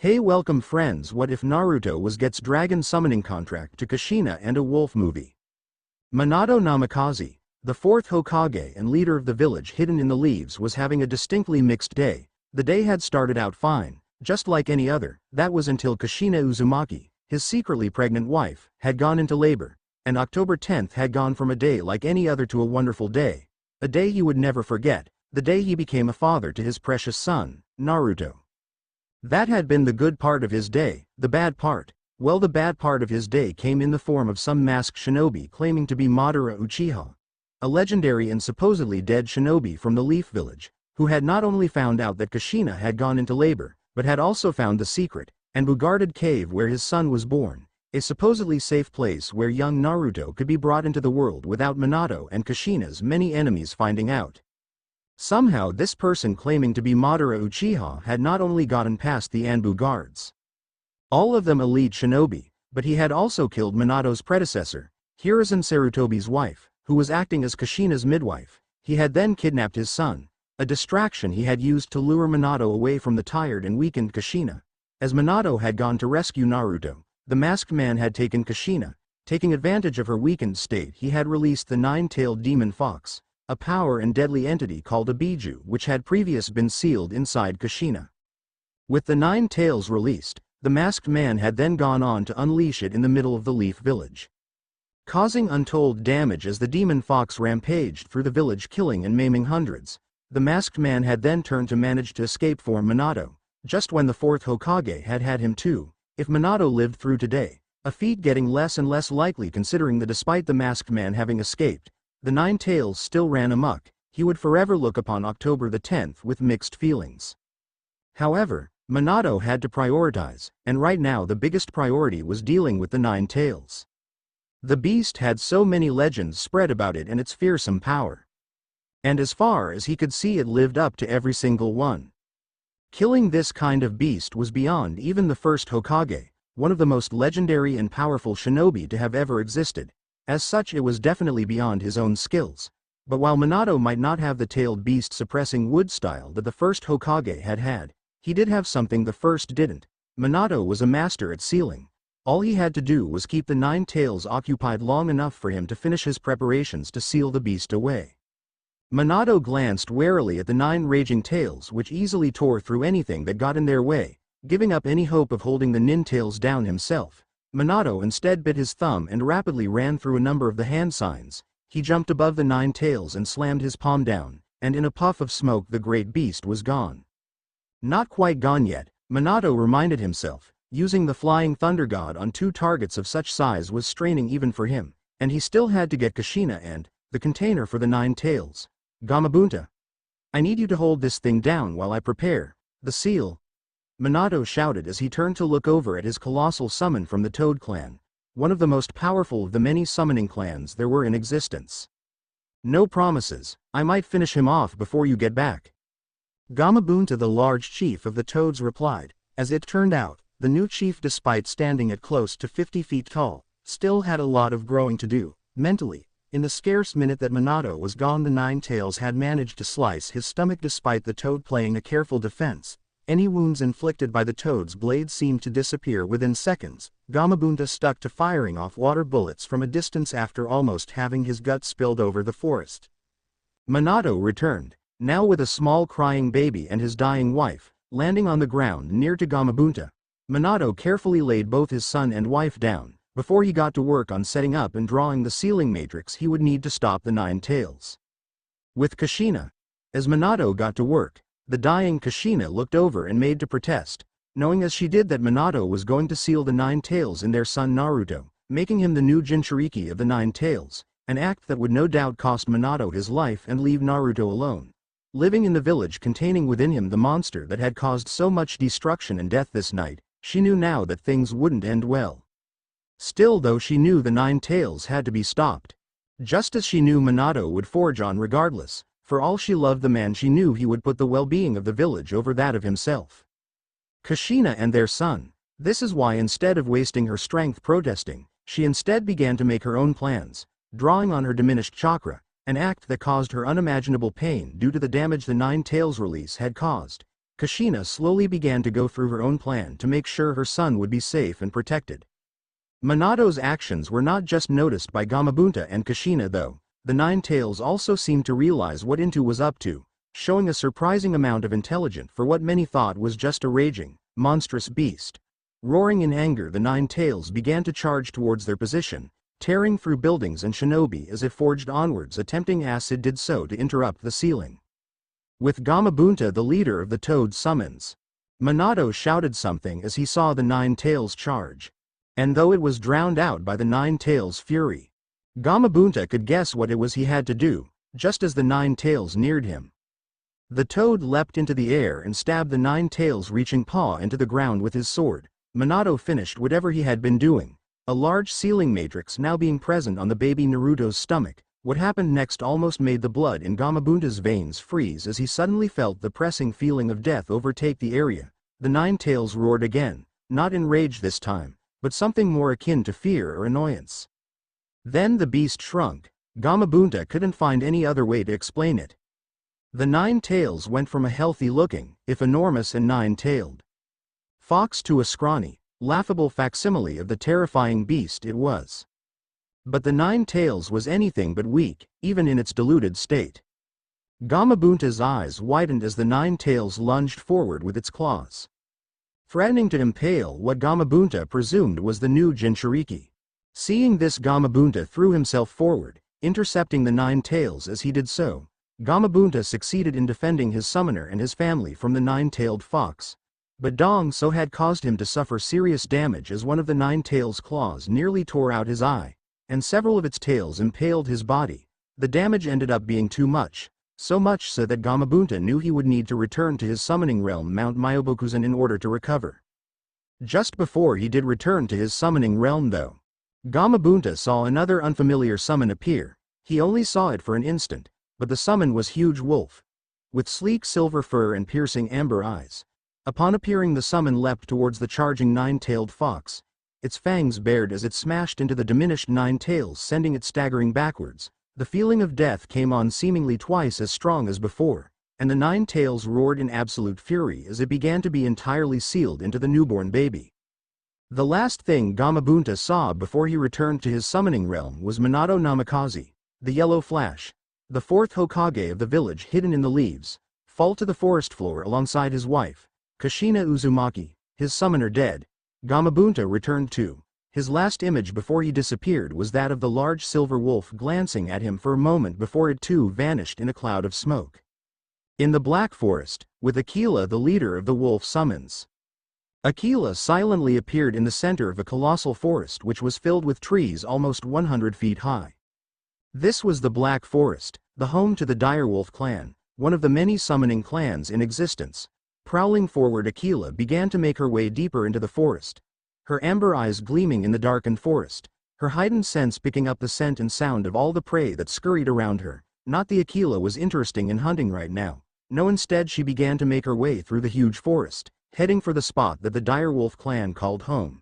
Hey, welcome friends. What if Naruto gets dragon summoning contract to Kushina and a wolf movie? Minato Namikaze, the fourth Hokage and leader of the village hidden in the leaves, was having a distinctly mixed day. The day had started out fine, just like any other. That was until Kushina Uzumaki, his secretly pregnant wife, had gone into labor, and October 10th had gone from a day like any other to a wonderful day. A day he would never forget, the day he became a father to his precious son, Naruto. That had been the good part of his day. The bad part? Well, the bad part of his day came in the form of some masked shinobi claiming to be Madara Uchiha, a legendary and supposedly dead shinobi from the Leaf Village, who had not only found out that Kushina had gone into labor, but had also found the secret and guarded cave where his son was born, a supposedly safe place where young Naruto could be brought into the world without Minato and Kushina's many enemies finding out. Somehow this person claiming to be Madara Uchiha had not only gotten past the Anbu guards, all of them elite shinobi, but he had also killed Minato's predecessor, Hiruzen Sarutobi's wife, who was acting as Kushina's midwife. He had then kidnapped his son, a distraction he had used to lure Minato away from the tired and weakened Kushina. As Minato had gone to rescue Naruto, the masked man had taken Kushina. Taking advantage of her weakened state, he had released the nine-tailed demon fox, a power and deadly entity called a Biju, which had previously been sealed inside Kushina. With the 9 tails released, the masked man had then gone on to unleash it in the middle of the Leaf Village, causing untold damage as the demon fox rampaged through the village, killing and maiming hundreds. The masked man had then turned to manage to escape for Minato, just when the fourth Hokage had had him too. If Minato lived through today, a feat getting less and less likely considering that despite the masked man having escaped, the 9 tails still ran amok. He would forever look upon October the 10th with mixed feelings. However, Minato had to prioritize, and right now the biggest priority was dealing with the 9 tails. The beast had so many legends spread about it and its fearsome power. And as far as he could see, it lived up to every single one. Killing this kind of beast was beyond even the first Hokage, one of the most legendary and powerful shinobi to have ever existed. As such, it was definitely beyond his own skills. But while Minato might not have the tailed beast suppressing wood style that the first Hokage had, he did have something the first didn't. Minato was a master at sealing. All he had to do was keep the 9 tails occupied long enough for him to finish his preparations to seal the beast away. Minato glanced warily at the 9 raging tails, which easily tore through anything that got in their way, giving up any hope of holding the nin tails down himself. Minato instead bit his thumb and rapidly ran through a number of the hand signs. He jumped above the 9 tails and slammed his palm down, and in a puff of smoke the great beast was gone. Not quite gone yet, Minato reminded himself. Using the flying thunder god on 2 targets of such size was straining even for him, and he still had to get Kushina and the container for the 9 tails. Gamabunta, I need you to hold this thing down while I prepare the seal, Minato shouted as he turned to look over at his colossal summon from the Toad clan, one of the most powerful of the many summoning clans there were in existence. No promises, I might finish him off before you get back. Gamabunta, the large chief of the Toads, replied. As it turned out, the new chief, despite standing at close to 50 feet tall, still had a lot of growing to do. Mentally, in the scarce minute that Minato was gone, the 9 tails had managed to slice his stomach despite the Toad playing a careful defense. Any wounds inflicted by the Toad's blade seemed to disappear within seconds. Gamabunta stuck to firing off water bullets from a distance after almost having his guts spilled over the forest. Minato returned, now with a small crying baby and his dying wife, landing on the ground near to Gamabunta. Minato carefully laid both his son and wife down, before he got to work on setting up and drawing the sealing matrix he would need to stop the 9 tails. With Kushina. As Minato got to work, the dying Kushina looked over and made to protest, knowing as she did that Minato was going to seal the 9 tails in their son Naruto, making him the new Jinchuriki of the 9 tails, an act that would no doubt cost Minato his life and leave Naruto alone, living in the village containing within him the monster that had caused so much destruction and death this night. She knew now that things wouldn't end well. Still, though, she knew the 9 tails had to be stopped. Just as she knew Minato would forge on regardless. For all she loved the man, she knew he would put the well-being of the village over that of himself. Kushina and their son. This is why, instead of wasting her strength protesting, she instead began to make her own plans, drawing on her diminished chakra, an act that caused her unimaginable pain due to the damage the 9 tails release had caused. Kushina slowly began to go through her own plan to make sure her son would be safe and protected. Minato's actions were not just noticed by Gamabunta and Kushina though. The Nine Tails also seemed to realize what Intu was up to, showing a surprising amount of intelligence for what many thought was just a raging, monstrous beast. Roaring in anger, the Nine Tails began to charge towards their position, tearing through buildings and shinobi as it forged onwards, attempting acid did so to interrupt the ceiling. With Gamabunta the leader of the Toad summons, Minato shouted something as he saw the Nine Tails charge. And though it was drowned out by the Nine Tails' fury, Gamabunta could guess what it was he had to do, just as the Nine Tails neared him. The Toad leapt into the air and stabbed the Nine Tails' reaching paw into the ground with his sword. Minato finished whatever he had been doing, a large sealing matrix now being present on the baby Naruto's stomach. What happened next almost made the blood in Gamabunta's veins freeze as he suddenly felt the pressing feeling of death overtake the area. The Nine Tails roared again, not in rage this time, but something more akin to fear or annoyance. Then the beast shrunk. Gamabunta couldn't find any other way to explain it. The Nine Tails went from a healthy-looking, if enormous and nine-tailed fox to a scrawny, laughable facsimile of the terrifying beast it was. But the Nine Tails was anything but weak, even in its diluted state. Gamabunta's eyes widened as the Nine Tails lunged forward with its claws, threatening to impale what Gamabunta presumed was the new Jinchuriki. Seeing this, Gamabunta threw himself forward, intercepting the Nine Tails as he did so. Gamabunta succeeded in defending his summoner and his family from the nine-tailed fox. But Dong So had caused him to suffer serious damage as one of the Nine Tails' claws nearly tore out his eye, and several of its tails impaled his body. The damage ended up being too much, so much so that Gamabunta knew he would need to return to his summoning realm Mount Myobokuzan in order to recover. Just before he did return to his summoning realm though, Gamabunta saw another unfamiliar summon appear. He only saw it for an instant, but the summon was Huge Wolf, with sleek silver fur and piercing amber eyes. Upon appearing, the summon leapt towards the charging nine-tailed fox. Its fangs bared as it smashed into the diminished Nine Tails, sending it staggering backwards. The feeling of death came on seemingly twice as strong as before, and the Nine Tails roared in absolute fury as it began to be entirely sealed into the newborn baby. The last thing Gamabunta saw before he returned to his summoning realm was Minato Namikaze, the yellow flash, the fourth Hokage of the village hidden in the leaves, fall to the forest floor alongside his wife, Kushina Uzumaki, his summoner dead. Gamabunta returned too. His last image before he disappeared was that of the large silver wolf glancing at him for a moment before it too vanished in a cloud of smoke. In the Black Forest, with Aquila the leader of the wolf summons. Aquila silently appeared in the center of a colossal forest which was filled with trees almost 100 feet high. This was the Black Forest, the home to the direwolf clan, one of the many summoning clans in existence. Prowling forward, Aquila began to make her way deeper into the forest, her amber eyes gleaming in the darkened forest, her heightened sense picking up the scent and sound of all the prey that scurried around her. Not the Aquila was interesting in hunting right now. No, instead she began to make her way through the huge forest, heading for the spot that the direwolf clan called home.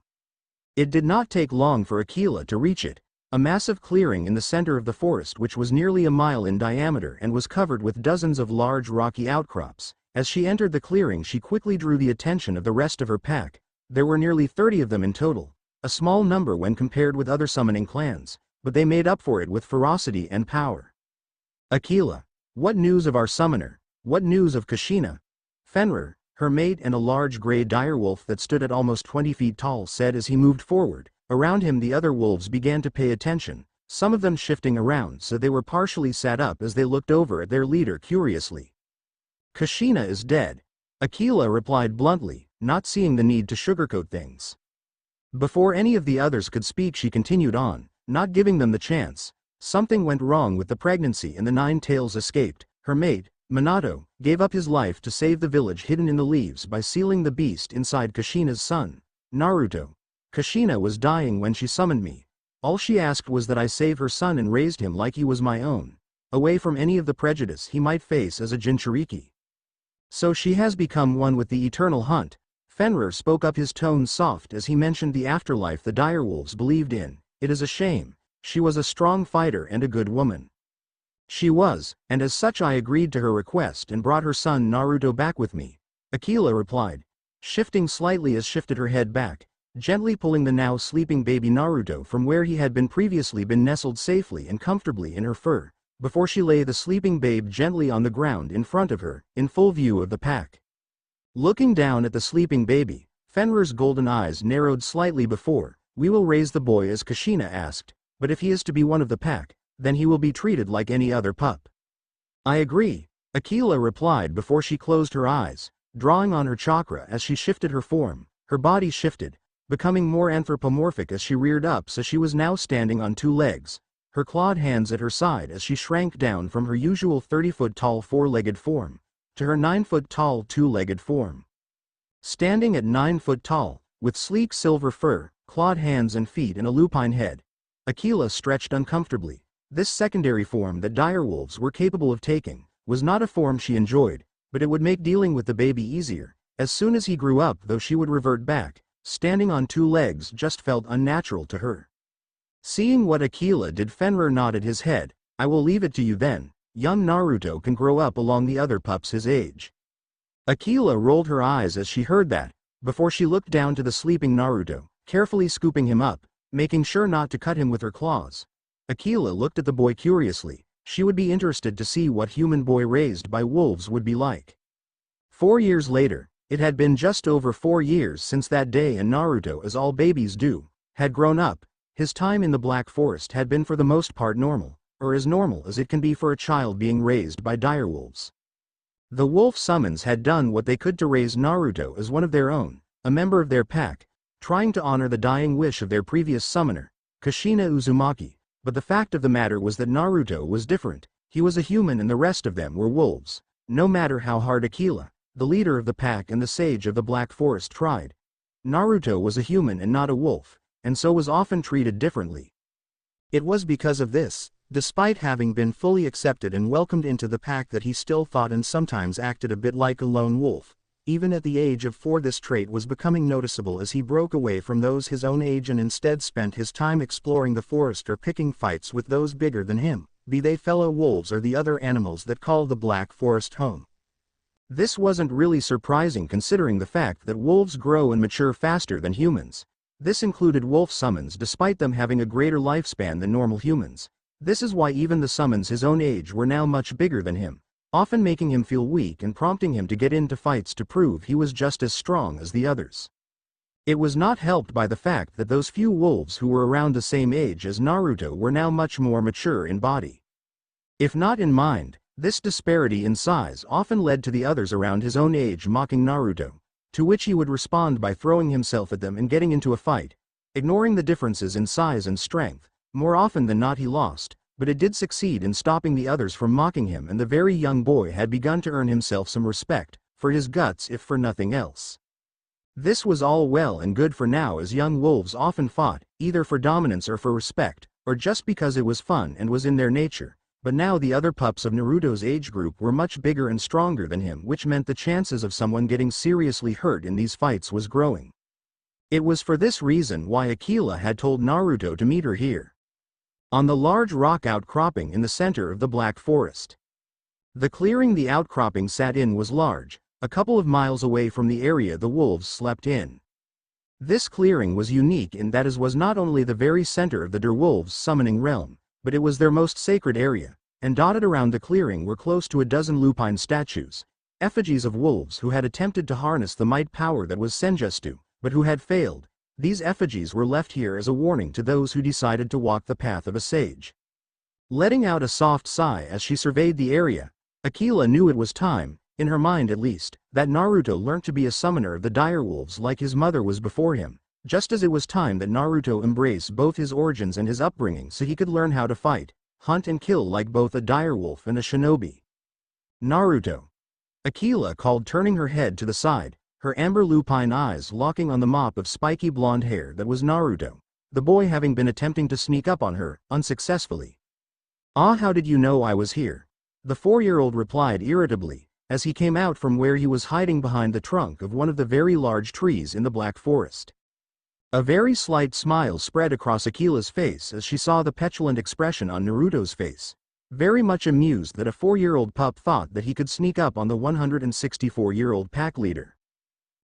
It did not take long for Aquila to reach it, a massive clearing in the center of the forest which was nearly a mile in diameter and was covered with dozens of large rocky outcrops. As she entered the clearing, she quickly drew the attention of the rest of her pack. There were nearly 30 of them in total, a small number when compared with other summoning clans, but they made up for it with ferocity and power. Aquila, what news of our summoner? What news of Kushina? Fenrir, her mate and a large gray direwolf that stood at almost 20 feet tall, said as he moved forward. Around him the other wolves began to pay attention, some of them shifting around so they were partially sat up as they looked over at their leader curiously. Kushina is dead, Aquila replied bluntly, not seeing the need to sugarcoat things. Before any of the others could speak, she continued on, not giving them the chance. Something went wrong with the pregnancy and the Nine Tails escaped. Her mate, Minato, gave up his life to save the village hidden in the leaves by sealing the beast inside Kushina's son, Naruto. Kushina was dying when she summoned me. All she asked was that I save her son and raised him like he was my own, away from any of the prejudice he might face as a Jinchuriki. So she has become one with the eternal hunt. Fenrir spoke up, his tone soft as he mentioned the afterlife the direwolves believed in. It is a shame. She was a strong fighter and a good woman. She was, and as such I agreed to her request and brought her son Naruto back with me. Akila replied, shifting slightly as shifted her head back, gently pulling the now sleeping baby Naruto from where he had been previously nestled safely and comfortably in her fur, before she lay the sleeping babe gently on the ground in front of her, in full view of the pack. Looking down at the sleeping baby, Fenrir's golden eyes narrowed slightly before, "We will raise the boy as Kushina asked, but if he is to be one of the pack, then he will be treated like any other pup." "I agree," Akila replied before she closed her eyes, drawing on her chakra as she shifted her form. Her body shifted, becoming more anthropomorphic as she reared up so she was now standing on two legs, her clawed hands at her side as she shrank down from her usual 30-foot-tall four-legged form, to her 9-foot-tall two-legged form. Standing at 9 foot tall, with sleek silver fur, clawed hands and feet and a lupine head, Akila stretched uncomfortably. This secondary form that direwolves were capable of taking was not a form she enjoyed, but it would make dealing with the baby easier. As soon as he grew up, though, she would revert back. Standing on two legs just felt unnatural to her. Seeing what Akila did, Fenrir nodded his head. "I will leave it to you then. Young Naruto can grow up along the other pups his age." Akila rolled her eyes as she heard that, before she looked down to the sleeping Naruto, carefully scooping him up, making sure not to cut him with her claws. Akila looked at the boy curiously. She would be interested to see what human boy raised by wolves would be like. 4 years later, it had been just over 4 years since that day, and Naruto, as all babies do, had grown up. His time in the Black Forest had been for the most part normal, or as normal as it can be for a child being raised by direwolves. The wolf summons had done what they could to raise Naruto as one of their own, a member of their pack, trying to honor the dying wish of their previous summoner, Kushina Uzumaki. But the fact of the matter was that Naruto was different. He was a human and the rest of them were wolves. No matter how hard Akila, the leader of the pack and the sage of the Black Forest, tried, Naruto was a human and not a wolf, and so was often treated differently. It was because of this, despite having been fully accepted and welcomed into the pack, that he still thought and sometimes acted a bit like a lone wolf. Even at the age of 4, this trait was becoming noticeable as he broke away from those his own age and instead spent his time exploring the forest or picking fights with those bigger than him, be they fellow wolves or the other animals that call the Black Forest home. This wasn't really surprising considering the fact that wolves grow and mature faster than humans. This included wolf summons despite them having a greater lifespan than normal humans. This is why even the summons his own age were now much bigger than him, often making him feel weak and prompting him to get into fights to prove he was just as strong as the others. It was not helped by the fact that those few wolves who were around the same age as Naruto were now much more mature in body, if not in mind. This disparity in size often led to the others around his own age mocking Naruto, to which he would respond by throwing himself at them and getting into a fight. Ignoring the differences in size and strength, more often than not he lost, but it did succeed in stopping the others from mocking him, and the very young boy had begun to earn himself some respect, for his guts if for nothing else. This was all well and good for now, as young wolves often fought, either for dominance or for respect, or just because it was fun and was in their nature. But now the other pups of Naruto's age group were much bigger and stronger than him, which meant the chances of someone getting seriously hurt in these fights was growing. It was for this reason why Akila had told Naruto to meet her here, on the large rock outcropping in the center of the Black Forest. The clearing the outcropping sat in was large, a couple of miles away from the area the wolves slept in. This clearing was unique in that it was not only the very center of the direwolves' summoning realm, but it was their most sacred area, and dotted around the clearing were close to a dozen lupine statues, effigies of wolves who had attempted to harness the might power that was Senjutsu, but who had failed. These effigies were left here as a warning to those who decided to walk the path of a sage. Letting out a soft sigh as she surveyed the area, Akila knew it was time, in her mind at least, that Naruto learnt to be a summoner of the direwolves like his mother was before him, just as it was time that Naruto embrace both his origins and his upbringing so he could learn how to fight, hunt and kill like both a direwolf and a shinobi. "Naruto," Akila called, turning her head to the side, her amber lupine eyes locking on the mop of spiky blonde hair that was Naruto, the boy having been attempting to sneak up on her, unsuccessfully. "Ah, how did you know I was here?" the 4-year-old replied irritably, as he came out from where he was hiding behind the trunk of one of the very large trees in the Black Forest. A very slight smile spread across Akila's face as she saw the petulant expression on Naruto's face. very much amused that a 4-year-old pup thought that he could sneak up on the 164-year-old pack leader.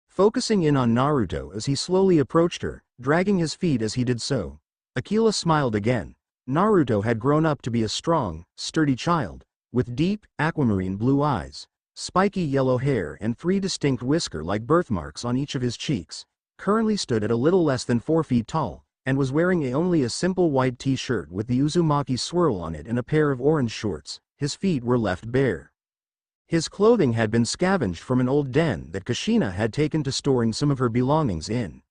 Focusing in on Naruto as he slowly approached her, dragging his feet as he did so, Akela smiled again. Naruto had grown up to be a strong, sturdy child, with deep, aquamarine blue eyes, spiky yellow hair and 3 distinct whisker-like birthmarks on each of his cheeks, currently stood at a little less than 4 feet tall, and was wearing only a simple white t-shirt with the Uzumaki swirl on it and a pair of orange shorts. His feet were left bare. His clothing had been scavenged from an old den that Kushina had taken to storing some of her belongings in.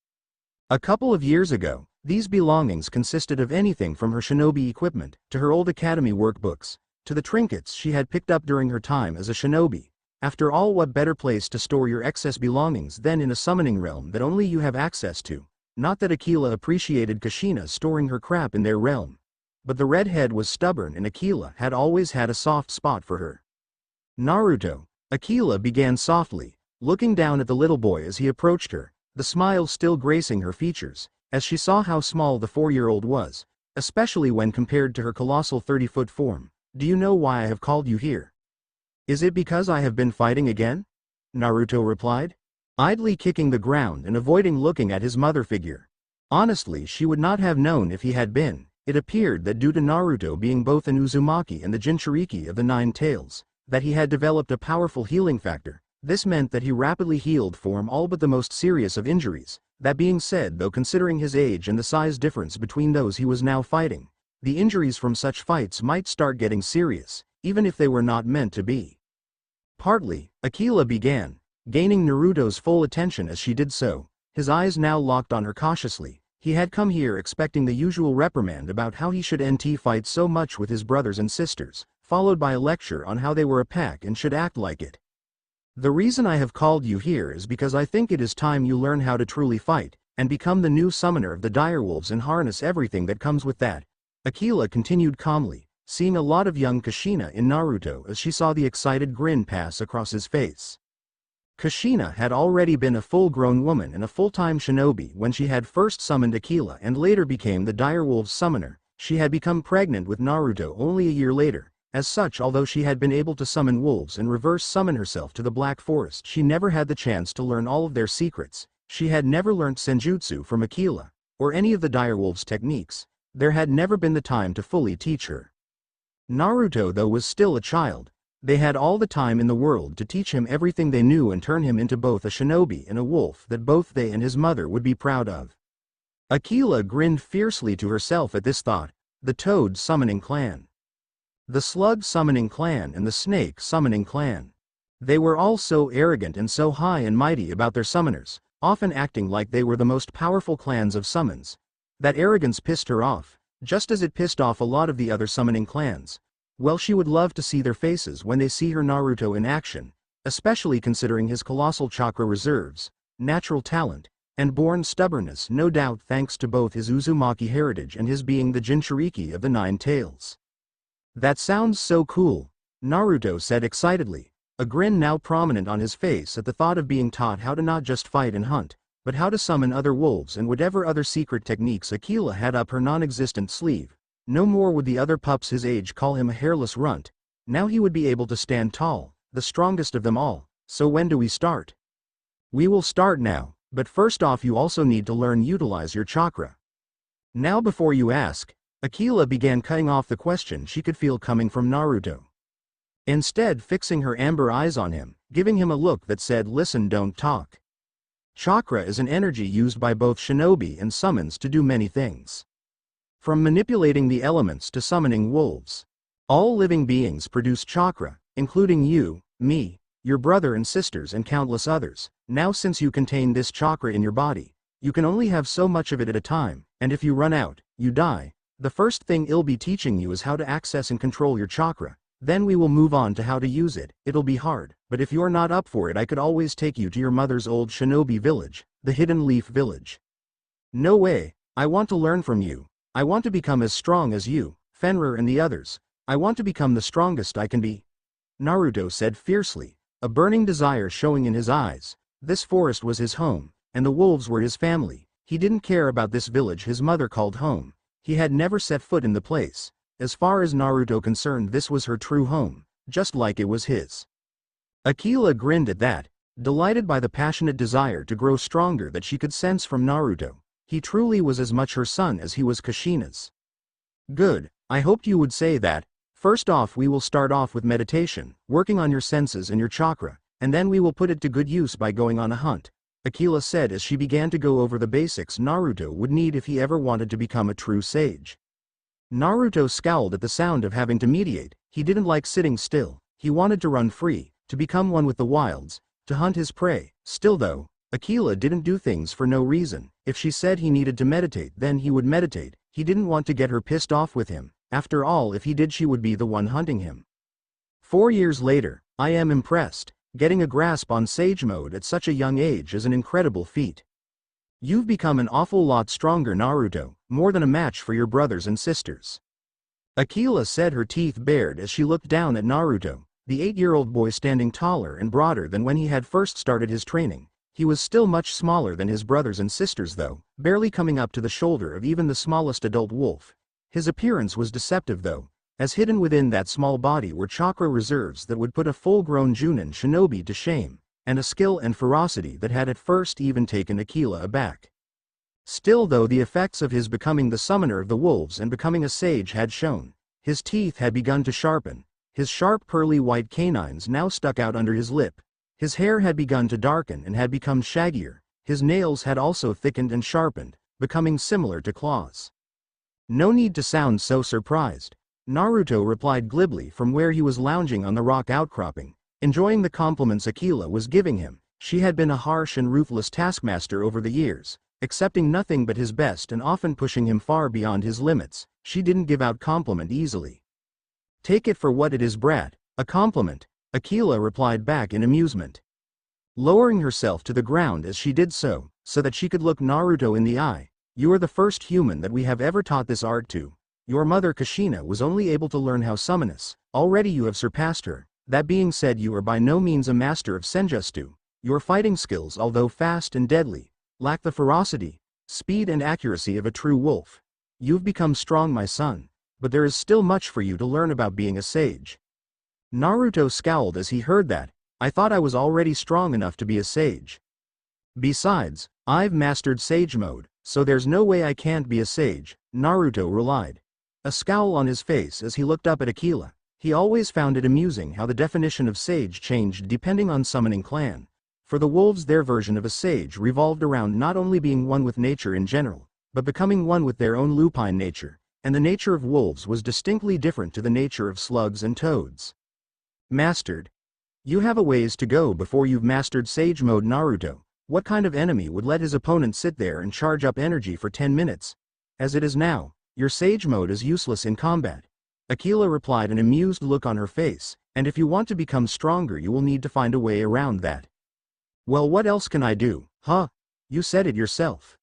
A couple of years ago, these belongings consisted of anything from her shinobi equipment, to her old academy workbooks, to the trinkets she had picked up during her time as a shinobi. After all, what better place to store your excess belongings than in a summoning realm that only you have access to? Not that Akela appreciated Kushina storing her crap in their realm. But the redhead was stubborn and Akela had always had a soft spot for her. Naruto, Akela began softly, looking down at the little boy as he approached her, the smile still gracing her features, as she saw how small the 4-year-old was, especially when compared to her colossal 30-foot form. Do you know why I have called you here? Is it because I have been fighting again? Naruto replied, idly kicking the ground and avoiding looking at his mother figure. Honestly, she would not have known if he had been. It appeared that due to Naruto being both an Uzumaki and the Jinchuriki of the 9 tails, that he had developed a powerful healing factor. This meant that he rapidly healed from all but the most serious of injuries. That being said, though, considering his age and the size difference between those he was now fighting, the injuries from such fights might start getting serious, even if they were not meant to be. Partly, Akela began, gaining Naruto's full attention as she did so, his eyes now locked on her cautiously. He had come here expecting the usual reprimand about how he should fight so much with his brothers and sisters, followed by a lecture on how they were a pack and should act like it. The reason I have called you here is because I think it is time you learn how to truly fight, and become the new summoner of the direwolves and harness everything that comes with that. Akela continued calmly, seeing a lot of young Kushina in Naruto as she saw the excited grin pass across his face. Kushina had already been a full-grown woman and a full-time shinobi when she had first summoned Akela and later became the direwolves summoner. She had become pregnant with Naruto only a year later. As such, although she had been able to summon wolves and reverse summon herself to the Black Forest, she never had the chance to learn all of their secrets. She had never learnt senjutsu from Akela, or any of the direwolves' techniques. There had never been the time to fully teach her. Naruto, though, was still a child. They had all the time in the world to teach him everything they knew and turn him into both a shinobi and a wolf that both they and his mother would be proud of. Akela grinned fiercely to herself at this thought. The Toad Summoning Clan, the Slug Summoning Clan and the Snake Summoning Clan. They were all so arrogant and so high and mighty about their summoners, often acting like they were the most powerful clans of summons. That arrogance pissed her off, just as it pissed off a lot of the other summoning clans. Well, she would love to see their faces when they see her Naruto in action, especially considering his colossal chakra reserves, natural talent, and born stubbornness, no doubt thanks to both his Uzumaki heritage and his being the Jinchuriki of the 9 tails. That sounds so cool, Naruto said excitedly, a grin now prominent on his face at the thought of being taught how to not just fight and hunt, but how to summon other wolves and whatever other secret techniques Akela had up her non-existent sleeve. No more would the other pups his age call him a hairless runt. Now he would be able to stand tall, the strongest of them all. So when do we start? We will start now, but first off you also need to learn utilize your chakra. Now before you ask, Akela began cutting off the question she could feel coming from Naruto. Instead, fixing her amber eyes on him, giving him a look that said, listen, don't talk. Chakra is an energy used by both shinobi and summons to do many things. From manipulating the elements to summoning wolves. All living beings produce chakra, including you, me, your brother and sisters and countless others. Now since you contain this chakra in your body, you can only have so much of it at a time, and if you run out, you die. The first thing I'll be teaching you is how to access and control your chakra. Then we will move on to how to use it. It'll be hard, but if you're not up for it I could always take you to your mother's old shinobi village, the Hidden Leaf Village. No way, I want to learn from you. I want to become as strong as you, Fenrir and the others. I want to become the strongest I can be. Naruto said fiercely, a burning desire showing in his eyes. This forest was his home, and the wolves were his family. He didn't care about this village his mother called home. He had never set foot in the place. as far as Naruto concerned this was her true home, just like it was his. Aquila grinned at that, delighted by the passionate desire to grow stronger that she could sense from Naruto. He truly was as much her son as he was Kushina's. Good, I hoped you would say that. First off we will start off with meditation, working on your senses and your chakra, and then we will put it to good use by going on a hunt, Aquila said as she began to go over the basics Naruto would need if he ever wanted to become a true sage. Naruto scowled at the sound of having to meditate. He didn't like sitting still, he wanted to run free, to become one with the wilds, to hunt his prey. Still though, Aquila didn't do things for no reason. If she said he needed to meditate then he would meditate. He didn't want to get her pissed off with him. After all, if he did she would be the one hunting him. 4 years later, I am impressed. Getting a grasp on sage mode at such a young age is an incredible feat. You've become an awful lot stronger Naruto, more than a match for your brothers and sisters. Aquila said, her teeth bared as she looked down at Naruto, the 8-year-old boy standing taller and broader than when he had first started his training. He was still much smaller than his brothers and sisters though, barely coming up to the shoulder of even the smallest adult wolf. His appearance was deceptive though, as hidden within that small body were chakra reserves that would put a full-grown Junin shinobi to shame, and a skill and ferocity that had at first even taken Aquila aback. Still though, the effects of his becoming the summoner of the wolves and becoming a sage had shown. His teeth had begun to sharpen, his sharp pearly white canines now stuck out under his lip. His hair had begun to darken and had become shaggier, his nails had also thickened and sharpened, becoming similar to claws. No need to sound so surprised, Naruto replied glibly from where he was lounging on the rock outcropping, enjoying the compliments Aquila was giving him. She had been a harsh and ruthless taskmaster over the years, accepting nothing but his best and often pushing him far beyond his limits. She didn't give out compliment easily. Take it for what it is, brat, a compliment, Aquila replied back in amusement, lowering herself to the ground as she did so that she could look Naruto in the eye. You are the first human that we have ever taught this art to. Your mother Kushina was only able to learn how summonus. Already you have surpassed her. That being said, you are by no means a master of senjutsu. Your fighting skills, although fast and deadly, lack the ferocity, speed and accuracy of a true wolf. You've become strong, my son, but there is still much for you to learn about being a sage. Naruto scowled as he heard that. I thought I was already strong enough to be a sage. Besides, I've mastered sage mode, so there's no way I can't be a sage, Naruto relied, a scowl on his face as he looked up at Aquila. He always found it amusing how the definition of sage changed depending on summoning clan. For the wolves, their version of a sage revolved around not only being one with nature in general, but becoming one with their own lupine nature, and the nature of wolves was distinctly different to the nature of slugs and toads. Mastered. You have a ways to go before you've mastered sage mode, Naruto. What kind of enemy would let his opponent sit there and charge up energy for 10 minutes? As it is now, your sage mode is useless in combat. Aquila replied, an amused look on her face, and if you want to become stronger you will need to find a way around that. Well, what else can I do? Huh? You said it yourself.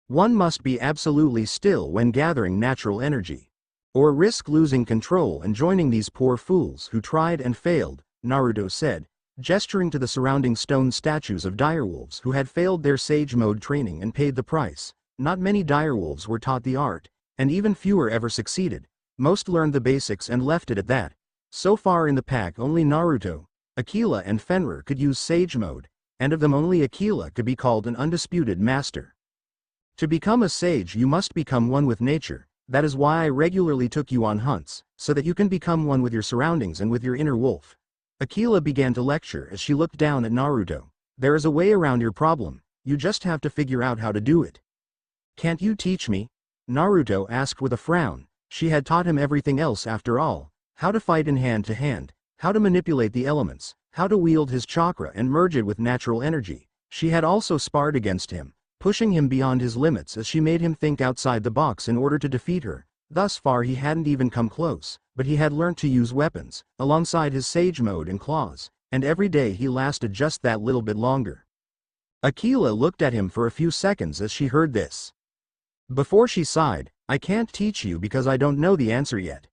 One must be absolutely still when gathering natural energy, or risk losing control and joining these poor fools who tried and failed, Naruto said, gesturing to the surrounding stone statues of direwolves who had failed their sage mode training and paid the price. Not many direwolves were taught the art, and even fewer ever succeeded. Most learned the basics and left it at that. So far in the pack only Naruto, Aquila and Fenrir could use sage mode, and of them only Aquila could be called an undisputed master. To become a sage you must become one with nature. That is why I regularly took you on hunts, so that you can become one with your surroundings and with your inner wolf. Aquila began to lecture as she looked down at Naruto. There is a way around your problem, you just have to figure out how to do it. Can't you teach me? Naruto asked with a frown. She had taught him everything else after all. How to fight in hand to hand, how to manipulate the elements, how to wield his chakra and merge it with natural energy. She had also sparred against him, pushing him beyond his limits as she made him think outside the box in order to defeat her. Thus far he hadn't even come close, but he had learnt to use weapons, alongside his sage mode and claws, and every day he lasted just that little bit longer. Aquila looked at him for a few seconds as she heard this. Before she sighed, I can't teach you because I don't know the answer yet.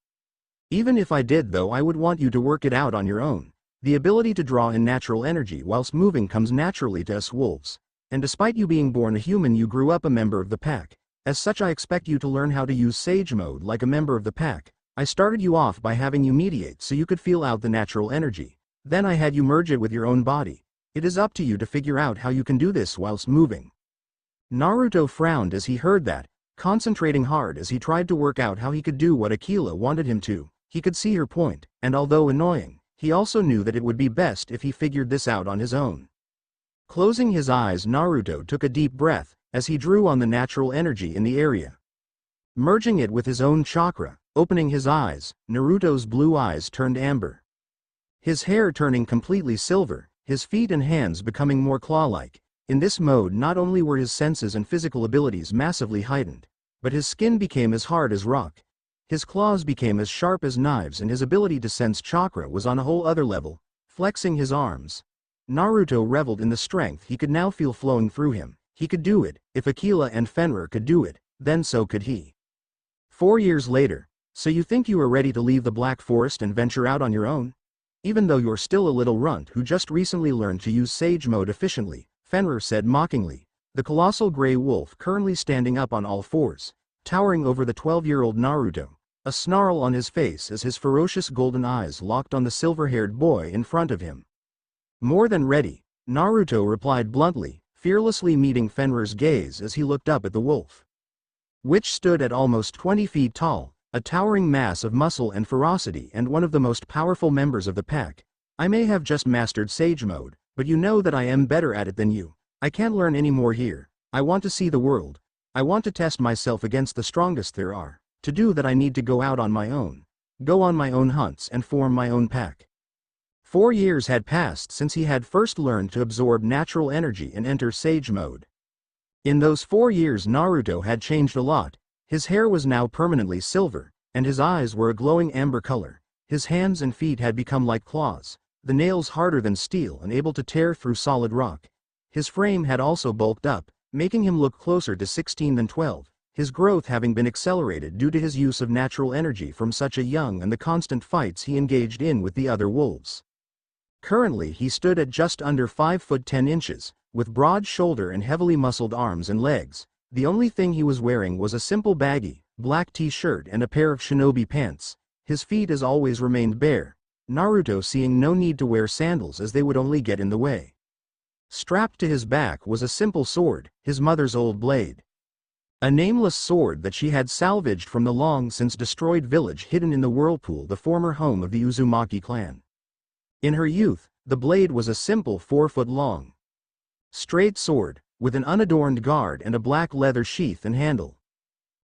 Even if I did though, I would want you to work it out on your own. The ability to draw in natural energy whilst moving comes naturally to us wolves, and despite you being born a human you grew up a member of the pack. As such I expect you to learn how to use sage mode like a member of the pack. I started you off by having you mediate so you could feel out the natural energy. Then I had you merge it with your own body. It is up to you to figure out how you can do this whilst moving." Naruto frowned as he heard that, concentrating hard as he tried to work out how he could do what Aquila wanted him to. He could see her point, and although annoying, he also knew that it would be best if he figured this out on his own. Closing his eyes, Naruto took a deep breath, as he drew on the natural energy in the area. Merging it with his own chakra, opening his eyes, Naruto's blue eyes turned amber. His hair turning completely silver, his feet and hands becoming more claw-like. In this mode not only were his senses and physical abilities massively heightened, but his skin became as hard as rock. His claws became as sharp as knives and his ability to sense chakra was on a whole other level. Flexing his arms, Naruto reveled in the strength he could now feel flowing through him. He could do it. If Aquila and Fenrir could do it, then so could he. 4 years later. So you think you are ready to leave the Black Forest and venture out on your own? Even though you're still a little runt who just recently learned to use Sage Mode efficiently, Fenrir said mockingly, the colossal gray wolf currently standing up on all fours, towering over the 12-year-old Naruto, a snarl on his face as his ferocious golden eyes locked on the silver-haired boy in front of him. More than ready, Naruto replied bluntly, fearlessly meeting Fenrir's gaze as he looked up at the wolf, which stood at almost 20 feet tall, a towering mass of muscle and ferocity and one of the most powerful members of the pack. I may have just mastered Sage Mode, but you know that I am better at it than you. I can't learn any more here. I want to see the world. I want to test myself against the strongest there are. To do that I need to go out on my own. Go on my own hunts and form my own pack. 4 years had passed since he had first learned to absorb natural energy and enter Sage Mode. In those 4 years Naruto had changed a lot. His hair was now permanently silver, and his eyes were a glowing amber color. His hands and feet had become like claws, the nails harder than steel and able to tear through solid rock. His frame had also bulked up, making him look closer to 16 than 12, his growth having been accelerated due to his use of natural energy from such a young and the constant fights he engaged in with the other wolves. Currently he stood at just under 5 foot 10 inches, with broad shoulder and heavily muscled arms and legs. The only thing he was wearing was a simple baggy, black t-shirt and a pair of shinobi pants. His feet as always remained bare, Naruto seeing no need to wear sandals as they would only get in the way. Strapped to his back was a simple sword, his mother's old blade. A nameless sword that she had salvaged from the long-since destroyed village hidden in the whirlpool, the former home of the Uzumaki clan. In her youth, the blade was a simple 4-foot-long, straight sword, with an unadorned guard and a black leather sheath and handle.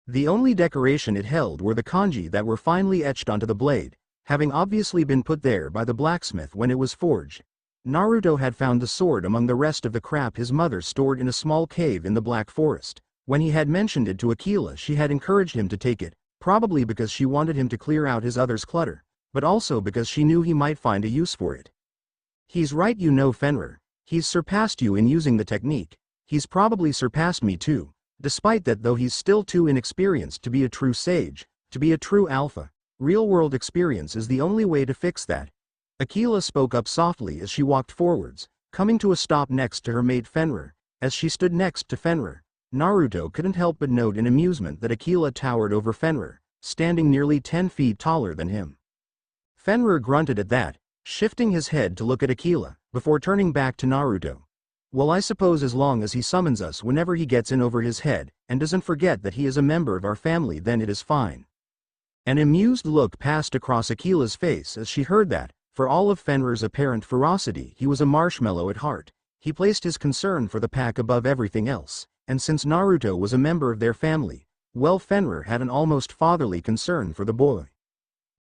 The only decoration it held were the kanji that were finely etched onto the blade, having obviously been put there by the blacksmith when it was forged. Naruto had found the sword among the rest of the crap his mother stored in a small cave in the Black Forest. When he had mentioned it to Aquila, she had encouraged him to take it, probably because she wanted him to clear out his other's clutter, but also because she knew he might find a use for it. He's right, you know, Fenrir. He's surpassed you in using the technique. He's probably surpassed me too. Despite that, though, he's still too inexperienced to be a true sage, to be a true alpha. Real-world experience is the only way to fix that. Aquila spoke up softly as she walked forwards, coming to a stop next to her mate Fenrir. As she stood next to Fenrir, Naruto couldn't help but note in amusement that Aquila towered over Fenrir, standing nearly 10 feet taller than him. Fenrir grunted at that, shifting his head to look at Aquila, before turning back to Naruto. Well, I suppose as long as he summons us whenever he gets in over his head, and doesn't forget that he is a member of our family, then it is fine. An amused look passed across Aquila's face as she heard that, for all of Fenrir's apparent ferocity, he was a marshmallow at heart. He placed his concern for the pack above everything else, and since Naruto was a member of their family, well, Fenrir had an almost fatherly concern for the boy.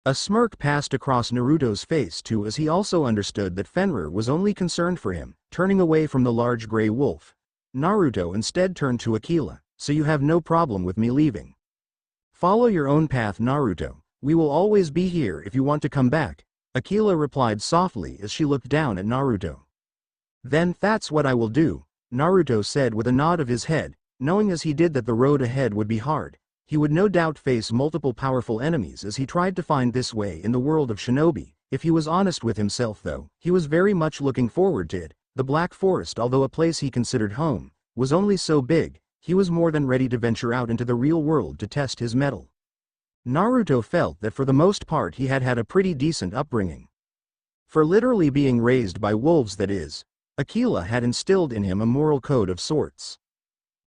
A smirk passed across Naruto's face too as he also understood that Fenrir was only concerned for him. Turning away from the large gray wolf, Naruto instead turned to Aquila, so you have no problem with me leaving. Follow your own path, Naruto. We will always be here if you want to come back, Aquila replied softly as she looked down at Naruto. Then that's what I will do, Naruto said with a nod of his head, knowing as he did that the road ahead would be hard. He would no doubt face multiple powerful enemies as he tried to find this way in the world of shinobi. If he was honest with himself though, he was very much looking forward to it. The Black Forest, although a place he considered home, was only so big. He was more than ready to venture out into the real world to test his mettle. Naruto felt that for the most part he had had a pretty decent upbringing. For literally being raised by wolves, that is, Aquila had instilled in him a moral code of sorts.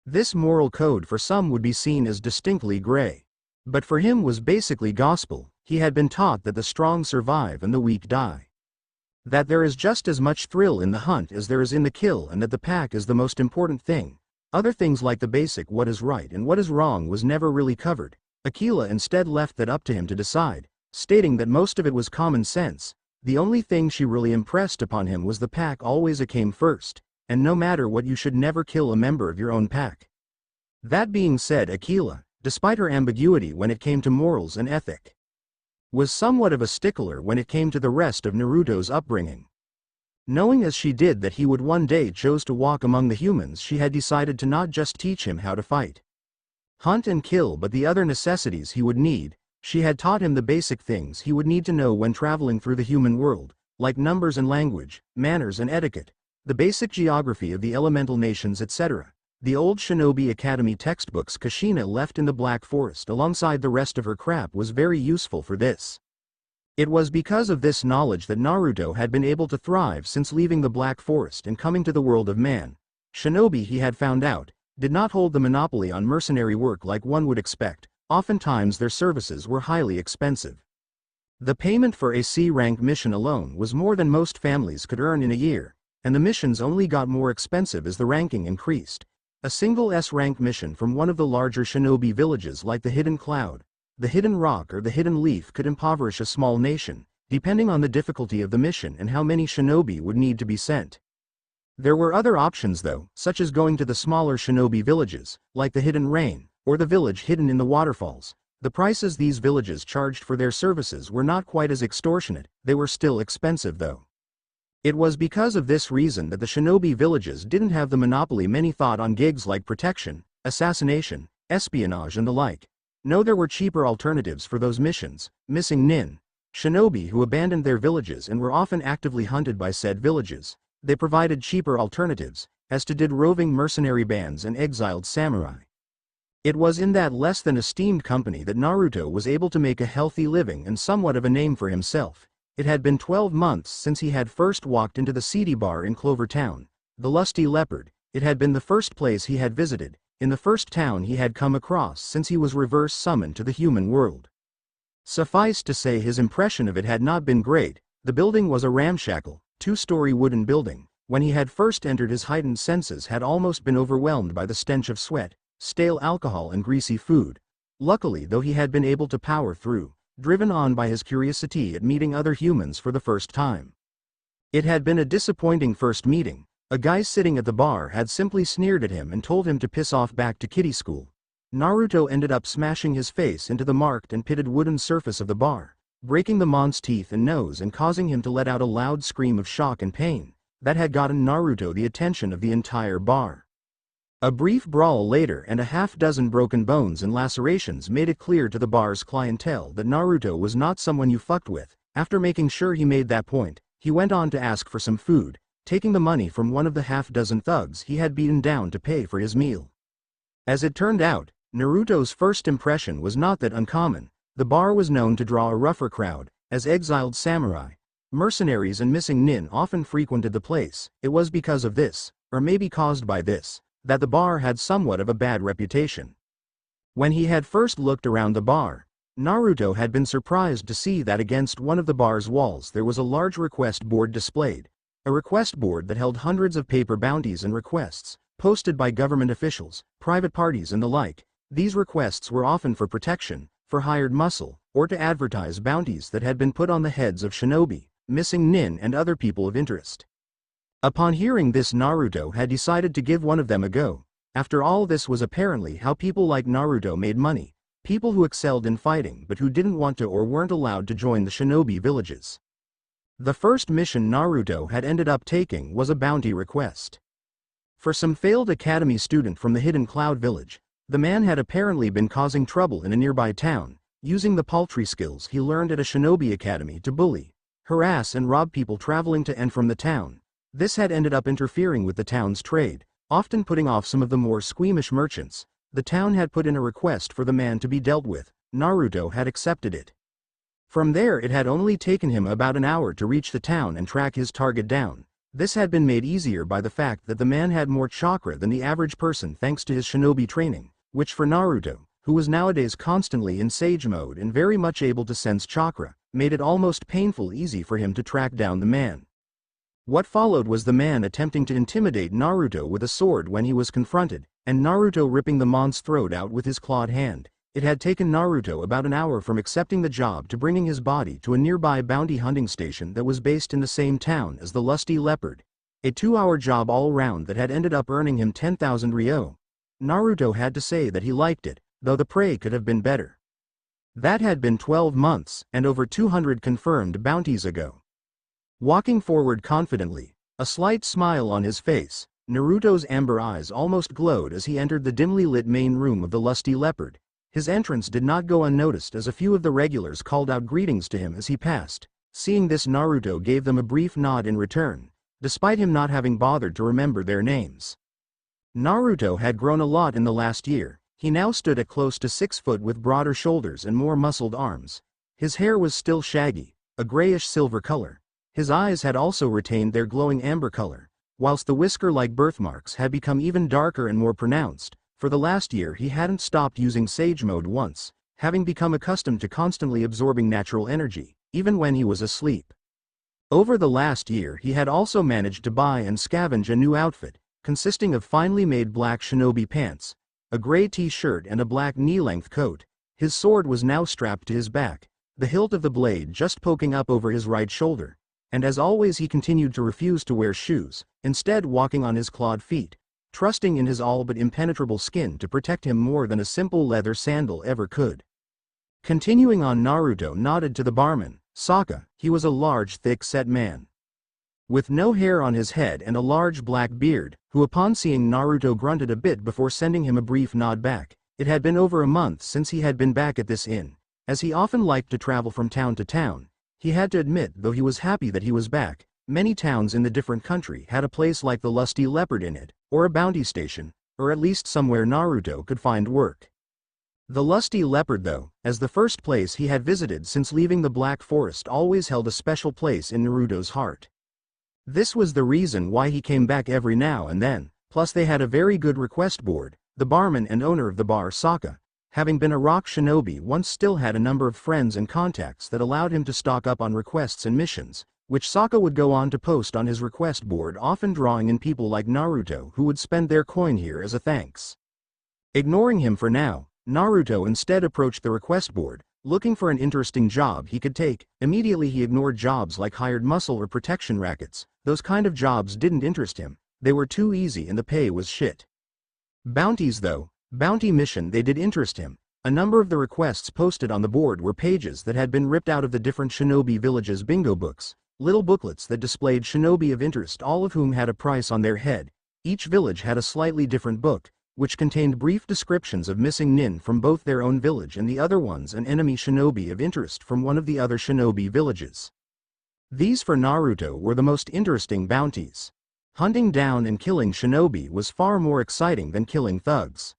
This moral code for some would be seen as distinctly gray. But for him was basically gospel. He had been taught that the strong survive and the weak die. That there is just as much thrill in the hunt as there is in the kill, and that the pack is the most important thing. Other things like the basic what is right and what is wrong was never really covered. Aquila instead left that up to him to decide, stating that most of it was common sense. The only thing she really impressed upon him was the pack always came first, and no matter what you should never kill a member of your own pack. That being said, Aquila, despite her ambiguity when it came to morals and ethic, was somewhat of a stickler when it came to the rest of Naruto's upbringing. Knowing as she did that he would one day choose to walk among the humans, she had decided to not just teach him how to fight, hunt and kill, but the other necessities he would need. She had taught him the basic things he would need to know when traveling through the human world, like numbers and language, manners and etiquette, the basic geography of the elemental nations, etc. The old Shinobi Academy textbooks Kushina left in the Black Forest alongside the rest of her crap was very useful for this. It was because of this knowledge that Naruto had been able to thrive since leaving the Black Forest and coming to the world of man. Shinobi, he had found out, did not hold the monopoly on mercenary work like one would expect. Oftentimes their services were highly expensive. The payment for a C-rank mission alone was more than most families could earn in a year, and the missions only got more expensive as the ranking increased. A single S-rank mission from one of the larger shinobi villages like the Hidden Cloud, the Hidden Rock or the Hidden Leaf could impoverish a small nation, depending on the difficulty of the mission and how many shinobi would need to be sent. There were other options though, such as going to the smaller shinobi villages, like the Hidden Rain, or the village hidden in the waterfalls. The prices these villages charged for their services were not quite as extortionate, they were still expensive though. It was because of this reason that the shinobi villages didn't have the monopoly many thought on gigs like protection, assassination, espionage and the like. No, there were cheaper alternatives for those missions. Missing nin, shinobi who abandoned their villages and were often actively hunted by said villages. They provided cheaper alternatives, as did roving mercenary bands and exiled samurai. It was in that less than esteemed company that Naruto was able to make a healthy living and somewhat of a name for himself. It had been 12 months since he had first walked into the seedy bar in Clover Town, the Lusty Leopard. It had been the first place he had visited, in the first town he had come across since he was reverse summoned to the human world. Suffice to say his impression of it had not been great. The building was a ramshackle, two-story wooden building. When he had first entered, his heightened senses had almost been overwhelmed by the stench of sweat, stale alcohol and greasy food. Luckily though he had been able to power through, driven on by his curiosity at meeting other humans for the first time. It had been a disappointing first meeting. A guy sitting at the bar had simply sneered at him and told him to piss off back to kiddie school. Naruto ended up smashing his face into the marked and pitted wooden surface of the bar, breaking the mon's teeth and nose and causing him to let out a loud scream of shock and pain. That had gotten Naruto the attention of the entire bar. A brief brawl later and a half-dozen broken bones and lacerations made it clear to the bar's clientele that Naruto was not someone you fucked with. After making sure he made that point, he went on to ask for some food, taking the money from one of the half-dozen thugs he had beaten down to pay for his meal. As it turned out, Naruto's first impression was not that uncommon. The bar was known to draw a rougher crowd, as exiled samurai, mercenaries and missing nin often frequented the place. It was because of this, or maybe caused by this, that the bar had somewhat of a bad reputation. When he had first looked around the bar, Naruto had been surprised to see that against one of the bar's walls there was a large request board displayed. A request board that held hundreds of paper bounties and requests, posted by government officials, private parties and the like. These requests were often for protection, for hired muscle, or to advertise bounties that had been put on the heads of shinobi, missing nin and other people of interest. Upon hearing this, Naruto had decided to give one of them a go. After all, this was apparently how people like Naruto made money, people who excelled in fighting but who didn't want to or weren't allowed to join the shinobi villages. The first mission Naruto had ended up taking was a bounty request. For some failed academy student from the Hidden Cloud village. The man had apparently been causing trouble in a nearby town, using the paltry skills he learned at a shinobi academy to bully, harass and rob people traveling to and from the town. This had ended up interfering with the town's trade, often putting off some of the more squeamish merchants. The town had put in a request for the man to be dealt with, Naruto had accepted it. From there it had only taken him about an hour to reach the town and track his target down. This had been made easier by the fact that the man had more chakra than the average person thanks to his shinobi training, which for Naruto, who was nowadays constantly in sage mode and very much able to sense chakra, made it almost painful easy for him to track down the man. What followed was the man attempting to intimidate Naruto with a sword when he was confronted, and Naruto ripping the man's throat out with his clawed hand. It had taken Naruto about an hour from accepting the job to bringing his body to a nearby bounty hunting station that was based in the same town as the Lusty Leopard. A 2-hour job all round that had ended up earning him 10,000 ryo. Naruto had to say that he liked it, though the prey could have been better. That had been 12 months, and over 200 confirmed bounties ago. Walking forward confidently, a slight smile on his face, Naruto's amber eyes almost glowed as he entered the dimly lit main room of the Lusty Leopard. His entrance did not go unnoticed as a few of the regulars called out greetings to him as he passed. Seeing this, Naruto gave them a brief nod in return, despite him not having bothered to remember their names. Naruto had grown a lot in the last year. He now stood at close to 6 foot with broader shoulders and more muscled arms. His hair was still shaggy, a grayish-silver color. His eyes had also retained their glowing amber color, whilst the whisker-like birthmarks had become even darker and more pronounced. For the last year he hadn't stopped using Sage Mode once, having become accustomed to constantly absorbing natural energy, even when he was asleep. Over the last year he had also managed to buy and scavenge a new outfit, consisting of finely made black shinobi pants, a gray t-shirt and a black knee-length coat. His sword was now strapped to his back, the hilt of the blade just poking up over his right shoulder, and as always he continued to refuse to wear shoes, instead walking on his clawed feet, trusting in his all but impenetrable skin to protect him more than a simple leather sandal ever could. Continuing on, Naruto nodded to the barman, Sokka. He was a large, thick-set man with no hair on his head and a large black beard, who upon seeing Naruto grunted a bit before sending him a brief nod back. It had been over a month since he had been back at this inn. As he often liked to travel from town to town, he had to admit, though he was happy that he was back, many towns in the different country had a place like the Lusty Leopard in it, or a bounty station, or at least somewhere Naruto could find work. The Lusty Leopard, though, as the first place he had visited since leaving the Black Forest, always held a special place in Naruto's heart. This was the reason why he came back every now and then, plus they had a very good request board. The barman and owner of the bar, Sokka, having been a rock shinobi once, still had a number of friends and contacts that allowed him to stock up on requests and missions, which Sokka would go on to post on his request board, often drawing in people like Naruto who would spend their coin here as a thanks. Ignoring him for now, Naruto instead approached the request board, looking for an interesting job he could take. Immediately he ignored jobs like hired muscle or protection rackets. Those kind of jobs didn't interest him, they were too easy and the pay was shit. Bounties though, bounty mission, they did interest him. A number of the requests posted on the board were pages that had been ripped out of the different shinobi villages' bingo books. Little booklets that displayed shinobi of interest, all of whom had a price on their head. Each village had a slightly different book, which contained brief descriptions of missing nin from both their own village and the other ones an enemy shinobi of interest from one of the other shinobi villages. These for Naruto were the most interesting bounties. Hunting down and killing shinobi was far more exciting than killing thugs.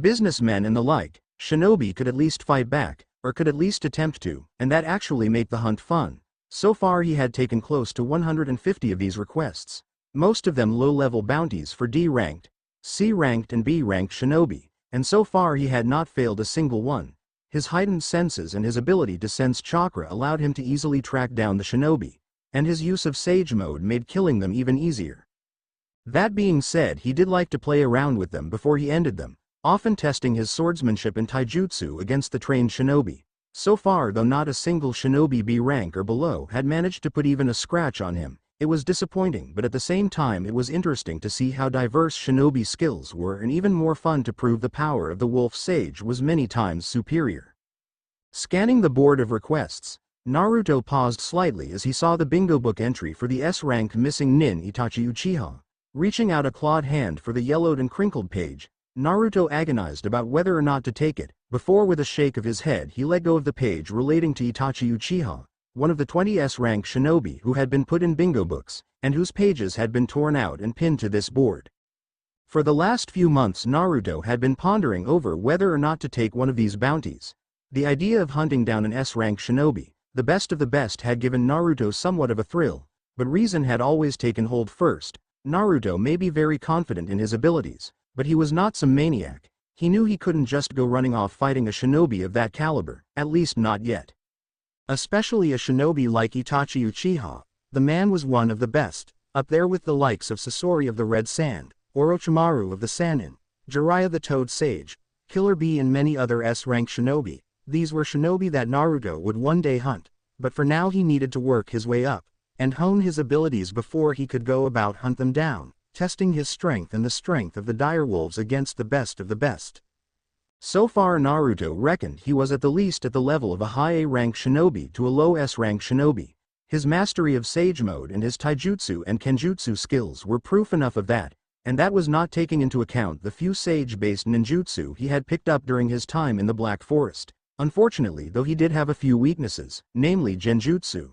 Businessmen and the like. Shinobi could at least fight back, or could at least attempt to, and that actually made the hunt fun. So far he had taken close to 150 of these requests, most of them low-level bounties for D-ranked, C-ranked and B-ranked shinobi, and so far he had not failed a single one. His heightened senses and his ability to sense chakra allowed him to easily track down the shinobi, and his use of Sage Mode made killing them even easier. That being said, he did like to play around with them before he ended them, often testing his swordsmanship and taijutsu against the trained shinobi. So far, though not a single shinobi B rank or below had managed to put even a scratch on him, it was disappointing, but at the same time it was interesting to see how diverse shinobi skills were, and even more fun to prove the power of the wolf sage was many times superior. Scanning the board of requests, Naruto paused slightly as he saw the bingo book entry for the S-rank missing nin Itachi Uchiha. Reaching out a clawed hand for the yellowed and crinkled page, Naruto agonized about whether or not to take it, before with a shake of his head he let go of the page relating to Itachi Uchiha, one of the 20 S-rank shinobi who had been put in bingo books, and whose pages had been torn out and pinned to this board. For the last few months Naruto had been pondering over whether or not to take one of these bounties. The idea of hunting down an S-rank shinobi, the best of the best, had given Naruto somewhat of a thrill, but reason had always taken hold first. Naruto may be very confident in his abilities, but he was not some maniac. He knew he couldn't just go running off fighting a shinobi of that caliber, at least not yet. Especially a shinobi like Itachi Uchiha. The man was one of the best, up there with the likes of Sasori of the Red Sand, Orochimaru of the Sannin, Jiraiya the Toad Sage, Killer Bee and many other S-rank shinobi. These were shinobi that Naruto would one day hunt, but for now he needed to work his way up, and hone his abilities before he could go about hunt them down, testing his strength and the strength of the direwolves against the best of the best. So far Naruto reckoned he was at the least at the level of a high A-rank shinobi to a low S-rank shinobi. His mastery of Sage Mode and his taijutsu and kenjutsu skills were proof enough of that, and that was not taking into account the few sage-based ninjutsu he had picked up during his time in the Black Forest. Unfortunately, though, he did have a few weaknesses, namely genjutsu.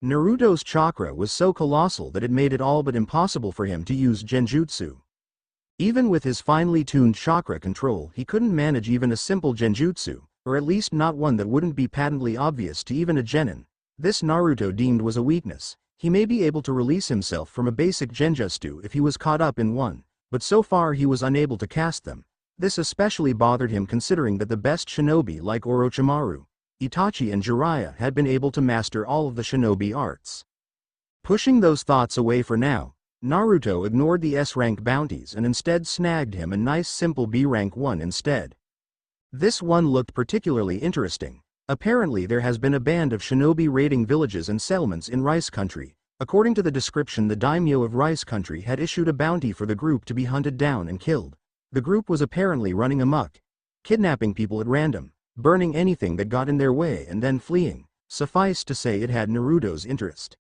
Naruto's chakra was so colossal that it made it all but impossible for him to use genjutsu. Even with his finely tuned chakra control, he couldn't manage even a simple genjutsu, or at least not one that wouldn't be patently obvious to even a genin. This Naruto deemed was a weakness. He may be able to release himself from a basic genjutsu if he was caught up in one, but so far he was unable to cast them. This especially bothered him considering that the best shinobi like Orochimaru, Itachi and Jiraiya had been able to master all of the shinobi arts. Pushing those thoughts away for now, Naruto ignored the S-rank bounties and instead snagged him a nice simple B-rank one instead. This one looked particularly interesting. Apparently there has been a band of shinobi raiding villages and settlements in Rice Country. According to the description, the daimyo of Rice Country had issued a bounty for the group to be hunted down and killed. The group was apparently running amok, kidnapping people at random, burning anything that got in their way and then fleeing. Suffice to say it had Naruto's interest.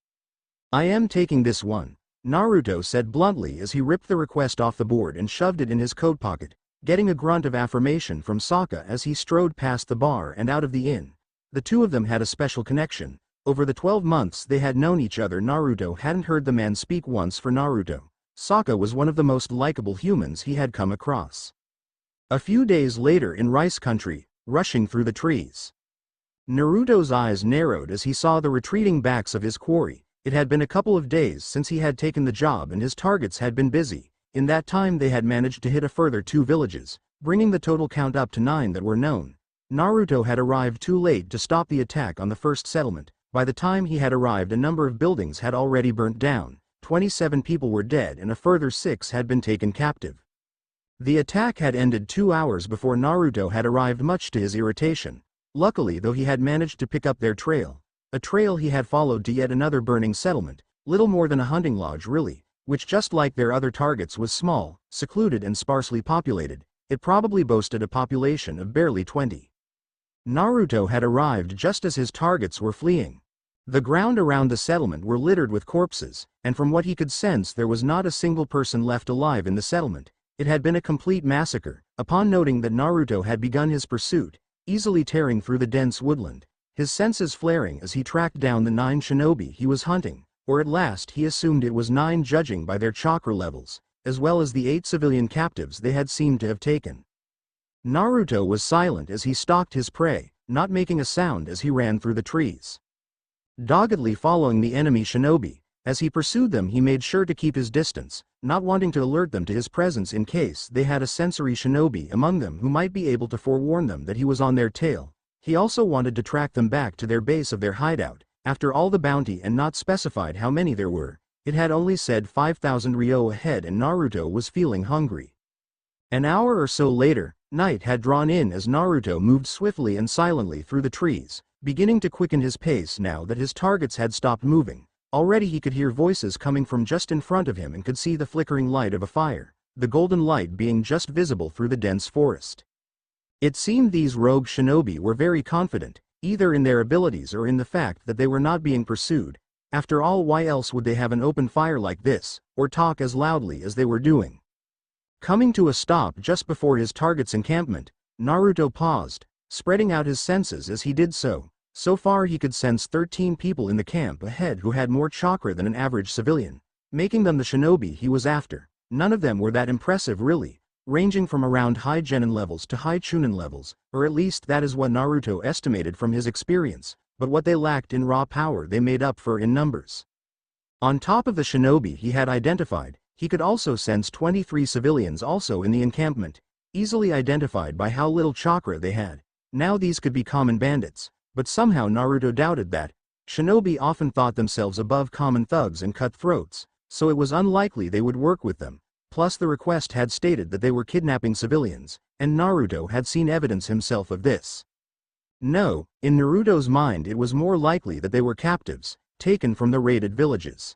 "I am taking this one," Naruto said bluntly as he ripped the request off the board and shoved it in his coat pocket, getting a grunt of affirmation from Sokka as he strode past the bar and out of the inn. The two of them had a special connection. Over the 12 months they had known each other, Naruto hadn't heard the man speak once for Naruto. Sokka was one of the most likable humans he had come across. A few days later in Rice Country, rushing through the trees, Naruto's eyes narrowed as he saw the retreating backs of his quarry. It had been a couple of days since he had taken the job and his targets had been busy. In that time they had managed to hit a further 2 villages, bringing the total count up to 9 that were known. Naruto had arrived too late to stop the attack on the first settlement. By the time he had arrived, a number of buildings had already burnt down, 27 people were dead and a further 6 had been taken captive. The attack had ended 2 hours before Naruto had arrived, much to his irritation. Luckily, though, he had managed to pick up their trail. A trail he had followed to yet another burning settlement, little more than a hunting lodge really, which just like their other targets was small, secluded and sparsely populated. It probably boasted a population of barely 20. Naruto had arrived just as his targets were fleeing. The ground around the settlement were littered with corpses, and from what he could sense there was not a single person left alive in the settlement. It had been a complete massacre. Upon noting that Naruto had begun his pursuit, easily tearing through the dense woodland, his senses flaring as he tracked down the 9 shinobi he was hunting, or at last he assumed it was 9 judging by their chakra levels, as well as the 8 civilian captives they had seemed to have taken. Naruto was silent as he stalked his prey, not making a sound as he ran through the trees, doggedly following the enemy shinobi. As he pursued them, he made sure to keep his distance, not wanting to alert them to his presence in case they had a sensory shinobi among them who might be able to forewarn them that he was on their tail. He also wanted to track them back to their base of their hideout. After all the bounty and not specified how many there were, it had only said 5,000 ryo ahead, and Naruto was feeling hungry. An hour or so later, night had drawn in as Naruto moved swiftly and silently through the trees, beginning to quicken his pace now that his targets had stopped moving. Already he could hear voices coming from just in front of him and could see the flickering light of a fire, the golden light being just visible through the dense forest. It seemed these rogue shinobi were very confident, either in their abilities or in the fact that they were not being pursued. After all, why else would they have an open fire like this, or talk as loudly as they were doing? Coming to a stop just before his target's encampment, Naruto paused, spreading out his senses as he did so. So far he could sense 13 people in the camp ahead who had more chakra than an average civilian, making them the shinobi he was after. None of them were that impressive really, ranging from around high genin levels to high chunin levels, or at least that is what Naruto estimated from his experience, but what they lacked in raw power they made up for in numbers. On top of the shinobi he had identified, he could also sense 23 civilians also in the encampment, easily identified by how little chakra they had. Now these could be common bandits, but somehow Naruto doubted that. Shinobi often thought themselves above common thugs and cutthroats, so it was unlikely they would work with them. Plus the request had stated that they were kidnapping civilians, and Naruto had seen evidence himself of this. No, in Naruto's mind it was more likely that they were captives, taken from the raided villages.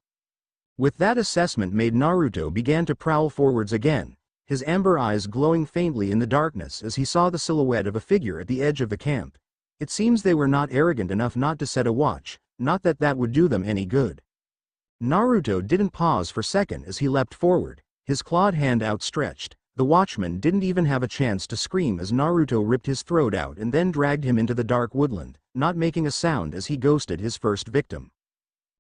With that assessment made, Naruto began to prowl forwards again, his amber eyes glowing faintly in the darkness as he saw the silhouette of a figure at the edge of the camp. It seems they were not arrogant enough not to set a watch, not that that would do them any good. Naruto didn't pause for a second as he leapt forward, his clawed hand outstretched. The watchman didn't even have a chance to scream as Naruto ripped his throat out and then dragged him into the dark woodland, not making a sound as he ghosted his first victim.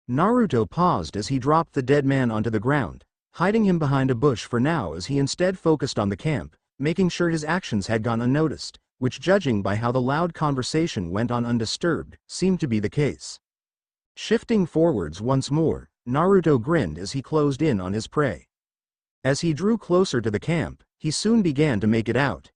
Naruto paused as he dropped the dead man onto the ground, hiding him behind a bush for now as he instead focused on the camp, making sure his actions had gone unnoticed, which, judging by how the loud conversation went on undisturbed, seemed to be the case. Shifting forwards once more, Naruto grinned as he closed in on his prey. As he drew closer to the camp, he soon began to make it out.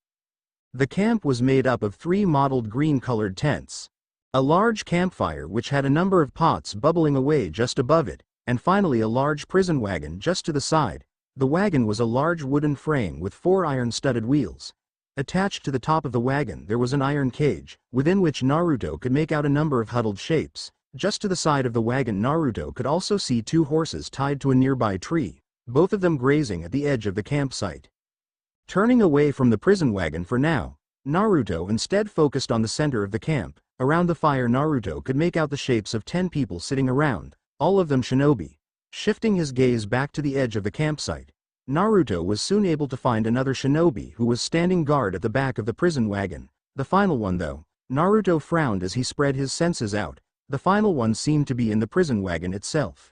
The camp was made up of 3 mottled green-colored tents, a large campfire which had a number of pots bubbling away just above it, and finally a large prison wagon just to the side. The wagon was a large wooden frame with 4 iron-studded wheels. Attached to the top of the wagon there was an iron cage, within which Naruto could make out a number of huddled shapes. Just to the side of the wagon Naruto could also see 2 horses tied to a nearby tree, both of them grazing at the edge of the campsite. Turning away from the prison wagon for now, Naruto instead focused on the center of the camp. Around the fire Naruto could make out the shapes of 10 people sitting around, all of them shinobi. Shifting his gaze back to the edge of the campsite, Naruto was soon able to find another shinobi who was standing guard at the back of the prison wagon. The final one though, Naruto frowned as he spread his senses out. The final one seemed to be in the prison wagon itself.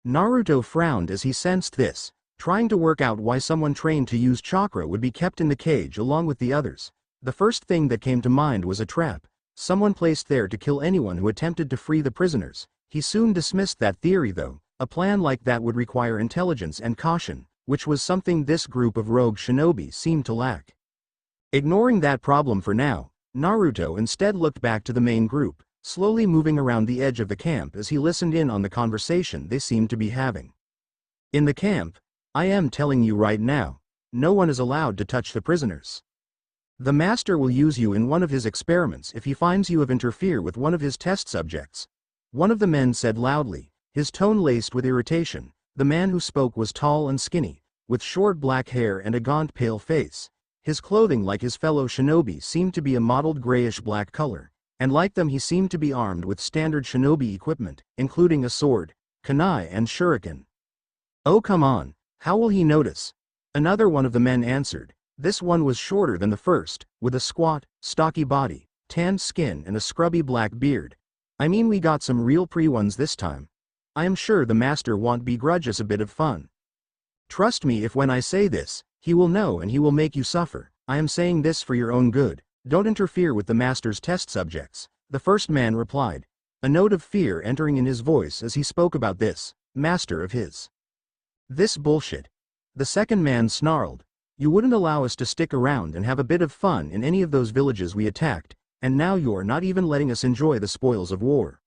Naruto frowned as he sensed this, trying to work out why someone trained to use chakra would be kept in the cage along with the others. The first thing that came to mind was a trap, someone placed there to kill anyone who attempted to free the prisoners. He soon dismissed that theory though. A plan like that would require intelligence and caution, which was something this group of rogue shinobi seemed to lack. Ignoring that problem for now, Naruto instead looked back to the main group, slowly moving around the edge of the camp as he listened in on the conversation they seemed to be having. In the camp, I am telling you right now, no one is allowed to touch the prisoners. The master will use you in one of his experiments if he finds you have interfered with one of his test subjects. One of the men said loudly, his tone laced with irritation. The man who spoke was tall and skinny, with short black hair and a gaunt pale face. His clothing, like his fellow shinobi, seemed to be a mottled grayish-black color, and like them he seemed to be armed with standard shinobi equipment, including a sword, kunai and shuriken. Oh come on, how will he notice? Another one of the men answered. This one was shorter than the first, with a squat, stocky body, tanned skin and a scrubby black beard. I mean, we got some real pre-ones this time. I am sure the master won't begrudge us a bit of fun. Trust me if when I say this, he will know and he will make you suffer. I am saying this for your own good. Don't interfere with the master's test subjects, the first man replied, a note of fear entering in his voice as he spoke about this master of his. This bullshit. The second man snarled, you wouldn't allow us to stick around and have a bit of fun in any of those villages we attacked, and now you're not even letting us enjoy the spoils of war.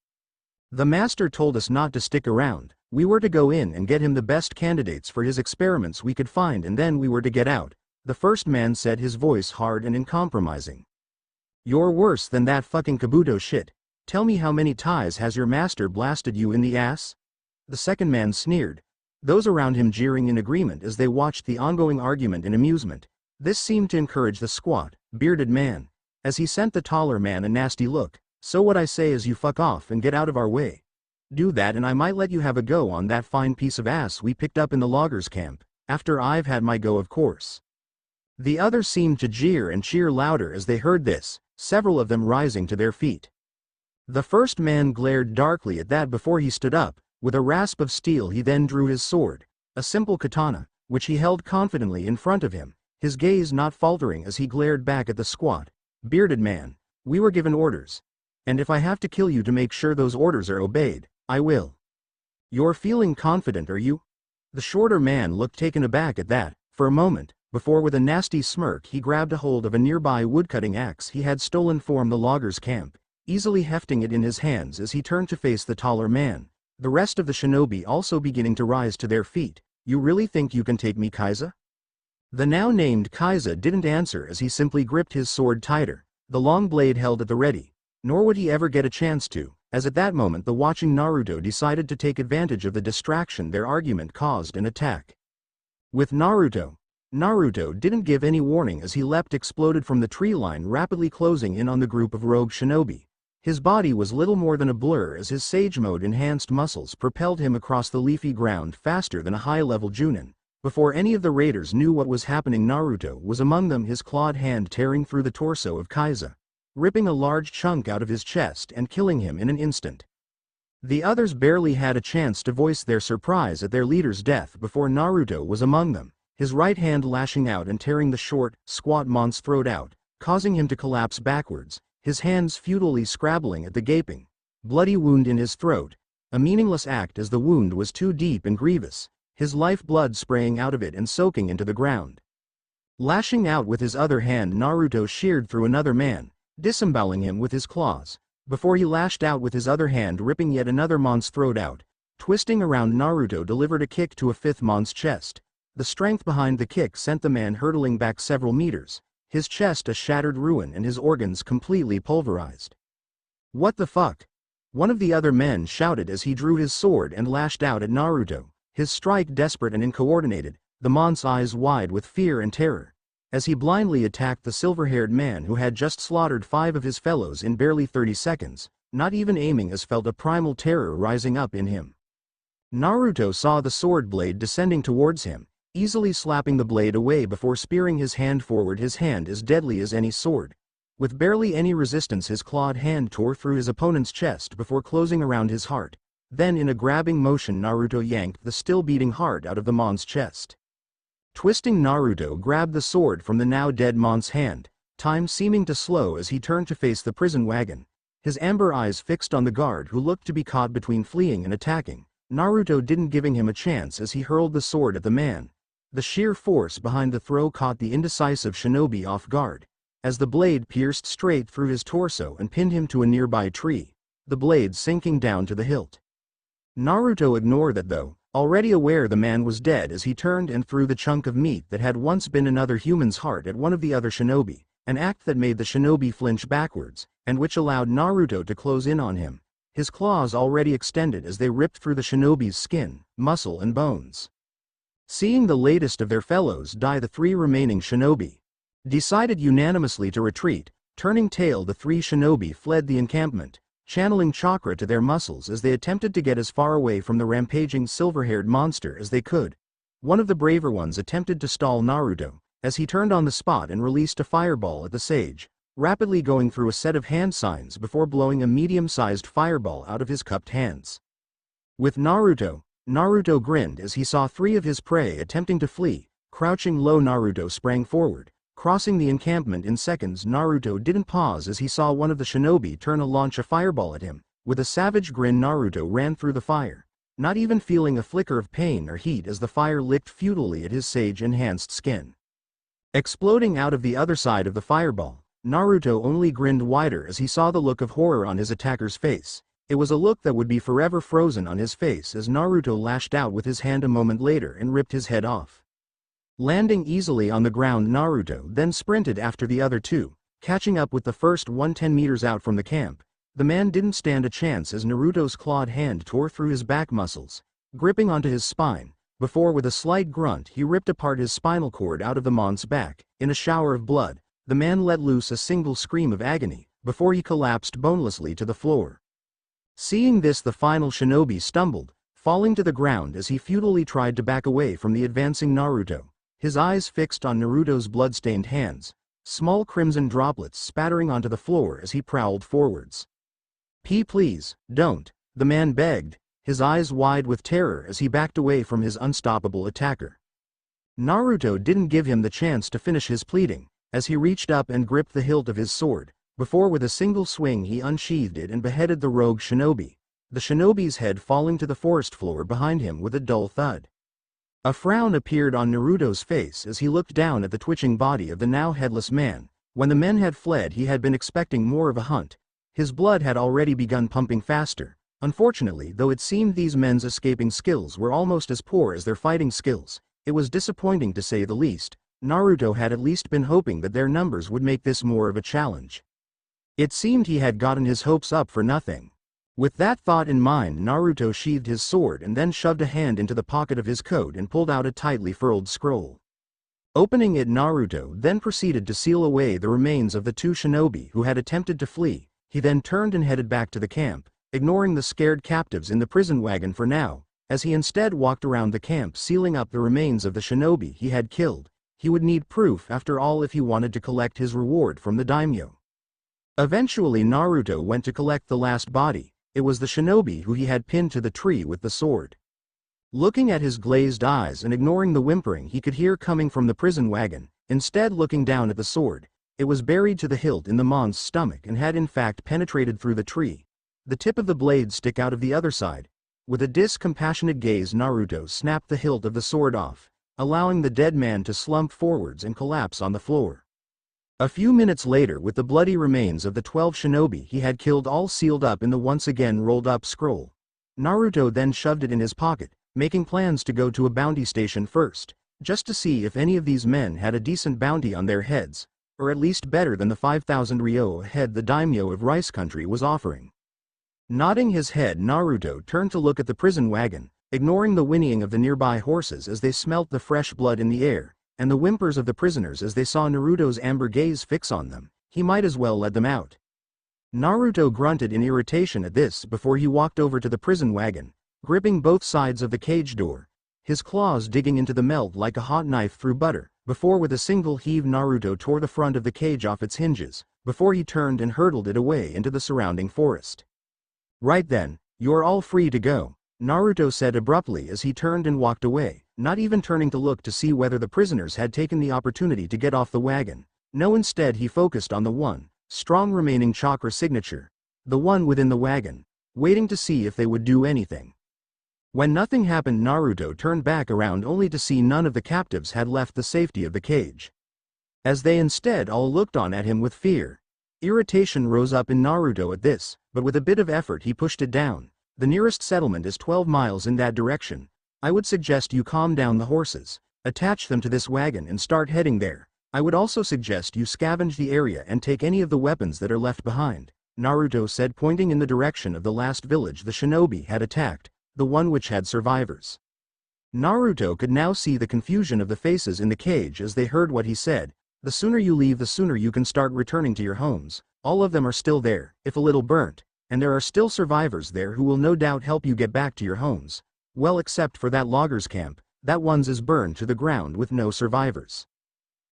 The master told us not to stick around, we were to go in and get him the best candidates for his experiments we could find and then we were to get out. The first man said, his voice hard and uncompromising. You're worse than that fucking Kabuto shit. Tell me, how many ties has your master blasted you in the ass? The second man sneered, those around him jeering in agreement as they watched the ongoing argument in amusement. This seemed to encourage the squat, bearded man, as he sent the taller man a nasty look. So what I say is you fuck off and get out of our way. Do that and I might let you have a go on that fine piece of ass we picked up in the loggers' camp, after I've had my go, of course. The others seemed to jeer and cheer louder as they heard this, several of them rising to their feet. The first man glared darkly at that before he stood up. With a rasp of steel he then drew his sword, a simple katana, which he held confidently in front of him, his gaze not faltering as he glared back at the squat, bearded man. "We were given orders. And if I have to kill you to make sure those orders are obeyed, I will." "You're feeling confident, are you?" The shorter man looked taken aback at that, for a moment, before with a nasty smirk he grabbed a hold of a nearby woodcutting axe he had stolen from the loggers' camp, easily hefting it in his hands as he turned to face the taller man, the rest of the shinobi also beginning to rise to their feet. "You really think you can take me, Kaiza?" The now named Kaiza didn't answer as he simply gripped his sword tighter, the long blade held at the ready, nor would he ever get a chance to, as at that moment the watching Naruto decided to take advantage of the distraction their argument caused and attack. With Naruto didn't give any warning as he leapt exploded from the tree line rapidly closing in on the group of rogue shinobi. His body was little more than a blur as his Sage Mode enhanced muscles propelled him across the leafy ground faster than a high-level Junin. Before any of the raiders knew what was happening, Naruto was among them, his clawed hand tearing through the torso of Kaiza, ripping a large chunk out of his chest and killing him in an instant. The others barely had a chance to voice their surprise at their leader's death before Naruto was among them, his right hand lashing out and tearing the short, squat mon's throat out, causing him to collapse backwards, his hands futilely scrabbling at the gaping, bloody wound in his throat, a meaningless act as the wound was too deep and grievous, his life blood spraying out of it and soaking into the ground. Lashing out with his other hand, Naruto sheared through another man, disemboweling him with his claws, before he lashed out with his other hand ripping yet another mon's throat out. Twisting around, Naruto delivered a kick to a fifth mon's chest. The strength behind the kick sent the man hurtling back several meters, his chest a shattered ruin and his organs completely pulverized. "What the fuck?" one of the other men shouted as he drew his sword and lashed out at Naruto, his strike desperate and uncoordinated, the mon's eyes wide with fear and terror, as he blindly attacked the silver-haired man who had just slaughtered 5 of his fellows in barely 30 seconds, not even aiming as felt a primal terror rising up in him. Naruto saw the sword blade descending towards him, easily slapping the blade away before spearing his hand forward, his hand as deadly as any sword. With barely any resistance, his clawed hand tore through his opponent's chest before closing around his heart. Then in a grabbing motion, Naruto yanked the still beating heart out of the mon's chest. Twisting, Naruto grabbed the sword from the now dead mon's hand, time seeming to slow as he turned to face the prison wagon, his amber eyes fixed on the guard who looked to be caught between fleeing and attacking. Naruto didn't giving him a chance as he hurled the sword at the man. The sheer force behind the throw caught the indecisive shinobi off guard, as the blade pierced straight through his torso and pinned him to a nearby tree, the blade sinking down to the hilt. Naruto ignored that though, already aware the man was dead, as he turned and threw the chunk of meat that had once been another human's heart at one of the other shinobi, an act that made the shinobi flinch backwards, and which allowed Naruto to close in on him, his claws already extended as they ripped through the shinobi's skin, muscle and bones. Seeing the latest of their fellows die, the 3 remaining shinobi decided unanimously to retreat. Turning tail, the 3 shinobi fled the encampment, channeling chakra to their muscles as they attempted to get as far away from the rampaging silver-haired monster as they could. One of the braver ones attempted to stall Naruto, as he turned on the spot and released a fireball at the sage, rapidly going through a set of hand signs before blowing a medium-sized fireball out of his cupped hands. With Naruto grinned as he saw 3 of his prey attempting to flee. Crouching low, Naruto sprang forward, crossing the encampment in seconds. Naruto didn't pause as he saw one of the shinobi turn to launch a fireball at him. With a savage grin, Naruto ran through the fire, not even feeling a flicker of pain or heat as the fire licked futilely at his sage-enhanced skin. Exploding out of the other side of the fireball, Naruto only grinned wider as he saw the look of horror on his attacker's face. It was a look that would be forever frozen on his face as Naruto lashed out with his hand a moment later and ripped his head off. Landing easily on the ground, Naruto then sprinted after the other 2, catching up with the first one 10 meters out from the camp. The man didn't stand a chance as Naruto's clawed hand tore through his back muscles, gripping onto his spine, before with a slight grunt he ripped apart his spinal cord out of the mon's back. In a shower of blood, the man let loose a single scream of agony, before he collapsed bonelessly to the floor. Seeing this, the final shinobi stumbled, falling to the ground as he futilely tried to back away from the advancing Naruto, his eyes fixed on Naruto's blood-stained hands, small crimson droplets spattering onto the floor as he prowled forwards. Please, don't," the man begged, his eyes wide with terror as he backed away from his unstoppable attacker. Naruto didn't give him the chance to finish his pleading, as he reached up and gripped the hilt of his sword, before with a single swing he unsheathed it and beheaded the rogue shinobi, the shinobi's head falling to the forest floor behind him with a dull thud. A frown appeared on Naruto's face as he looked down at the twitching body of the now headless man. When the men had fled, he had been expecting more of a hunt. His blood had already begun pumping faster. Unfortunately, though it seemed these men's escaping skills were almost as poor as their fighting skills, it was disappointing to say the least. Naruto had at least been hoping that their numbers would make this more of a challenge. It seemed he had gotten his hopes up for nothing. With that thought in mind, Naruto sheathed his sword and then shoved a hand into the pocket of his coat and pulled out a tightly furled scroll. Opening it, Naruto then proceeded to seal away the remains of the two shinobi who had attempted to flee. He then turned and headed back to the camp, ignoring the scared captives in the prison wagon for now, as he instead walked around the camp sealing up the remains of the shinobi he had killed. He would need proof after all if he wanted to collect his reward from the daimyo. Eventually Naruto went to collect the last body. It was the shinobi who he had pinned to the tree with the sword. Looking at his glazed eyes and ignoring the whimpering he could hear coming from the prison wagon, instead looking down at the sword, it was buried to the hilt in the mon's stomach and had in fact penetrated through the tree. The tip of the blade stick out of the other side. With a dispassionate gaze, Naruto snapped the hilt of the sword off, allowing the dead man to slump forwards and collapse on the floor. A few minutes later, with the bloody remains of the 12 shinobi he had killed all sealed up in the once again rolled up scroll, Naruto then shoved it in his pocket, making plans to go to a bounty station first, just to see if any of these men had a decent bounty on their heads, or at least better than the 5,000 ryo a head the daimyo of Rice Country was offering. Nodding his head, Naruto turned to look at the prison wagon, ignoring the whinnying of the nearby horses as they smelt the fresh blood in the air, and the whimpers of the prisoners as they saw Naruto's amber gaze fix on them. He might as well let them out. Naruto grunted in irritation at this before he walked over to the prison wagon, gripping both sides of the cage door, his claws digging into the melt like a hot knife through butter, before with a single heave Naruto tore the front of the cage off its hinges, before he turned and hurtled it away into the surrounding forest. Right then, you're all free to go, Naruto said abruptly as he turned and walked away, not even turning to look to see whether the prisoners had taken the opportunity to get off the wagon. No, instead he focused on the one, strong remaining chakra signature, the one within the wagon, waiting to see if they would do anything. When nothing happened, Naruto turned back around only to see none of the captives had left the safety of the cage. As they instead all looked on at him with fear. Irritation rose up in Naruto at this, but with a bit of effort he pushed it down. The nearest settlement is 12 miles in that direction. I would suggest you calm down the horses, attach them to this wagon and start heading there. I would also suggest you scavenge the area and take any of the weapons that are left behind, Naruto said, pointing in the direction of the last village the shinobi had attacked, the one which had survivors. Naruto could now see the confusion of the faces in the cage as they heard what he said. The sooner you leave, the sooner you can start returning to your homes. All of them are still there, if a little burnt, and there are still survivors there who will no doubt help you get back to your homes. Well, except for that loggers camp, that one's is burned to the ground with no survivors.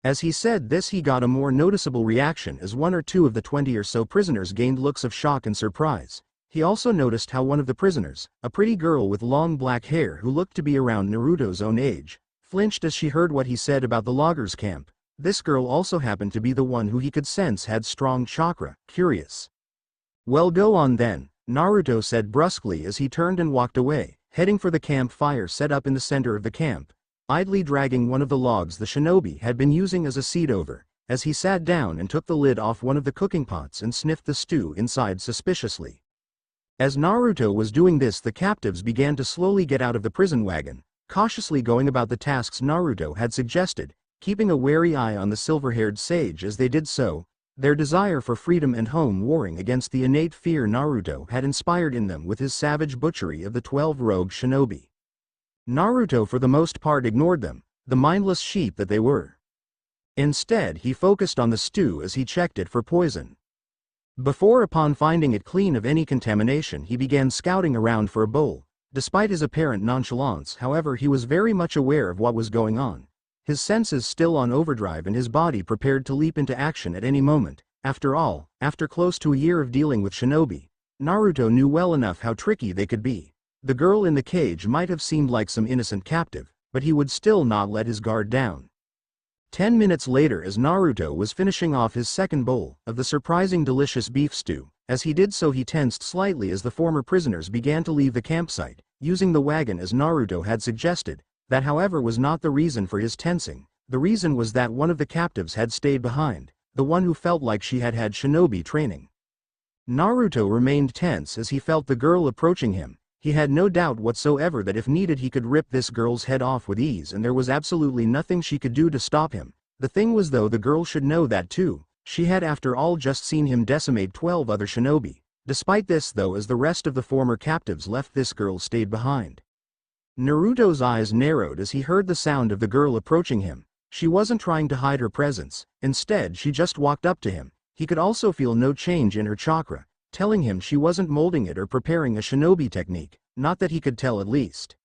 As he said this, he got a more noticeable reaction as one or two of the 20 or so prisoners gained looks of shock and surprise. He also noticed how one of the prisoners, a pretty girl with long black hair who looked to be around Naruto's own age, flinched as she heard what he said about the loggers camp. This girl also happened to be the one who he could sense had strong chakra. Curious. Well, go on then, Naruto said brusquely as he turned and walked away, heading for the campfire set up in the center of the camp, idly dragging one of the logs the shinobi had been using as a seat over, as he sat down and took the lid off one of the cooking pots and sniffed the stew inside suspiciously. As Naruto was doing this, the captives began to slowly get out of the prison wagon, cautiously going about the tasks Naruto had suggested, keeping a wary eye on the silver-haired sage as they did so, their desire for freedom and home warring against the innate fear Naruto had inspired in them with his savage butchery of the 12 rogue shinobi. Naruto for the most part ignored them, the mindless sheep that they were. Instead, he focused on the stew as he checked it for poison. Upon finding it clean of any contamination, he began scouting around for a bowl. Despite his apparent nonchalance, however, he was very much aware of what was going on. His senses still on overdrive and his body prepared to leap into action at any moment. After all, after close to a year of dealing with shinobi, Naruto knew well enough how tricky they could be. The girl in the cage might have seemed like some innocent captive, but he would still not let his guard down. 10 minutes later, as Naruto was finishing off his second bowl of the surprising delicious beef stew, as he did so he tensed slightly as the former prisoners began to leave the campsite, using the wagon as Naruto had suggested. That however was not the reason for his tensing. The reason was that one of the captives had stayed behind, the one who felt like she had had shinobi training. Naruto remained tense as he felt the girl approaching him. He had no doubt whatsoever that if needed he could rip this girl's head off with ease, and there was absolutely nothing she could do to stop him. The thing was, though, the girl should know that too. She had after all just seen him decimate 12 other shinobi. Despite this, though, as the rest of the former captives left, this girl stayed behind. Naruto's eyes narrowed as he heard the sound of the girl approaching him. She wasn't trying to hide her presence. Instead, she just walked up to him. He could also feel no change in her chakra, telling him she wasn't molding it or preparing a shinobi technique, not that he could tell at least.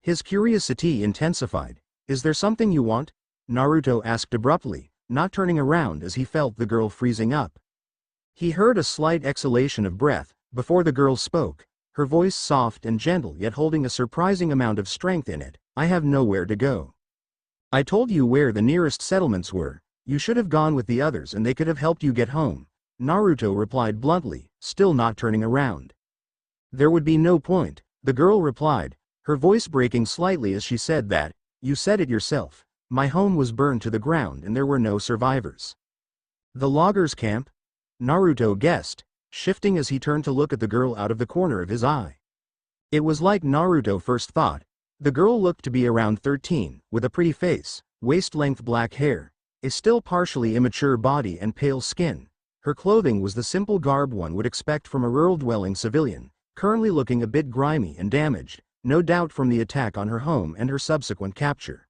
His curiosity intensified. "Is there something you want?" Naruto asked abruptly, not turning around as he felt the girl freezing up. He heard a slight exhalation of breath before the girl spoke, her voice soft and gentle yet holding a surprising amount of strength in it. "I have nowhere to go. I told you where the nearest settlements were. You should have gone with the others and they could have helped you get home," Naruto replied bluntly, still not turning around. "There would be no point," the girl replied, her voice breaking slightly as she said that. "You said it yourself. My home was burned to the ground and there were no survivors." "The loggers' camp?" Naruto guessed, shifting as he turned to look at the girl out of the corner of his eye. It was like Naruto first thought. The girl looked to be around 13, with a pretty face, waist-length black hair, a still partially immature body and pale skin. Her clothing was the simple garb one would expect from a rural-dwelling civilian, currently looking a bit grimy and damaged, no doubt from the attack on her home and her subsequent capture.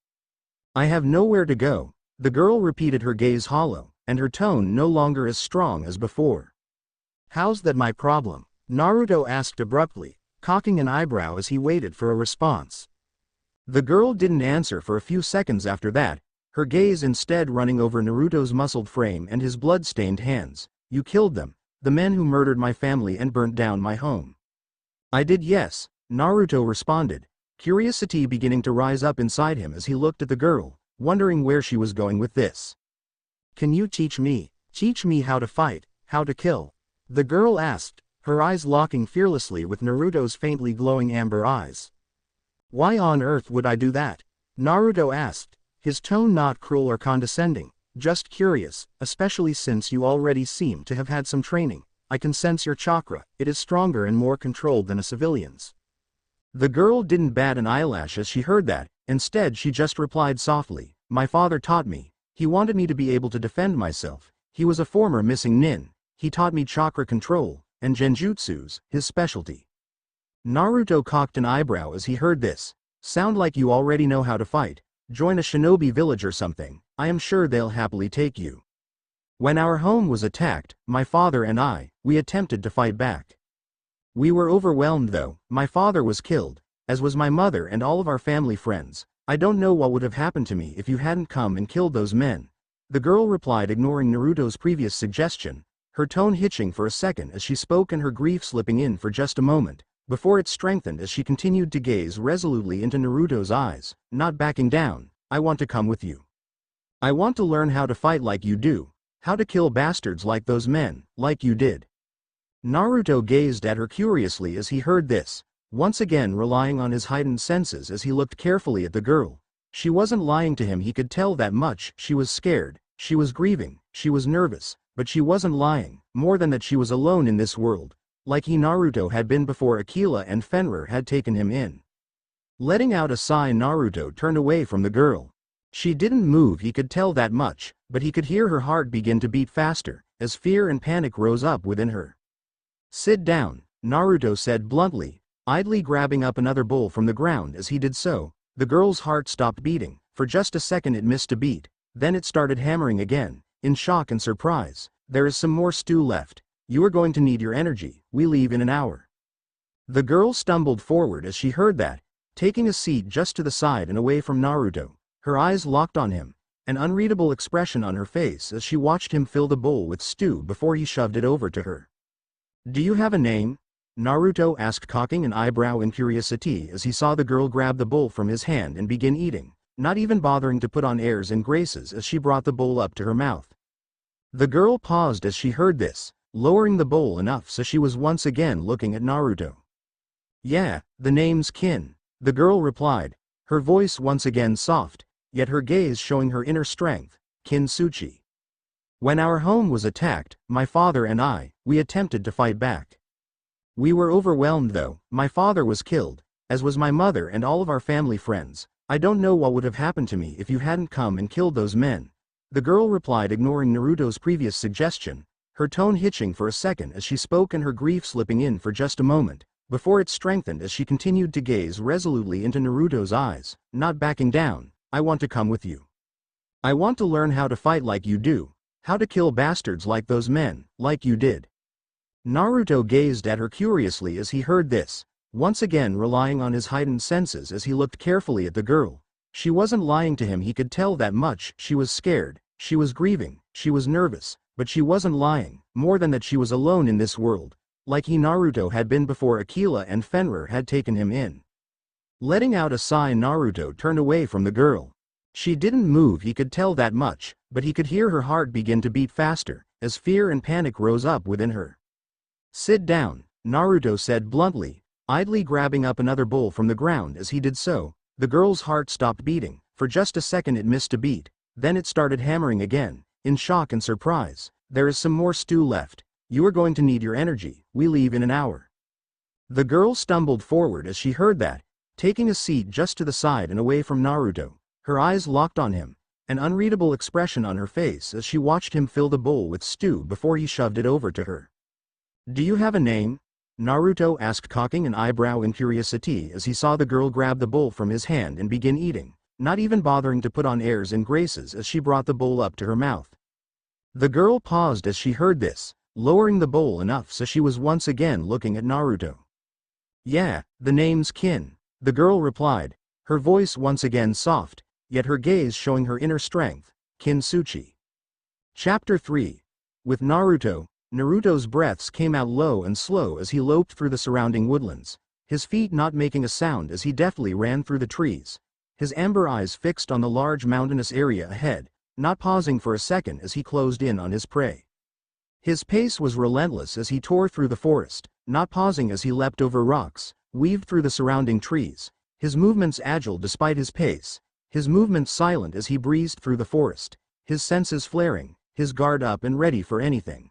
"I have nowhere to go," the girl repeated, her gaze hollow, and her tone no longer as strong as before. "How's that my problem?" Naruto asked abruptly, cocking an eyebrow as he waited for a response. The girl didn't answer for a few seconds after that, her gaze instead running over Naruto's muscled frame and his blood-stained hands. "You killed them, the men who murdered my family and burnt down my home." "I did, yes," Naruto responded, curiosity beginning to rise up inside him as he looked at the girl, wondering where she was going with this. "Can you teach me how to fight, how to kill?" the girl asked, her eyes locking fearlessly with Naruto's faintly glowing amber eyes. "Why on earth would I do that?" Naruto asked, his tone not cruel or condescending, just curious, "especially since you already seem to have had some training. I can sense your chakra, it is stronger and more controlled than a civilian's." The girl didn't bat an eyelash as she heard that. Instead she just replied softly, "My father taught me. He wanted me to be able to defend myself. He was a former missing nin. He taught me chakra control, and genjutsu's his specialty." Naruto cocked an eyebrow as he heard this. "Sound like you already know how to fight. Join a shinobi village or something. I am sure they'll happily take you. When our home was attacked, my father and we attempted to fight back. We were overwhelmed though. My father was killed, as was my mother and all of our family friends. I don't know what would have happened to me if you hadn't come and killed those men," the girl replied, ignoring Naruto's previous suggestion, her tone hitching for a second as she spoke and her grief slipping in for just a moment, before it strengthened as she continued to gaze resolutely into Naruto's eyes, not backing down. "I want to come with you. I want to learn how to fight like you do, how to kill bastards like those men, like you did." Naruto gazed at her curiously as he heard this, once again relying on his heightened senses as he looked carefully at the girl. She wasn't lying to him, he could tell that much. She was scared, she was grieving, she was nervous, but she wasn't lying. More than that, she was alone in this world, like Naruto had been before Aquila and Fenrir had taken him in. Letting out a sigh, Naruto turned away from the girl. She didn't move, he could tell that much, but he could hear her heart begin to beat faster, as fear and panic rose up within her. "Sit down," Naruto said bluntly, idly grabbing up another bowl from the ground. As he did so, the girl's heart stopped beating. For just a second it missed a beat, then it started hammering again, in shock and surprise. "There is some more stew left. You are going to need your energy. We leave in an hour." The girl stumbled forward as she heard that, taking a seat just to the side and away from Naruto, her eyes locked on him, an unreadable expression on her face as she watched him fill the bowl with stew before he shoved it over to her. "Do you have a name?" Naruto asked, cocking an eyebrow in curiosity as he saw the girl grab the bowl from his hand and begin eating, not even bothering to put on airs and graces as she brought the bowl up to her mouth. The girl paused as she heard this, lowering the bowl enough so she was once again looking at Naruto. "Yeah, the name's Kin," the girl replied, her voice once again soft, yet her gaze showing her inner strength. "Kintsuchi. When our home was attacked, my father and we attempted to fight back. We were overwhelmed though, my father was killed, as was my mother and all of our family friends. I don't know what would have happened to me if you hadn't come and killed those men," the girl replied, ignoring Naruto's previous suggestion, her tone hitching for a second as she spoke and her grief slipping in for just a moment, before it strengthened as she continued to gaze resolutely into Naruto's eyes. "Not backing down, I want to come with you. I want to learn how to fight like you do, how to kill bastards like those men, like you did." Naruto gazed at her curiously as he heard this, once again relying on his heightened senses as he looked carefully at the girl. She wasn't lying to him, he could tell that much. She was scared, she was grieving, she was nervous, but she wasn't lying, more than that she was alone in this world, like Naruto had been before Aquila and Fenrir had taken him in. Letting out a sigh, Naruto turned away from the girl. She didn't move, he could tell that much, but he could hear her heart begin to beat faster, as fear and panic rose up within her. "Sit down," Naruto said bluntly, idly grabbing up another bowl from the ground. As he did so, the girl's heart stopped beating. For just a second it missed a beat, then it started hammering again, in shock and surprise. "There is some more stew left. You are going to need your energy. We leave in an hour." The girl stumbled forward as she heard that, taking a seat just to the side and away from Naruto, her eyes locked on him, an unreadable expression on her face as she watched him fill the bowl with stew before he shoved it over to her. "Do you have a name?" Naruto asked, cocking an eyebrow in curiosity as he saw the girl grab the bowl from his hand and begin eating, not even bothering to put on airs and graces as she brought the bowl up to her mouth. The girl paused as she heard this, lowering the bowl enough so she was once again looking at Naruto. "Yeah, the name's Kin," the girl replied, her voice once again soft, yet her gaze showing her inner strength. "Kintsuchi." Chapter 3. With Naruto's breaths came out low and slow as he loped through the surrounding woodlands, his feet not making a sound as he deftly ran through the trees, his amber eyes fixed on the large mountainous area ahead, not pausing for a second as he closed in on his prey. His pace was relentless as he tore through the forest, not pausing as he leapt over rocks, weaved through the surrounding trees, his movements agile despite his pace, his movements silent as he breezed through the forest, his senses flaring, his guard up and ready for anything.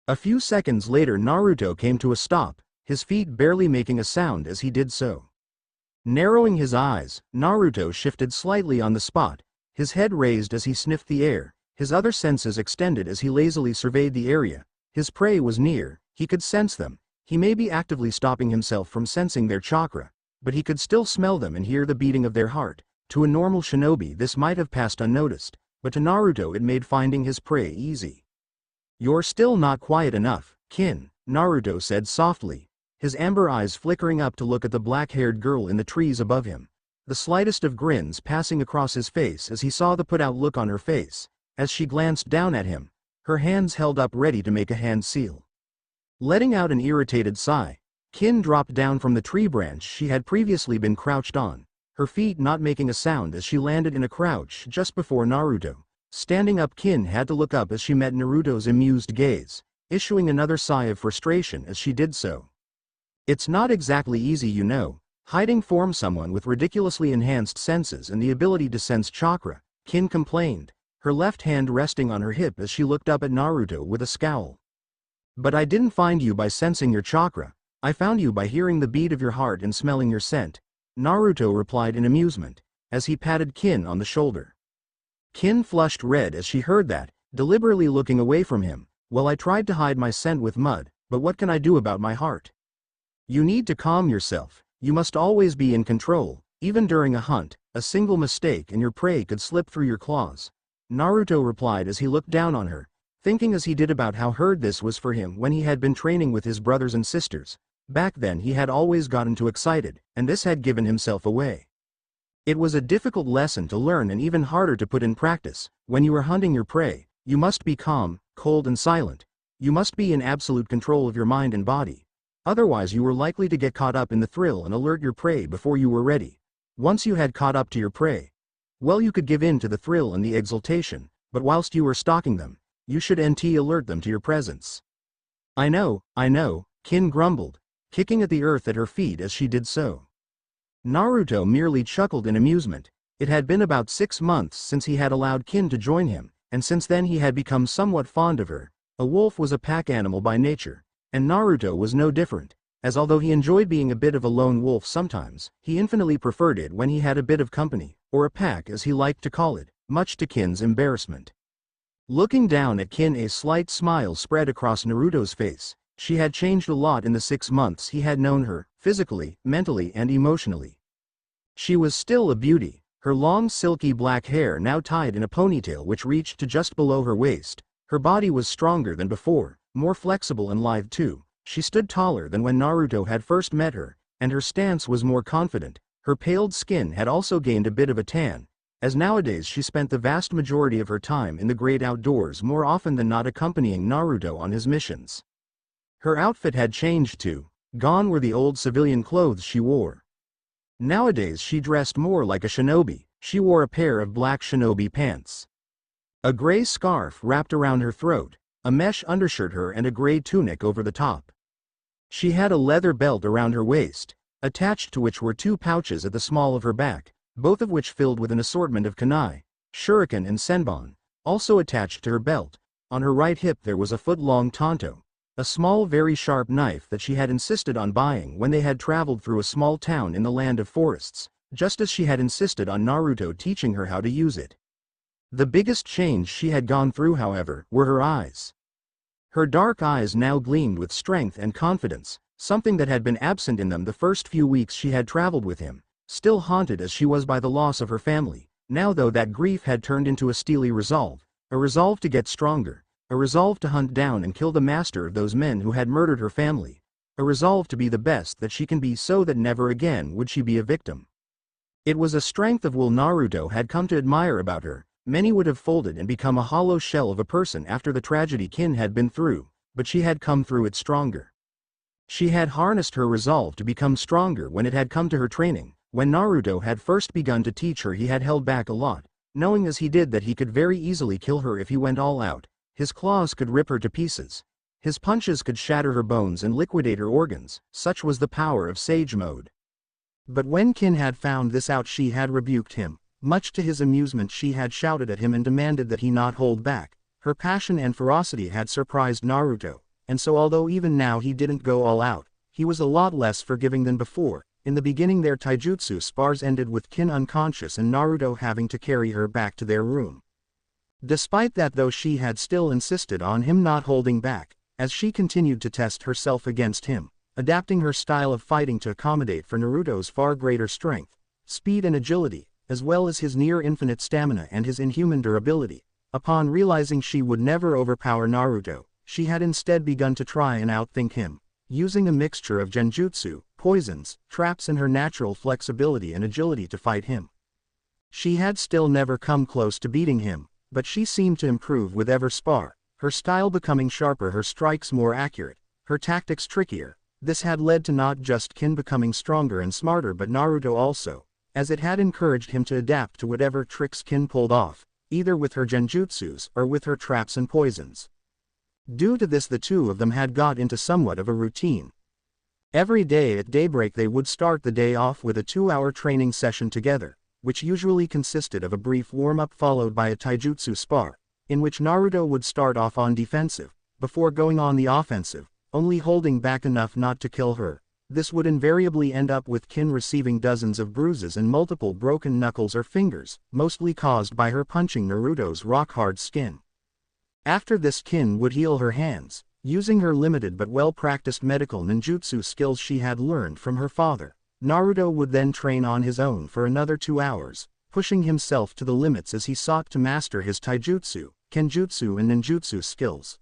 A few seconds later Naruto came to a stop, his feet barely making a sound as he did so. Narrowing his eyes, Naruto shifted slightly on the spot, his head raised as he sniffed the air, his other senses extended as he lazily surveyed the area. His prey was near, he could sense them. He may be actively stopping himself from sensing their chakra, but he could still smell them and hear the beating of their heart. To a normal shinobi this might have passed unnoticed, but to Naruto it made finding his prey easy. "You're still not quiet enough, Kin," Naruto said softly, his amber eyes flickering up to look at the black-haired girl in the trees above him, the slightest of grins passing across his face as he saw the put-out look on her face, as she glanced down at him, her hands held up ready to make a hand seal. Letting out an irritated sigh, Kin dropped down from the tree branch she had previously been crouched on, her feet not making a sound as she landed in a crouch just before Naruto. Standing up, Kin had to look up as she met Naruto's amused gaze, issuing another sigh of frustration as she did so. "It's not exactly easy, you know, hiding from someone with ridiculously enhanced senses and the ability to sense chakra," Kin complained, her left hand resting on her hip as she looked up at Naruto with a scowl. "But I didn't find you by sensing your chakra, I found you by hearing the beat of your heart and smelling your scent," Naruto replied in amusement, as he patted Kin on the shoulder. Kin flushed red as she heard that, deliberately looking away from him. "Well, I tried to hide my scent with mud, but what can I do about my heart? You need to calm yourself, you must always be in control, even during a hunt, a single mistake and your prey could slip through your claws," Naruto replied as he looked down on her, thinking as he did about how hard this was for him when he had been training with his brothers and sisters. Back then he had always gotten too excited, and this had given himself away. It was a difficult lesson to learn and even harder to put in practice. When you are hunting your prey, you must be calm, cold and silent. You must be in absolute control of your mind and body. Otherwise you were likely to get caught up in the thrill and alert your prey before you were ready. Once you had caught up to your prey, well, you could give in to the thrill and the exultation, but whilst you were stalking them, you should alert them to your presence. I know, Kin grumbled, kicking at the earth at her feet as she did so. Naruto merely chuckled in amusement. It had been about 6 months since he had allowed Kin to join him, and since then he had become somewhat fond of her. A wolf was a pack animal by nature, and Naruto was no different, as although he enjoyed being a bit of a lone wolf sometimes, he infinitely preferred it when he had a bit of company, or a pack as he liked to call it, much to Kin's embarrassment. Looking down at Kin, a slight smile spread across Naruto's face. She had changed a lot in the 6 months he had known her, physically, mentally and emotionally. She was still a beauty, her long silky black hair now tied in a ponytail which reached to just below her waist. Her body was stronger than before, more flexible and lithe too. She stood taller than when Naruto had first met her, and her stance was more confident. Her paled skin had also gained a bit of a tan, as nowadays she spent the vast majority of her time in the great outdoors, more often than not accompanying Naruto on his missions. Her outfit had changed too. Gone were the old civilian clothes she wore. Nowadays she dressed more like a shinobi. She wore a pair of black shinobi pants, a gray scarf wrapped around her throat, a mesh undershirt her and a gray tunic over the top. She had a leather belt around her waist, attached to which were 2 pouches at the small of her back, both of which filled with an assortment of kunai, shuriken and senbon. Also attached to her belt, on her right hip there was a foot-long tanto, a small very sharp knife that she had insisted on buying when they had traveled through a small town in the land of forests, just as she had insisted on Naruto teaching her how to use it. The biggest change she had gone through, however, were her eyes. Her dark eyes now gleamed with strength and confidence, something that had been absent in them the first few weeks she had traveled with him. Still haunted as she was by the loss of her family, now though that grief had turned into a steely resolve, a resolve to get stronger, a resolve to hunt down and kill the master of those men who had murdered her family, a resolve to be the best that she can be so that never again would she be a victim. It was a strength of will Naruto had come to admire about her. Many would have folded and become a hollow shell of a person after the tragedy Kin had been through, but she had come through it stronger. She had harnessed her resolve to become stronger when it had come to her training. When Naruto had first begun to teach her, he had held back a lot, knowing as he did that he could very easily kill her if he went all out. His claws could rip her to pieces. His punches could shatter her bones and liquidate her organs, such was the power of Sage Mode. But when Kin had found this out, she had rebuked him. Much to his amusement, she had shouted at him and demanded that he not hold back. Her passion and ferocity had surprised Naruto, and so although even now he didn't go all out, he was a lot less forgiving than before. In the beginning their taijutsu spars ended with Kin unconscious and Naruto having to carry her back to their room. Despite that though, she had still insisted on him not holding back, as she continued to test herself against him, adapting her style of fighting to accommodate for Naruto's far greater strength, speed and agility, as well as his near-infinite stamina and his inhuman durability. Upon realizing she would never overpower Naruto, she had instead begun to try and outthink him, using a mixture of genjutsu, poisons, traps and her natural flexibility and agility to fight him. She had still never come close to beating him, but she seemed to improve with every spar, her style becoming sharper, her strikes more accurate, her tactics trickier. This had led to not just Kin becoming stronger and smarter but Naruto also, as it had encouraged him to adapt to whatever tricks Kin pulled off, either with her genjutsus or with her traps and poisons. Due to this the two of them had got into somewhat of a routine. Every day at daybreak they would start the day off with a 2-hour training session together, which usually consisted of a brief warm-up followed by a taijutsu spar, in which Naruto would start off on defensive, before going on the offensive, only holding back enough not to kill her. This would invariably end up with Kin receiving dozens of bruises and multiple broken knuckles or fingers, mostly caused by her punching Naruto's rock-hard skin. After this, Kin would heal her hands, using her limited but well-practiced medical ninjutsu skills she had learned from her father. Naruto would then train on his own for another 2 hours, pushing himself to the limits as he sought to master his taijutsu, kenjutsu and ninjutsu skills.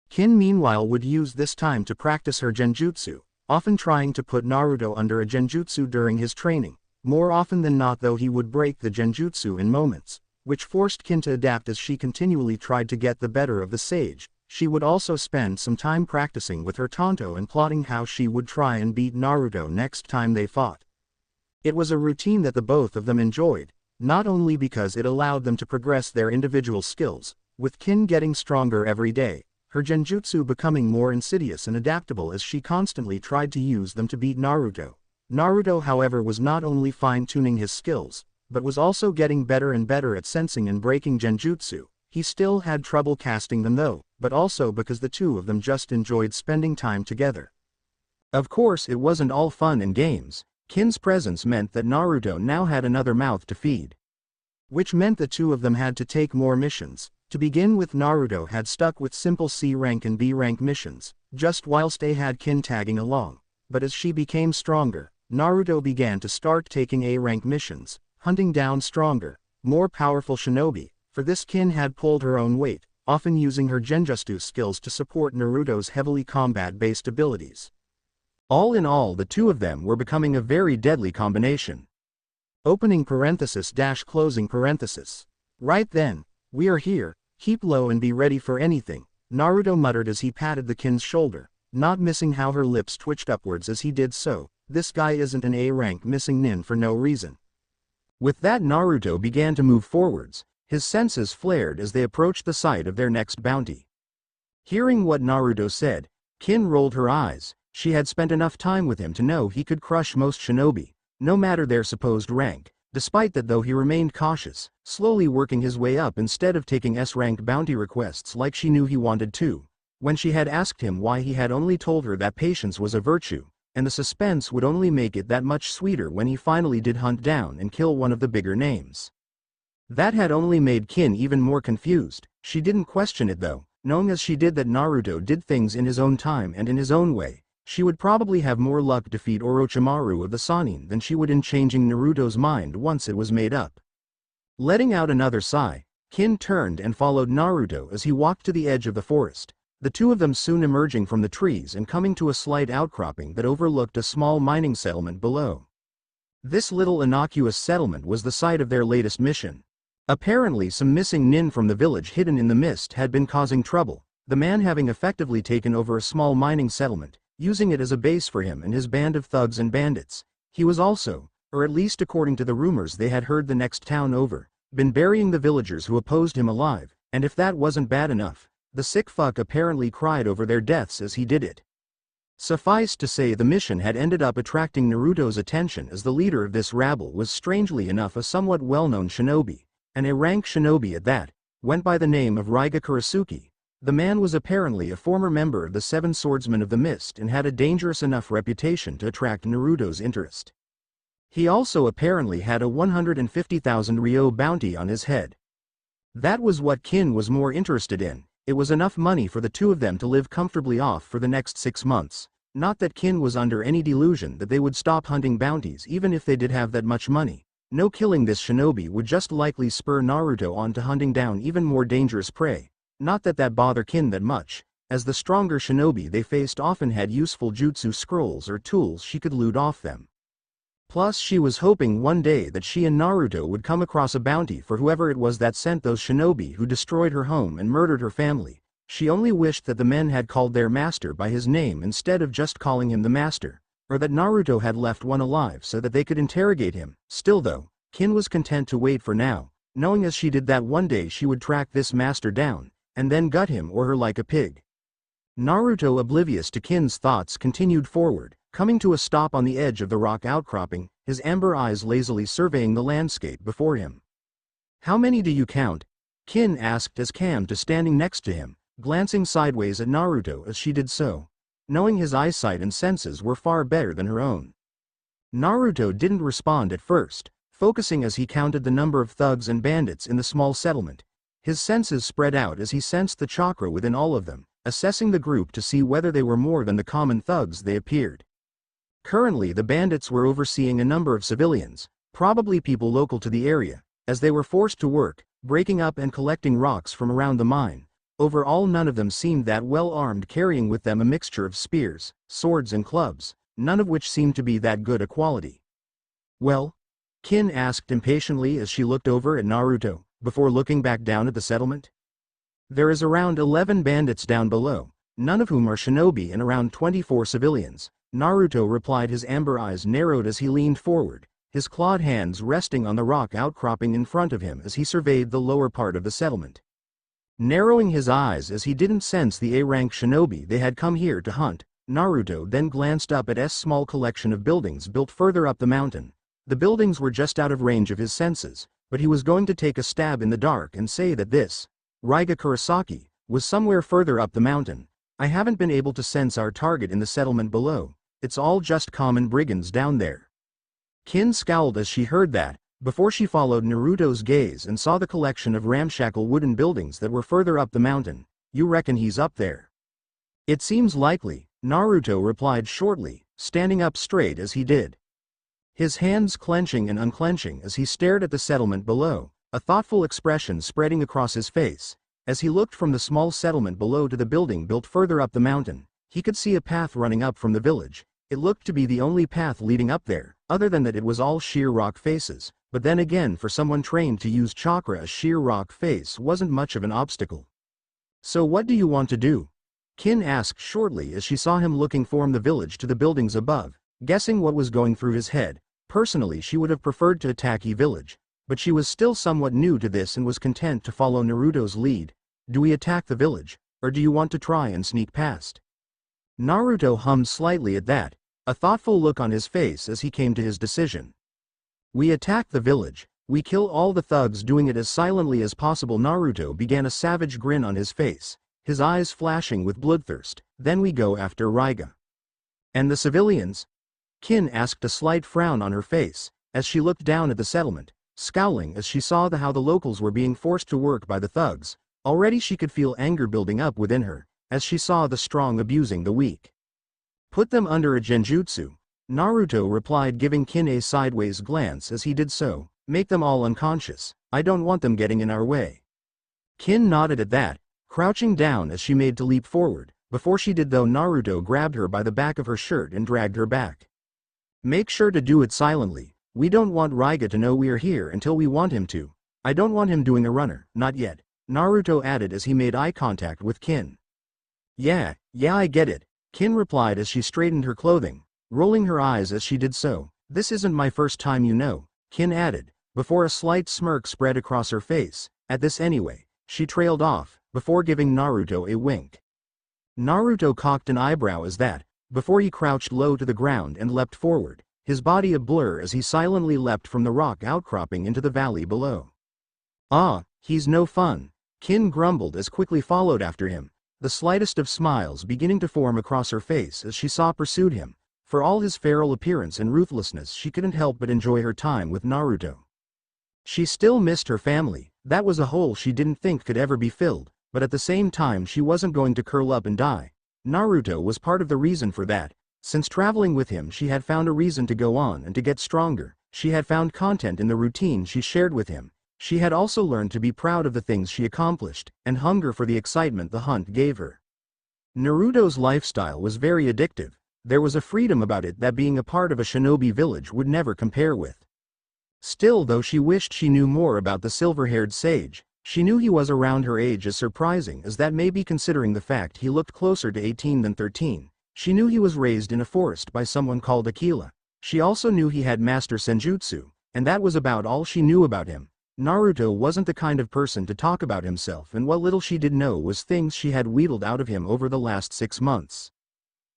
Kin meanwhile would use this time to practice her genjutsu, often trying to put Naruto under a genjutsu during his training. More often than not though he would break the genjutsu in moments, which forced Kin to adapt as she continually tried to get the better of the sage. she would also spend some time practicing with her Tonto and plotting how she would try and beat Naruto next time they fought. It was a routine that the both of them enjoyed, not only because it allowed them to progress their individual skills, with Kin getting stronger every day, her genjutsu becoming more insidious and adaptable as she constantly tried to use them to beat Naruto. Naruto, however, was not only fine-tuning his skills, but was also getting better and better at sensing and breaking genjutsu. He still had trouble casting them though, but also because the two of them just enjoyed spending time together. Of course, it wasn't all fun and games. Kin's presence meant that Naruto now had another mouth to feed, which meant the two of them had to take more missions. To begin with, Naruto had stuck with simple C rank and B rank missions, just whilst they had Kin tagging along. But as she became stronger, Naruto began to start taking A rank missions, hunting down stronger, more powerful shinobi. For this, Kin had pulled her own weight, often using her genjutsu skills to support Naruto's heavily combat-based abilities. All in all, the two of them were becoming a very deadly combination. Opening parenthesis dash closing parenthesis. Right then, we are here, keep low and be ready for anything, Naruto muttered as he patted the Kin's shoulder, not missing how her lips twitched upwards as he did so. This guy isn't an A rank missing nin for no reason. With that, Naruto began to move forwards, his senses flared as they approached the site of their next bounty. Hearing what Naruto said, Kin rolled her eyes. She had spent enough time with him to know he could crush most shinobi, no matter their supposed rank. Despite that though, he remained cautious, slowly working his way up instead of taking S-rank bounty requests like she knew he wanted to. When she had asked him why, he had only told her that patience was a virtue, and the suspense would only make it that much sweeter when he finally did hunt down and kill one of the bigger names. That had only made Kin even more confused. She didn't question it though, knowing as she did that Naruto did things in his own time and in his own way. She would probably have more luck to defeat Orochimaru of the Sannin than she would in changing Naruto's mind once it was made up. Letting out another sigh, Kin turned and followed Naruto as he walked to the edge of the forest, the two of them soon emerging from the trees and coming to a slight outcropping that overlooked a small mining settlement below. This little innocuous settlement was the site of their latest mission. Apparently some missing nin from the village hidden in the mist had been causing trouble, the man having effectively taken over a small mining settlement, using it as a base for him and his band of thugs and bandits. He was also, or at least according to the rumors they had heard the next town over, been burying the villagers who opposed him alive, and if that wasn't bad enough, the sick fuck apparently cried over their deaths as he did it. Suffice to say, the mission had ended up attracting Naruto's attention, as the leader of this rabble was strangely enough a somewhat well-known shinobi, an A-rank shinobi at that, went by the name of Raiga Kurasuke. The man was apparently a former member of the Seven Swordsmen of the Mist and had a dangerous enough reputation to attract Naruto's interest. He also apparently had a 150,000 ryo bounty on his head. That was what Kin was more interested in. It was enough money for the two of them to live comfortably off for the next 6 months. Not that Kin was under any delusion that they would stop hunting bounties even if they did have that much money. No, killing this shinobi would just likely spur Naruto on to hunting down even more dangerous prey. Not that that bothered Kin that much, as the stronger shinobi they faced often had useful jutsu scrolls or tools she could loot off them. Plus, she was hoping one day that she and Naruto would come across a bounty for whoever it was that sent those shinobi who destroyed her home and murdered her family. She only wished that the men had called their master by his name instead of just calling him the master, or that Naruto had left one alive so that they could interrogate him. Still though, Kin was content to wait for now, knowing as she did that one day she would track this master down, and then gut him or her like a pig. Naruto, oblivious to Kin's thoughts, continued forward, coming to a stop on the edge of the rock outcropping, his amber eyes lazily surveying the landscape before him. "How many do you count?" Kin asked as came to standing next to him, glancing sideways at Naruto as she did so, knowing his eyesight and senses were far better than her own. Naruto didn't respond at first, focusing as he counted the number of thugs and bandits in the small settlement. His senses spread out as he sensed the chakra within all of them, assessing the group to see whether they were more than the common thugs they appeared. Currently the bandits were overseeing a number of civilians, probably people local to the area, as they were forced to work, breaking up and collecting rocks from around the mine. Overall, none of them seemed that well armed, carrying with them a mixture of spears, swords and clubs, none of which seemed to be that good a quality. "Well?" Kin asked impatiently as she looked over at Naruto, before looking back down at the settlement. There is around 11 bandits down below, none of whom are shinobi, and around 24 civilians. Naruto replied, his amber eyes narrowed as he leaned forward, his clawed hands resting on the rock outcropping in front of him as he surveyed the lower part of the settlement. Narrowing his eyes as he didn't sense the A-rank shinobi they had come here to hunt, Naruto then glanced up at a small collection of buildings built further up the mountain. The buildings were just out of range of his senses, but he was going to take a stab in the dark and say that this, Raiga Kurosaki, was somewhere further up the mountain. I haven't been able to sense our target in the settlement below. It's all just common brigands down there. Kin scowled as she heard that, before she followed Naruto's gaze and saw the collection of ramshackle wooden buildings that were further up the mountain. You reckon he's up there? It seems likely, Naruto replied shortly, standing up straight as he did. His hands clenching and unclenching as he stared at the settlement below, a thoughtful expression spreading across his face. As he looked from the small settlement below to the building built further up the mountain, he could see a path running up from the village. It looked to be the only path leading up there, other than that it was all sheer rock faces, but then again for someone trained to use chakra a sheer rock face wasn't much of an obstacle. So what do you want to do? Kin asked shortly as she saw him looking from the village to the buildings above, guessing what was going through his head. Personally she would have preferred to attack E village, but she was still somewhat new to this and was content to follow Naruto's lead. Do we attack the village, or do you want to try and sneak past? Naruto hummed slightly at that, a thoughtful look on his face as he came to his decision. We attack the village, we kill all the thugs, doing it as silently as possible. Naruto began, a savage grin on his face, his eyes flashing with bloodthirst. Then we go after Raiga. And the civilians? Kin asked, a slight frown on her face, as she looked down at the settlement, scowling as she saw how the locals were being forced to work by the thugs. Already she could feel anger building up within her, as she saw the strong abusing the weak. Put them under a genjutsu, Naruto replied, giving Kin a sideways glance as he did so. Make them all unconscious, I don't want them getting in our way. Kin nodded at that, crouching down as she made to leap forward. Before she did though, Naruto grabbed her by the back of her shirt and dragged her back. Make sure to do it silently, we don't want Raiga to know we are here until we want him to. I don't want him doing a runner, not yet, Naruto added as he made eye contact with Kin. Yeah, I get it, Kin replied as she straightened her clothing, rolling her eyes as she did so. This isn't my first time, you know, Kin added, before a slight smirk spread across her face. At this anyway, she trailed off, before giving Naruto a wink. Naruto cocked an eyebrow as that, before he crouched low to the ground and leapt forward, his body a blur as he silently leapt from the rock outcropping into the valley below. Ah, he's no fun, Kin grumbled as quickly followed after him, the slightest of smiles beginning to form across her face as she pursued him. For all his feral appearance and ruthlessness, she couldn't help but enjoy her time with Naruto. She still missed her family, that was a hole she didn't think could ever be filled, but at the same time she wasn't going to curl up and die. Naruto was part of the reason for that. Since traveling with him she had found a reason to go on and to get stronger. She had found content in the routine she shared with him. She had also learned to be proud of the things she accomplished, and hunger for the excitement the hunt gave her. Naruto's lifestyle was very addictive. There was a freedom about it that being a part of a shinobi village would never compare with. Still, though she wished she knew more about the silver-haired sage, she knew he was around her age, as surprising as that may be considering the fact he looked closer to 18 than 13. She knew he was raised in a forest by someone called Akila. She also knew he had master senjutsu, and that was about all she knew about him. Naruto wasn't the kind of person to talk about himself, and what little she did know was things she had wheedled out of him over the last 6 months.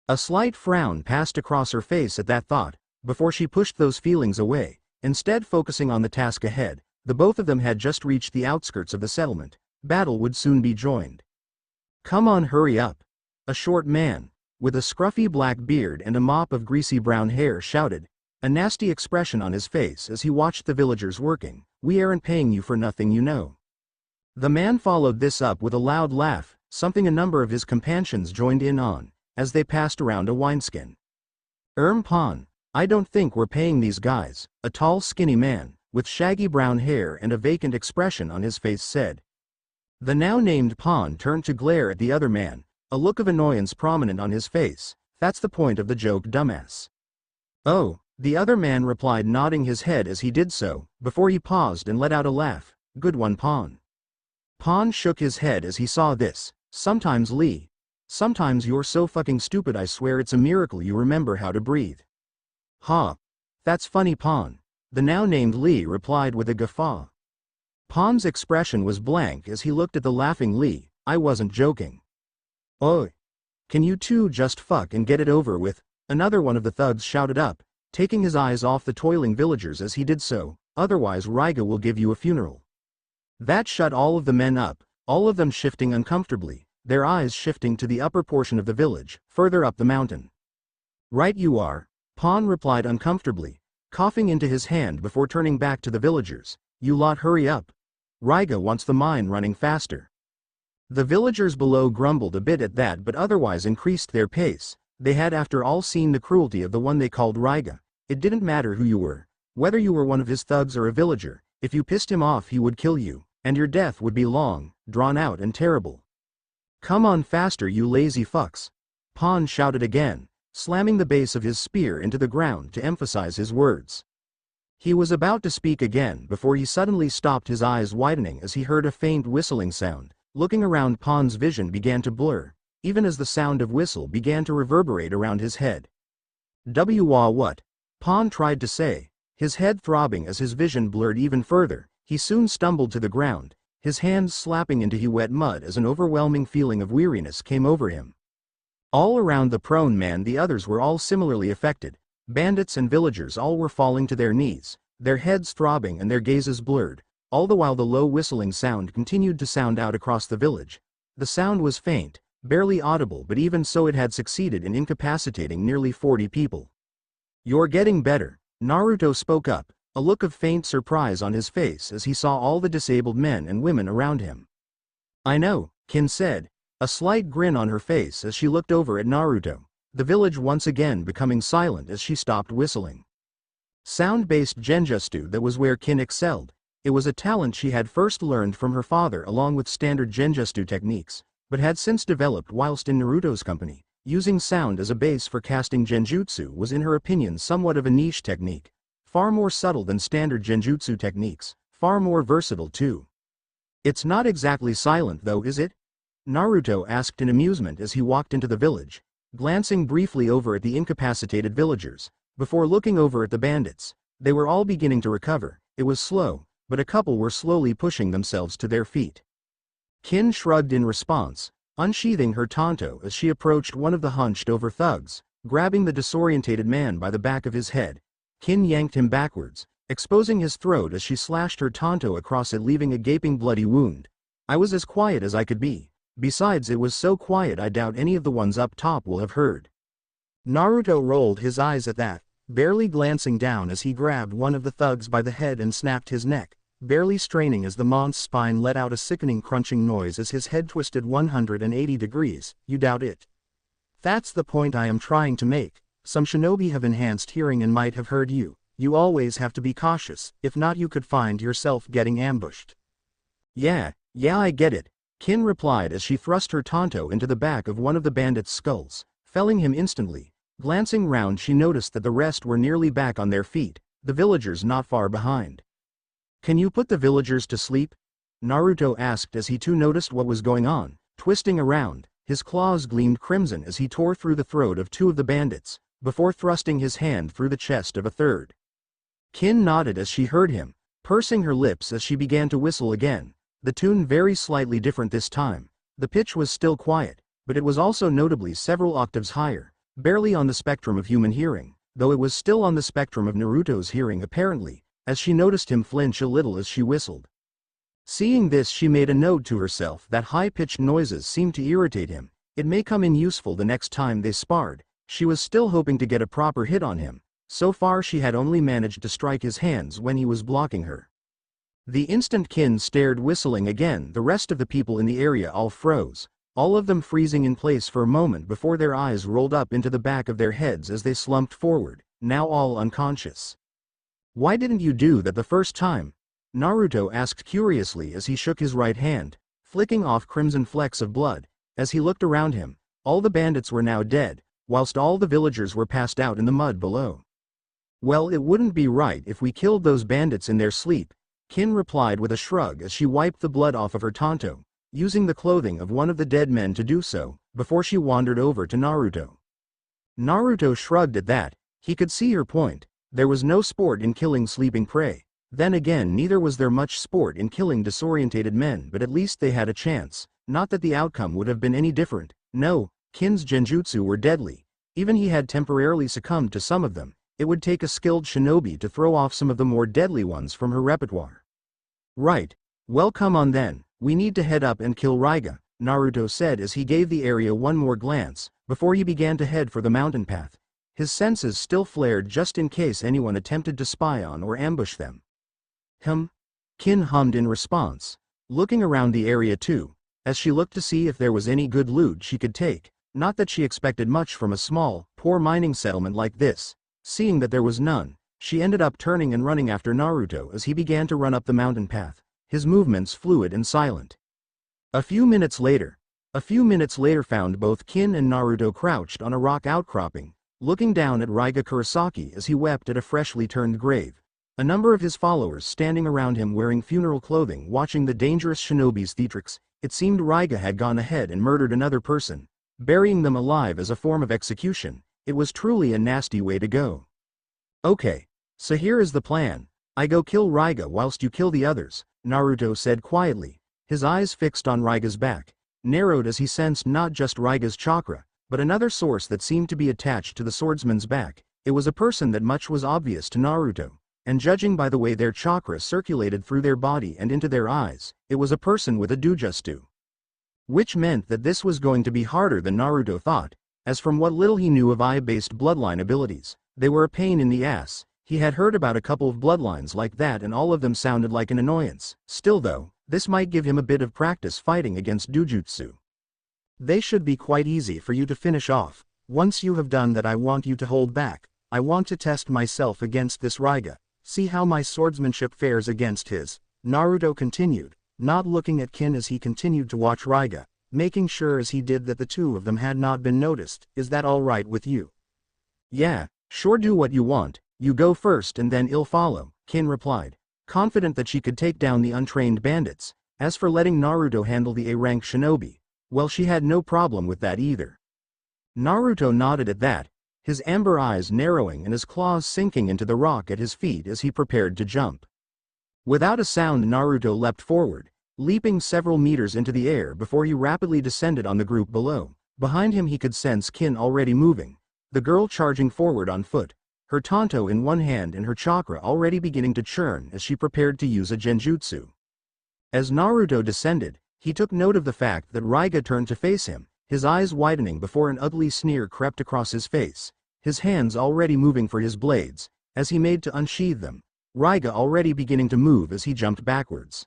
A slight frown passed across her face at that thought, before she pushed those feelings away, instead focusing on the task ahead. The both of them had just reached the outskirts of the settlement. Battle would soon be joined. Come on, hurry up. A short man, with a scruffy black beard and a mop of greasy brown hair shouted, a nasty expression on his face as he watched the villagers working. We aren't paying you for nothing, you know. The man followed this up with a loud laugh, something a number of his companions joined in on, as they passed around a wineskin. Pan, I don't think we're paying these guys, a tall skinny man, with shaggy brown hair and a vacant expression on his face said. The now named Pan turned to glare at the other man, a look of annoyance prominent on his face. That's the point of the joke, dumbass. Oh, the other man replied, nodding his head as he did so, before he paused and let out a laugh. Good one, Pan. Pan shook his head as he saw this. Sometimes Lee. Sometimes you're so fucking stupid I swear it's a miracle you remember how to breathe. Ha. That's funny Pan. The now named Lee replied with a guffaw. Pan's expression was blank as he looked at the laughing Lee. I wasn't joking. Oh. Can you two just fuck and get it over with? Another one of the thugs shouted up, taking his eyes off the toiling villagers as he did so, otherwise Ryga will give you a funeral. That shut all of the men up, all of them shifting uncomfortably, their eyes shifting to the upper portion of the village, further up the mountain. Right you are, Pan replied uncomfortably, coughing into his hand before turning back to the villagers. You lot hurry up. Ryga wants the mine running faster. The villagers below grumbled a bit at that but otherwise increased their pace. They had after all seen the cruelty of the one they called Ryga. It didn't matter who you were, whether you were one of his thugs or a villager, if you pissed him off he would kill you, and your death would be long, drawn out and terrible. Come on faster you lazy fucks. Pan shouted again, slamming the base of his spear into the ground to emphasize his words. He was about to speak again before he suddenly stopped, his eyes widening as he heard a faint whistling sound. Looking around, Pan's vision began to blur, even as the sound of whistle began to reverberate around his head. What? Pan tried to say, his head throbbing as his vision blurred even further. He soon stumbled to the ground, his hands slapping into wet mud as an overwhelming feeling of weariness came over him. All around the prone man the others were all similarly affected. Bandits and villagers all were falling to their knees, their heads throbbing and their gazes blurred. All the while the low whistling sound continued to sound out across the village. The sound was faint, barely audible, but even so it had succeeded in incapacitating nearly 40 people. You're getting better, Naruto spoke up, a look of faint surprise on his face as he saw all the disabled men and women around him. I know, Kin said, a slight grin on her face as she looked over at Naruto, the village once again becoming silent as she stopped whistling. Sound-based genjutsu, that was where Kin excelled. It was a talent she had first learned from her father along with standard genjutsu techniques, but had since developed whilst in Naruto's company. Using sound as a base for casting genjutsu was in her opinion somewhat of a niche technique, far more subtle than standard genjutsu techniques, far more versatile too. It's not exactly silent though, is it? Naruto asked in amusement as he walked into the village, glancing briefly over at the incapacitated villagers, before looking over at the bandits. They were all beginning to recover. It was slow, but a couple were slowly pushing themselves to their feet. Kin shrugged in response, unsheathing her tanto as she approached one of the hunched-over thugs, grabbing the disorientated man by the back of his head. Kin yanked him backwards, exposing his throat as she slashed her tanto across it, leaving a gaping bloody wound. I was as quiet as I could be. Besides, it was so quiet I doubt any of the ones up top will have heard. Naruto rolled his eyes at that, barely glancing down as he grabbed one of the thugs by the head and snapped his neck, barely straining as the monk's spine let out a sickening crunching noise as his head twisted 180 degrees. You doubt it? That's the point I am trying to make. Some shinobi have enhanced hearing and might have heard you. You always have to be cautious, if not you could find yourself getting ambushed. Yeah, I get it, Kin replied as she thrust her tanto into the back of one of the bandits' skulls, felling him instantly. Glancing round she noticed that the rest were nearly back on their feet, the villagers not far behind. Can you put the villagers to sleep? Naruto asked as he too noticed what was going on. Twisting around, his claws gleamed crimson as he tore through the throat of two of the bandits, before thrusting his hand through the chest of a third. Kin nodded as she heard him, pursing her lips as she began to whistle again, the tune very slightly different this time. The pitch was still quiet, but it was also notably several octaves higher, barely on the spectrum of human hearing, though it was still on the spectrum of Naruto's hearing apparently, as she noticed him flinch a little as she whistled. Seeing this, she made a note to herself that high-pitched noises seemed to irritate him. It may come in useful the next time they sparred. She was still hoping to get a proper hit on him. So far she had only managed to strike his hands when he was blocking her. The instant Kin stared whistling again, the rest of the people in the area all froze, all of them freezing in place for a moment before their eyes rolled up into the back of their heads as they slumped forward, now all unconscious. Why didn't you do that the first time? Naruto asked curiously as he shook his right hand, flicking off crimson flecks of blood. As he looked around him, all the bandits were now dead, whilst all the villagers were passed out in the mud below. Well, it wouldn't be right if we killed those bandits in their sleep, Kin replied with a shrug as she wiped the blood off of her tanto, using the clothing of one of the dead men to do so, before she wandered over to Naruto. Naruto shrugged at that. He could see her point. There was no sport in killing sleeping prey. Then again, neither was there much sport in killing disorientated men, but at least they had a chance. Not that the outcome would have been any different. No, Kin's genjutsu were deadly. Even he had temporarily succumbed to some of them. It would take a skilled shinobi to throw off some of the more deadly ones from her repertoire. Right. Well, come on then, we need to head up and kill Raiga, Naruto said as he gave the area one more glance, before he began to head for the mountain path. His senses still flared just in case anyone attempted to spy on or ambush them. Kin hummed in response, looking around the area too, as she looked to see if there was any good loot she could take, not that she expected much from a small, poor mining settlement like this. Seeing that there was none, she ended up turning and running after Naruto as he began to run up the mountain path, his movements fluid and silent. A few minutes later found both Kin and Naruto crouched on a rock outcropping, looking down at Raiga Kurosaki as he wept at a freshly turned grave. A number of his followers standing around him wearing funeral clothing watching the dangerous shinobi's theatrics. It seemed Raiga had gone ahead and murdered another person, burying them alive as a form of execution. It was truly a nasty way to go. Okay, so here is the plan. I go kill Raiga whilst you kill the others, Naruto said quietly, his eyes fixed on Raiga's back, narrowed as he sensed not just Raiga's chakra, but another source that seemed to be attached to the swordsman's back. It was a person that much was obvious to Naruto. And judging by the way their chakra circulated through their body and into their eyes, it was a person with a dujutsu. Which meant that this was going to be harder than Naruto thought, as from what little he knew of eye-based bloodline abilities, they were a pain in the ass. He had heard about a couple of bloodlines like that and all of them sounded like an annoyance. Still though, this might give him a bit of practice fighting against dujutsu. They should be quite easy for you to finish off. Once you have done that, I want you to hold back. I want to test myself against this Raiga. See how my swordsmanship fares against his, Naruto continued, not looking at Kin as he continued to watch Raiga, making sure as he did that the two of them had not been noticed. Is that all right with you? Yeah, sure, do what you want, you go first and then I'll follow, Kin replied, confident that she could take down the untrained bandits. As for letting Naruto handle the A-rank shinobi, well, she had no problem with that either. Naruto nodded at that, his amber eyes narrowing and his claws sinking into the rock at his feet as he prepared to jump. Without a sound, Naruto leapt forward, leaping several meters into the air before he rapidly descended on the group below. Behind him he could sense Kin already moving, the girl charging forward on foot, her tanto in one hand and her chakra already beginning to churn as she prepared to use a genjutsu. As Naruto descended, he took note of the fact that Raiga turned to face him, his eyes widening before an ugly sneer crept across his face, his hands already moving for his blades, as he made to unsheathe them, Raiga already beginning to move as he jumped backwards.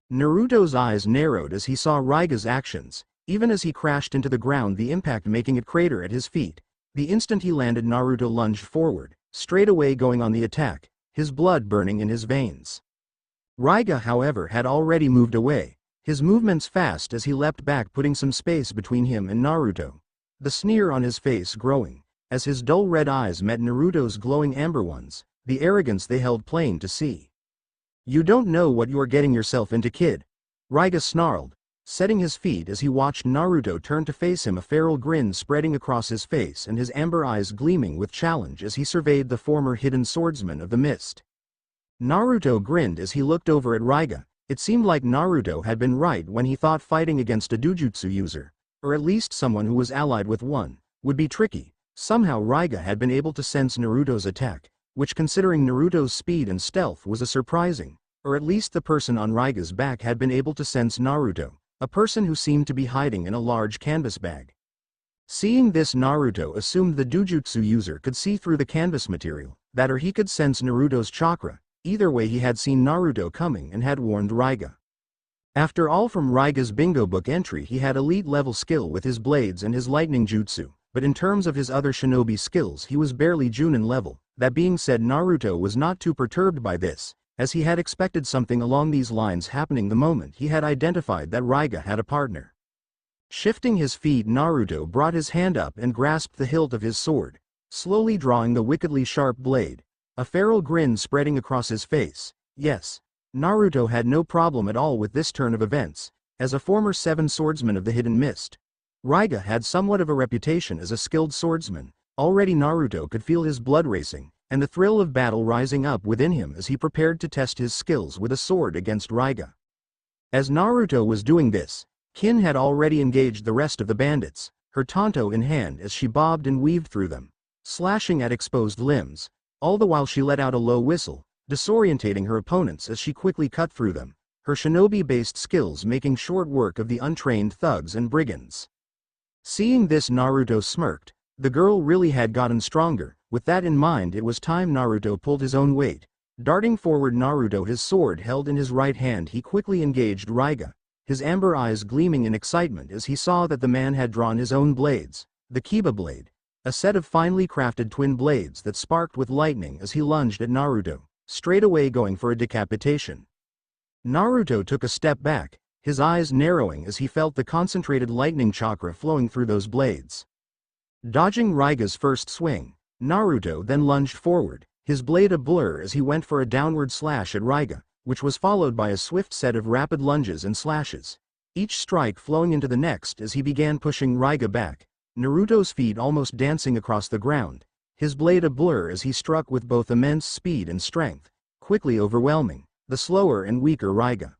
Naruto's eyes narrowed as he saw Raiga's actions, even as he crashed into the ground, the impact making it crater at his feet. The instant he landed, Naruto lunged forward, straight away going on the attack, his blood burning in his veins. Raiga, however, had already moved away, his movements fast as he leapt back, putting some space between him and Naruto. The sneer on his face growing, as his dull red eyes met Naruto's glowing amber ones, the arrogance they held plain to see. You don't know what you are getting yourself into, kid, Raiga snarled, setting his feet as he watched Naruto turn to face him, a feral grin spreading across his face and his amber eyes gleaming with challenge as he surveyed the former hidden swordsman of the mist. Naruto grinned as he looked over at Raiga. It seemed like Naruto had been right when he thought fighting against a dujutsu user, or at least someone who was allied with one, would be tricky. Somehow Raiga had been able to sense Naruto's attack, which, considering Naruto's speed and stealth, was a surprising, or at least the person on Raiga's back had been able to sense Naruto, a person who seemed to be hiding in a large canvas bag. Seeing this, Naruto assumed the dujutsu user could see through the canvas material, that or he could sense Naruto's chakra. Either way, he had seen Naruto coming and had warned Raiga. After all, from Raiga's bingo book entry, he had elite level skill with his blades and his lightning jutsu, but in terms of his other shinobi skills he was barely Junin level. That being said, Naruto was not too perturbed by this, as he had expected something along these lines happening the moment he had identified that Raiga had a partner. Shifting his feet, Naruto brought his hand up and grasped the hilt of his sword, slowly drawing the wickedly sharp blade, a feral grin spreading across his face. Yes, Naruto had no problem at all with this turn of events. As a former seven swordsman of the Hidden Mist, Raiga had somewhat of a reputation as a skilled swordsman. Already Naruto could feel his blood racing, and the thrill of battle rising up within him as he prepared to test his skills with a sword against Raiga. As Naruto was doing this, Kin had already engaged the rest of the bandits, her tanto in hand as she bobbed and weaved through them, slashing at exposed limbs, all the while she let out a low whistle, disorientating her opponents as she quickly cut through them, her shinobi-based skills making short work of the untrained thugs and brigands. Seeing this, Naruto smirked. The girl really had gotten stronger. With that in mind, it was time Naruto pulled his own weight. Darting forward, Naruto, his sword held in his right hand, he quickly engaged Raiga, his amber eyes gleaming in excitement as he saw that the man had drawn his own blades, the Kiba blade, a set of finely crafted twin blades that sparked with lightning as he lunged at Naruto, straight away going for a decapitation. Naruto took a step back, his eyes narrowing as he felt the concentrated lightning chakra flowing through those blades. Dodging Raiga's first swing, Naruto then lunged forward, his blade a blur as he went for a downward slash at Raiga, which was followed by a swift set of rapid lunges and slashes, each strike flowing into the next as he began pushing Raiga back, Naruto's feet almost dancing across the ground, his blade a blur as he struck with both immense speed and strength, quickly overwhelming the slower and weaker Raiga.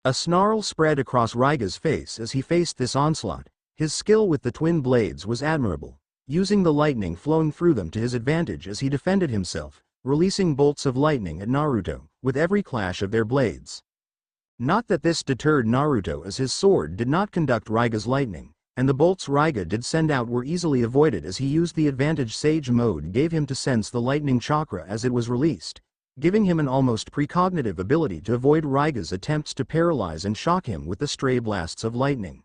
A snarl spread across Raiga's face as he faced this onslaught. His skill with the twin blades was admirable, using the lightning flowing through them to his advantage as he defended himself, releasing bolts of lightning at Naruto with every clash of their blades. Not that this deterred Naruto, as his sword did not conduct Raiga's lightning, and the bolts Raiga did send out were easily avoided as he used the advantage Sage Mode gave him to sense the lightning chakra as it was released, giving him an almost precognitive ability to avoid Raiga's attempts to paralyze and shock him with the stray blasts of lightning.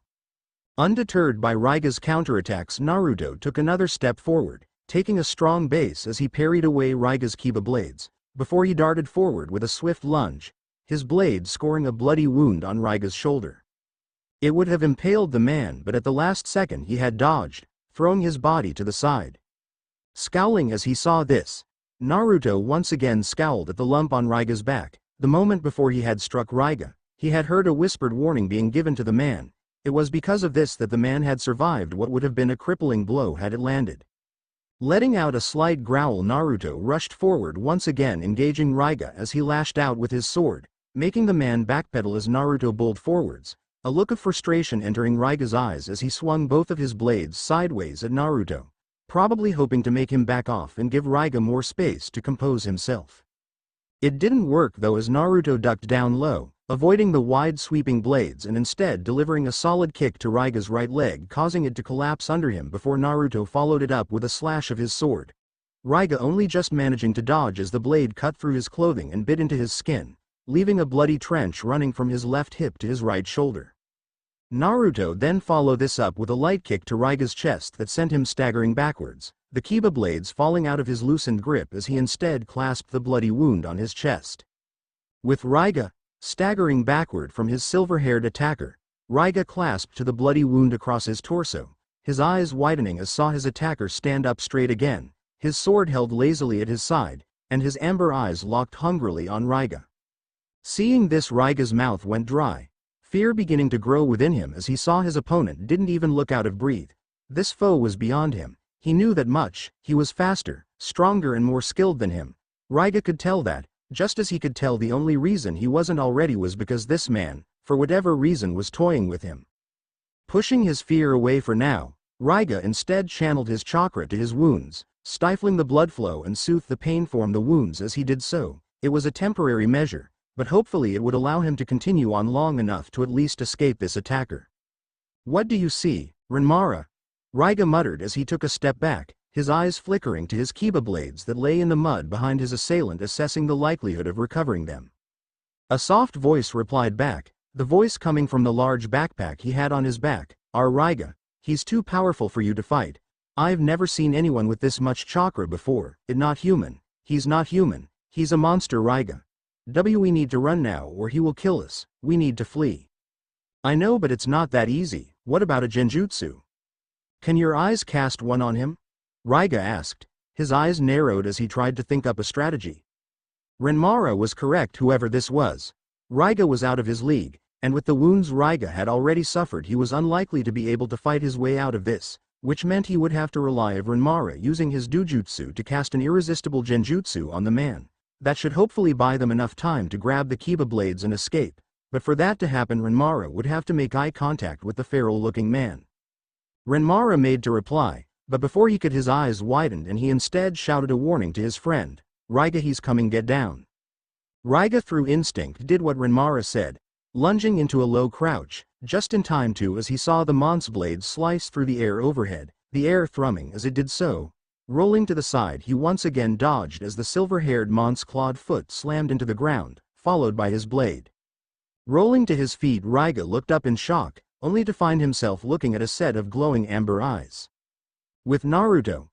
Undeterred by Raiga's counterattacks, Naruto took another step forward, taking a strong base as he parried away Raiga's Kiba blades, before he darted forward with a swift lunge, his blade scoring a bloody wound on Raiga's shoulder. It would have impaled the man, but at the last second he had dodged, throwing his body to the side. Scowling as he saw this, Naruto once again scowled at the lump on Raiga's back. The moment before he had struck Raiga, he had heard a whispered warning being given to the man. It was because of this that the man had survived what would have been a crippling blow had it landed. Letting out a slight growl, Naruto rushed forward once again, engaging Raiga as he lashed out with his sword, making the man backpedal as Naruto bowled forwards, a look of frustration entering Raiga's eyes as he swung both of his blades sideways at Naruto, probably hoping to make him back off and give Raiga more space to compose himself. It didn't work though, as Naruto ducked down low, avoiding the wide sweeping blades and instead delivering a solid kick to Raiga's right leg, causing it to collapse under him before Naruto followed it up with a slash of his sword. Raiga only just managing to dodge as the blade cut through his clothing and bit into his skin, leaving a bloody trench running from his left hip to his right shoulder. Naruto then followed this up with a light kick to Raiga's chest that sent him staggering backwards, the Kiba blades falling out of his loosened grip as he instead clasped the bloody wound on his chest. With Raiga staggering backward from his silver-haired attacker, Raiga clasped to the bloody wound across his torso, his eyes widening as saw his attacker stand up straight again, his sword held lazily at his side, and his amber eyes locked hungrily on Raiga. Seeing this, Raiga's mouth went dry, fear beginning to grow within him as he saw his opponent didn't even look out of breath. This foe was beyond him. He knew that much. He was faster, stronger and more skilled than him. Raiga could tell that, just as he could tell the only reason he wasn't already was because this man, for whatever reason, was toying with him. Pushing his fear away for now, Raiga instead channeled his chakra to his wounds, stifling the blood flow and soothed the pain from the wounds as he did so. It was a temporary measure, but hopefully it would allow him to continue on long enough to at least escape this attacker. "What do you see, Renmara?" Raiga muttered as he took a step back, his eyes flickering to his Kiba blades that lay in the mud behind his assailant, assessing the likelihood of recovering them. A soft voice replied back, the voice coming from the large backpack he had on his back. Raiga, he's too powerful for you to fight. I've never seen anyone with this much chakra before. Not human. He's not human. He's a monster, Raiga. We need to run now or he will kill us. We need to flee." "I know, but it's not that easy. What about a genjutsu? Can your eyes cast one on him?" Raiga asked. His eyes narrowed as he tried to think up a strategy. Renmara was correct, whoever this was. Raiga was out of his league, and with the wounds Raiga had already suffered he was unlikely to be able to fight his way out of this, which meant he would have to rely on Renmara using his dojutsu to cast an irresistible genjutsu on the man. That should hopefully buy them enough time to grab the Kiba blades and escape, but for that to happen Renmara would have to make eye contact with the feral-looking man. Renmara made to reply, but before he could his eyes widened and he instead shouted a warning to his friend, "Raiga, he's coming, get down." Raiga through instinct did what Renmara said, lunging into a low crouch, just in time as he saw the Mont's blade slice through the air overhead, the air thrumming as it did so. Rolling to the side he once again dodged as the silver-haired Mont's clawed foot slammed into the ground, followed by his blade. Rolling to his feet Raiga looked up in shock, only to find himself looking at a set of glowing amber eyes. With Naruto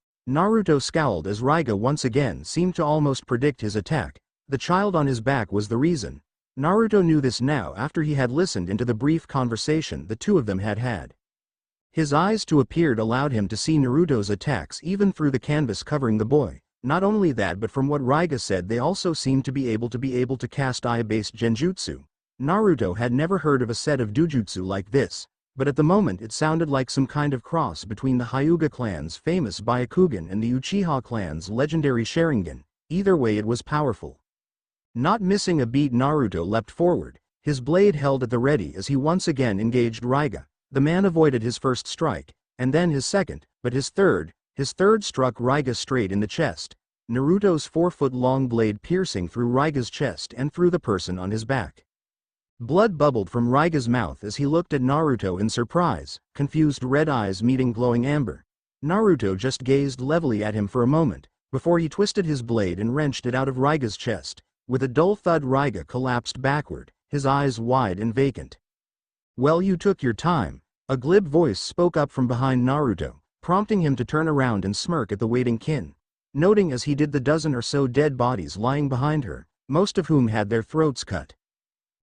scowled as Raiga once again seemed to almost predict his attack. The child on his back was the reason. Naruto knew this now after he had listened into the brief conversation the two of them had had. His eyes too appeared allowed him to see Naruto's attacks even through the canvas covering the boy. Not only that, but from what Raiga said they also seemed to be able to cast eye-based genjutsu. Naruto had never heard of a set of dojutsu like this, but at the moment it sounded like some kind of cross between the Hyuga clan's famous Byakugan and the Uchiha clan's legendary Sharingan. Either way it was powerful. Not missing a beat Naruto leapt forward, his blade held at the ready as he once again engaged Raiga. The man avoided his first strike, and then his second, but his third struck Raiga straight in the chest. Naruto's 4-foot-long blade piercing through Raiga's chest and through the person on his back. Blood bubbled from Raiga's mouth as he looked at Naruto in surprise, confused red eyes meeting glowing amber. Naruto just gazed levelly at him for a moment, before he twisted his blade and wrenched it out of Raiga's chest. With a dull thud Raiga collapsed backward, his eyes wide and vacant. "Well, you took your time." A glib voice spoke up from behind Naruto, prompting him to turn around and smirk at the waiting Kin. Noting as he did the dozen or so dead bodies lying behind her, most of whom had their throats cut.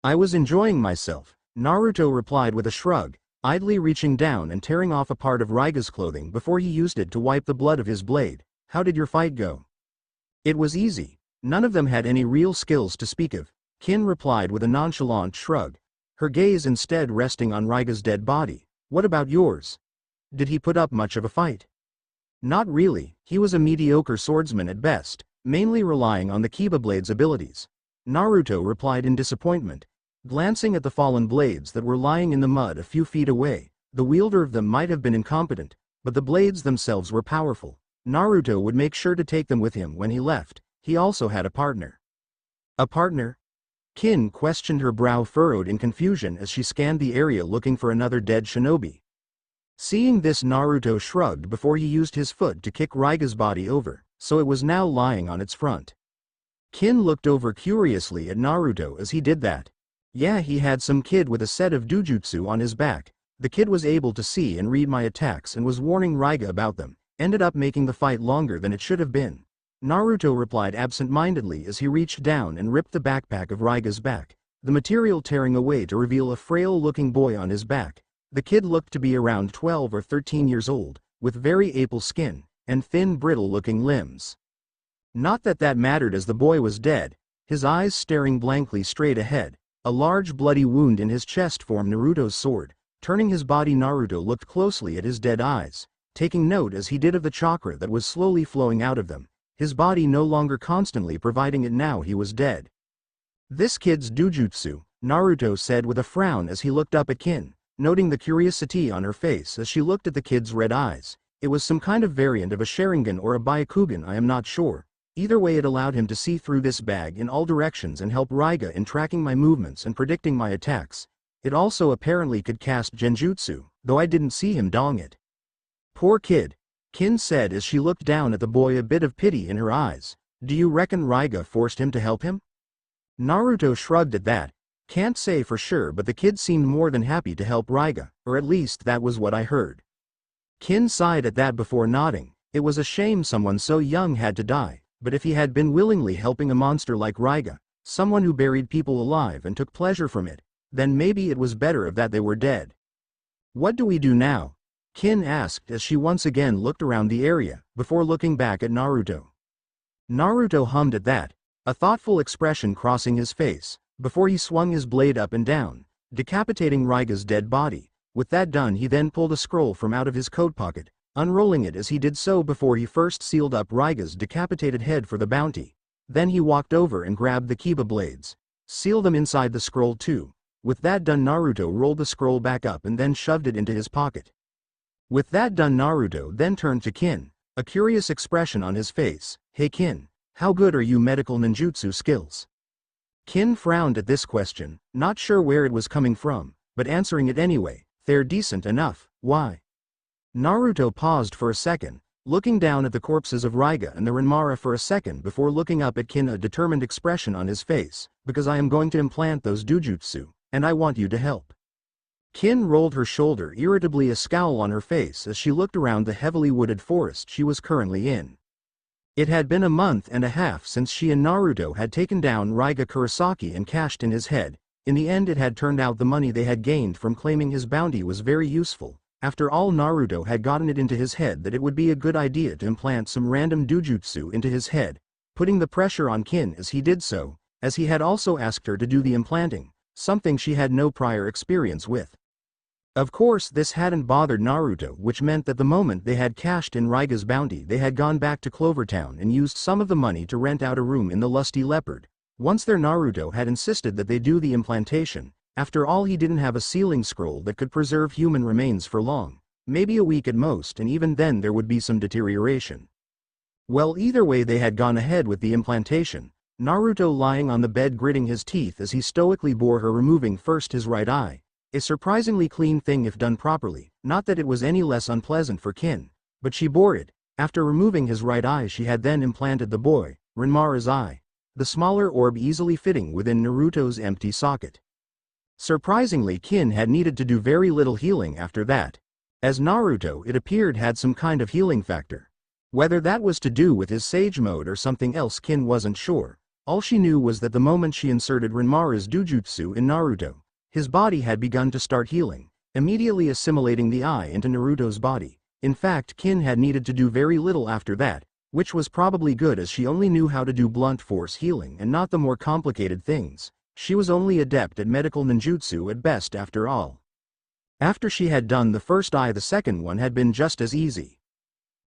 "I was enjoying myself," Naruto replied with a shrug, idly reaching down and tearing off a part of Raiga's clothing before he used it to wipe the blood of his blade. "How did your fight go?" "It was easy. None of them had any real skills to speak of," Kin replied with a nonchalant shrug, her gaze instead resting on Raiga's dead body. "What about yours? Did he put up much of a fight?" "Not really, he was a mediocre swordsman at best, mainly relying on the Kiba blade's abilities," Naruto replied in disappointment. Glancing at the fallen blades that were lying in the mud a few feet away, the wielder of them might have been incompetent, but the blades themselves were powerful. Naruto would make sure to take them with him when he left. He also had a partner. "A partner?" Kin questioned, her brow furrowed in confusion as she scanned the area looking for another dead shinobi. Seeing this, Naruto shrugged before he used his foot to kick Raiga's body over, so it was now lying on its front. Kin looked over curiously at Naruto as he did that. "Yeah, he had some kid with a set of dojutsu on his back. The kid was able to see and read my attacks and was warning Raiga about them. Ended up making the fight longer than it should have been," Naruto replied absent-mindedly as he reached down and ripped the backpack of Raiga's back, the material tearing away to reveal a frail-looking boy on his back. The kid looked to be around 12 or 13 years old, with very apple skin, and thin brittle-looking limbs. Not that that mattered as the boy was dead, his eyes staring blankly straight ahead. A large bloody wound in his chest formed Naruto's sword. Turning his body, Naruto looked closely at his dead eyes, taking note as he did of the chakra that was slowly flowing out of them. His body no longer constantly providing it, now he was dead. "This kid's dojutsu," Naruto said with a frown as he looked up at Kin, noting the curiosity on her face as she looked at the kid's red eyes. It was some kind of variant of a Sharingan or a Byakugan, I am not sure. Either way, it allowed him to see through this bag in all directions and help Raiga in tracking my movements and predicting my attacks. It also apparently could cast genjutsu, though I didn't see him dong it. "Poor kid," Kin said as she looked down at the boy, a bit of pity in her eyes. "Do you reckon Raiga forced him to help him?" Naruto shrugged at that. "Can't say for sure, but the kid seemed more than happy to help Raiga, or at least that was what I heard." Kin sighed at that before nodding. It was a shame someone so young had to die, but if he had been willingly helping a monster like Raiga, someone who buried people alive and took pleasure from it, then maybe it was better of that they were dead. "What do we do now?" Kin asked as she once again looked around the area, before looking back at Naruto. Naruto hummed at that. a thoughtful expression crossing his face, before he swung his blade up and down, decapitating Raiga's dead body. With that done, he then pulled a scroll from out of his coat pocket, unrolling it as he did so before he first sealed up Raiga's decapitated head for the bounty. Then he walked over and grabbed the kiba blades. Seal them inside the scroll too. With that done, Naruto rolled the scroll back up and then shoved it into his pocket. With that done, Naruto then turned to Kin, a curious expression on his face. "Hey Kin, how good are your medical ninjutsu skills?" Kin frowned at this question, not sure where it was coming from, but answering it anyway. "They're decent enough. Why?" Naruto paused for a second, looking down at the corpses of Raiga and the Renmara for a second before looking up at Kin, a determined expression on his face. "Because I am going to implant those dojutsu, and I want you to help." Kin rolled her shoulder irritably, a scowl on her face as she looked around the heavily wooded forest she was currently in. It had been a month and a half since she and Naruto had taken down Raiga Kurosaki and cashed in his head. In the end, it had turned out the money they had gained from claiming his bounty was very useful. After all, Naruto had gotten it into his head that it would be a good idea to implant some random dojutsu into his head, putting the pressure on Kin as he did so, as he had also asked her to do the implanting, something she had no prior experience with. Of course, this hadn't bothered Naruto, which meant that the moment they had cashed in Raiga's bounty, they had gone back to Clovertown and used some of the money to rent out a room in the Lusty Leopard. Once there, Naruto had insisted that they do the implantation. After all, he didn't have a sealing scroll that could preserve human remains for long, maybe a week at most, and even then there would be some deterioration. Well, either way, they had gone ahead with the implantation. Naruto lying on the bed gritting his teeth as he stoically bore her, removing first his right eye. A surprisingly clean thing if done properly, not that it was any less unpleasant for Kin, but she bore it. After removing his right eye, she had then implanted the boy, Renmara's eye, the smaller orb easily fitting within Naruto's empty socket. Surprisingly, Kin had needed to do very little healing after that, as Naruto, it appeared, had some kind of healing factor. Whether that was to do with his sage mode or something else, Kin wasn't sure. All she knew was that the moment she inserted Renmara's dojutsu in Naruto, his body had begun to start healing, immediately assimilating the eye into Naruto's body. In fact, Kin had needed to do very little after that, which was probably good, as she only knew how to do blunt force healing and not the more complicated things. She was only adept at medical ninjutsu at best after all. After she had done the first eye, the second one had been just as easy.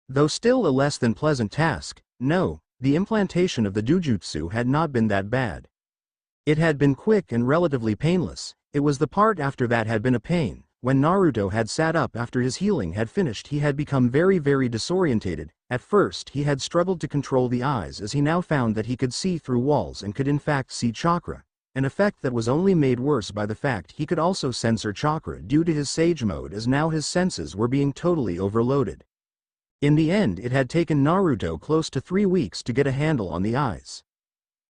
Though still a less than pleasant task. No, the implantation of the dojutsu had not been that bad. It had been quick and relatively painless. It was the part after that had been a pain. When Naruto had sat up after his healing had finished, he had become very disorientated. At first he had struggled to control the eyes, as he now found that he could see through walls and could in fact see chakra, an effect that was only made worse by the fact he could also censor chakra due to his sage mode, as now his senses were being totally overloaded. In the end, it had taken Naruto close to 3 weeks to get a handle on the eyes.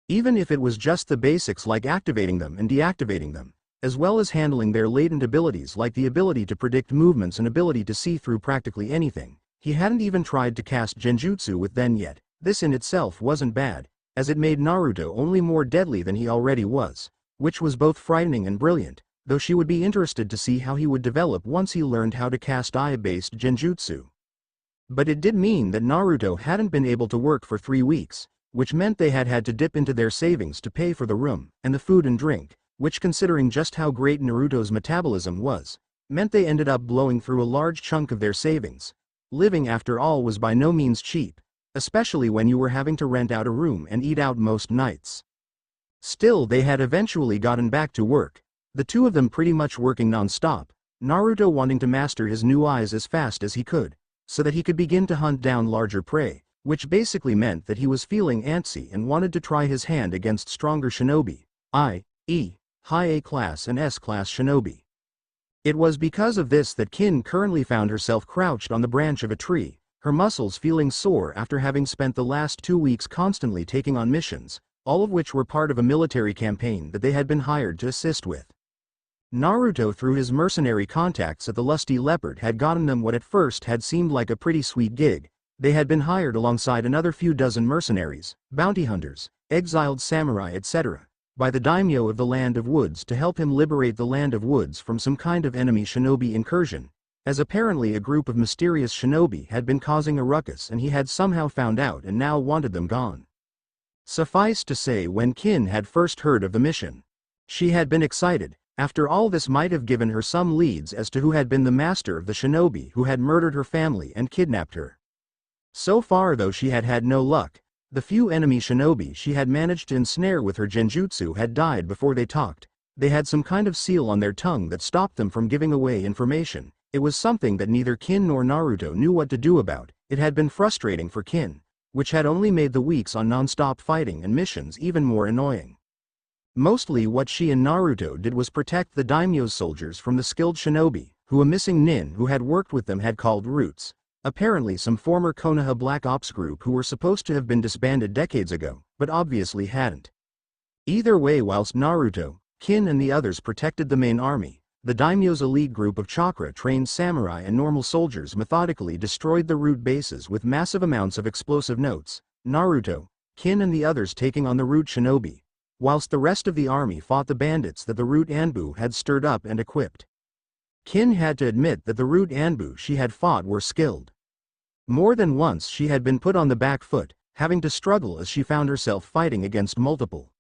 Even if it was just the basics like activating them and deactivating them, as well as handling their latent abilities like the ability to predict movements and ability to see through practically anything. He hadn't even tried to cast genjutsu with them yet. This in itself wasn't bad, as it made Naruto only more deadly than he already was, which was both frightening and brilliant, though she would be interested to see how he would develop once he learned how to cast eye-based genjutsu. But it did mean that Naruto hadn't been able to work for 3 weeks, which meant they had had to dip into their savings to pay for the room and the food and drink, which, considering just how great Naruto's metabolism was, meant they ended up blowing through a large chunk of their savings. Living, after all, was by no means cheap, especially when you were having to rent out a room and eat out most nights. Still, they had eventually gotten back to work, the two of them pretty much working non-stop, Naruto wanting to master his new eyes as fast as he could, so that he could begin to hunt down larger prey, which basically meant that he was feeling antsy and wanted to try his hand against stronger shinobi, i.e., high A-class and S-class shinobi. It was because of this that Kin currently found herself crouched on the branch of a tree, her muscles feeling sore after having spent the last 2 weeks constantly taking on missions, all of which were part of a military campaign that they had been hired to assist with. Naruto, through his mercenary contacts at the Lusty Leopard, had gotten them what at first had seemed like a pretty sweet gig. They had been hired alongside another few dozen mercenaries, bounty hunters, exiled samurai, etc., by the daimyo of the Land of Woods to help him liberate the Land of Woods from some kind of enemy shinobi incursion, as apparently a group of mysterious shinobi had been causing a ruckus and he had somehow found out and now wanted them gone. Suffice to say, when Kin had first heard of the mission, she had been excited. After all, this might have given her some leads as to who had been the master of the shinobi who had murdered her family and kidnapped her. So far, though, she had had no luck. The few enemy shinobi she had managed to ensnare with her genjutsu had died before they talked. They had some kind of seal on their tongue that stopped them from giving away information. It was something that neither Kin nor Naruto knew what to do about. It had been frustrating for Kin, which had only made the weeks on non-stop fighting and missions even more annoying. Mostly what she and Naruto did was protect the daimyo's soldiers from the skilled shinobi, who a missing nin who had worked with them had called roots. Apparently some former Konoha Black Ops group who were supposed to have been disbanded decades ago, but obviously hadn't. Either way, whilst Naruto, Kin and the others protected the main army, the daimyo's elite group of Chakra trained samurai and normal soldiers methodically destroyed the root bases with massive amounts of explosive notes, Naruto, Kin and the others taking on the root shinobi, whilst the rest of the army fought the bandits that the root Anbu had stirred up and equipped. Kin had to admit that the root Anbu she had fought were skilled. More than once she had been put on the back foot, having to struggle as she found herself fighting against multiple,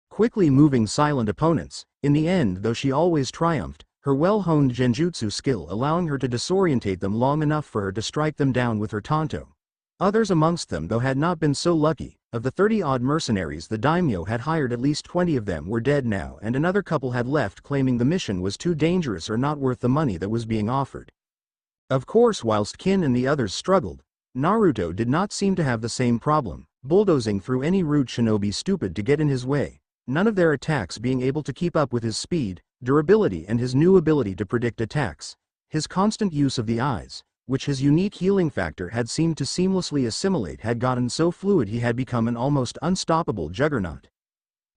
quickly moving silent opponents. In the end, though, she always triumphed, her well-honed genjutsu skill allowing her to disorientate them long enough for her to strike them down with her tanto. Others amongst them, though, had not been so lucky. Of the 30-odd mercenaries the daimyo had hired, at least 20 of them were dead now, and another couple had left claiming the mission was too dangerous or not worth the money that was being offered. Of course, whilst Kin and the others struggled, Naruto did not seem to have the same problem, bulldozing through any root shinobi stupid to get in his way, none of their attacks being able to keep up with his speed, durability and his new ability to predict attacks. His constant use of the eyes, which his unique healing factor had seemed to seamlessly assimilate, had gotten so fluid he had become an almost unstoppable juggernaut.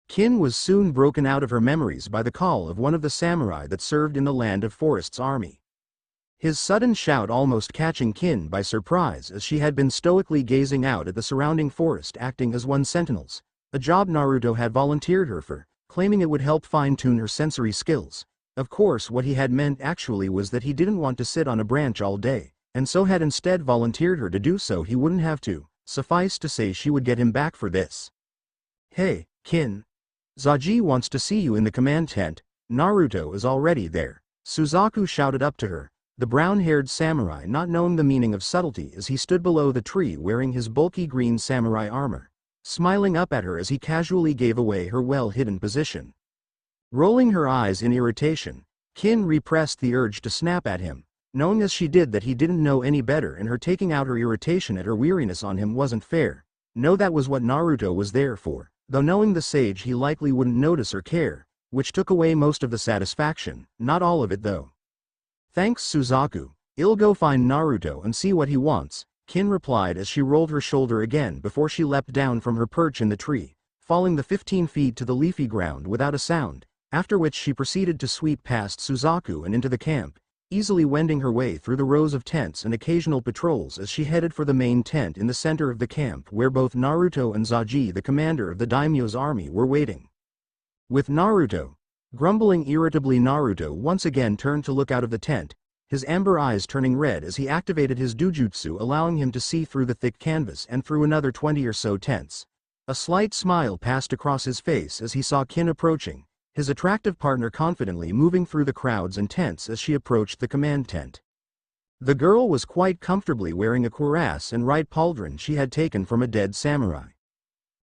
Kin was soon broken out of her memories by the call of one of the samurai that served in the Land of Forest's army. His sudden shout almost catching Kin by surprise, as she had been stoically gazing out at the surrounding forest acting as one sentinels, a job Naruto had volunteered her for, claiming it would help fine-tune her sensory skills. Of course, what he had meant actually was that he didn't want to sit on a branch all day, and so had instead volunteered her to do so he wouldn't have to. Suffice to say, she would get him back for this. "Hey, Kin. Zaji wants to see you in the command tent. Naruto is already there," Suzaku shouted up to her, the brown-haired samurai not knowing the meaning of subtlety as he stood below the tree wearing his bulky green samurai armor, smiling up at her as he casually gave away her well-hidden position. Rolling her eyes in irritation, Kin repressed the urge to snap at him, knowing as she did that he didn't know any better and her taking out her irritation at her weariness on him wasn't fair. No, that was what Naruto was there for, though knowing the sage he likely wouldn't notice or care, which took away most of the satisfaction, not all of it though. "Thanks, Suzaku. I'll go find Naruto and see what he wants," Kin replied as she rolled her shoulder again before she leapt down from her perch in the tree, falling the 15 feet to the leafy ground without a sound, after which she proceeded to sweep past Suzaku and into the camp, easily wending her way through the rows of tents and occasional patrols as she headed for the main tent in the center of the camp where both Naruto and Zaji, the commander of the daimyo's army, were waiting. With Naruto, grumbling irritably, Naruto once again turned to look out of the tent, his amber eyes turning red as he activated his dojutsu, allowing him to see through the thick canvas and through another 20 or so tents. A slight smile passed across his face as he saw Kin approaching, his attractive partner confidently moving through the crowds and tents as she approached the command tent. The girl was quite comfortably wearing a cuirass and right pauldron she had taken from a dead samurai.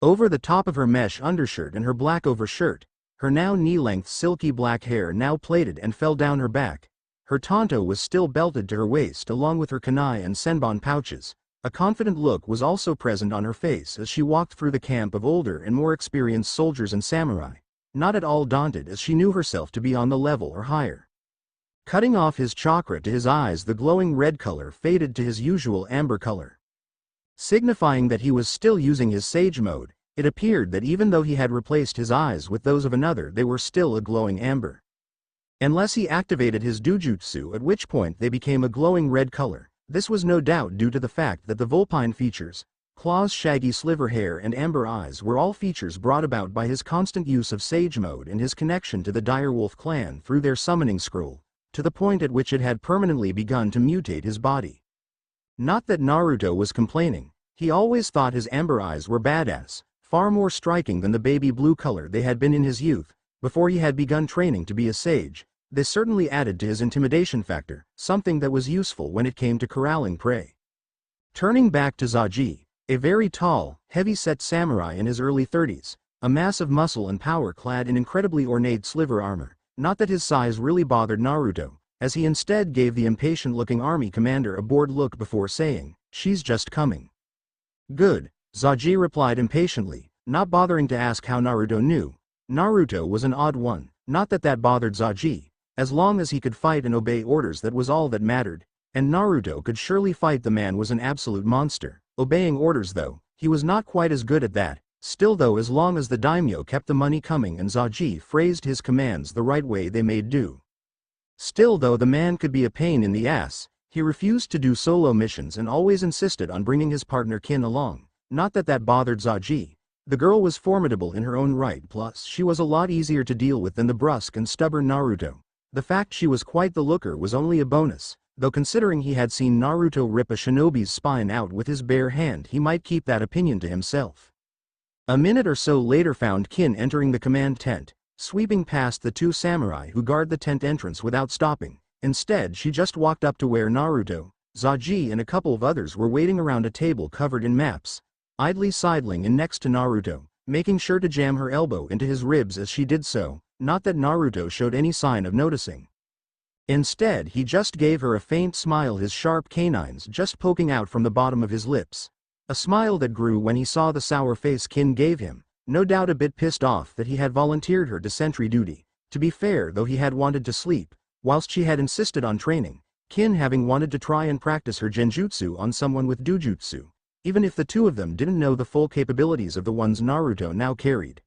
Over the top of her mesh undershirt and her black overshirt, her now knee-length silky black hair now plaited and fell down her back. Her tanto was still belted to her waist along with her kunai and senbon pouches. A confident look was also present on her face as she walked through the camp of older and more experienced soldiers and samurai, not at all daunted as she knew herself to be on the level or higher. Cutting off his chakra to his eyes, the glowing red color faded to his usual amber color, signifying that he was still using his sage mode. It appeared that even though he had replaced his eyes with those of another, they were still a glowing amber. Unless he activated his dojutsu, at which point they became a glowing red color. This was no doubt due to the fact that the vulpine features, claws, shaggy sliver hair and amber eyes were all features brought about by his constant use of sage mode and his connection to the direwolf clan through their summoning scroll, to the point at which it had permanently begun to mutate his body. Not that Naruto was complaining. He always thought his amber eyes were badass. far more striking than the baby blue color they had been in his youth, before he had begun training to be a sage. This certainly added to his intimidation factor, something that was useful when it came to corralling prey. Turning back to Zaji, a very tall, heavy-set samurai in his early 30s, a mass of muscle and power clad in incredibly ornate sliver armor. Not that his size really bothered Naruto, as he instead gave the impatient-looking army commander a bored look before saying, "She's just coming." "Good," Zaji replied impatiently, not bothering to ask how Naruto knew. Naruto was an odd one, not that that bothered Zaji. As long as he could fight and obey orders, that was all that mattered, and Naruto could surely fight. The man was an absolute monster. Obeying orders though, he was not quite as good at that. Still though, as long as the daimyo kept the money coming and Zaji phrased his commands the right way, they made do. Still though, the man could be a pain in the ass. He refused to do solo missions and always insisted on bringing his partner Kin along. Not that that bothered Zaji. The girl was formidable in her own right, plus she was a lot easier to deal with than the brusque and stubborn Naruto. The fact she was quite the looker was only a bonus, though considering he had seen Naruto rip a shinobi's spine out with his bare hand, he might keep that opinion to himself. A minute or so later found Kin entering the command tent, sweeping past the two samurai who guard the tent entrance without stopping. Instead, she just walked up to where Naruto, Zaji and a couple of others were waiting around a table covered in maps, idly sidling in next to Naruto, making sure to jam her elbow into his ribs as she did so. Not that Naruto showed any sign of noticing. Instead, he just gave her a faint smile, his sharp canines just poking out from the bottom of his lips. A smile that grew when he saw the sour face Kin gave him, no doubt a bit pissed off that he had volunteered her to sentry duty. To be fair though, he had wanted to sleep, whilst she had insisted on training, Kin having wanted to try and practice her genjutsu on someone with dojutsu, even if the two of them didn't know the full capabilities of the ones Naruto now carried.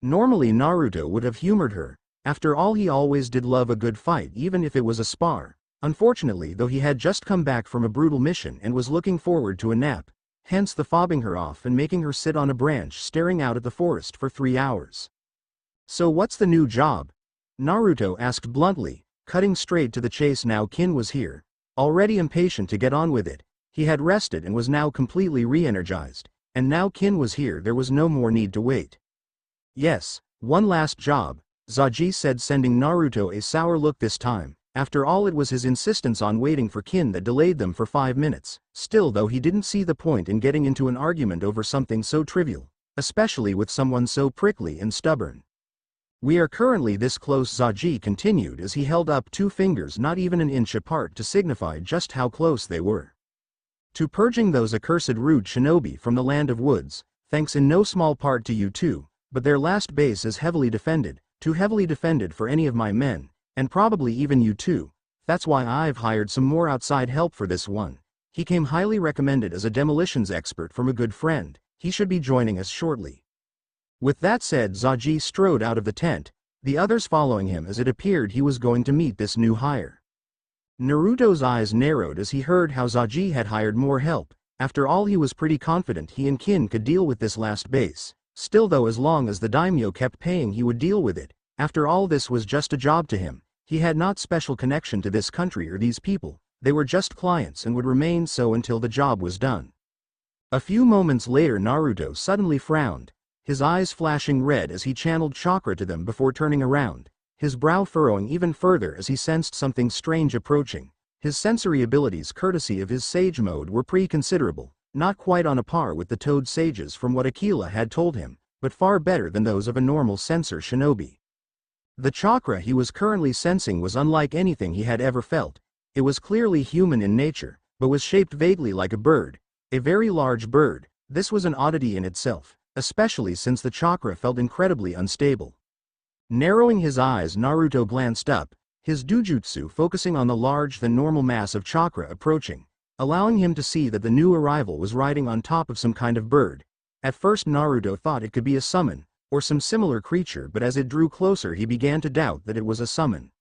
Normally Naruto would have humored her. After all, he always did love a good fight, even if it was a spar. Unfortunately though, he had just come back from a brutal mission and was looking forward to a nap, hence the fobbing her off and making her sit on a branch staring out at the forest for 3 hours. "So what's the new job?" Naruto asked bluntly, cutting straight to the chase now Kin was here. Already impatient to get on with it, he had rested and was now completely re-energized, and now Kin was here, there was no more need to wait. "Yes, one last job," Zaji said, sending Naruto a sour look this time. After all, it was his insistence on waiting for Kin that delayed them for 5 minutes. Still though, he didn't see the point in getting into an argument over something so trivial, especially with someone so prickly and stubborn. "We are currently this close," Zaji continued as he held up 2 fingers not even an inch apart to signify just how close they were. "To purging those accursed rude shinobi from the land of woods, thanks in no small part to you too. But their last base is heavily defended, too heavily defended for any of my men, and probably even you too. That's why I've hired some more outside help for this one. He came highly recommended as a demolitions expert from a good friend. He should be joining us shortly." With that said, Zaji strode out of the tent, the others following him as it appeared he was going to meet this new hire. Naruto's eyes narrowed as he heard how Zaji had hired more help. After all, he was pretty confident he and Kin could deal with this last base. Still though, as long as the daimyo kept paying, he would deal with it. After all, this was just a job to him. He had not special connection to this country or these people. They were just clients and would remain so until the job was done. A few moments later, Naruto suddenly frowned, his eyes flashing red as he channeled chakra to them before turning around, his brow furrowing even further as he sensed something strange approaching. His sensory abilities, courtesy of his sage mode, were pretty considerable. Not quite on a par with the toad sages from what Akila had told him, but far better than those of a normal sensor shinobi. The chakra he was currently sensing was unlike anything he had ever felt. It was clearly human in nature, but was shaped vaguely like a bird, a very large bird. This was an oddity in itself, especially since the chakra felt incredibly unstable. Narrowing his eyes, Naruto glanced up, his dojutsu focusing on the larger than normal mass of chakra approaching, allowing him to see that the new arrival was riding on top of some kind of bird. At first Naruto thought it could be a summon, or some similar creature, but as it drew closer he began to doubt that it was a summon.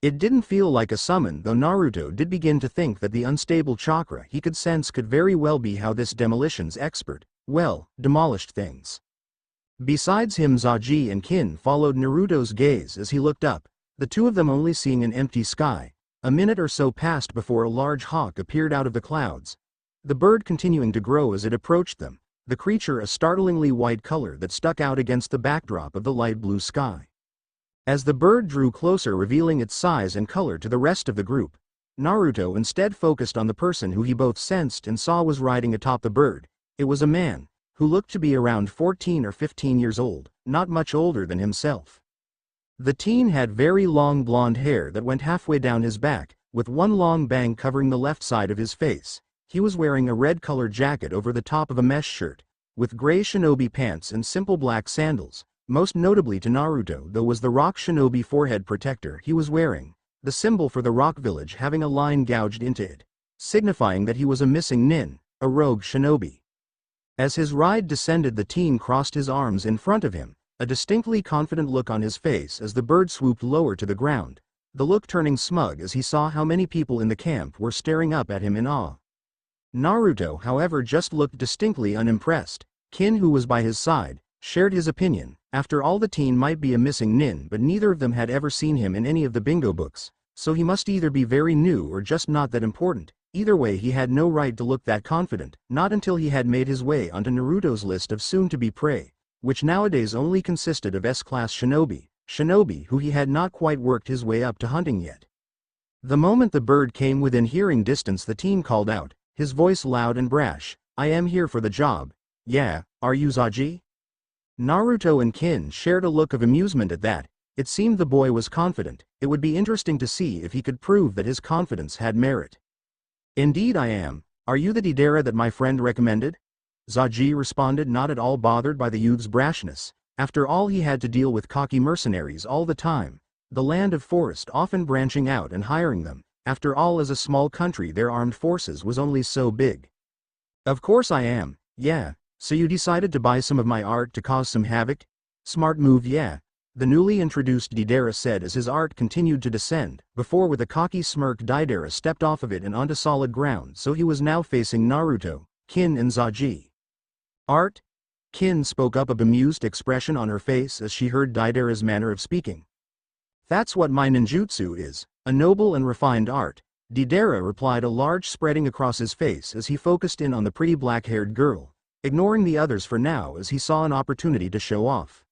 It didn't feel like a summon, though Naruto did begin to think that the unstable chakra he could sense could very well be how this demolitions expert, well, demolished things. Besides him, Zaji and Kin followed Naruto's gaze as he looked up, the two of them only seeing an empty sky. A minute or so passed before a large hawk appeared out of the clouds, the bird continuing to grow as it approached them. the creature a startlingly white color that stuck out against the backdrop of the light blue sky. As the bird drew closer, revealing its size and color to the rest of the group, Naruto instead focused on the person who he both sensed and saw was riding atop the bird. It was a man, who looked to be around 14 or 15 years old, not much older than himself. The teen had very long blonde hair that went halfway down his back, with one long bang covering the left side of his face. He was wearing a red-colored jacket over the top of a mesh shirt, with gray shinobi pants and simple black sandals. Most notably to Naruto though was the rock shinobi forehead protector he was wearing, the symbol for the rock village having a line gouged into it, signifying that he was a missing nin, a rogue shinobi. As his ride descended, the teen crossed his arms in front of him, a distinctly confident look on his face as the bird swooped lower to the ground, the look turning smug as he saw how many people in the camp were staring up at him in awe. Naruto, however, just looked distinctly unimpressed. Kin, who was by his side, shared his opinion. After all, the teen might be a missing nin, but neither of them had ever seen him in any of the bingo books, so he must either be very new or just not that important. Either way, he had no right to look that confident, not until he had made his way onto Naruto's list of soon-to-be prey, which nowadays only consisted of S-class shinobi who he had not quite worked his way up to hunting yet. The moment the bird came within hearing distance, the teen called out, his voice loud and brash, "I am here for the job. Yeah, are you Zaji?" Naruto and Kin shared a look of amusement at that. It seemed the boy was confident. It would be interesting to see if he could prove that his confidence had merit. "Indeed I am. Are you the Deidara that my friend recommended?" Zaji responded, not at all bothered by the youth's brashness. After all, he had to deal with cocky mercenaries all the time, the land of forest often branching out and hiring them. After all, as a small country, their armed forces was only so big. "Of course I am. Yeah, so you decided to buy some of my art to cause some havoc? Smart move, yeah," the newly introduced Deidara said as his art continued to descend. Before, with a cocky smirk, Deidara stepped off of it and onto solid ground, so he was now facing Naruto, Kin and Zaji. "Art?" Kin spoke up, a bemused expression on her face as she heard Deidara's manner of speaking. "That's what my ninjutsu is, a noble and refined art," Deidara replied, a large spreading across his face as he focused in on the pretty black-haired girl, ignoring the others for now as he saw an opportunity to show off.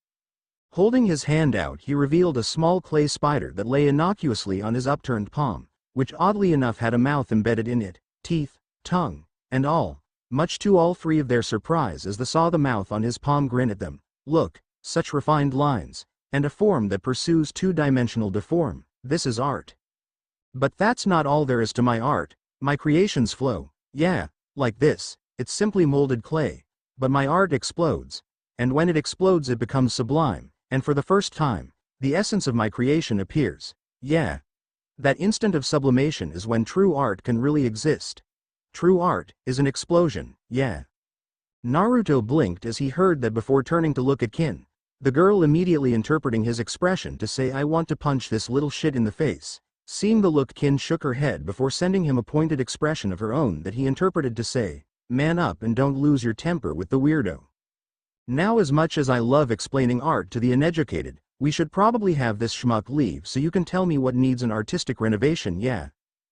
Holding his hand out, he revealed a small clay spider that lay innocuously on his upturned palm, which oddly enough had a mouth embedded in it, teeth, tongue, and all, much to all three of their surprise as they saw the mouth on his palm grin at them. "Look, such refined lines, and a form that pursues two-dimensional deform. This is art. But that's not all there is to my art. My creations flow, yeah, like this. It's simply molded clay. But my art explodes. And when it explodes, it becomes sublime. And for the first time, the essence of my creation appears. Yeah. That instant of sublimation is when true art can really exist. True art is an explosion, yeah." Naruto blinked as he heard that before turning to look at Kin, the girl immediately interpreting his expression to say, "I want to punch this little shit in the face." Seeing the look, Kin shook her head before sending him a pointed expression of her own that he interpreted to say, "Man up and don't lose your temper with the weirdo." "Now, as much as I love explaining art to the uneducated, we should probably have this schmuck leave so you can tell me what needs an artistic renovation, yeah?"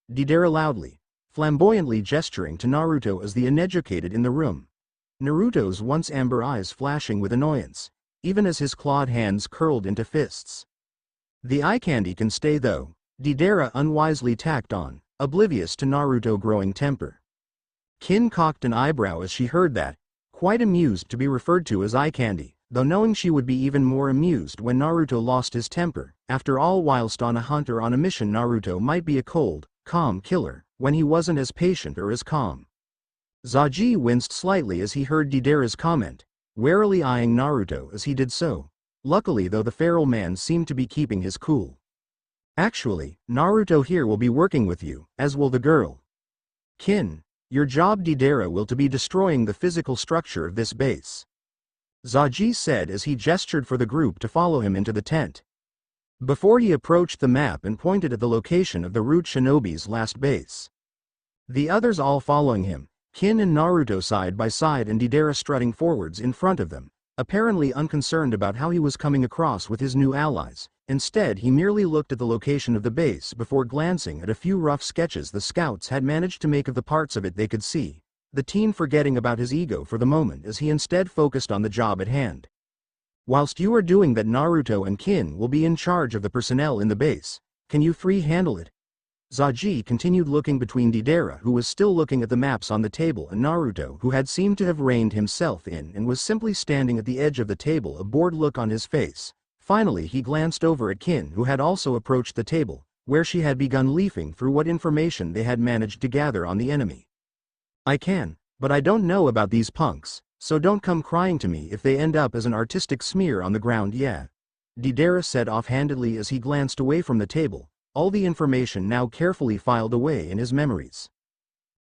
Deidara loudly, flamboyantly gesturing to Naruto as the uneducated in the room. Naruto's once amber eyes flashing with annoyance, even as his clawed hands curled into fists. "The eye candy can stay though," Deidara unwisely tacked on, oblivious to Naruto growing temper. Kin cocked an eyebrow as she heard that, quite amused to be referred to as eye candy, though knowing she would be even more amused when Naruto lost his temper. After all, whilst on a hunt or on a mission, Naruto might be a cold, calm killer, when he wasn't as patient or as calm. Zaji winced slightly as he heard Deidara's comment, warily eyeing Naruto as he did so. Luckily though, the feral man seemed to be keeping his cool. "Actually, Naruto here will be working with you, as will the girl. Kin, your job, Deidara, will to be destroying the physical structure of this base," Zaji said as he gestured for the group to follow him into the tent. Before he approached the map and pointed at the location of the root shinobi's last base. The others all following him, Kin and Naruto side by side and Deidara strutting forwards in front of them, apparently unconcerned about how he was coming across with his new allies. Instead, he merely looked at the location of the base before glancing at a few rough sketches the scouts had managed to make of the parts of it they could see. the teen forgetting about his ego for the moment as he instead focused on the job at hand. Whilst you are doing that, Naruto and Kin will be in charge of the personnel in the base. Can you three handle it? Zaji continued looking between Deidara, who was still looking at the maps on the table, and Naruto, who had seemed to have reined himself in and was simply standing at the edge of the table, a bored look on his face. Finally he glanced over at Kin, who had also approached the table, where she had begun leafing through what information they had managed to gather on the enemy. I can, but I don't know about these punks, so don't come crying to me if they end up as an artistic smear on the ground, yeah. Deidara said offhandedly as he glanced away from the table, all the information now carefully filed away in his memories.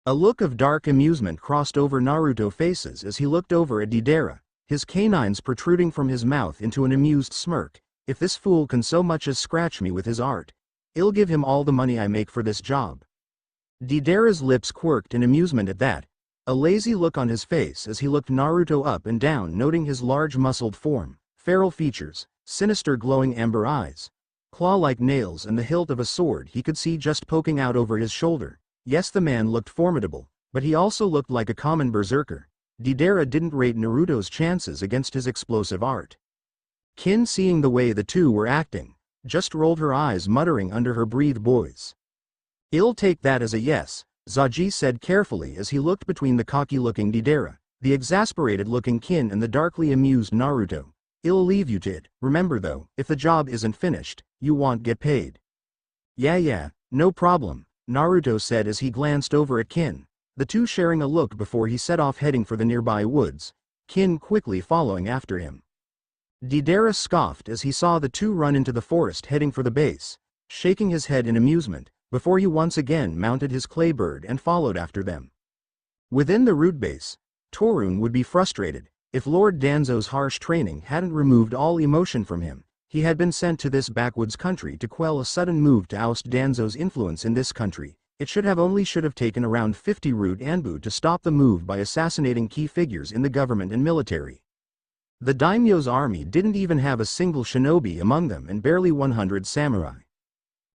A look of dark amusement crossed over Naruto's faces as he looked over at Deidara, his canines protruding from his mouth into an amused smirk. If this fool can so much as scratch me with his art, I'll give him all the money I make for this job. Deidara's lips quirked in amusement at that, a lazy look on his face as he looked Naruto up and down, noting his large muscled form, feral features, sinister glowing amber eyes, claw-like nails and the hilt of a sword he could see just poking out over his shoulder. Yes, the man looked formidable, but he also looked like a common berserker. Deidara didn't rate Naruto's chances against his explosive art. Kin, seeing the way the two were acting, just rolled her eyes, muttering under her breath, boys. I'll take that as a yes, Zaji said carefully as he looked between the cocky-looking Deidara, the exasperated-looking Kin and the darkly amused Naruto. I'll leave you to it. Remember though, if the job isn't finished, you won't get paid. Yeah, no problem, Naruto said as he glanced over at Kin, the two sharing a look before he set off heading for the nearby woods, Kin quickly following after him. Deidara scoffed as he saw the two run into the forest heading for the base, shaking his head in amusement, before he once again mounted his clay bird and followed after them. Within the root base, Torun would be frustrated. If Lord Danzo's harsh training hadn't removed all emotion from him, he had been sent to this backwoods country to quell a sudden move to oust Danzo's influence in this country. It should have taken around 50 root Anbu to stop the move by assassinating key figures in the government and military. The daimyo's army didn't even have a single shinobi among them and barely 100 samurai.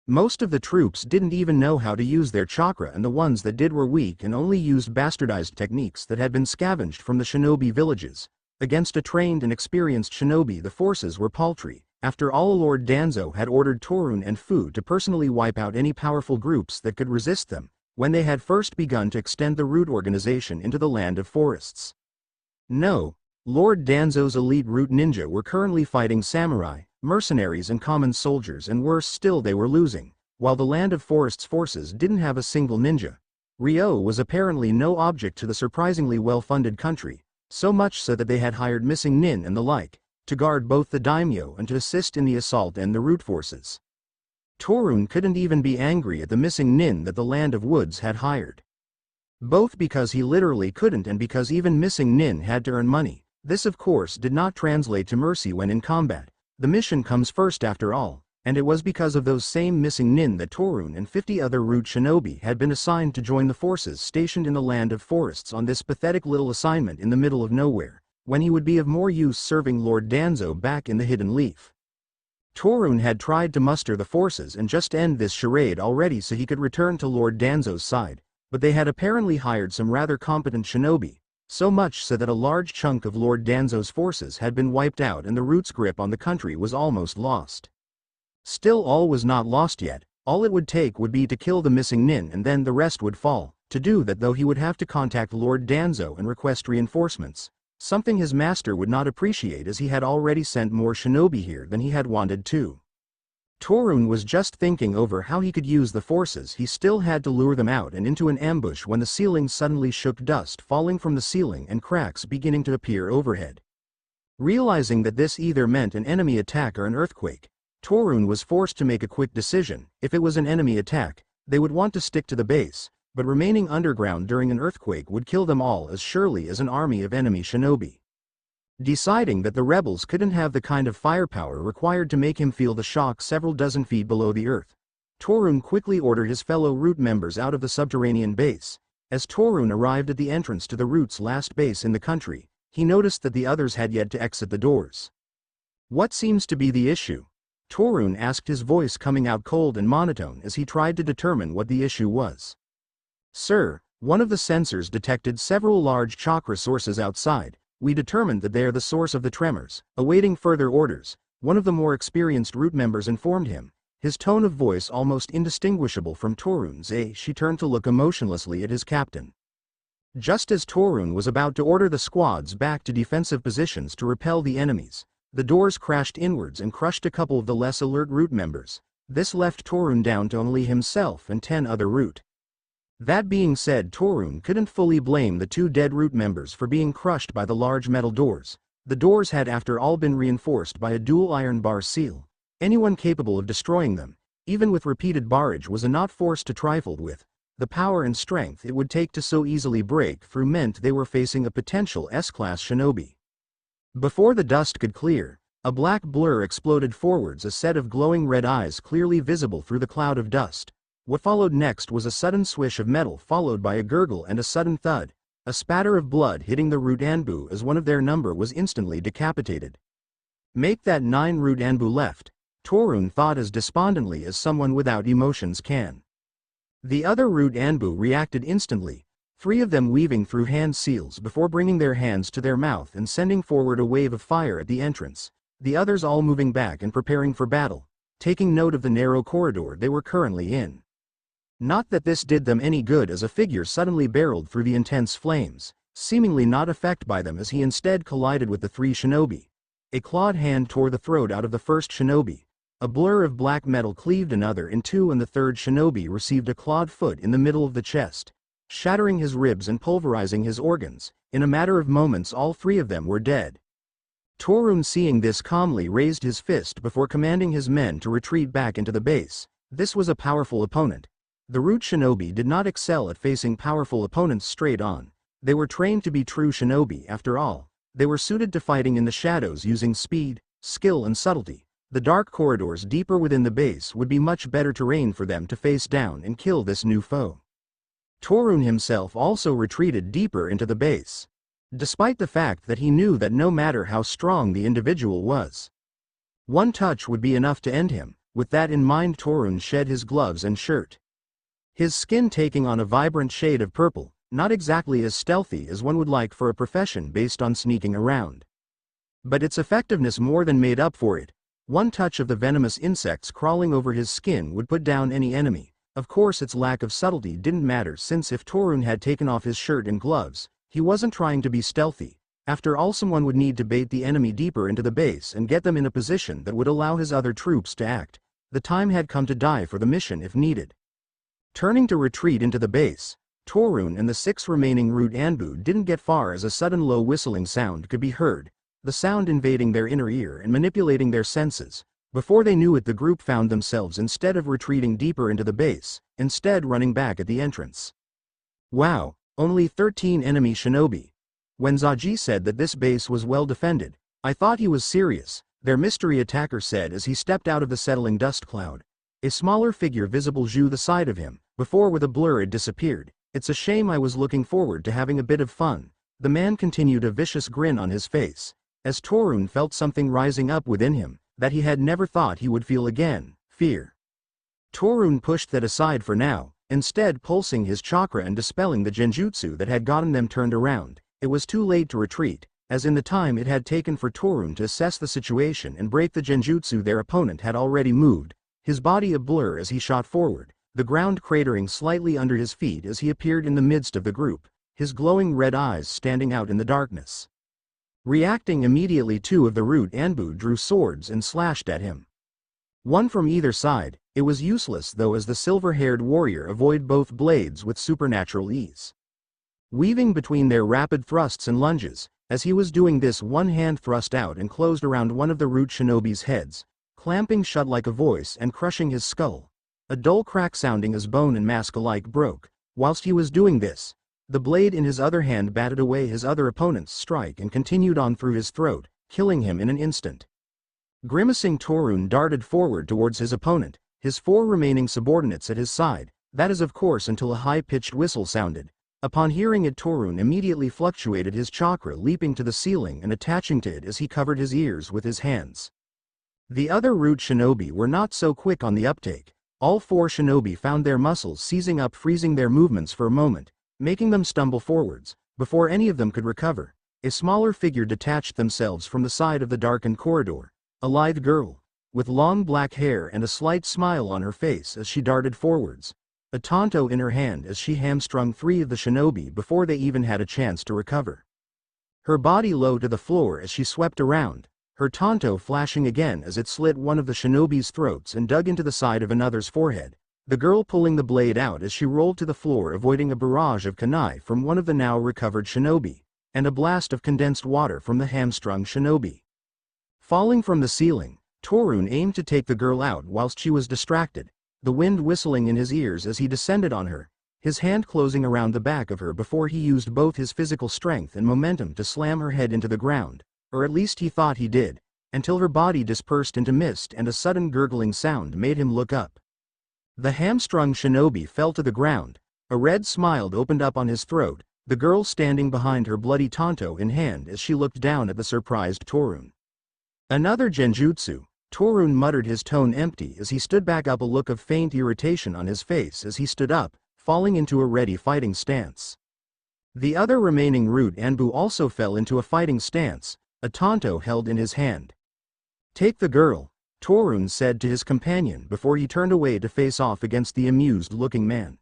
Most of the troops didn't even know how to use their chakra, and the ones that did were weak and only used bastardized techniques that had been scavenged from the shinobi villages. Against a trained and experienced shinobi the forces were paltry. After all, Lord Danzo had ordered Torun and Fu to personally wipe out any powerful groups that could resist them, when they had first begun to extend the root organization into the land of forests. No, Lord Danzo's elite root ninja were currently fighting samurai, mercenaries and common soldiers, and worse still, they were losing, while the land of forests forces didn't have a single ninja. Ryo was apparently no object to the surprisingly well-funded country, so much so that they had hired missing nin and the like, to guard both the daimyo and to assist in the assault and the root forces. Torun couldn't even be angry at the missing nin that the land of woods had hired. Both because he literally couldn't and because even missing nin had to earn money. This of course did not translate to mercy when in combat. The mission comes first after all, and it was because of those same missing nin that Torun and 50 other root shinobi had been assigned to join the forces stationed in the land of forests on this pathetic little assignment in the middle of nowhere, when he would be of more use serving Lord Danzo back in the Hidden Leaf. Torun had tried to muster the forces and just end this charade already so he could return to Lord Danzo's side, but they had apparently hired some rather competent shinobi, so much so that a large chunk of Lord Danzo's forces had been wiped out and the root's grip on the country was almost lost. Still, all was not lost yet. All it would take would be to kill the missing nin and then the rest would fall. To do that though he would have to contact Lord Danzo and request reinforcements, something his master would not appreciate as he had already sent more shinobi here than he had wanted to. Torun was just thinking over how he could use the forces he still had to lure them out and into an ambush when the ceiling suddenly shook, dust falling from the ceiling and cracks beginning to appear overhead. Realizing that this either meant an enemy attack or an earthquake, Torun was forced to make a quick decision. If it was an enemy attack, they would want to stick to the base, but remaining underground during an earthquake would kill them all as surely as an army of enemy shinobi. Deciding that the rebels couldn't have the kind of firepower required to make him feel the shock several dozen feet below the earth, Torun quickly ordered his fellow root members out of the subterranean base. As Torun arrived at the entrance to the root's last base in the country, he noticed that the others had yet to exit the doors. "What seems to be the issue?" Torun asked, his voice coming out cold and monotone as he tried to determine what the issue was. "Sir, One of the sensors detected several large chakra sources outside. We determined that they are the source of the tremors. Awaiting further orders, one of the more experienced root members informed him, his tone of voice almost indistinguishable from Torun's. She turned to look emotionlessly at his captain. Just as Torun was about to order the squads back to defensive positions to repel the enemies, the doors crashed inwards and crushed a couple of the less alert root members. This left Torun down to only himself and 10 other root. That being said, Torun couldn't fully blame the 2 dead root members for being crushed by the large metal doors. The doors had after all been reinforced by a dual iron bar seal. Anyone capable of destroying them, even with repeated barrage, was a not force to trifle with. The power and strength it would take to so easily break through meant they were facing a potential S-class shinobi. Before the dust could clear, a black blur exploded forwards, a set of glowing red eyes clearly visible through the cloud of dust. What followed next was a sudden swish of metal followed by a gurgle and a sudden thud, a spatter of blood hitting the root Anbu as one of their number was instantly decapitated. Make that 9 root Anbu left, Torun thought as despondently as someone without emotions can. The other root Anbu reacted instantly, 3 of them weaving through hand seals before bringing their hands to their mouth and sending forward a wave of fire at the entrance, the others all moving back and preparing for battle, taking note of the narrow corridor they were currently in. Not that this did them any good, as a figure suddenly barreled through the intense flames, seemingly not affected by them as he instead collided with the 3 shinobi. A clawed hand tore the throat out of the first shinobi. A blur of black metal cleaved another in 2 and the third shinobi received a clawed foot in the middle of the chest, shattering his ribs and pulverizing his organs. In a matter of moments all 3 of them were dead. Torun, seeing this, calmly raised his fist before commanding his men to retreat back into the base. This was a powerful opponent. The root shinobi did not excel at facing powerful opponents straight on. They were trained to be true shinobi after all. They were suited to fighting in the shadows using speed, skill and subtlety. The dark corridors deeper within the base would be much better terrain for them to face down and kill this new foe. Torun himself also retreated deeper into the base, despite the fact that he knew that no matter how strong the individual was, one touch would be enough to end him. With that in mind, Torun shed his gloves and shirt, his skin taking on a vibrant shade of purple, not exactly as stealthy as one would like for a profession based on sneaking around. But its effectiveness more than made up for it. One touch of the venomous insects crawling over his skin would put down any enemy. Of course its lack of subtlety didn't matter, since if Torun had taken off his shirt and gloves, he wasn't trying to be stealthy. After all, someone would need to bait the enemy deeper into the base and get them in a position that would allow his other troops to act. The time had come to die for the mission if needed. Turning to retreat into the base, Torun and the 6 remaining root Anbu didn't get far as a sudden low whistling sound could be heard, the sound invading their inner ear and manipulating their senses. Before they knew it, the group found themselves, instead of retreating deeper into the base, instead running back at the entrance. Wow, only 13 enemy shinobi. When Zaji said that this base was well defended, I thought he was serious, their mystery attacker said as he stepped out of the settling dust cloud. A smaller figure visible drew the side of him, before with a blur it disappeared. It's a shame, I was looking forward to having a bit of fun. The man continued, a vicious grin on his face, as Torun felt something rising up within him, that he had never thought he would feel again: fear. Torun pushed that aside for now, instead pulsing his chakra and dispelling the genjutsu that had gotten them turned around. It was too late to retreat, as in the time it had taken for Torun to assess the situation and break the genjutsu, their opponent had already moved, his body a blur as he shot forward, the ground cratering slightly under his feet as he appeared in the midst of the group, his glowing red eyes standing out in the darkness. Reacting immediately, 2 of the root Anbu drew swords and slashed at him. One from either side. It was useless though, as the silver-haired warrior avoided both blades with supernatural ease, weaving between their rapid thrusts and lunges. As he was doing this, one hand thrust out and closed around one of the root shinobi's heads, clamping shut like a voice and crushing his skull. A dull crack sounding as bone and mask alike broke. Whilst he was doing this, the blade in his other hand batted away his other opponent's strike and continued on through his throat, killing him in an instant. Grimacing, Torun darted forward towards his opponent, his 4 remaining subordinates at his side, that is of course until a high-pitched whistle sounded. Upon hearing it, Torun immediately fluctuated his chakra, leaping to the ceiling and attaching to it as he covered his ears with his hands. The other root shinobi were not so quick on the uptake. All 4 shinobi found their muscles seizing up, freezing their movements for a moment. making them stumble forwards. Before any of them could recover, a smaller figure detached themselves from the side of the darkened corridor, a lithe girl, with long black hair and a slight smile on her face as she darted forwards, a tanto in her hand as she hamstrung 3 of the shinobi before they even had a chance to recover. Her body low to the floor as she swept around, her tanto flashing again as it slit one of the shinobi's throats and dug into the side of another's forehead, the girl pulling the blade out as she rolled to the floor, avoiding a barrage of kunai from one of the now recovered shinobi, and a blast of condensed water from the hamstrung shinobi. Falling from the ceiling, Torun aimed to take the girl out whilst she was distracted, the wind whistling in his ears as he descended on her, his hand closing around the back of her before he used both his physical strength and momentum to slam her head into the ground, or at least he thought he did, until her body dispersed into mist and a sudden gurgling sound made him look up. The hamstrung shinobi fell to the ground, a red smile opened up on his throat, the girl standing behind her bloody tanto in hand as she looked down at the surprised Torun. Another genjutsu, Torun muttered, his tone empty as he stood back up, a look of faint irritation on his face as he stood up, falling into a ready fighting stance. The other remaining root Anbu also fell into a fighting stance, a tanto held in his hand. "Take the girl," Torun said to his companion before he turned away to face off against the amused-looking man.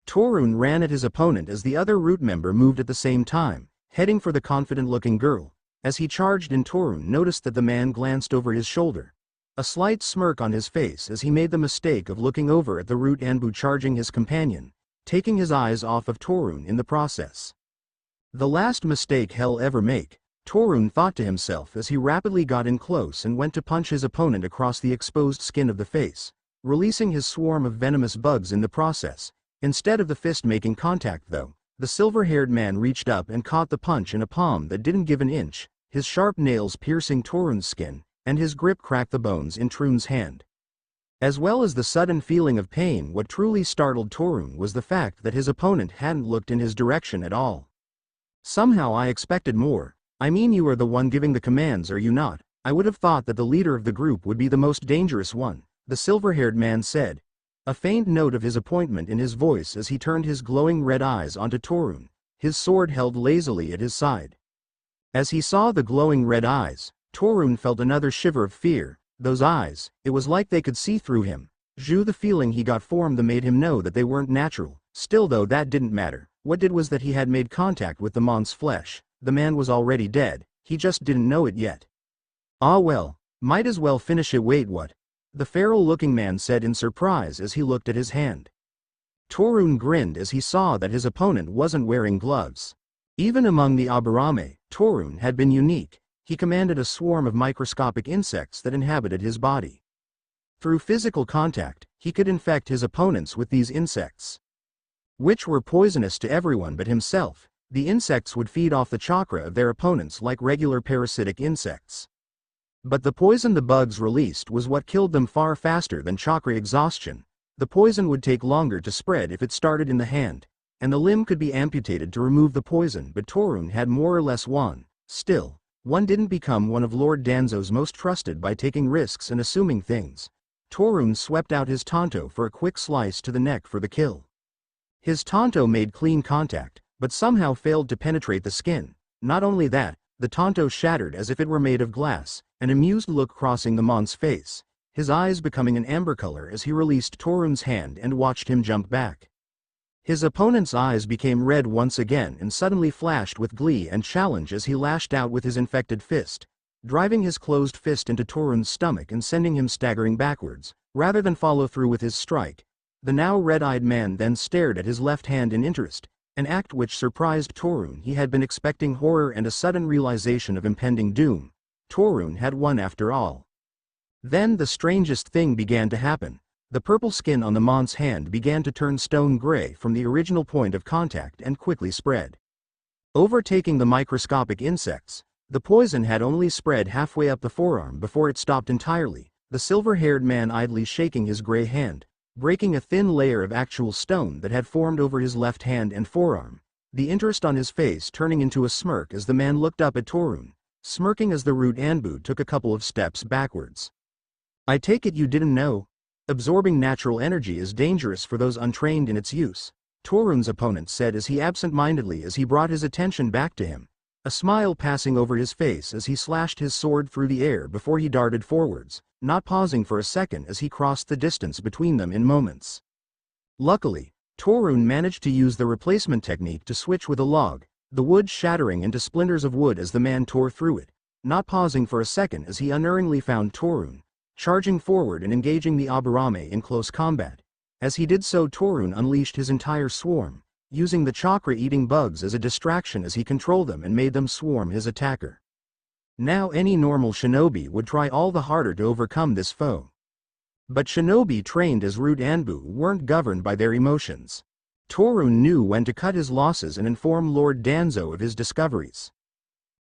Torun ran at his opponent as the other root member moved at the same time, heading for the confident-looking girl. As he charged in, Torun noticed that the man glanced over his shoulder, a slight smirk on his face as he made the mistake of looking over at the root Anbu charging his companion, taking his eyes off of Torun in the process. The last mistake hell ever make, Torun thought to himself as he rapidly got in close and went to punch his opponent across the exposed skin of the face, releasing his swarm of venomous bugs in the process. Instead of the fist making contact though, the silver-haired man reached up and caught the punch in a palm that didn't give an inch, his sharp nails piercing Torun's skin, and his grip cracked the bones in Torun's hand. As well as the sudden feeling of pain, what truly startled Torun was the fact that his opponent hadn't looked in his direction at all. "Somehow I expected more. I mean, you are the one giving the commands, are you not? I would have thought that the leader of the group would be the most dangerous one," the silver-haired man said, a faint note of his appointment in his voice as he turned his glowing red eyes onto Torun, his sword held lazily at his side. As he saw the glowing red eyes, Torun felt another shiver of fear. Those eyes, it was like they could see through him. The feeling he got formed that made him know that they weren't natural. Still though, that didn't matter. What did was that he had made contact with the mon's flesh. The man was already dead, he just didn't know it yet. "Ah well, might as well finish it." "Wait, what?" the feral-looking man said in surprise as he looked at his hand. Torun grinned as he saw that his opponent wasn't wearing gloves. Even among the Aburame, Torun had been unique. He commanded a swarm of microscopic insects that inhabited his body. Through physical contact, he could infect his opponents with these insects, which were poisonous to everyone but himself. The insects would feed off the chakra of their opponents like regular parasitic insects. But the poison the bugs released was what killed them far faster than chakra exhaustion. The poison would take longer to spread if it started in the hand, and the limb could be amputated to remove the poison, but Torun had more or less won. Still, one didn't become one of Lord Danzo's most trusted by taking risks and assuming things. Torun swept out his tanto for a quick slice to the neck for the kill. His tanto made clean contact, but somehow failed to penetrate the skin. Not only that, the tanto shattered as if it were made of glass, an amused look crossing the mon's face, his eyes becoming an amber color as he released Torun's hand and watched him jump back. His opponent's eyes became red once again and suddenly flashed with glee and challenge as he lashed out with his infected fist, driving his closed fist into Torun's stomach and sending him staggering backwards. Rather than follow through with his strike, the now red-eyed man then stared at his left hand in interest, an act which surprised Torun. He had been expecting horror and a sudden realization of impending doom. Torun had won after all. Then the strangest thing began to happen. The purple skin on the mon's hand began to turn stone gray from the original point of contact and quickly spread, overtaking the microscopic insects. The poison had only spread halfway up the forearm before it stopped entirely, the silver-haired man idly shaking his gray hand, breaking a thin layer of actual stone that had formed over his left hand and forearm, the interest on his face turning into a smirk as the man looked up at Torun, smirking as the root Anbu took a couple of steps backwards. "I take it you didn't know? Absorbing natural energy is dangerous for those untrained in its use." Torun's opponent said as he absent-mindedly as he brought his attention back to him, a smile passing over his face as he slashed his sword through the air before he darted forwards, not pausing for a second as he crossed the distance between them in moments. Luckily, Torun managed to use the replacement technique to switch with a log, the wood shattering into splinters of wood as the man tore through it, not pausing for a second as he unerringly found Torun, charging forward and engaging the Aburame in close combat. As he did so, Torun unleashed his entire swarm, using the chakra-eating bugs as a distraction as he controlled them and made them swarm his attacker. Now any normal shinobi would try all the harder to overcome this foe. But shinobi trained as root Anbu weren't governed by their emotions. Torun knew when to cut his losses and inform Lord Danzo of his discoveries.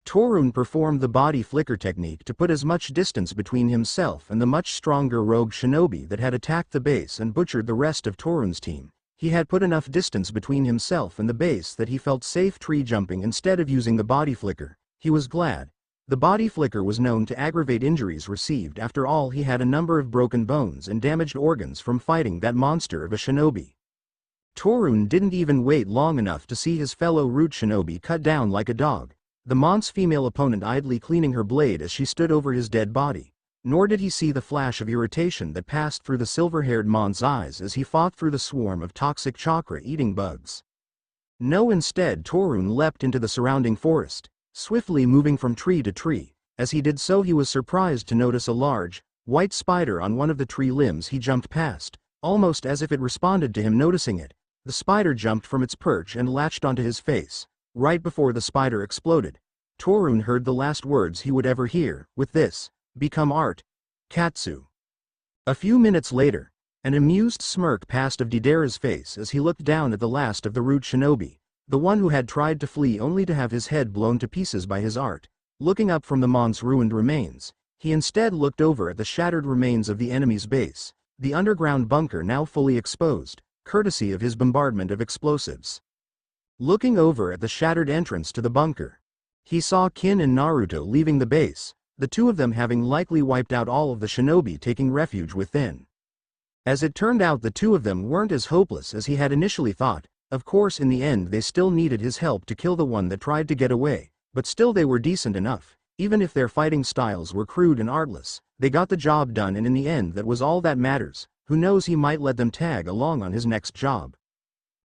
Torun performed the body flicker technique to put as much distance between himself and the much stronger rogue shinobi that had attacked the base and butchered the rest of Torun's team. He had put enough distance between himself and the base that he felt safe tree jumping instead of using the body flicker. He was glad. The body flicker was known to aggravate injuries received. After all, he had a number of broken bones and damaged organs from fighting that monster of a shinobi. Torun didn't even wait long enough to see his fellow root shinobi cut down like a dog, the Mon's female opponent idly cleaning her blade as she stood over his dead body. Nor did he see the flash of irritation that passed through the silver-haired Mon's eyes as he fought through the swarm of toxic chakra-eating bugs. No, instead Torun leapt into the surrounding forest, swiftly moving from tree to tree. As he did so, he was surprised to notice a large, white spider on one of the tree limbs he jumped past, almost as if it responded to him noticing it. The spider jumped from its perch and latched onto his face. Right before the spider exploded, Torun heard the last words he would ever hear: "With this, become art, Katsu." A few minutes later, an amused smirk passed of Deidara's face as he looked down at the last of the root shinobi, the one who had tried to flee only to have his head blown to pieces by his art. Looking up from the Mon's ruined remains, he instead looked over at the shattered remains of the enemy's base, the underground bunker now fully exposed, courtesy of his bombardment of explosives. Looking over at the shattered entrance to the bunker, he saw Kin and Naruto leaving the base, the two of them having likely wiped out all of the shinobi taking refuge within. As it turned out, the two of them weren't as hopeless as he had initially thought. Of course, in the end they still needed his help to kill the one that tried to get away, but still they were decent enough. Even if their fighting styles were crude and artless, they got the job done, and in the end that was all that matters. Who knows, he might let them tag along on his next job.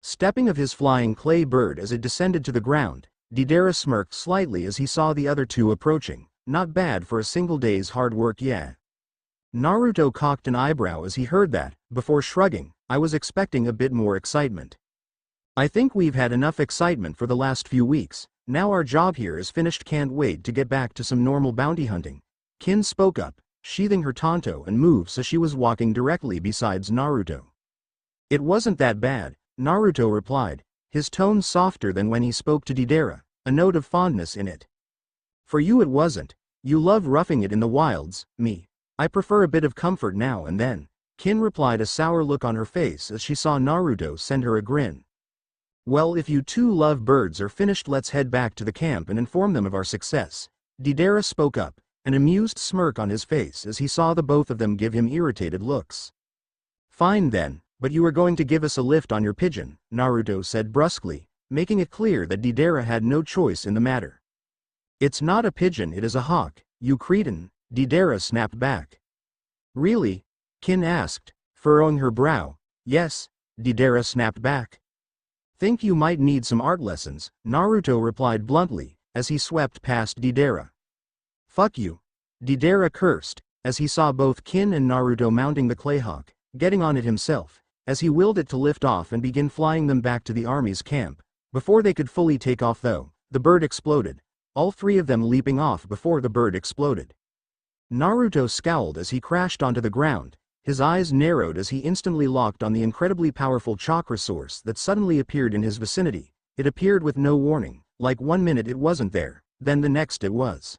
Stepping of his flying clay bird as it descended to the ground, Deidara smirked slightly as he saw the other two approaching. Not bad for a single day's hard work, yeah. Naruto cocked an eyebrow as he heard that, before shrugging. I was expecting a bit more excitement. I think we've had enough excitement for the last few weeks. Now our job here is finished. Can't wait to get back to some normal bounty hunting. Kin spoke up, sheathing her tanto and moved so she was walking directly beside Naruto. It wasn't that bad, Naruto replied, his tone softer than when he spoke to Deidara, a note of fondness in it. For you it wasn't. You love roughing it in the wilds. Me, I prefer a bit of comfort now and then. Kin replied, a sour look on her face as she saw Naruto send her a grin. Well, if you two love birds are finished, let's head back to the camp and inform them of our success. Deidara spoke up, an amused smirk on his face as he saw the both of them give him irritated looks. Fine then, but you are going to give us a lift on your pigeon, Naruto said brusquely, making it clear that Deidara had no choice in the matter. It's not a pigeon, it is a hawk, you cretin, Deidara snapped back. Really? Kin asked, furrowing her brow. Yes, Deidara snapped back. Think you might need some art lessons, Naruto replied bluntly, as he swept past Deidara. Fuck you, Deidara cursed, as he saw both Kin and Naruto mounting the clayhawk, getting on it himself, as he willed it to lift off and begin flying them back to the army's camp. Before they could fully take off though, the bird exploded, all three of them leaping off before the bird exploded. Naruto scowled as he crashed onto the ground, his eyes narrowed as he instantly locked on the incredibly powerful chakra source that suddenly appeared in his vicinity. It appeared with no warning, like 1 minute it wasn't there, then the next it was.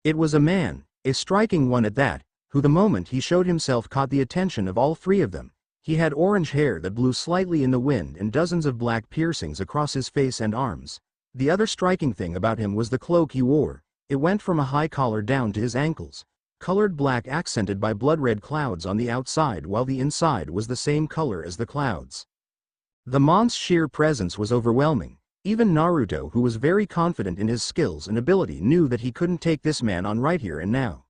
It was a man, a striking one at that, who the moment he showed himself caught the attention of all three of them. He had orange hair that blew slightly in the wind and dozens of black piercings across his face and arms. The other striking thing about him was the cloak he wore. It went from a high collar down to his ankles, colored black accented by blood-red clouds on the outside while the inside was the same color as the clouds. The Mon's sheer presence was overwhelming. Even Naruto, who was very confident in his skills and ability, knew that he couldn't take this man on right here and now.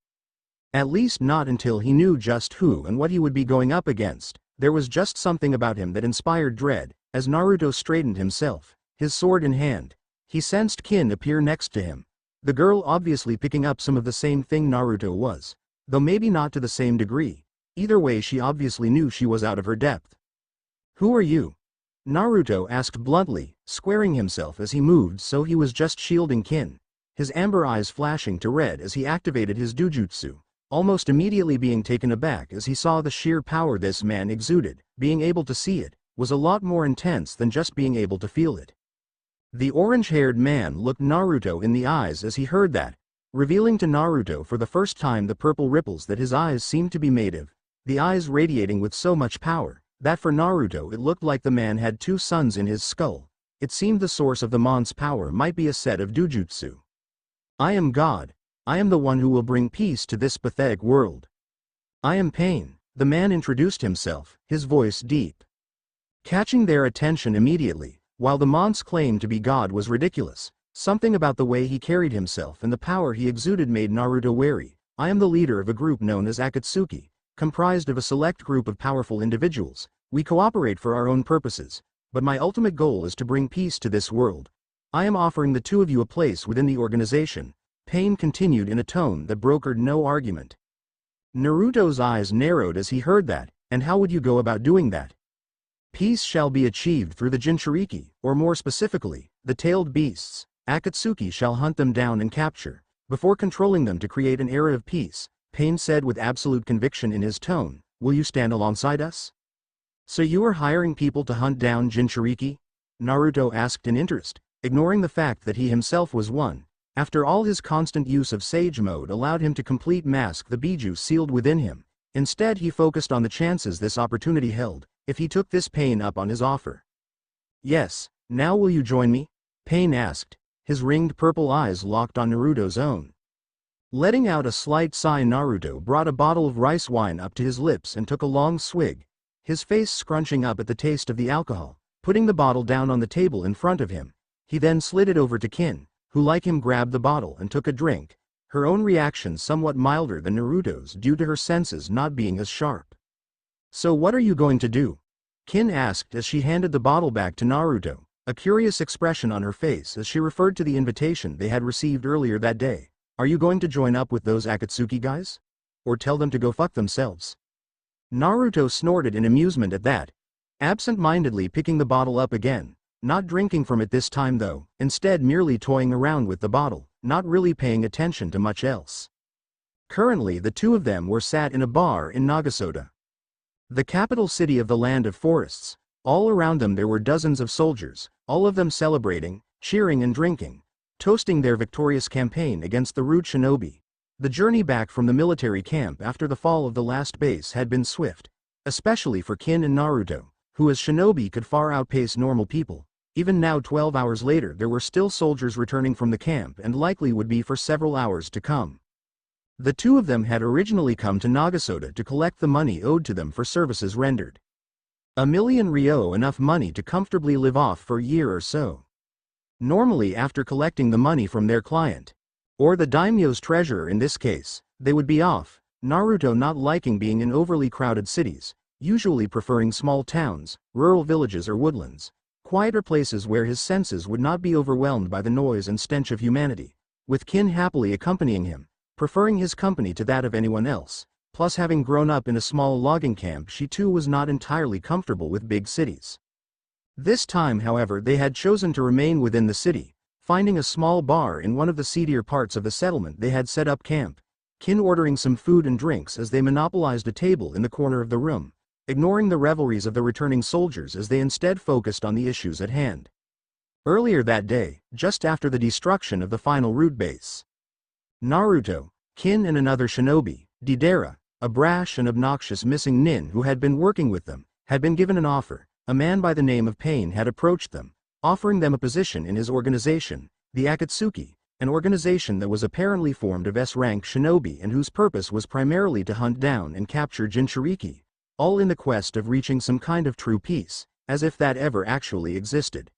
At least not until he knew just who and what he would be going up against. There was just something about him that inspired dread. As Naruto straightened himself, his sword in hand, he sensed Kin appear next to him. The girl obviously picking up some of the same thing Naruto was, though maybe not to the same degree. Either way, she obviously knew she was out of her depth. "Who are you?" Naruto asked bluntly, squaring himself as he moved so he was just shielding Kin, his amber eyes flashing to red as he activated his dujutsu, almost immediately being taken aback as he saw the sheer power this man exuded. Being able to see it was a lot more intense than just being able to feel it. The orange-haired man looked Naruto in the eyes as he heard that, revealing to Naruto for the first time the purple ripples that his eyes seemed to be made of, the eyes radiating with so much power that for Naruto it looked like the man had two suns in his skull. It seemed the source of the Mon's power might be a set of dujutsu. "I am God. I am the one who will bring peace to this pathetic world. I am Pain," the man introduced himself, his voice deep, catching their attention immediately. While the Mon's claim to be God was ridiculous, something about the way he carried himself and the power he exuded made Naruto wary. "I am the leader of a group known as Akatsuki, comprised of a select group of powerful individuals. We cooperate for our own purposes, but my ultimate goal is to bring peace to this world. I am offering the two of you a place within the organization," Pain continued in a tone that brokered no argument. Naruto's eyes narrowed as he heard that. "And how would you go about doing that?" "Peace shall be achieved through the Jinchuriki, or more specifically, the tailed beasts. Akatsuki shall hunt them down and capture, before controlling them to create an era of peace," Pain said with absolute conviction in his tone. "Will you stand alongside us?" "So you are hiring people to hunt down Jinchuriki?" Naruto asked in interest, ignoring the fact that he himself was one. After all, his constant use of Sage Mode allowed him to complete mask the Biju sealed within him. Instead he focused on the chances this opportunity held, if he took this Pain up on his offer. "Yes, now will you join me?" Pain asked, his ringed purple eyes locked on Naruto's own. Letting out a slight sigh, Naruto brought a bottle of rice wine up to his lips and took a long swig, his face scrunching up at the taste of the alcohol. Putting the bottle down on the table in front of him, he then slid it over to Kin, who like him grabbed the bottle and took a drink, her own reaction somewhat milder than Naruto's due to her senses not being as sharp. "So what are you going to do?" Kin asked as she handed the bottle back to Naruto, a curious expression on her face as she referred to the invitation they had received earlier that day. "Are you going to join up with those Akatsuki guys? Or tell them to go fuck themselves?" Naruto snorted in amusement at that, absent-mindedly picking the bottle up again. Not drinking from it this time though, instead merely toying around with the bottle, not really paying attention to much else. Currently the two of them were sat in a bar in Nagasota, the capital city of the land of forests. All around them there were dozens of soldiers, all of them celebrating, cheering and drinking, toasting their victorious campaign against the rude shinobi. The journey back from the military camp after the fall of the last base had been swift, especially for Kin and Naruto, who as shinobi could far outpace normal people. Even now 12 hours later there were still soldiers returning from the camp and likely would be for several hours to come. The two of them had originally come to Nagasota to collect the money owed to them for services rendered. 1,000,000 ryo, enough money to comfortably live off for a year or so. Normally after collecting the money from their client, or the daimyo's treasurer in this case, they would be off. Naruto not liking being in overly crowded cities, usually preferring small towns, rural villages or woodlands. Quieter places where his senses would not be overwhelmed by the noise and stench of humanity, with Kin happily accompanying him, preferring his company to that of anyone else. Plus, having grown up in a small logging camp, she too was not entirely comfortable with big cities. This time, however, they had chosen to remain within the city, finding a small bar in one of the seedier parts of the settlement. They had set up camp, Kin ordering some food and drinks as they monopolized a table in the corner of the room, ignoring the revelries of the returning soldiers as they instead focused on the issues at hand. Earlier that day, just after the destruction of the final root base, Naruto, Kin and another shinobi, Deidara, a brash and obnoxious missing nin who had been working with them, had been given an offer. A man by the name of Pain had approached them, offering them a position in his organization, the Akatsuki, an organization that was apparently formed of S-rank shinobi and whose purpose was primarily to hunt down and capture Jinchuriki, all in the quest of reaching some kind of true peace. as if that ever actually existed.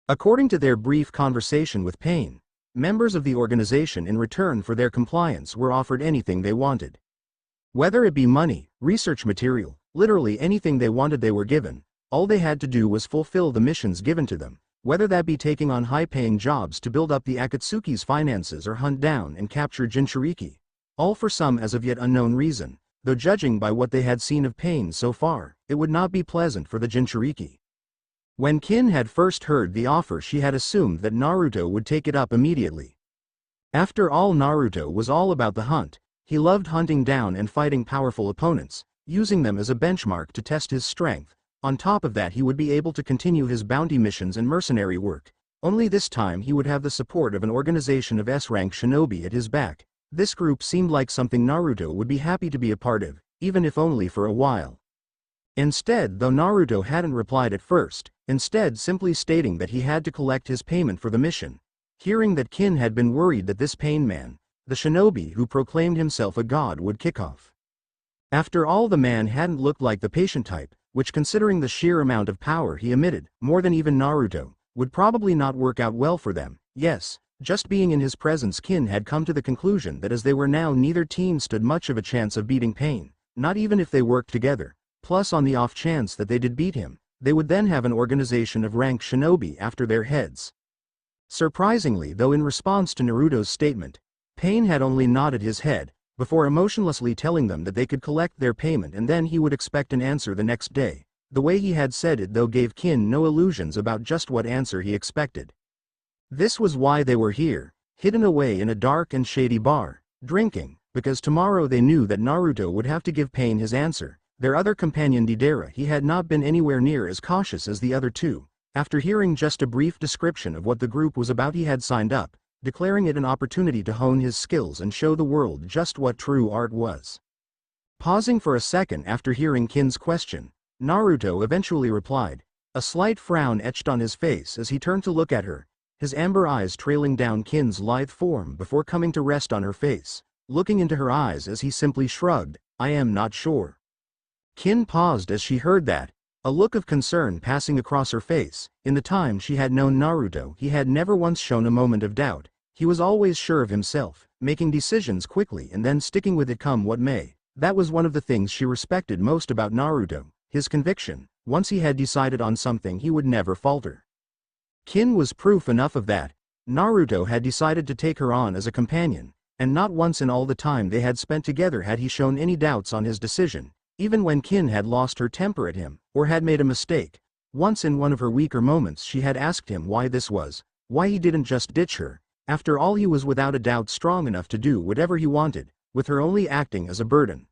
According to their brief conversation with Pain, members of the organization in return for their compliance were offered anything they wanted. Whether it be money, research material, literally anything they wanted they were given. All they had to do was fulfill the missions given to them, whether that be taking on high-paying jobs to build up the Akatsuki's finances or hunt down and capture Jinchuriki. All for some as of yet unknown reason, though judging by what they had seen of Pain so far, it would not be pleasant for the Jinchuriki. When Kin had first heard the offer, she had assumed that Naruto would take it up immediately. After all, Naruto was all about the hunt. He loved hunting down and fighting powerful opponents, using them as a benchmark to test his strength. On top of that, he would be able to continue his bounty missions and mercenary work. Only this time he would have the support of an organization of S-rank shinobi at his back. This group seemed like something Naruto would be happy to be a part of, even if only for a while. Instead, though Naruto hadn't replied at first, instead simply stating that he had to collect his payment for the mission. Hearing that Kin had been worried that this Pain man, the shinobi who proclaimed himself a god, would kick off. After all, the man hadn't looked like the patient type, which, considering the sheer amount of power he emitted, more than even Naruto, would probably not work out well for them. Yes, just being in his presence, Kin had come to the conclusion that as they were now, neither team stood much of a chance of beating Pain, not even if they worked together. Plus, on the off chance that they did beat him, they would then have an organization of rank shinobi after their heads. Surprisingly, though, in response to Naruto's statement, Pain had only nodded his head, before emotionlessly telling them that they could collect their payment and then he would expect an answer the next day. The way he had said it, though, gave Kin no illusions about just what answer he expected. This was why they were here, hidden away in a dark and shady bar, drinking, because tomorrow they knew that Naruto would have to give Pain his answer. Their other companion Deidara, he had not been anywhere near as cautious as the other two. After hearing just a brief description of what the group was about, he had signed up, declaring it an opportunity to hone his skills and show the world just what true art was. Pausing for a second after hearing Kin's question, Naruto eventually replied, a slight frown etched on his face as he turned to look at her, his amber eyes trailing down Kin's lithe form before coming to rest on her face. Looking into her eyes as he simply shrugged, I am not sure. Kin paused as she heard that, a look of concern passing across her face. In the time she had known Naruto, he had never once shown a moment of doubt. He was always sure of himself, making decisions quickly and then sticking with it come what may. That was one of the things she respected most about Naruto, his conviction. Once he had decided on something, he would never falter. Kin was proof enough of that. Naruto had decided to take her on as a companion, and not once in all the time they had spent together had he shown any doubts on his decision. Even when Kin had lost her temper at him, or had made a mistake, once in one of her weaker moments she had asked him why this was, why he didn't just ditch her. After all, he was without a doubt strong enough to do whatever he wanted, with her only acting as a burden.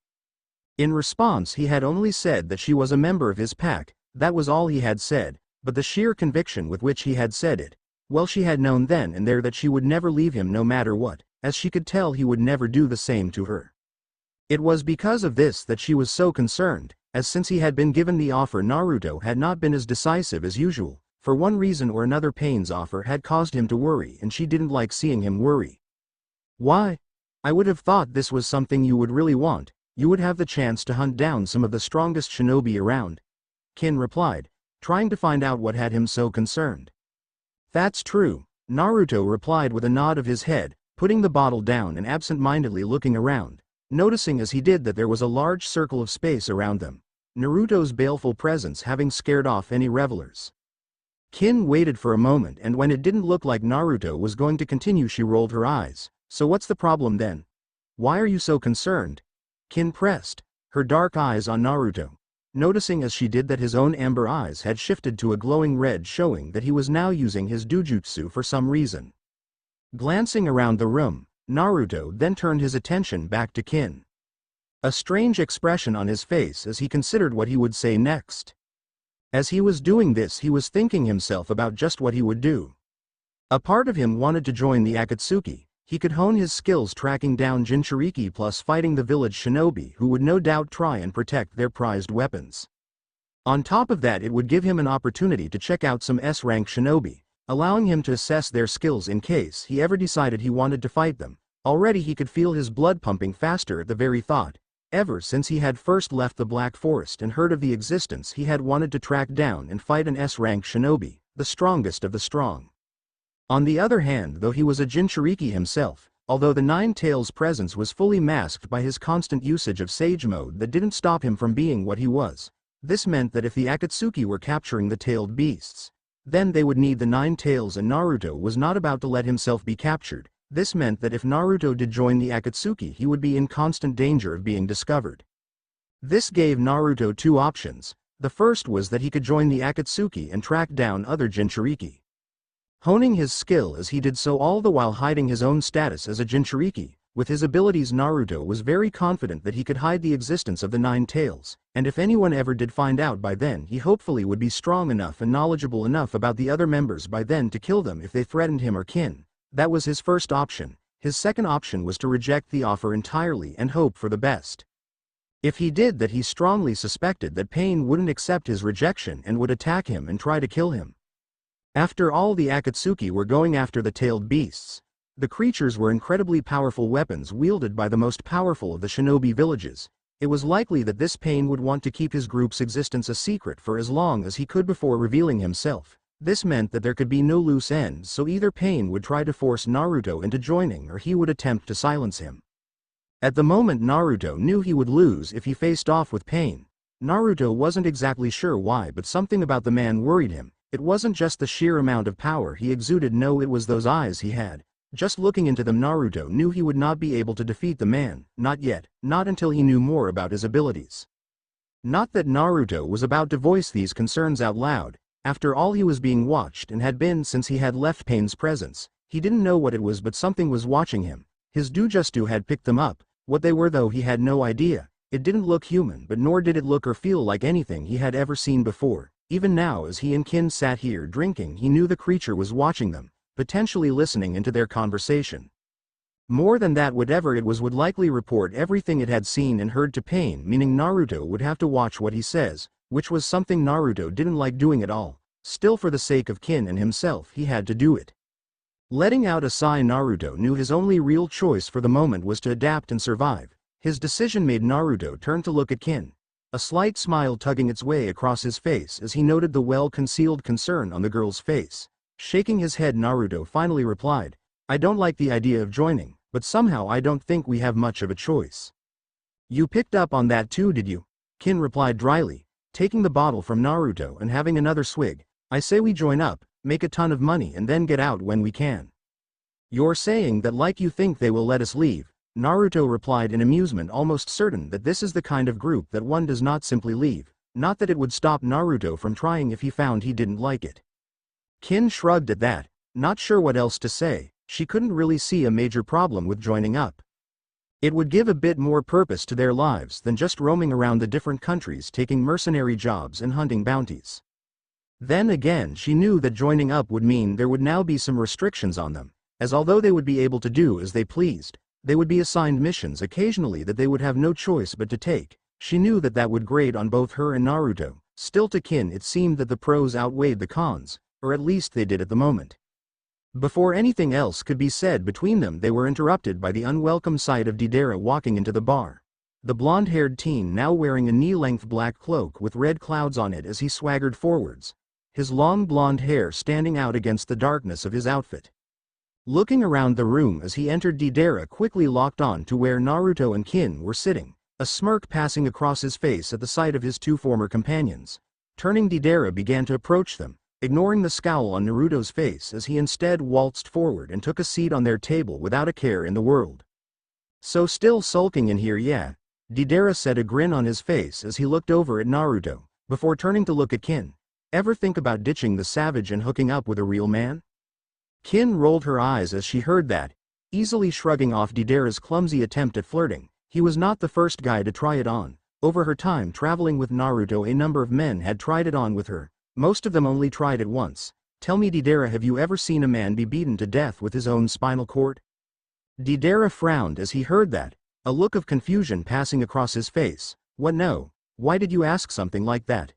In response, he had only said that she was a member of his pact. That was all he had said, but the sheer conviction with which he had said it, well, she had known then and there that she would never leave him no matter what, as she could tell he would never do the same to her. It was because of this that she was so concerned, as since he had been given the offer, Naruto had not been as decisive as usual. For one reason or another, Pain's offer had caused him to worry, and she didn't like seeing him worry. Why? I would have thought this was something you would really want. You would have the chance to hunt down some of the strongest shinobi around, Kin replied, trying to find out what had him so concerned. That's true, Naruto replied with a nod of his head, putting the bottle down and absent-mindedly looking around, noticing as he did that there was a large circle of space around them, Naruto's baleful presence having scared off any revelers. Kin waited for a moment, and when it didn't look like Naruto was going to continue, she rolled her eyes. So what's the problem then? Why are you so concerned? Kin pressed, her dark eyes on Naruto, noticing as she did that his own amber eyes had shifted to a glowing red, showing that he was now using his dujutsu for some reason. Glancing around the room, Naruto then turned his attention back to Kin. A strange expression on his face as he considered what he would say next. As he was doing this, he was thinking himself about just what he would do. A part of him wanted to join the Akatsuki. He could hone his skills tracking down Jinchuriki plus fighting the village shinobi who would no doubt try and protect their prized weapons. On top of that, it would give him an opportunity to check out some S-rank shinobi, allowing him to assess their skills in case he ever decided he wanted to fight them. Already he could feel his blood pumping faster at the very thought. Ever since he had first left the Black Forest and heard of the existence, he had wanted to track down and fight an S-rank shinobi, the strongest of the strong. On the other hand, though he was a Jinchuriki himself, although the Nine-Tails' presence was fully masked by his constant usage of Sage Mode, that didn't stop him from being what he was. This meant that if the Akatsuki were capturing the tailed beasts, then they would need the Nine-Tails, and Naruto was not about to let himself be captured. This meant that if Naruto did join the Akatsuki, he would be in constant danger of being discovered. This gave Naruto two options. The first was that he could join the Akatsuki and track down other Jinchuriki, honing his skill as he did so, all the while hiding his own status as a Jinchuriki. With his abilities, Naruto was very confident that he could hide the existence of the Nine-Tails, and if anyone ever did find out by then, he hopefully would be strong enough and knowledgeable enough about the other members by then to kill them if they threatened him or kin. That was his first option. His second option was to reject the offer entirely and hope for the best. If he did that, he strongly suspected that Pain wouldn't accept his rejection and would attack him and try to kill him. After all, the Akatsuki were going after the tailed beasts. The creatures were incredibly powerful weapons wielded by the most powerful of the shinobi villages. It was likely that this Pain would want to keep his group's existence a secret for as long as he could before revealing himself. This meant that there could be no loose ends, so either Pain would try to force Naruto into joining or he would attempt to silence him. At the moment, Naruto knew he would lose if he faced off with Pain. Naruto wasn't exactly sure why, but something about the man worried him. It wasn't just the sheer amount of power he exuded, no, it was those eyes he had. Just looking into them, Naruto knew he would not be able to defeat the man, not yet, not until he knew more about his abilities. Not that Naruto was about to voice these concerns out loud. After all, he was being watched and had been since he had left Pain's presence. He didn't know what it was, but something was watching him. His Dujutsu had picked them up. What they were, though, he had no idea. It didn't look human, but nor did it look or feel like anything he had ever seen before. Even now, as he and Kin sat here drinking, he knew the creature was watching them, potentially listening into their conversation. More than that, whatever it was would likely report everything it had seen and heard to Pain, meaning Naruto would have to watch what he says, which was something Naruto didn't like doing at all. Still, for the sake of Kin and himself, he had to do it. Letting out a sigh, Naruto knew his only real choice for the moment was to adapt and survive. His decision made Naruto turn to look at Kin, a slight smile tugging its way across his face as he noted the well-concealed concern on the girl's face. Shaking his head, Naruto finally replied, "I don't like the idea of joining, but somehow I don't think we have much of a choice." "You picked up on that too, did you?" Kin replied dryly, taking the bottle from Naruto and having another swig. "I say we join up, make a ton of money, and then get out when we can." "You're saying that like you think they will let us leave?" Naruto replied in amusement, almost certain that this is the kind of group that one does not simply leave. Not that it would stop Naruto from trying if he found he didn't like it. Kin shrugged at that, not sure what else to say. She couldn't really see a major problem with joining up. It would give a bit more purpose to their lives than just roaming around the different countries taking mercenary jobs and hunting bounties. Then again, she knew that joining up would mean there would now be some restrictions on them, as although they would be able to do as they pleased, they would be assigned missions occasionally that they would have no choice but to take. She knew that that would grate on both her and Naruto. Still, to Kin it seemed that the pros outweighed the cons, or at least they did at the moment. Before anything else could be said between them, they were interrupted by the unwelcome sight of Deidara walking into the bar. The blonde-haired teen now wearing a knee-length black cloak with red clouds on it as he swaggered forwards, his long blonde hair standing out against the darkness of his outfit. Looking around the room as he entered, Deidara quickly locked on to where Naruto and Kin were sitting, a smirk passing across his face at the sight of his two former companions. Turning, Deidara began to approach them, ignoring the scowl on Naruto's face as he instead waltzed forward and took a seat on their table without a care in the world. "So still sulking in here, yeah?" Deidara said, a grin on his face as he looked over at Naruto, before turning to look at Kin. "Ever think about ditching the savage and hooking up with a real man?" Kin rolled her eyes as she heard that, easily shrugging off Deidara's clumsy attempt at flirting. He was not the first guy to try it on. Over her time traveling with Naruto, a number of men had tried it on with her. Most of them only tried it once. "Tell me, Deidara, have you ever seen a man be beaten to death with his own spinal cord?" Deidara frowned as he heard that, a look of confusion passing across his face. "What, no? Why did you ask something like that?"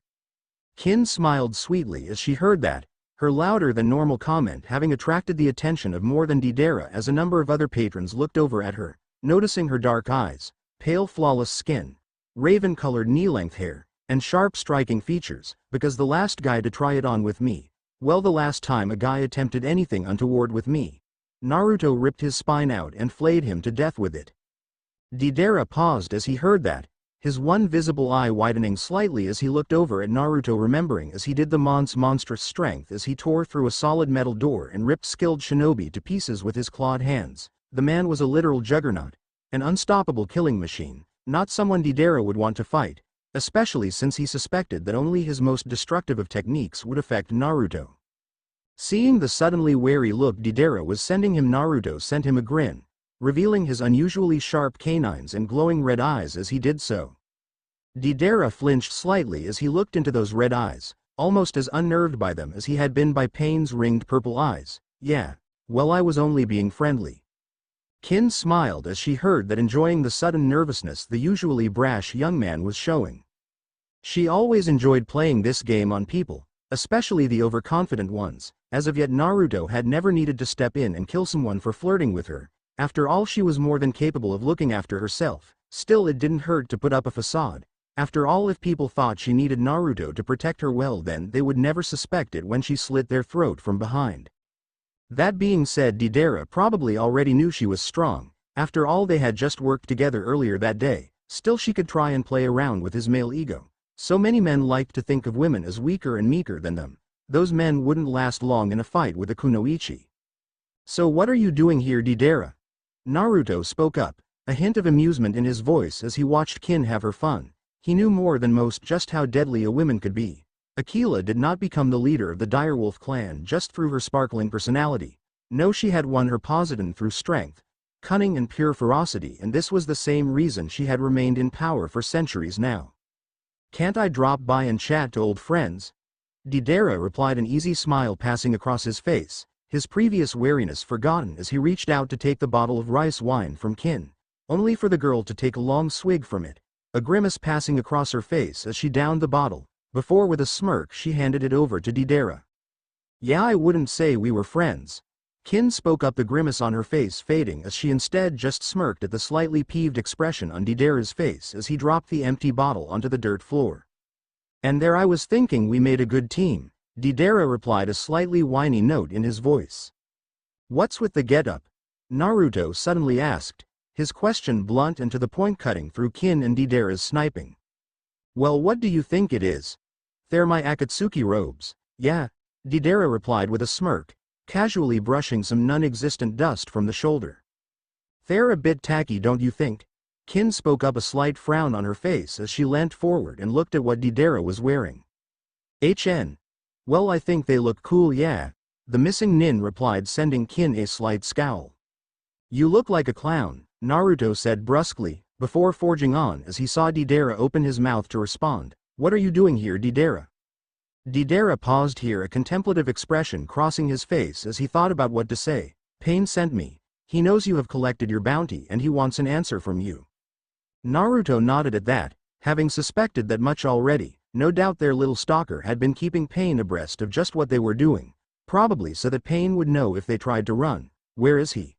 Kin smiled sweetly as she heard that, her louder than normal comment having attracted the attention of more than Deidara as a number of other patrons looked over at her, noticing her dark eyes, pale flawless skin, raven-colored knee-length hair, and sharp striking features, because the last guy to try it on with me. Well, the last time a guy attempted anything untoward with me, Naruto ripped his spine out and flayed him to death with it. Deidara paused as he heard that, his one visible eye widening slightly as he looked over at Naruto, remembering as he did the monstrous strength as he tore through a solid metal door and ripped skilled shinobi to pieces with his clawed hands. The man was a literal juggernaut, an unstoppable killing machine, not someone Deidara would want to fight, especially since he suspected that only his most destructive of techniques would affect Naruto. Seeing the suddenly wary look Deidara was sending him, Naruto sent him a grin, revealing his unusually sharp canines and glowing red eyes as he did so. Deidara flinched slightly as he looked into those red eyes, almost as unnerved by them as he had been by Pain's ringed purple eyes. Yeah, well, I was only being friendly. Kin smiled as she heard that, enjoying the sudden nervousness the usually brash young man was showing. She always enjoyed playing this game on people, especially the overconfident ones. As of yet, Naruto had never needed to step in and kill someone for flirting with her. After all, she was more than capable of looking after herself. Still, it didn't hurt to put up a facade. After all, if people thought she needed Naruto to protect her, well, then they would never suspect it when she slit their throat from behind. That being said, Deidara probably already knew she was strong. After all, they had just worked together earlier that day. Still, she could try and play around with his male ego. So many men liked to think of women as weaker and meeker than them. Those men wouldn't last long in a fight with a kunoichi. So what are you doing here, Deidara? Naruto spoke up, a hint of amusement in his voice as he watched Kin have her fun. He knew more than most just how deadly a woman could be. Aquila did not become the leader of the direwolf clan just through her sparkling personality. No, she had won her position through strength, cunning and pure ferocity, and this was the same reason she had remained in power for centuries now. Can't I drop by and chat to old friends? Deidara replied, an easy smile passing across his face, his previous wariness forgotten as he reached out to take the bottle of rice wine from Kin, only for the girl to take a long swig from it, a grimace passing across her face as she downed the bottle, before with a smirk she handed it over to Deidara. Yeah, I wouldn't say we were friends. Kin spoke up, the grimace on her face fading as she instead just smirked at the slightly peeved expression on Deidara's face as he dropped the empty bottle onto the dirt floor. And there I was thinking we made a good team, Deidara replied, a slightly whiny note in his voice. What's with the get-up? Naruto suddenly asked, his question blunt and to the point, cutting through Kin and Deidara's sniping. Well, what do you think it is? They're my Akatsuki robes. Yeah, Deidara replied with a smirk, casually brushing some non-existent dust from the shoulder. They're a bit tacky, don't you think? Kin spoke up, a slight frown on her face as she leant forward and looked at what Deidara was wearing. Well, I think they look cool, yeah, the missing nin replied, sending Kin a slight scowl. You look like a clown, Naruto said brusquely, before forging on as he saw Deidara open his mouth to respond. What are you doing here, Deidara? Deidara paused here, a contemplative expression crossing his face as he thought about what to say. Pain sent me. He knows you have collected your bounty and he wants an answer from you. Naruto nodded at that, having suspected that much already. No doubt their little stalker had been keeping Pain abreast of just what they were doing, probably so that Pain would know if they tried to run. Where is he?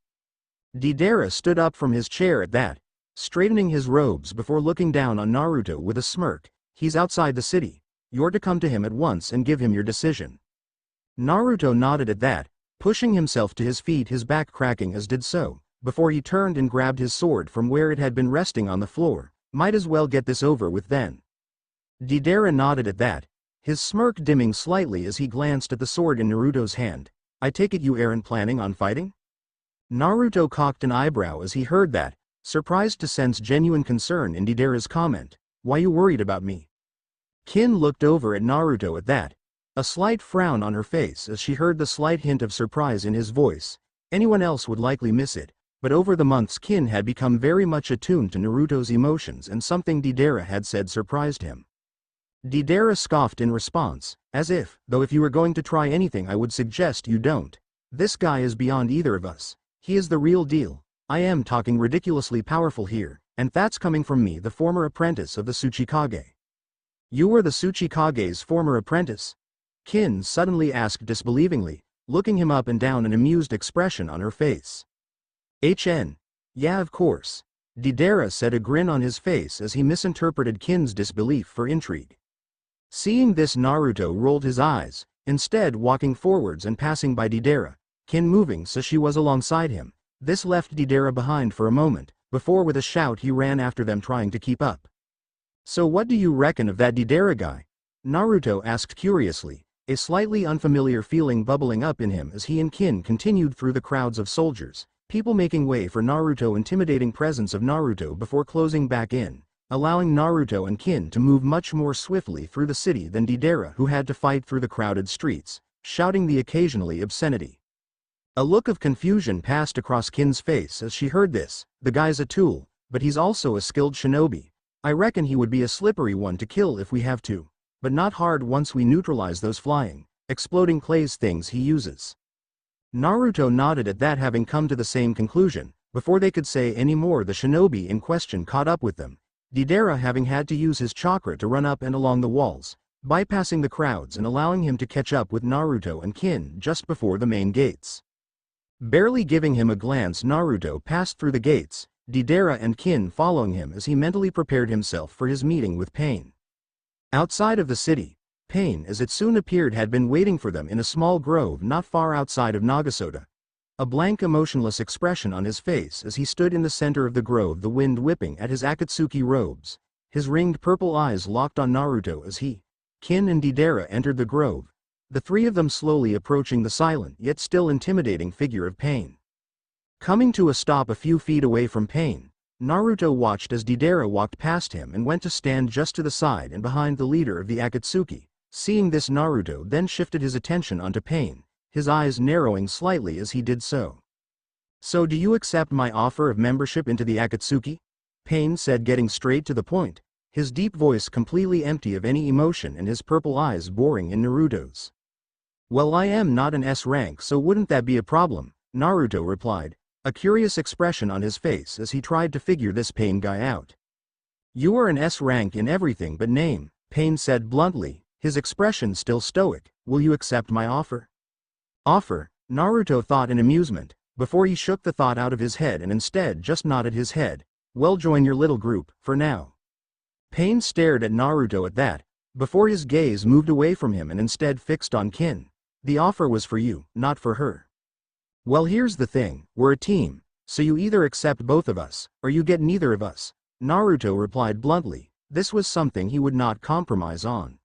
Deidara stood up from his chair at that, straightening his robes before looking down on Naruto with a smirk. He's outside the city. You're to come to him at once and give him your decision. Naruto nodded at that, pushing himself to his feet, his back cracking as did so, before he turned and grabbed his sword from where it had been resting on the floor. Might as well get this over with then. Deidara nodded at that, his smirk dimming slightly as he glanced at the sword in Naruto's hand. I take it you aren't planning on fighting? Naruto cocked an eyebrow as he heard that, surprised to sense genuine concern in Deidara's comment. Why you worried about me? Kin looked over at Naruto at that, a slight frown on her face as she heard the slight hint of surprise in his voice. Anyone else would likely miss it, but over the months Kin had become very much attuned to Naruto's emotions, and something Deidara had said surprised him. Deidara scoffed in response, as if, though if you were going to try anything I would suggest you don't. This guy is beyond either of us. He is the real deal. I am talking ridiculously powerful here, and that's coming from me, the former apprentice of the Tsuchikage. You were the Tsuchikage's former apprentice? Kin suddenly asked disbelievingly, looking him up and down, an amused expression on her face. Yeah, of course. Deidara said, a grin on his face as he misinterpreted Kin's disbelief for intrigue. Seeing this, Naruto rolled his eyes, instead walking forwards and passing by Deidara, Kin moving so she was alongside him. This left Deidara behind for a moment, before with a shout he ran after them trying to keep up. "So what do you reckon of that Deidara guy?" Naruto asked curiously, a slightly unfamiliar feeling bubbling up in him as he and Kin continued through the crowds of soldiers, people making way for Naruto, intimidating presence of Naruto before closing back in, allowing Naruto and Kin to move much more swiftly through the city than Deidara, who had to fight through the crowded streets, shouting the occasionally obscenity. A look of confusion passed across Kin's face as she heard this. "The guy's a tool, but he's also a skilled shinobi. I reckon he would be a slippery one to kill if we have to, but not hard once we neutralize those flying, exploding clays things he uses." Naruto nodded at that, having come to the same conclusion. Before they could say any more, the shinobi in question caught up with them, Deidara having had to use his chakra to run up and along the walls, bypassing the crowds and allowing him to catch up with Naruto and Kin just before the main gates. Barely giving him a glance, Naruto passed through the gates, Deidara and Kin following him as he mentally prepared himself for his meeting with Pain. Outside of the city, Pain, as it soon appeared, had been waiting for them in a small grove not far outside of Nagasoda. A blank, emotionless expression on his face as he stood in the center of the grove, the wind whipping at his Akatsuki robes, his ringed purple eyes locked on Naruto as he, Kin and Deidara entered the grove, the three of them slowly approaching the silent yet still intimidating figure of Pain. Coming to a stop a few feet away from Pain, Naruto watched as Deidara walked past him and went to stand just to the side and behind the leader of the Akatsuki. Seeing this, Naruto then shifted his attention onto Pain, his eyes narrowing slightly as he did so. "So do you accept my offer of membership into the Akatsuki?" Pain said, getting straight to the point, his deep voice completely empty of any emotion and his purple eyes boring in Naruto's. "Well, I am not an S rank, so wouldn't that be a problem?" Naruto replied, a curious expression on his face as he tried to figure this Pain guy out. "You are an S rank in everything but name," Pain said bluntly, his expression still stoic. "Will you accept my offer?" "Offer?" Naruto thought in amusement, before he shook the thought out of his head and instead just nodded his head. "Well, join your little group, for now." Pain stared at Naruto at that, before his gaze moved away from him and instead fixed on Kin. "The offer was for you, not for her." "Well, here's the thing, we're a team, so you either accept both of us, or you get neither of us," Naruto replied bluntly. This was something he would not compromise on.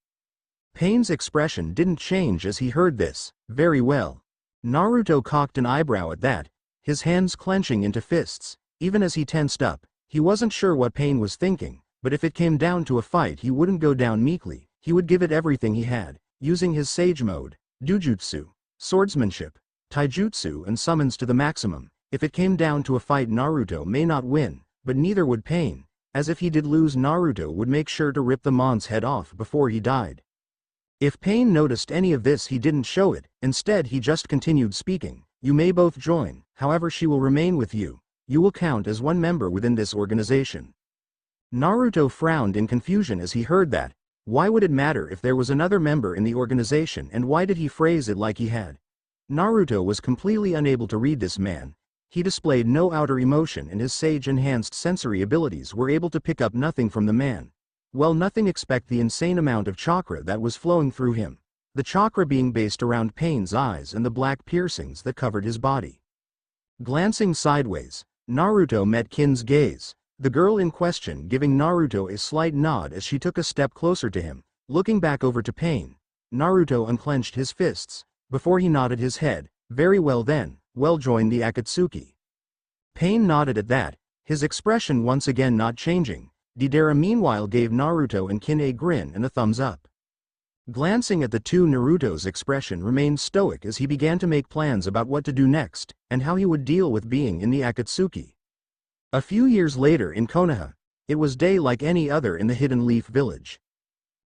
Pain's expression didn't change as he heard this. "Very well." Naruto cocked an eyebrow at that, his hands clenching into fists. Even as he tensed up, he wasn't sure what Pain was thinking, but if it came down to a fight, he wouldn't go down meekly. He would give it everything he had, using his sage mode, Dujutsu, swordsmanship, taijutsu and summons to the maximum. If it came down to a fight, Naruto may not win, but neither would Pain, as if he did lose, Naruto would make sure to rip the mon's head off before he died. If Pain noticed any of this, he didn't show it. Instead, he just continued speaking. "You may both join, however she will remain with you. You will count as one member within this organization." Naruto frowned in confusion as he heard that. Why would it matter if there was another member in the organization, and why did he phrase it like he had? Naruto was completely unable to read this man. He displayed no outer emotion and his sage-enhanced sensory abilities were able to pick up nothing from the man. Well, nothing except the insane amount of chakra that was flowing through him. The chakra being based around Pain's eyes and the black piercings that covered his body. Glancing sideways, Naruto met Kin's gaze, the girl in question giving Naruto a slight nod as she took a step closer to him. Looking back over to Pain, Naruto unclenched his fists, before he nodded his head. "Very well then, well, join the Akatsuki." Pain nodded at that, his expression once again not changing. Deidara meanwhile gave Naruto and Kin a grin and a thumbs up. Glancing at the two, Naruto's expression remained stoic as he began to make plans about what to do next, and how he would deal with being in the Akatsuki. A few years later in Konoha, it was day like any other in the Hidden Leaf village.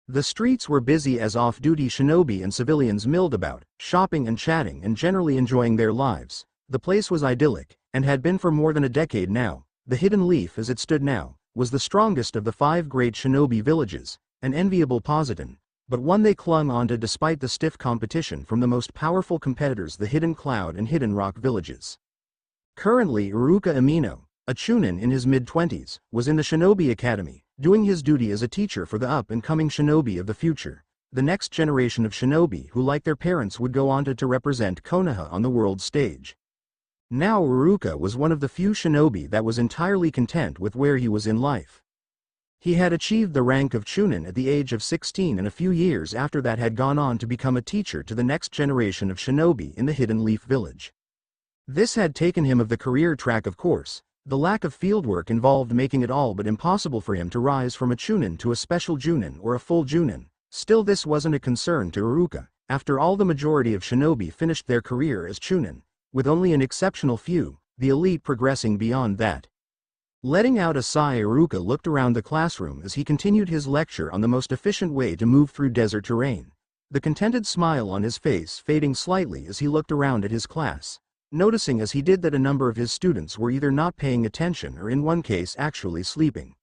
The streets were busy as off-duty shinobi and civilians milled about, shopping and chatting and generally enjoying their lives. The place was idyllic, and had been for more than a decade now. The Hidden Leaf, as it stood now, was the strongest of the 5 great shinobi villages, an enviable position, but one they clung onto despite the stiff competition from the most powerful competitors, the Hidden Cloud and Hidden Rock villages. Currently, Iruka Amino, a chunin in his mid-20s, was in the shinobi academy, doing his duty as a teacher for the up-and-coming shinobi of the future, the next generation of shinobi who like their parents would go on to represent Konoha on the world stage. Now Iruka was one of the few shinobi that was entirely content with where he was in life. He had achieved the rank of chunin at the age of 16 and a few years after that had gone on to become a teacher to the next generation of shinobi in the Hidden Leaf village. This had taken him off the career track, of course. The lack of fieldwork involved making it all but impossible for him to rise from a chunin to a special junin or a full junin. Still, this wasn't a concern to Iruka. After all, the majority of shinobi finished their career as chunin, with only an exceptional few, the elite, progressing beyond that. Letting out a sigh, Iruka looked around the classroom as he continued his lecture on the most efficient way to move through desert terrain, the contented smile on his face fading slightly as he looked around at his class, noticing as he did that a number of his students were either not paying attention or in one case actually sleeping.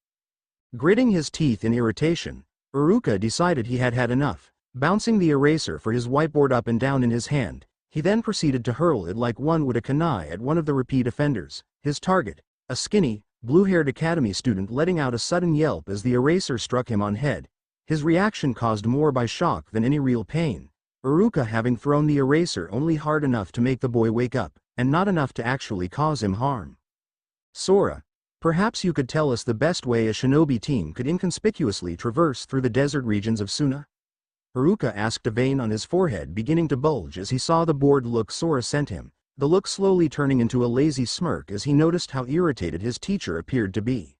Gritting his teeth in irritation, Iruka decided he had had enough. Bouncing the eraser for his whiteboard up and down in his hand, he then proceeded to hurl it like one would a kunai at one of the repeat offenders, his target, a skinny, blue-haired academy student, letting out a sudden yelp as the eraser struck him on head. His reaction caused more by shock than any real pain, Iruka having thrown the eraser only hard enough to make the boy wake up, and not enough to actually cause him harm. Sora, perhaps you could tell us the best way a shinobi team could inconspicuously traverse through the desert regions of Suna? Iruka asked, a vein on his forehead beginning to bulge as he saw the bored look Sora sent him, the look slowly turning into a lazy smirk as he noticed how irritated his teacher appeared to be.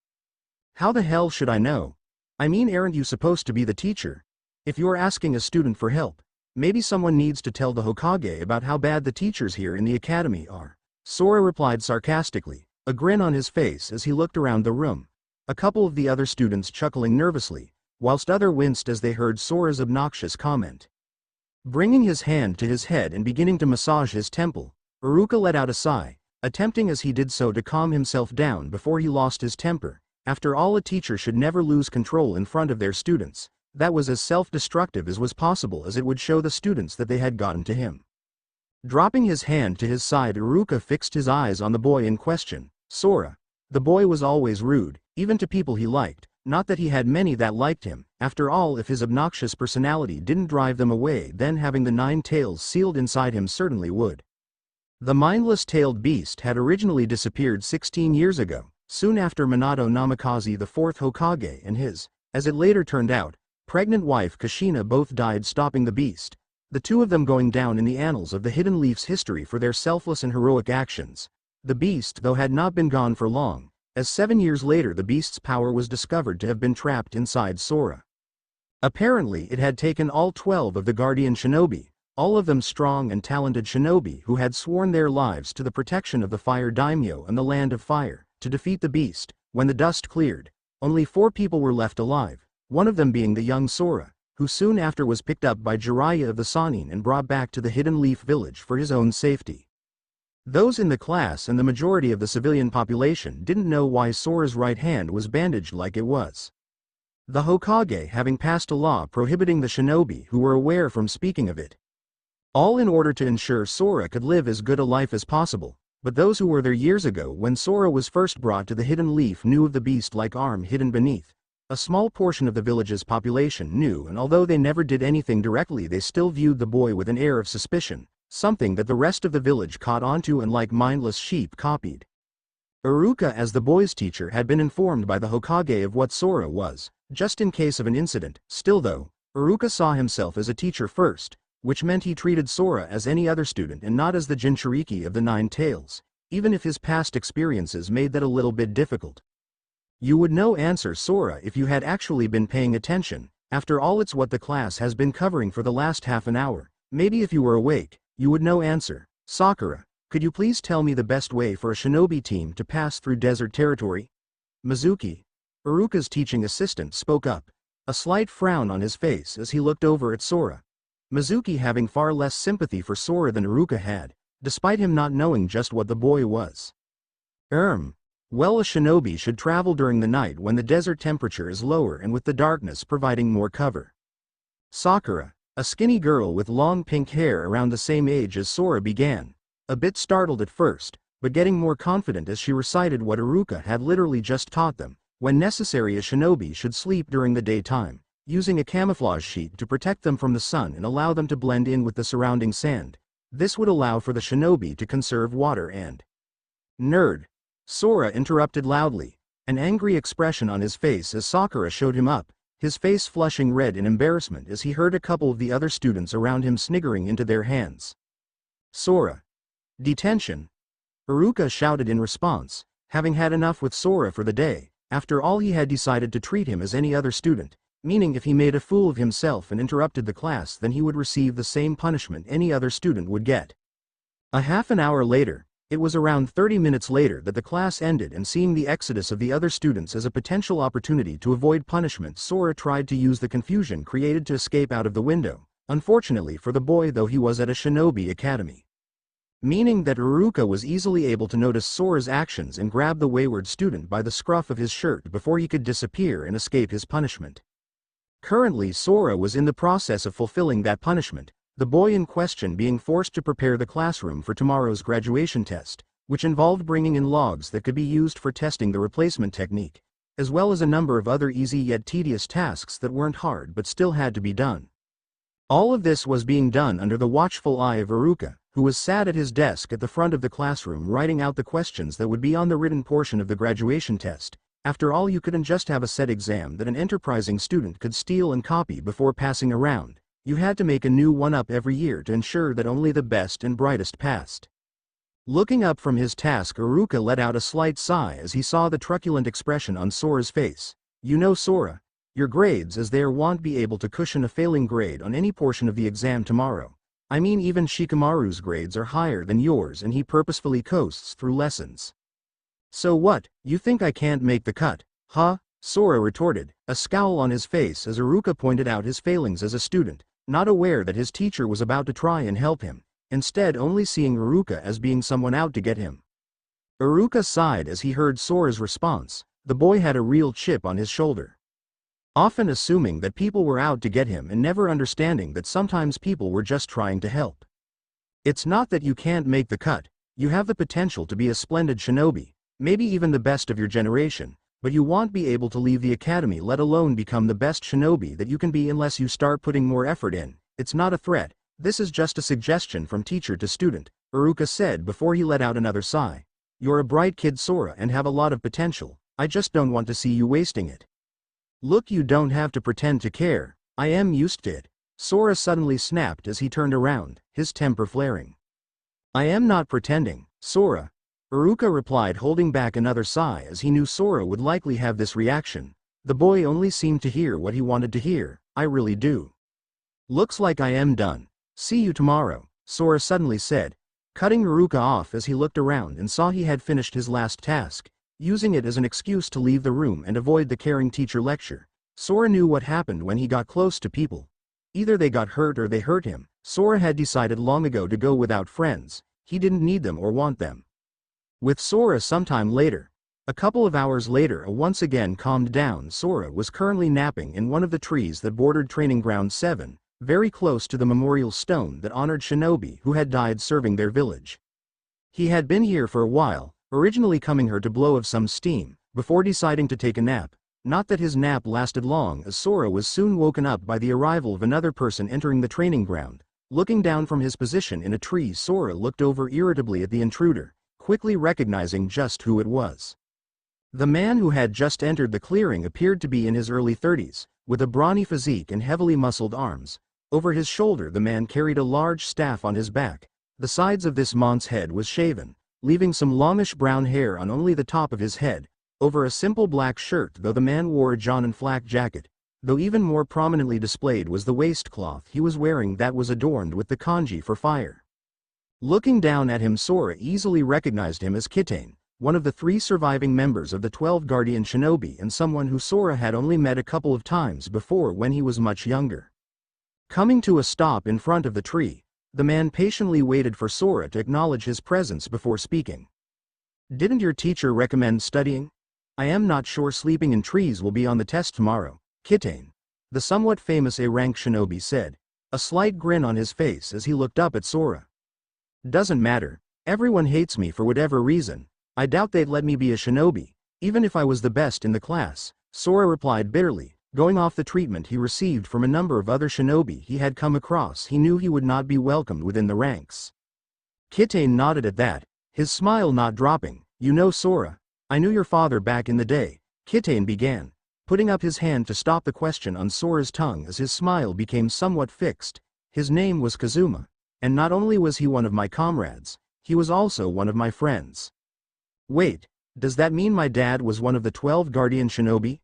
How the hell should I know? I mean, aren't you supposed to be the teacher? If you're asking a student for help, maybe someone needs to tell the Hokage about how bad the teachers here in the academy are. Sora replied sarcastically, a grin on his face as he looked around the room, a couple of the other students chuckling nervously, whilst others winced as they heard Sora's obnoxious comment. Bringing his hand to his head and beginning to massage his temple, Iruka let out a sigh, attempting as he did so to calm himself down before he lost his temper. After all, a teacher should never lose control in front of their students. That was as self-destructive as was possible, as it would show the students that they had gotten to him. Dropping his hand to his side, Iruka fixed his eyes on the boy in question, Sora. The boy was always rude, even to people he liked, not that he had many that liked him. After all, if his obnoxious personality didn't drive them away, then having the 9 tails sealed inside him certainly would. The mindless-tailed beast had originally disappeared 16 years ago, soon after Minato Namikaze, the 4th Hokage, and his, as it later turned out, pregnant wife Kushina both died stopping the beast, the two of them going down in the annals of the Hidden Leaf's history for their selfless and heroic actions. The beast, though, had not been gone for long, as 7 years later the beast's power was discovered to have been trapped inside Sora. Apparently it had taken all 12 of the guardian shinobi, all of them strong and talented shinobi who had sworn their lives to the protection of the fire daimyo and the land of fire, to defeat the beast. When the dust cleared, only 4 people were left alive, one of them being the young Sora, who soon after was picked up by Jiraiya of the Sannin and brought back to the Hidden Leaf village for his own safety. Those in the class and the majority of the civilian population didn't know why Sora's right hand was bandaged like it was. The Hokage having passed a law prohibiting the shinobi who were aware from speaking of it. All in order to ensure Sora could live as good a life as possible, but those who were there years ago when Sora was first brought to the Hidden Leaf knew of the beast-like arm hidden beneath. A small portion of the village's population knew, and although they never did anything directly, they still viewed the boy with an air of suspicion, something that the rest of the village caught onto and like mindless sheep copied. Iruka, as the boy's teacher, had been informed by the Hokage of what Sora was, just in case of an incident. Still though, Iruka saw himself as a teacher first, which meant he treated Sora as any other student and not as the Jinchuriki of the 9 tails, even if his past experiences made that a little bit difficult. You would know, answer Sora, if you had actually been paying attention. After all, it's what the class has been covering for the last half an hour. Maybe if you were awake, you would know, answer. Sakura, could you please tell me the best way for a shinobi team to pass through desert territory? Mizuki, Iruka's teaching assistant, spoke up, a slight frown on his face as he looked over at Sora. Mizuki having far less sympathy for Sora than Iruka had, despite him not knowing just what the boy was. Well, a shinobi should travel during the night when the desert temperature is lower and with the darkness providing more cover. Sakura, a skinny girl with long pink hair around the same age as Sora, began, a bit startled at first, but getting more confident as she recited what Iruka had literally just taught them. When necessary, a shinobi should sleep during the daytime, using a camouflage sheet to protect them from the sun and allow them to blend in with the surrounding sand. This would allow for the shinobi to conserve water and... Nerd! Sora interrupted loudly, an angry expression on his face as Sakura showed him up, his face flushing red in embarrassment as he heard a couple of the other students around him sniggering into their hands. Sora! Detention! Iruka shouted in response, having had enough with Sora for the day. After all, he had decided to treat him as any other student, meaning if he made a fool of himself and interrupted the class, then he would receive the same punishment any other student would get. A half an hour later, it was around 30 minutes later that the class ended, and seeing the exodus of the other students as a potential opportunity to avoid punishment, Sora tried to use the confusion created to escape out of the window. Unfortunately for the boy, though, he was at a shinobi academy, meaning that Iruka was easily able to notice Sora's actions and grab the wayward student by the scruff of his shirt before he could disappear and escape his punishment. Currently, Sora was in the process of fulfilling that punishment, the boy in question being forced to prepare the classroom for tomorrow's graduation test, which involved bringing in logs that could be used for testing the replacement technique, as well as a number of other easy yet tedious tasks that weren't hard but still had to be done. All of this was being done under the watchful eye of Iruka, who was sat at his desk at the front of the classroom writing out the questions that would be on the written portion of the graduation test. After all, you couldn't just have a set exam that an enterprising student could steal and copy before passing around. You had to make a new one up every year to ensure that only the best and brightest passed. Looking up from his task, Iruka let out a slight sigh as he saw the truculent expression on Sora's face. You know, Sora, your grades as there won't be able to cushion a failing grade on any portion of the exam tomorrow. I mean, even Shikamaru's grades are higher than yours, and he purposefully coasts through lessons. So what, you think I can't make the cut, huh? Sora retorted, a scowl on his face as Iruka pointed out his failings as a student, not aware that his teacher was about to try and help him, instead only seeing Iruka as being someone out to get him. Iruka sighed as he heard Sora's response. The boy had a real chip on his shoulder, often assuming that people were out to get him and never understanding that sometimes people were just trying to help. It's not that you can't make the cut, you have the potential to be a splendid shinobi, maybe even the best of your generation, but you won't be able to leave the academy, let alone become the best shinobi that you can be, unless you start putting more effort in. It's not a threat, this is just a suggestion from teacher to student, Iruka said before he let out another sigh. You're a bright kid, Sora, and have a lot of potential, I just don't want to see you wasting it. Look, you don't have to pretend to care, I am used to it. Sora suddenly snapped as he turned around, his temper flaring. I am not pretending, Sora, Iruka replied, holding back another sigh as he knew Sora would likely have this reaction. The boy only seemed to hear what he wanted to hear. I really do. Looks like I am done. See you tomorrow, Sora suddenly said, cutting Iruka off as he looked around and saw he had finished his last task, using it as an excuse to leave the room and avoid the caring teacher lecture. Sora knew what happened when he got close to people. Either they got hurt or they hurt him. Sora had decided long ago to go without friends. He didn't need them or want them. With Sora sometime later. A couple of hours later, a once again calmed down Sora was currently napping in one of the trees that bordered Training Ground 7, very close to the memorial stone that honored shinobi who had died serving their village. He had been here for a while, originally coming here to blow off some steam, before deciding to take a nap. Not that his nap lasted long, as Sora was soon woken up by the arrival of another person entering the training ground. Looking down from his position in a tree, Sora looked over irritably at the intruder, quickly recognizing just who it was. The man who had just entered the clearing appeared to be in his early 30s, with a brawny physique and heavily muscled arms. Over his shoulder the man carried a large staff on his back. The sides of this man's head was shaven, leaving some longish brown hair on only the top of his head, over a simple black shirt, though the man wore a John and flak jacket, though even more prominently displayed was the waistcloth he was wearing that was adorned with the kanji for fire. Looking down at him, Sora easily recognized him as Kitane, one of the 3 surviving members of the 12 Guardian Shinobi and someone who Sora had only met a couple of times before when he was much younger. Coming to a stop in front of the tree, the man patiently waited for Sora to acknowledge his presence before speaking. Didn't your teacher recommend studying? I am not sure sleeping in trees will be on the test tomorrow, Kitane, the somewhat famous A-rank shinobi said, a slight grin on his face as he looked up at Sora. Doesn't matter, Everyone hates me for whatever reason. I doubt they'd let me be a shinobi, even if I was the best in the class, Sora replied bitterly. Going off the treatment he received from a number of other shinobi he had come across, he knew he would not be welcomed within the ranks. Kitane nodded at that, his smile not dropping. You know Sora, I knew your father back in the day, Kitane began, putting up his hand to stop the question on Sora's tongue as his smile became somewhat fixed. His name was Kazuma, and not only was he one of my comrades, he was also one of my friends. Wait, does that mean my dad was one of the 12 guardian shinobi?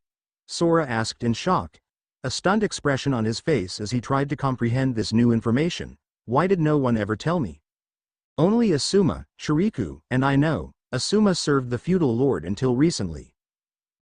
Sora asked in shock, a stunned expression on his face as he tried to comprehend this new information. Why did no one ever tell me? Only Asuma, Shiriku, and I know. Asuma served the feudal lord until recently.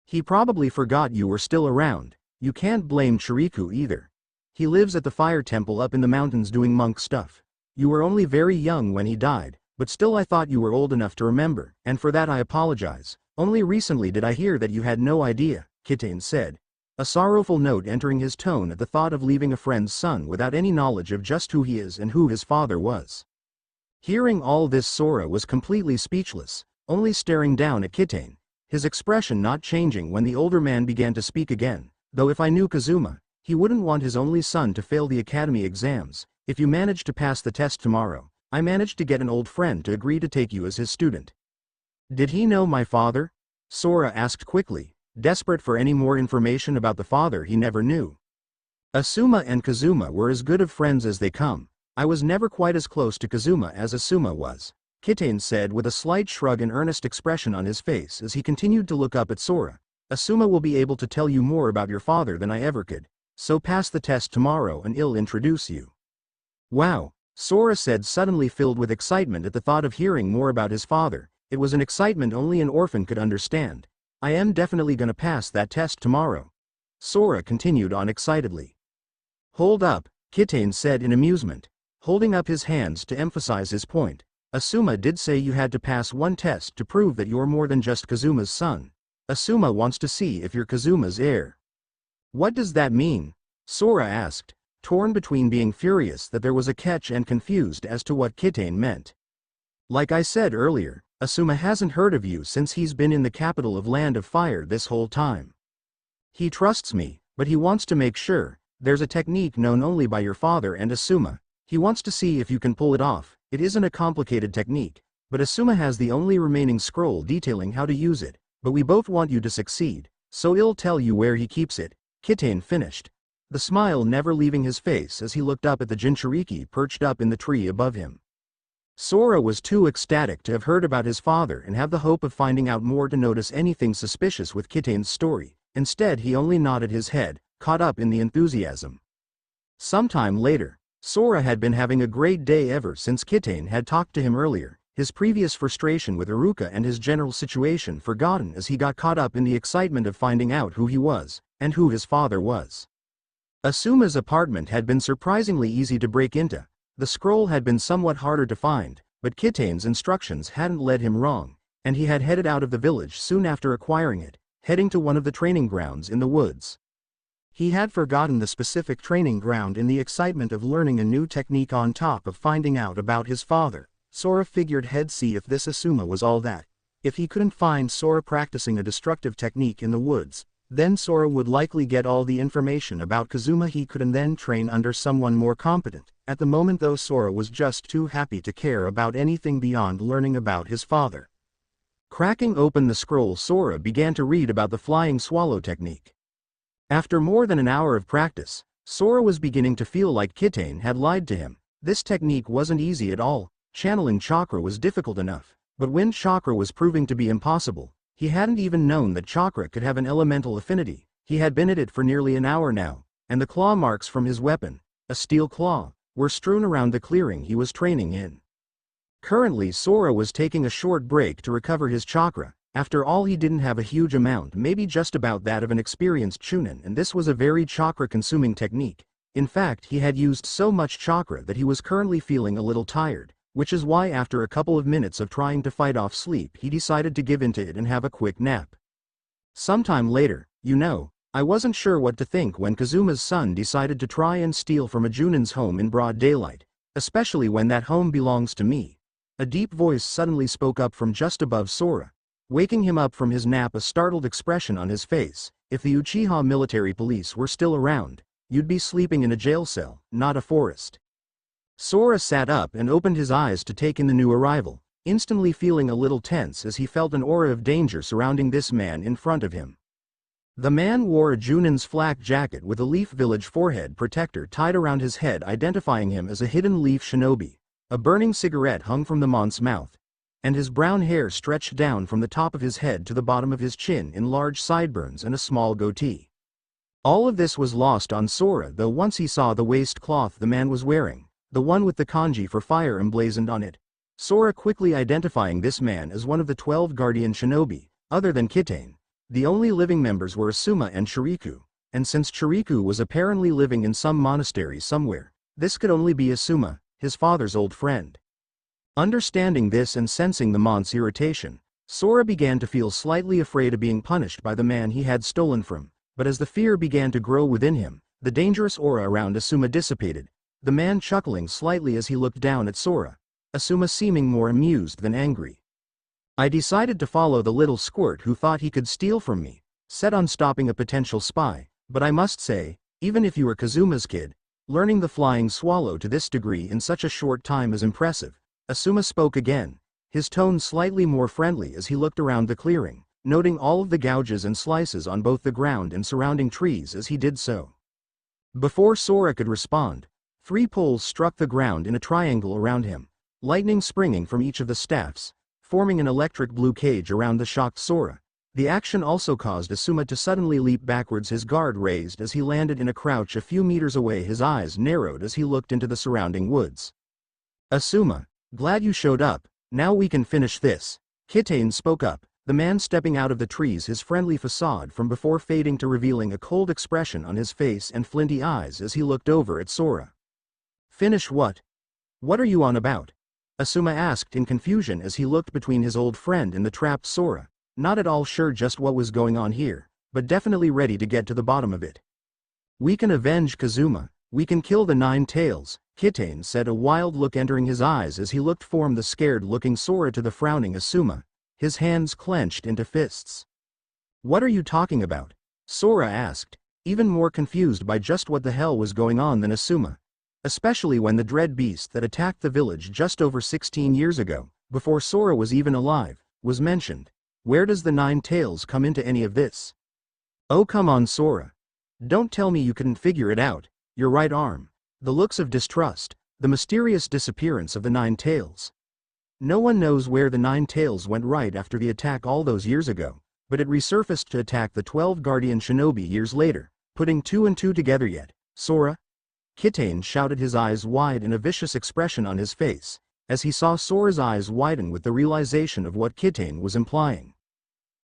He probably forgot you were still around. You can't blame Shiriku either. He lives at the fire temple up in the mountains doing monk stuff. You were only very young when he died, but still I thought you were old enough to remember, and for that I apologize. Only recently did I hear that you had no idea, Kitane said, a sorrowful note entering his tone at the thought of leaving a friend's son without any knowledge of just who he is and who his father was. Hearing all this, Sora was completely speechless, only staring down at Kitane, his expression not changing when the older man began to speak again. Though if I knew Kazuma, he wouldn't want his only son to fail the academy exams. If you manage to pass the test tomorrow, I managed to get an old friend to agree to take you as his student. Did he know my father? Sora asked quickly, desperate for any more information about the father he never knew. Asuma and Kazuma were as good of friends as they come. I was never quite as close to Kazuma as Asuma was, Kitane said with a slight shrug and earnest expression on his face as he continued to look up at Sora. Asuma will be able to tell you more about your father than I ever could, so pass the test tomorrow and he'll introduce you. Wow, Sora said, suddenly filled with excitement at the thought of hearing more about his father. It was an excitement only an orphan could understand. I am definitely gonna pass that test tomorrow. Sora continued on excitedly. Hold up, Kitane said in amusement, holding up his hands to emphasize his point. Asuma did say you had to pass one test to prove that you're more than just Kazuma's son. Asuma wants to see if you're Kazuma's heir. What does that mean? Sora asked, torn between being furious that there was a catch and confused as to what Kitane meant. Like I said earlier, Asuma hasn't heard of you since he's been in the capital of Land of Fire this whole time. He trusts me, but he wants to make sure. There's a technique known only by your father and Asuma. He wants to see if you can pull it off. It isn't a complicated technique, but Asuma has the only remaining scroll detailing how to use it, but we both want you to succeed, so he'll tell you where he keeps it, Kitane finished, the smile never leaving his face as he looked up at the Jinchuriki perched up in the tree above him. Sora was too ecstatic to have heard about his father and have the hope of finding out more to notice anything suspicious with Kitane's story. Instead he only nodded his head, caught up in the enthusiasm. Sometime later, Sora had been having a great day ever since Kitane had talked to him earlier, his previous frustration with Iruka and his general situation forgotten as he got caught up in the excitement of finding out who he was, and who his father was. Asuma's apartment had been surprisingly easy to break into. The scroll had been somewhat harder to find, but Kitane's instructions hadn't led him wrong, and he had headed out of the village soon after acquiring it, heading to one of the training grounds in the woods. He had forgotten the specific training ground in the excitement of learning a new technique on top of finding out about his father. Sora figured he'd see if this Asuma was all that. If he couldn't find Sora practicing a destructive technique in the woods, then Sora would likely get all the information about Kazuma he could and then train under someone more competent. At the moment though, Sora was just too happy to care about anything beyond learning about his father. Cracking open the scroll, Sora began to read about the flying swallow technique. After more than an hour of practice, Sora was beginning to feel like Kitane had lied to him. This technique wasn't easy at all. Channeling Chakra was difficult enough, but Wind Chakra was proving to be impossible. He hadn't even known that Chakra could have an elemental affinity. He had been at it for nearly an hour now, and the claw marks from his weapon, a steel claw, were strewn around the clearing he was training in. Currently Sora was taking a short break to recover his Chakra. After all, he didn't have a huge amount, maybe just about that of an experienced Chunin, and this was a very Chakra-consuming technique. In fact, he had used so much Chakra that he was currently feeling a little tired, which is why after a couple of minutes of trying to fight off sleep he decided to give into it and have a quick nap. Sometime later, I wasn't sure what to think when Kazuma's son decided to try and steal from a Junin's home in broad daylight, especially when that home belongs to me. A deep voice suddenly spoke up from just above Sora, waking him up from his nap, a startled expression on his face. If the Uchiha military police were still around, you'd be sleeping in a jail cell, not a forest. Sora sat up and opened his eyes to take in the new arrival, instantly feeling a little tense as he felt an aura of danger surrounding this man in front of him. The man wore a Junin's flak jacket with a Leaf Village forehead protector tied around his head, identifying him as a hidden leaf shinobi. A burning cigarette hung from the monk's mouth, and his brown hair stretched down from the top of his head to the bottom of his chin in large sideburns and a small goatee. All of this was lost on Sora, though, once he saw the waistcloth the man was wearing, the one with the kanji for fire emblazoned on it. Sora quickly identifying this man as one of the 12 guardian shinobi. Other than Kitane, the only living members were Asuma and Chiriku, and since Chiriku was apparently living in some monastery somewhere, this could only be Asuma, his father's old friend. Understanding this and sensing the monk's irritation, Sora began to feel slightly afraid of being punished by the man he had stolen from, but as the fear began to grow within him, the dangerous aura around Asuma dissipated, the man chuckling slightly as he looked down at Sora, Asuma seeming more amused than angry. I decided to follow the little squirt who thought he could steal from me, set on stopping a potential spy, but I must say, even if you were Kazuma's kid, learning the flying swallow to this degree in such a short time is impressive. Asuma spoke again, his tone slightly more friendly as he looked around the clearing, noting all of the gouges and slices on both the ground and surrounding trees as he did so. Before Sora could respond, 3 poles struck the ground in a triangle around him, lightning springing from each of the staffs, forming an electric blue cage around the shocked Sora. The action also caused Asuma to suddenly leap backwards, his guard raised as he landed in a crouch a few meters away, his eyes narrowed as he looked into the surrounding woods. Asuma, glad you showed up, now we can finish this. Kitane spoke up, the man stepping out of the trees, his friendly facade from before fading to revealing a cold expression on his face and flinty eyes as he looked over at Sora. Finish what? What are you on about? Asuma asked in confusion as he looked between his old friend and the trapped Sora, not at all sure just what was going on here, but definitely ready to get to the bottom of it. We can avenge Kazuma, we can kill the 9 tails, Kitane said, a wild look entering his eyes as he looked from the scared-looking Sora to the frowning Asuma, his hands clenched into fists. What are you talking about? Sora asked, even more confused by just what the hell was going on than Asuma. Especially when the dread beast that attacked the village just over 16 years ago, before Sora was even alive, was mentioned. Where does the 9 tails come into any of this? Oh come on Sora. Don't tell me you couldn't figure it out. Your right arm. The looks of distrust. The mysterious disappearance of the 9 tails. No one knows where the 9 tails went right after the attack all those years ago, but it resurfaced to attack the 12 guardian shinobi years later, putting 2 and 2 together yet. Sora? Kitane shouted, his eyes wide and a vicious expression on his face, as he saw Sora's eyes widen with the realization of what Kitane was implying.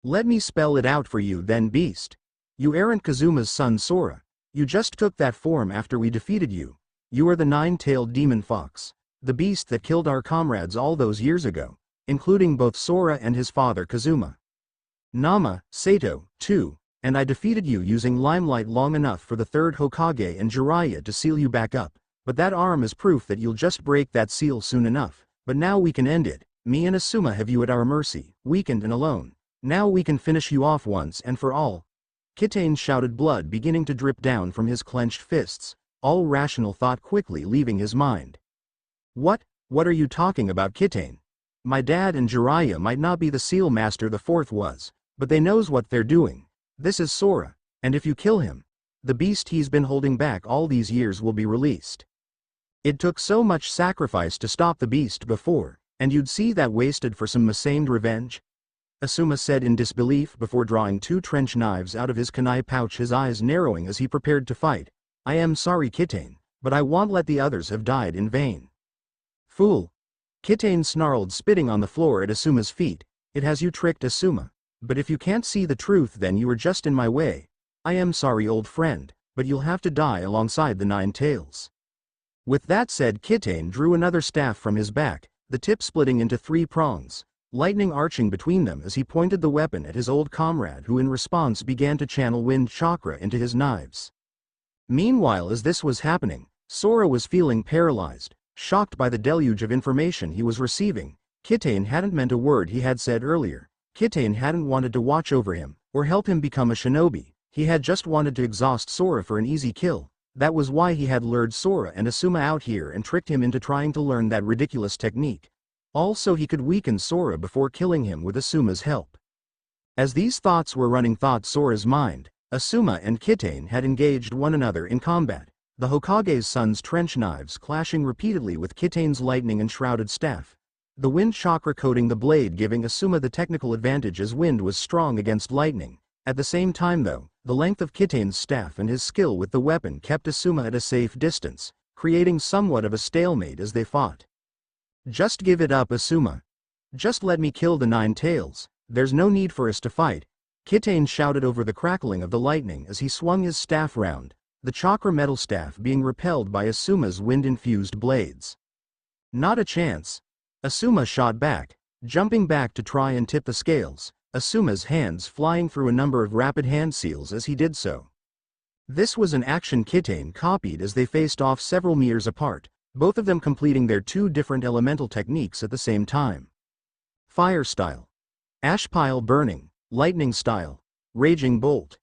Let me spell it out for you then, beast. You aren't Kazuma's son Sora. You just took that form after we defeated you. You are the 9-tailed demon fox, the beast that killed our comrades all those years ago, including both Sora and his father Kazuma. Nama, Sato, too. And I defeated you using limelight long enough for the 3rd Hokage and Jiraiya to seal you back up, but that arm is proof that you'll just break that seal soon enough. But now we can end it. Me and Asuma have you at our mercy, weakened and alone. Now we can finish you off once and for all. Kitane shouted, blood beginning to drip down from his clenched fists, all rational thought quickly leaving his mind. What are you talking about, Kitane? My dad and Jiraiya might not be the seal master the 4th was, but they knows what they're doing. This is Sora, and if you kill him, the beast he's been holding back all these years will be released. It took so much sacrifice to stop the beast before, and you'd see that wasted for some misaimed revenge? Asuma said in disbelief before drawing 2 trench knives out of his kunai pouch, his eyes narrowing as he prepared to fight. I am sorry Kitane, but I won't let the others have died in vain. Fool. Kitane snarled, spitting on the floor at Asuma's feet. It has you tricked, Asuma. But if you can't see the truth, then you are just in my way. I am sorry, old friend, but you'll have to die alongside the 9 tails. With that said, Kitane drew another staff from his back, the tip splitting into 3 prongs, lightning arching between them as he pointed the weapon at his old comrade, who in response began to channel wind chakra into his knives. Meanwhile, as this was happening, Sora was feeling paralyzed, Shocked by the deluge of information he was receiving, Kitane hadn't meant a word he had said earlier. Kitane hadn't wanted to watch over him, or help him become a shinobi. He had just wanted to exhaust Sora for an easy kill. That was why he had lured Sora and Asuma out here and tricked him into trying to learn that ridiculous technique. Also, he could weaken Sora before killing him with Asuma's help. As these thoughts were running through Sora's mind, Asuma and Kitane had engaged one another in combat, the Hokage's son's trench knives clashing repeatedly with Kitane's lightning-enshrouded staff. The wind chakra coating the blade giving Asuma the technical advantage as wind was strong against lightning. At the same time though, the length of Kitane's staff and his skill with the weapon kept Asuma at a safe distance, creating somewhat of a stalemate as they fought. Just give it up, Asuma. Just let me kill the Nine Tails. There's no need for us to fight. Kitane shouted over the crackling of the lightning as he swung his staff round, the chakra metal staff being repelled by Asuma's wind-infused blades. Not a chance. Asuma shot back, jumping back to try and tip the scales, Asuma's hands flying through a number of rapid hand seals as he did so. This was an action Kitane copied as they faced off several meters apart, both of them completing their two different elemental techniques at the same time. Fire style. Ash pile burning, lightning style, raging bolt.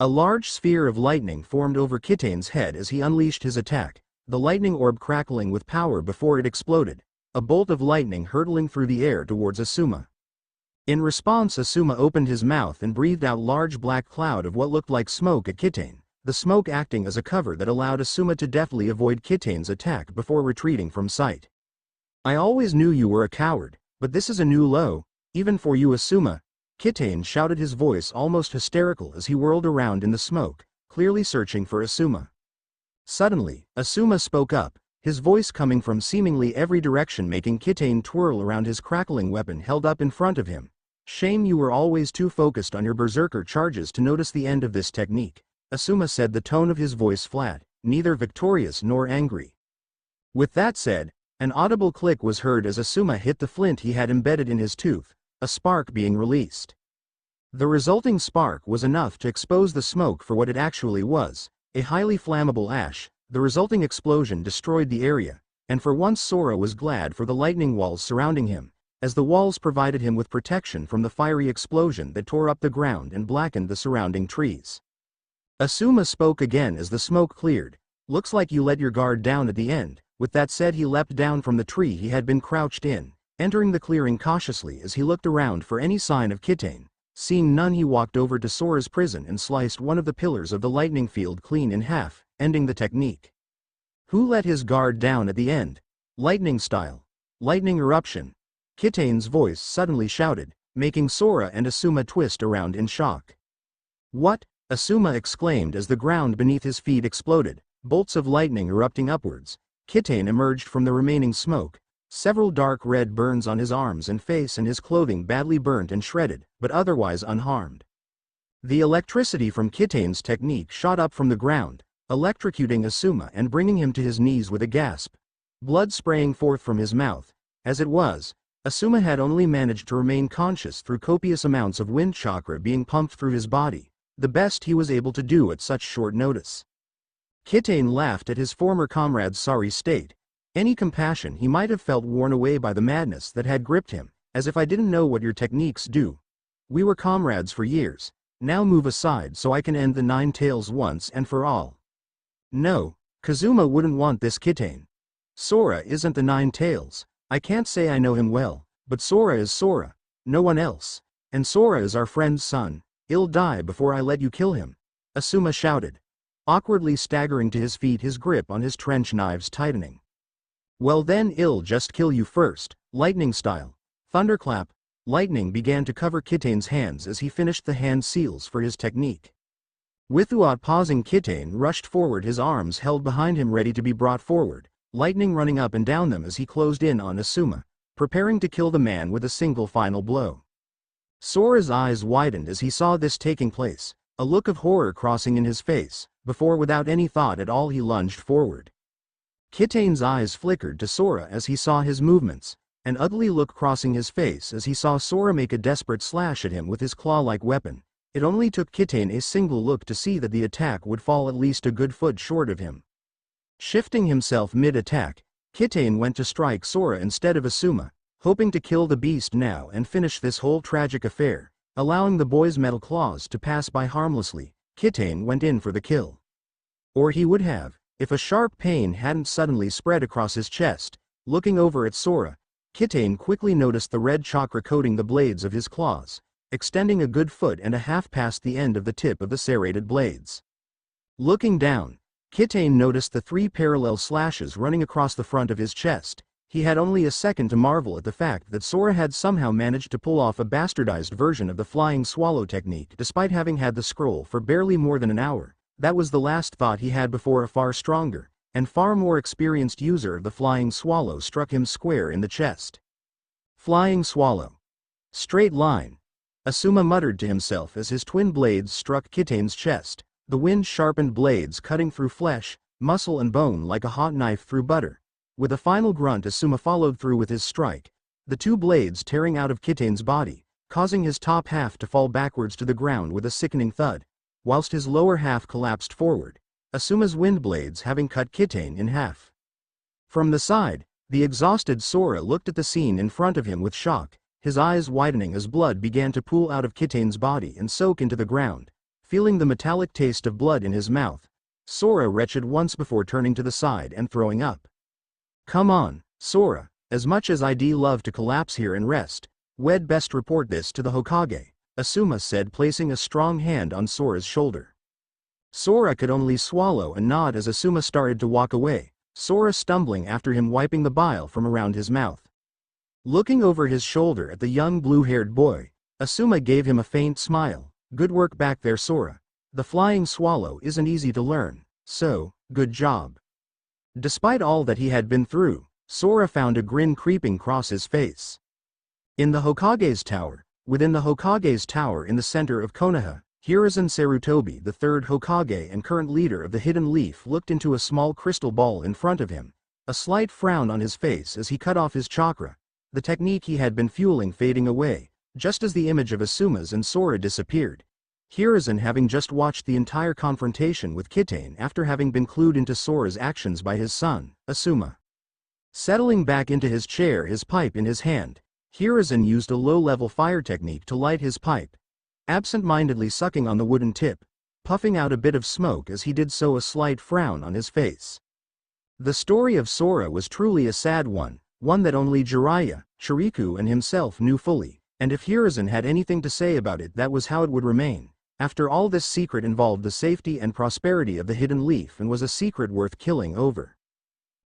A large sphere of lightning formed over Kitane's head as he unleashed his attack, the lightning orb crackling with power before it exploded, a bolt of lightning hurtling through the air towards Asuma. In response, Asuma opened his mouth and breathed out large black cloud of what looked like smoke at Kitane, the smoke acting as a cover that allowed Asuma to deftly avoid Kitane's attack before retreating from sight. I always knew you were a coward, but this is a new low, even for you, Asuma. Kitane shouted, his voice almost hysterical as he whirled around in the smoke, clearly searching for Asuma. Suddenly, Asuma spoke up, his voice coming from seemingly every direction, making Kitane twirl around his crackling weapon held up in front of him. Shame you were always too focused on your berserker charges to notice the end of this technique, Asuma said, the tone of his voice flat, neither victorious nor angry. With that said, an audible click was heard as Asuma hit the flint he had embedded in his tooth, a spark being released. The resulting spark was enough to expose the smoke for what it actually was, a highly flammable ash. The resulting explosion destroyed the area, and for once Sora was glad for the lightning walls surrounding him, as the walls provided him with protection from the fiery explosion that tore up the ground and blackened the surrounding trees. Asuma spoke again as the smoke cleared. Looks like you let your guard down at the end. With that said, he leapt down from the tree he had been crouched in, entering the clearing cautiously as he looked around for any sign of Kitane. Seeing none, he walked over to Sora's prison and sliced one of the pillars of the lightning field clean in half, ending the technique. Who let his guard down at the end? Lightning style. Lightning eruption. Kitane's voice suddenly shouted, making Sora and Asuma twist around in shock. What? Asuma exclaimed as the ground beneath his feet exploded, bolts of lightning erupting upwards. Kitane emerged from the remaining smoke, several dark red burns on his arms and face and his clothing badly burnt and shredded, but otherwise unharmed. The electricity from Kitane's technique shot up from the ground, electrocuting Asuma and bringing him to his knees with a gasp, blood spraying forth from his mouth. As it was, Asuma had only managed to remain conscious through copious amounts of wind chakra being pumped through his body, the best he was able to do at such short notice. Kitane laughed at his former comrade's sorry state. Any compassion he might have felt worn away by the madness that had gripped him, as if I didn't know what your techniques do. We were comrades for years. Now move aside so I can end the Nine Tails once and for all. No, Kazuma wouldn't want this, Kitane. Sora isn't the Nine Tails. I can't say I know him well, but Sora is Sora, no one else. And Sora is our friend's son. He'll die before I let you kill him, Asuma shouted, awkwardly staggering to his feet, his grip on his trench knives tightening. Well then, I'll just kill you first, lightning style. Thunderclap. Lightning began to cover Kitane's hands as he finished the hand seals for his technique. Without pausing, Kitane rushed forward, his arms held behind him ready to be brought forward, lightning running up and down them as he closed in on Asuma, preparing to kill the man with a single final blow. Sora's eyes widened as he saw this taking place, a look of horror crossing in his face, before without any thought at all he lunged forward. Kitane's eyes flickered to Sora as he saw his movements, an ugly look crossing his face as he saw Sora make a desperate slash at him with his claw-like weapon. It only took Kitane a single look to see that the attack would fall at least a good foot short of him. Shifting himself mid-attack, Kitane went to strike Sora instead of Asuma, hoping to kill the beast now and finish this whole tragic affair. Allowing the boy's metal claws to pass by harmlessly, Kitane went in for the kill. Or he would have, if a sharp pain hadn't suddenly spread across his chest. Looking over at Sora, Kitane quickly noticed the red chakra coating the blades of his claws, extending a good foot and a half past the end of the tip of the serrated blades. Looking down, Kitane noticed the 3 parallel slashes running across the front of his chest. He had only a second to marvel at the fact that Sora had somehow managed to pull off a bastardized version of the flying swallow technique despite having had the scroll for barely more than an hour. That was the last thought he had before a far stronger, and far more experienced user of the flying swallow struck him square in the chest. Flying swallow. Straight line. Asuma muttered to himself as his twin blades struck Kitane's chest, the wind-sharpened blades cutting through flesh, muscle and bone like a hot knife through butter. With a final grunt, Asuma followed through with his strike, the 2 blades tearing out of Kitane's body, causing his top half to fall backwards to the ground with a sickening thud, whilst his lower half collapsed forward, Asuma's wind blades having cut Kitane in half. From the side, the exhausted Sora looked at the scene in front of him with shock, his eyes widening as blood began to pool out of Kitane's body and soak into the ground. Feeling the metallic taste of blood in his mouth, Sora retched once before turning to the side and throwing up. "Come on, Sora, as much as I'd love to collapse here and rest, we'd best report this to the Hokage," Asuma said, placing a strong hand on Sora's shoulder. Sora could only swallow and nod as Asuma started to walk away, Sora stumbling after him, wiping the bile from around his mouth. Looking over his shoulder at the young blue-haired boy, Asuma gave him a faint smile. "Good work back there, Sora. The flying swallow isn't easy to learn, so, good job." Despite all that he had been through, Sora found a grin creeping across his face. In the Hokage's tower, within the Hokage's tower in the center of Konoha, Hiruzen Sarutobi, the 3rd Hokage and current leader of the Hidden Leaf, looked into a small crystal ball in front of him, a slight frown on his face as he cut off his chakra, the technique he had been fueling fading away, just as the image of Asuma's and Sora disappeared. Hiruzen, having just watched the entire confrontation with Kitane after having been clued into Sora's actions by his son, Asuma. Settling back into his chair, his pipe in his hand, Hiruzen used a low-level fire technique to light his pipe, absent-mindedly sucking on the wooden tip, puffing out a bit of smoke as he did so, a slight frown on his face. The story of Sora was truly a sad one that only Jiraiya, Chiriku and himself knew fully, and if Hiruzen had anything to say about it, that was how it would remain. After all, this secret involved the safety and prosperity of the Hidden Leaf and was a secret worth killing over.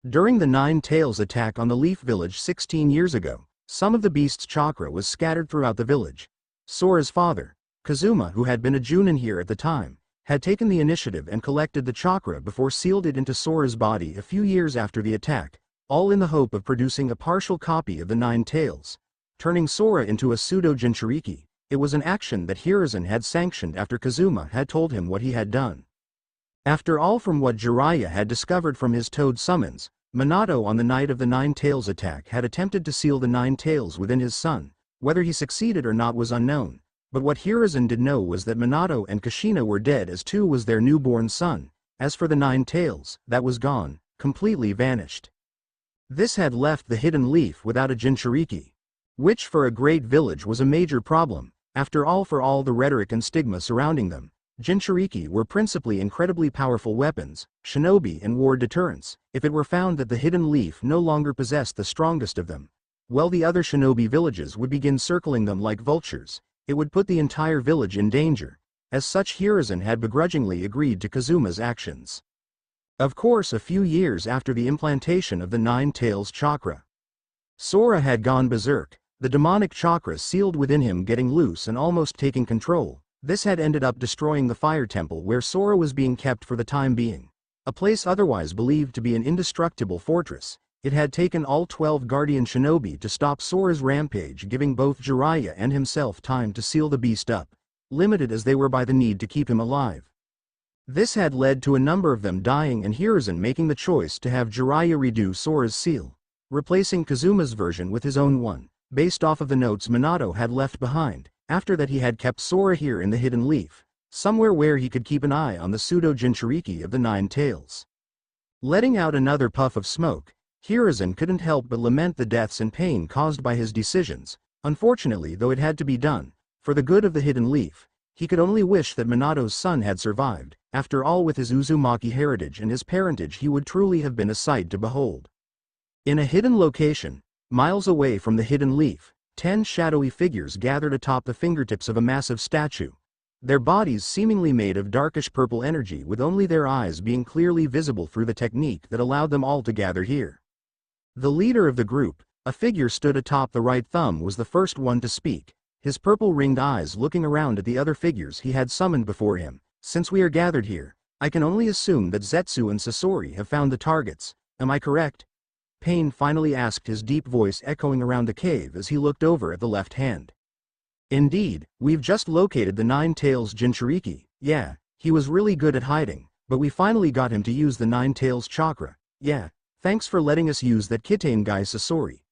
During the Nine Tails attack on the Leaf Village 16 years ago, some of the beast's chakra was scattered throughout the village. Sora's father, Kazuma, who had been a Junin here at the time, had taken the initiative and collected the chakra before sealed it into Sora's body a few years after the attack, all in the hope of producing a partial copy of the Nine Tails, turning Sora into a pseudo-Jinchuriki. It was an action that Hiruzen had sanctioned after Kazuma had told him what he had done. After all, from what Jiraiya had discovered from his toad summons, Minato on the night of the Nine Tails attack had attempted to seal the Nine Tails within his son. Whether he succeeded or not was unknown, but what Hiruzen did know was that Minato and Kushina were dead, as too was their newborn son. As for the Nine Tails, that was gone, completely vanished. This had left the Hidden Leaf without a Jinchuriki, which for a great village was a major problem. After all, for all the rhetoric and stigma surrounding them, Jinchuriki were principally incredibly powerful weapons, shinobi and war deterrents. If it were found that the Hidden Leaf no longer possessed the strongest of them, well, the other shinobi villages would begin circling them like vultures. It would put the entire village in danger. As such, Hiruzen had begrudgingly agreed to Kazuma's actions. Of course, a few years after the implantation of the Nine Tails chakra, Sora had gone berserk, the demonic chakra sealed within him getting loose and almost taking control. This had ended up destroying the fire temple where Sora was being kept for the time being, a place otherwise believed to be an indestructible fortress. It had taken all 12 guardian shinobi to stop Sora's rampage, giving both Jiraiya and himself time to seal the beast up, limited as they were by the need to keep him alive. This had led to a number of them dying and Hiruzen making the choice to have Jiraiya redo Sora's seal, replacing Kazuma's version with his own one, based off of the notes Minato had left behind. After that, he had kept Sora here in the Hidden Leaf, somewhere where he could keep an eye on the pseudo-Jinchuriki of the Nine Tails. Letting out another puff of smoke, Hiruzen couldn't help but lament the deaths and pain caused by his decisions. Unfortunately, though it had to be done, for the good of the Hidden Leaf, he could only wish that Minato's son had survived. After all, with his Uzumaki heritage and his parentage, he would truly have been a sight to behold. In a hidden location, miles away from the Hidden Leaf, 10 shadowy figures gathered atop the fingertips of a massive statue. Their bodies seemingly made of darkish purple energy, with only their eyes being clearly visible through the technique that allowed them all to gather here. The leader of the group, a figure stood atop the right thumb, was the first one to speak, his purple-ringed eyes looking around at the other figures he had summoned before him. Since we are gathered here, I can only assume that Zetsu and Sasori have found the targets. Am I correct? Pain finally asked, his deep voice echoing around the cave as he looked over at the left hand. Indeed, we've just located the Nine-Tails Jinchuriki. Yeah, he was really good at hiding, but we finally got him to use the Nine-Tails Chakra. Yeah, thanks for letting us use that Kitane guy, Sasori,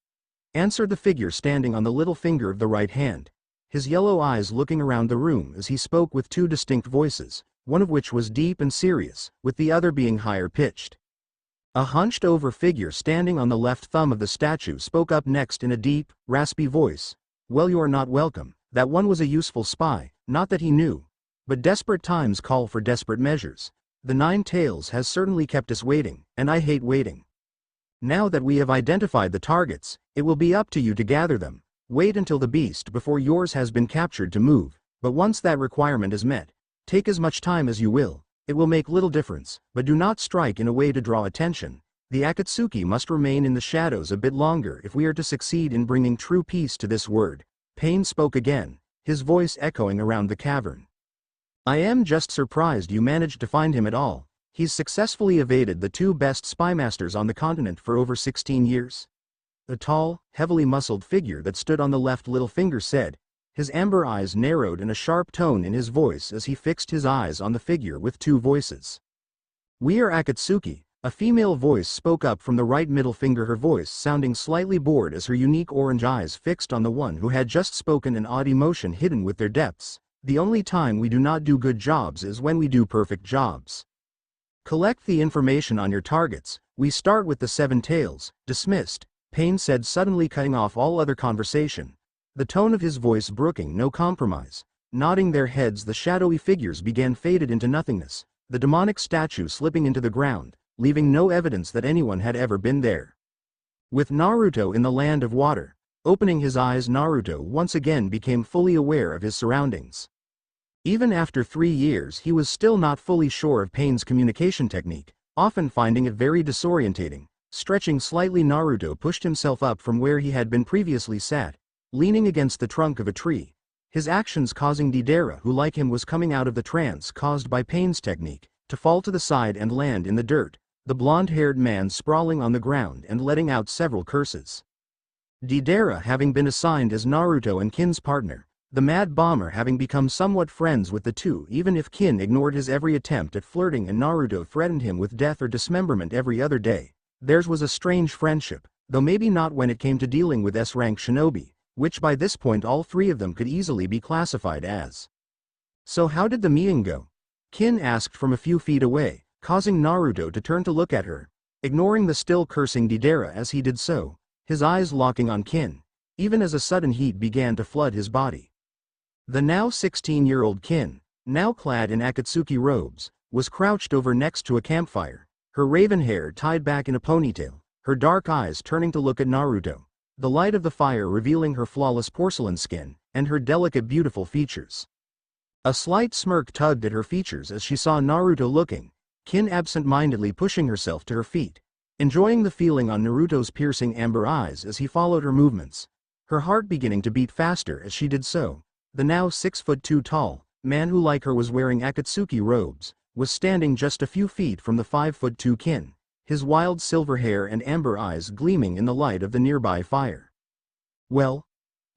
answered the figure standing on the little finger of the right hand, his yellow eyes looking around the room as he spoke with two distinct voices, one of which was deep and serious, with the other being higher pitched. A hunched-over figure standing on the left thumb of the statue spoke up next in a deep, raspy voice. Well, you are not welcome. That one was a useful spy, not that he knew. But desperate times call for desperate measures. The Nine-Tails has certainly kept us waiting, and I hate waiting. Now that we have identified the targets, it will be up to you to gather them. Wait until the beast before yours has been captured to move, but once that requirement is met, take as much time as you will. It will make little difference, but do not strike in a way to draw attention. The Akatsuki must remain in the shadows a bit longer if we are to succeed in bringing true peace to this world. Pain spoke again, his voice echoing around the cavern. I am just surprised you managed to find him at all. He's successfully evaded the two best spymasters on the continent for over 16 years. The tall, heavily muscled figure that stood on the left little finger said, his amber eyes narrowed in a sharp tone in his voice as he fixed his eyes on the figure with two voices. We are Akatsuki. A female voice spoke up from the right middle finger, her voice sounding slightly bored as her unique orange eyes fixed on the one who had just spoken, an odd emotion hidden with their depths. The only time we do not do good jobs is when we do perfect jobs. Collect the information on your targets. We start with the 7 tails. Dismissed, Pain said, suddenly cutting off all other conversation, the tone of his voice brooking no compromise. Nodding their heads, the shadowy figures began faded into nothingness, the demonic statue slipping into the ground, leaving no evidence that anyone had ever been there. With Naruto in the land of water, opening his eyes, Naruto once again became fully aware of his surroundings. Even after 3 years, he was still not fully sure of Pain's communication technique, often finding it very disorientating. Stretching slightly, Naruto pushed himself up from where he had been previously sat, leaning against the trunk of a tree, his actions causing Deidara, who like him was coming out of the trance caused by Pain's technique, to fall to the side and land in the dirt, the blonde-haired man sprawling on the ground and letting out several curses. Deidara having been assigned as Naruto and Kin's partner, the Mad Bomber having become somewhat friends with the two, even if Kin ignored his every attempt at flirting and Naruto threatened him with death or dismemberment every other day. Theirs was a strange friendship, though maybe not when it came to dealing with S-rank shinobi, which by this point all three of them could easily be classified as. So how did the meeting go? Kin asked from a few feet away, causing Naruto to turn to look at her, ignoring the still cursing Deidara as he did so, his eyes locking on Kin, even as a sudden heat began to flood his body. The now 16-year-old Kin, now clad in Akatsuki robes, was crouched over next to a campfire, her raven hair tied back in a ponytail, her dark eyes turning to look at Naruto, the light of the fire revealing her flawless porcelain skin, and her delicate beautiful features. A slight smirk tugged at her features as she saw Naruto looking, Kin absent-mindedly pushing herself to her feet, enjoying the feeling on Naruto's piercing amber eyes as he followed her movements, her heart beginning to beat faster as she did so. The now 6'2" tall man who like her was wearing Akatsuki robes, was standing just a few feet from the 5'2" Kin, his wild silver hair and amber eyes gleaming in the light of the nearby fire. Well?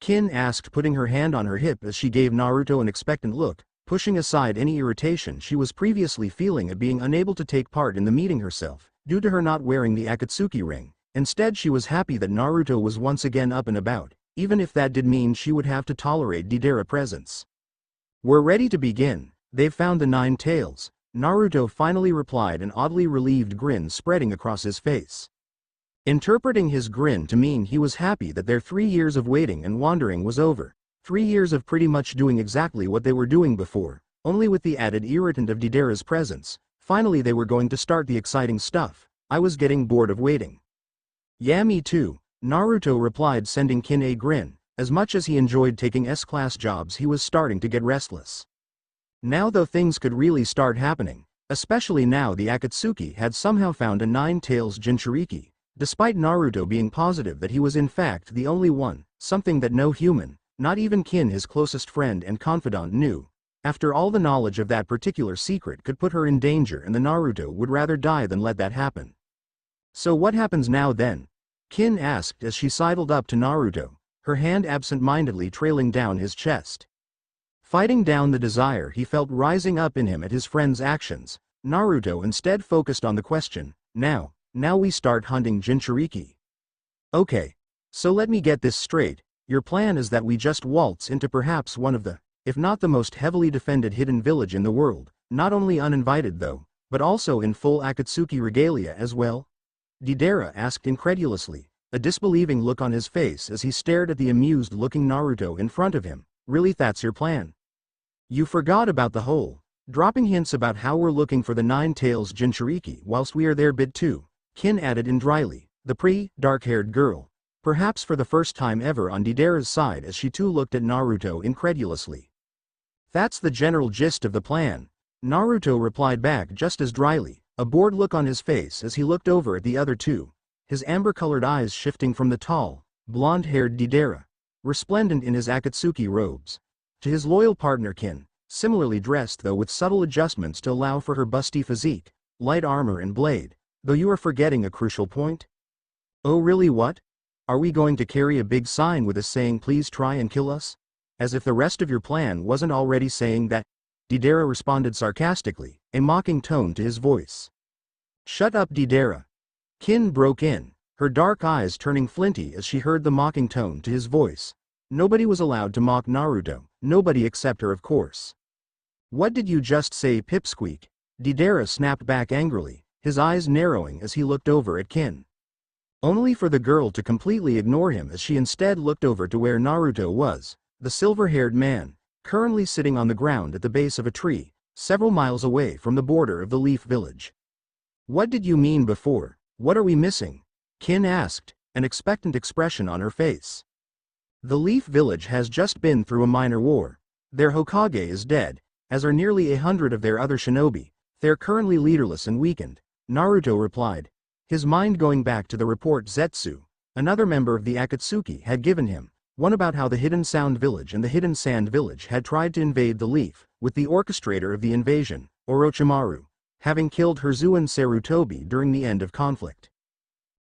Kin asked, putting her hand on her hip as she gave Naruto an expectant look, pushing aside any irritation she was previously feeling at being unable to take part in the meeting herself, due to her not wearing the Akatsuki ring. Instead, she was happy that Naruto was once again up and about, even if that did mean she would have to tolerate Deidara's presence. We're ready to begin. They've found the 9 tails, Naruto finally replied, an oddly relieved grin spreading across his face. interpreting his grin to mean he was happy that their 3 years of waiting and wandering was over. 3 years of pretty much doing exactly what they were doing before, only with the added irritant of Didera's presence. Finally they were going to start the exciting stuff. I was getting bored of waiting. Yeah, me too, Naruto replied, sending Kin a grin. As much as he enjoyed taking S-class jobs, he was starting to get restless. Now though, things could really start happening, especially now the Akatsuki had somehow found a Nine-Tails Jinchuriki, despite Naruto being positive that he was in fact the only one, something that no human, not even Kin, his closest friend and confidant, knew. After all, the knowledge of that particular secret could put her in danger, and the Naruto would rather die than let that happen. So what happens now then? Kin asked as she sidled up to Naruto, her hand absent-mindedly trailing down his chest. Fighting down the desire he felt rising up in him at his friend's actions, Naruto instead focused on the question, now we start hunting Jinchuriki. Okay. So let me get this straight, your plan is that we just waltz into perhaps one of the, if not the most heavily defended hidden village in the world, not only uninvited though, but also in full Akatsuki regalia as well? Didera asked incredulously, a disbelieving look on his face as he stared at the amused-looking Naruto in front of him. Really, that's your plan? You forgot about the whole dropping hints about how we're looking for the Nine-Tails Jinchuriki whilst we are there bit too, Kin added in dryly, the dark-haired girl, perhaps for the first time ever on Didera's side, as she too looked at Naruto incredulously. That's the general gist of the plan, Naruto replied back just as dryly, a bored look on his face as he looked over at the other two, his amber-colored eyes shifting from the tall, blonde-haired Didera, resplendent in his Akatsuki robes, to his loyal partner Kin, similarly dressed though with subtle adjustments to allow for her busty physique, light armor and blade, though you are forgetting a crucial point. Oh really, what? Are we going to carry a big sign with us saying please try and kill us? As if the rest of your plan wasn't already saying that, Didera responded sarcastically, a mocking tone to his voice. Shut up, Didera. Kin broke in, her dark eyes turning flinty as she heard the mocking tone to his voice. Nobody was allowed to mock Naruto, nobody except her, of course. What did you just say, pipsqueak? Didera snapped back angrily, his eyes narrowing as he looked over at Kin. Only for the girl to completely ignore him as she instead looked over to where Naruto was, the silver-haired man, currently sitting on the ground at the base of a tree, several miles away from the border of the Leaf Village. What did you mean before? What are we missing? Kin asked, an expectant expression on her face. The Leaf Village has just been through a minor war. Their Hokage is dead, as are nearly 100 of their other shinobi. They're currently leaderless and weakened, Naruto replied, his mind going back to the report Zetsu, another member of the Akatsuki, had given him, one about how the Hidden Sound Village and the Hidden Sand Village had tried to invade the Leaf, with the orchestrator of the invasion, Orochimaru, having killed Herzu Sarutobi during the end of conflict.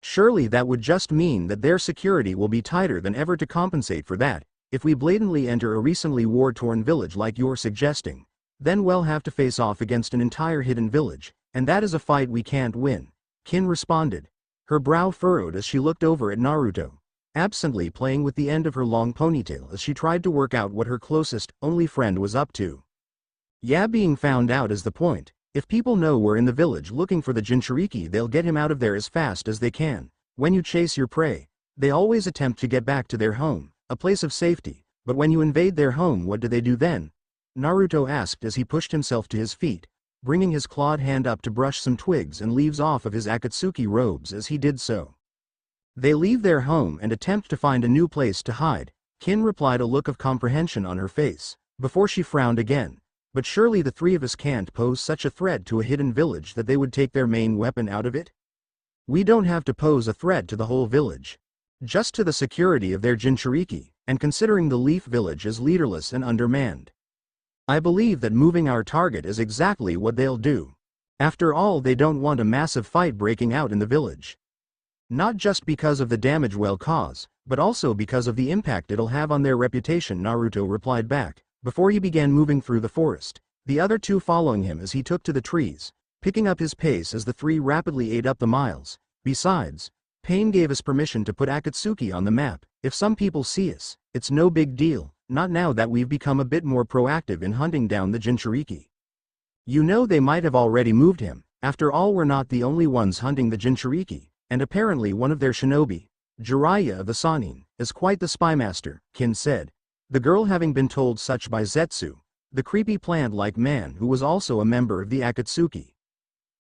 Surely that would just mean that their security will be tighter than ever to compensate for that. If we blatantly enter a recently war-torn village like you're suggesting, then we'll have to face off against an entire hidden village, and that is a fight we can't win, Kin responded, her brow furrowed as she looked over at Naruto, absently playing with the end of her long ponytail as she tried to work out what her closest, only friend was up to. Yeah, being found out is the point. If people know we're in the village looking for the Jinchuriki, they'll get him out of there as fast as they can. When you chase your prey, they always attempt to get back to their home, a place of safety, but when you invade their home, what do they do then? Naruto asked as he pushed himself to his feet, bringing his clawed hand up to brush some twigs and leaves off of his Akatsuki robes as he did so. They leave their home and attempt to find a new place to hide, Kin replied, a look of comprehension on her face, before she frowned again. But surely the three of us can't pose such a threat to a hidden village that they would take their main weapon out of it? We don't have to pose a threat to the whole village. Just to the security of their Jinchuriki, and considering the Leaf Village is leaderless and undermanned. I believe that moving our target is exactly what they'll do. After all, they don't want a massive fight breaking out in the village. Not just because of the damage we'll cause, but also because of the impact it'll have on their reputation, Naruto replied back, before he began moving through the forest, the other two following him as he took to the trees, picking up his pace as the three rapidly ate up the miles. Besides, Pain gave us permission to put Akatsuki on the map. If some people see us, it's no big deal, not now that we've become a bit more proactive in hunting down the Jinchuriki. You know, they might have already moved him. After all, we're not the only ones hunting the Jinchuriki, and apparently one of their shinobi, Jiraiya of the Sannin, is quite the spymaster, Kin said. The girl having been told such by Zetsu, the creepy plant-like man who was also a member of the Akatsuki.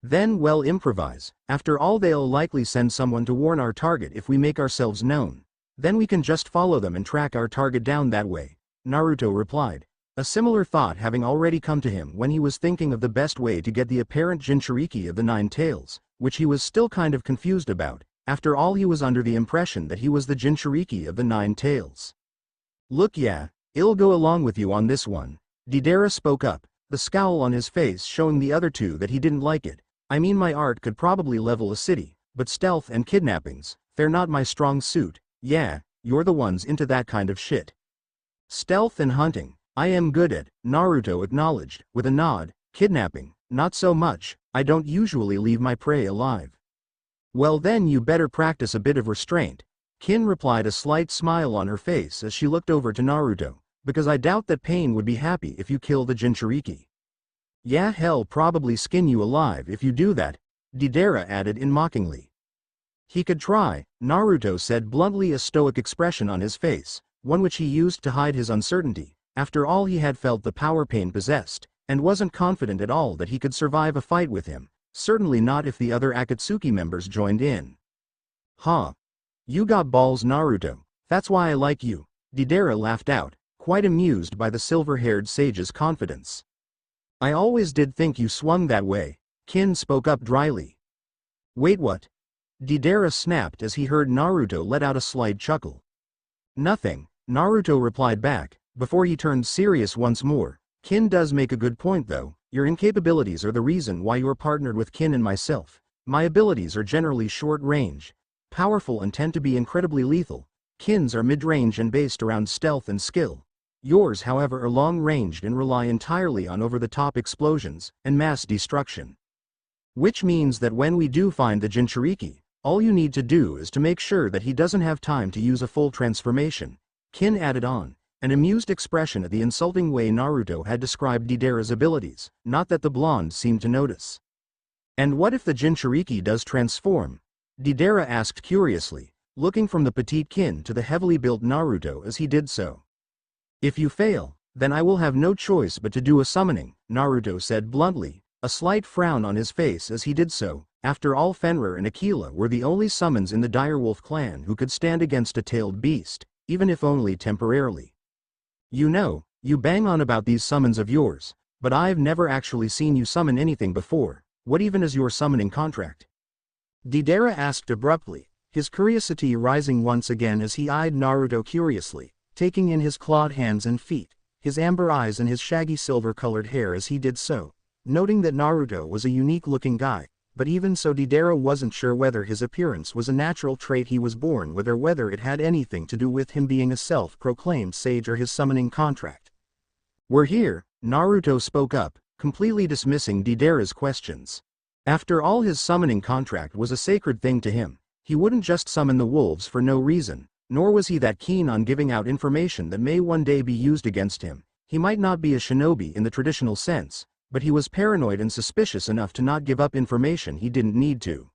Then well improvise, after all they'll likely send someone to warn our target if we make ourselves known. Then we can just follow them and track our target down that way, Naruto replied. A similar thought having already come to him when he was thinking of the best way to get the apparent Jinchuriki of the Nine Tails, which he was still kind of confused about. After all, he was under the impression that he was the Jinchuriki of the Nine Tails. Look, yeah, I'll go along with you on this one. Deidara spoke up, the scowl on his face showing the other two that he didn't like it. I mean, my art could probably level a city, but stealth and kidnappings, they're not my strong suit. Yeah, you're the ones into that kind of shit. Stealth and hunting, I am good at, Naruto acknowledged, with a nod. Kidnapping, not so much, I don't usually leave my prey alive. Well then you better practice a bit of restraint, Kin replied, a slight smile on her face as she looked over to Naruto, because I doubt that Pain would be happy if you kill the Jinchuriki. Yeah, hell, probably skin you alive if you do that, Deidara added in mockingly. He could try, Naruto said bluntly, a stoic expression on his face, one which he used to hide his uncertainty. After all, he had felt the power Pain possessed, and wasn't confident at all that he could survive a fight with him, certainly not if the other Akatsuki members joined in. Huh. You got balls, Naruto, that's why I like you, Deidara laughed out, quite amused by the silver-haired sage's confidence. I always did think you swung that way, Kin spoke up dryly. Wait, what? Deidara snapped as he heard Naruto let out a slight chuckle. Nothing, Naruto replied back, before he turned serious once more. Kin does make a good point though, your incapabilities are the reason why you're partnered with Kin and myself. My abilities are generally short-range, powerful and tend to be incredibly lethal. Kin's are mid-range and based around stealth and skill. Yours, however, are long-ranged and rely entirely on over-the-top explosions and mass destruction. Which means that when we do find the Jinchuriki, all you need to do is to make sure that he doesn't have time to use a full transformation, Kin added on, an amused expression at the insulting way Naruto had described Deidara's abilities, not that the blonde seemed to notice. And what if the Jinchuriki does transform? Deidara asked curiously, looking from the petite Kin to the heavily built Naruto as he did so. If you fail, then I will have no choice but to do a summoning, Naruto said bluntly, a slight frown on his face as he did so. After all, Fenrir and Aquila were the only summons in the direwolf clan who could stand against a tailed beast, even if only temporarily. You know, you bang on about these summons of yours, but I've never actually seen you summon anything before. What even is your summoning contract? Deidara asked abruptly, his curiosity rising once again as he eyed Naruto curiously, taking in his clawed hands and feet, his amber eyes and his shaggy silver-colored hair as he did so, noting that Naruto was a unique-looking guy, but even so Deidara wasn't sure whether his appearance was a natural trait he was born with or whether it had anything to do with him being a self-proclaimed sage or his summoning contract. We're here, Naruto spoke up, completely dismissing Deidara's questions. After all, his summoning contract was a sacred thing to him. He wouldn't just summon the wolves for no reason, nor was he that keen on giving out information that may one day be used against him. He might not be a shinobi in the traditional sense, but he was paranoid and suspicious enough to not give up information he didn't need to.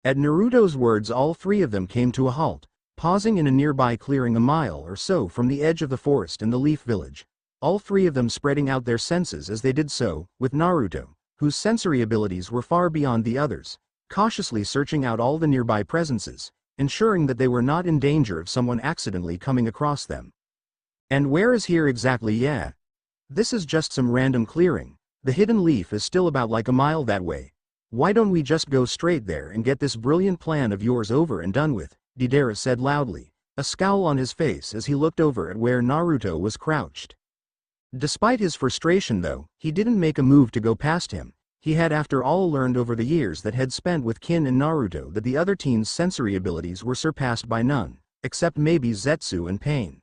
At Naruto's words, all three of them came to a halt, pausing in a nearby clearing a mile or so from the edge of the forest and the leaf village. All three of them spreading out their senses as they did so, with Naruto, whose sensory abilities were far beyond the others, cautiously searching out all the nearby presences, ensuring that they were not in danger of someone accidentally coming across them. And where is here exactly? Yeah. This is just some random clearing. The hidden leaf is still about like a mile that way. Why don't we just go straight there and get this brilliant plan of yours over and done with? Deidara said loudly, a scowl on his face as he looked over at where Naruto was crouched. Despite his frustration though, he didn't make a move to go past him. He had after all learned over the years that had spent with Kin and Naruto that the other teens' sensory abilities were surpassed by none, except maybe Zetsu and Pain.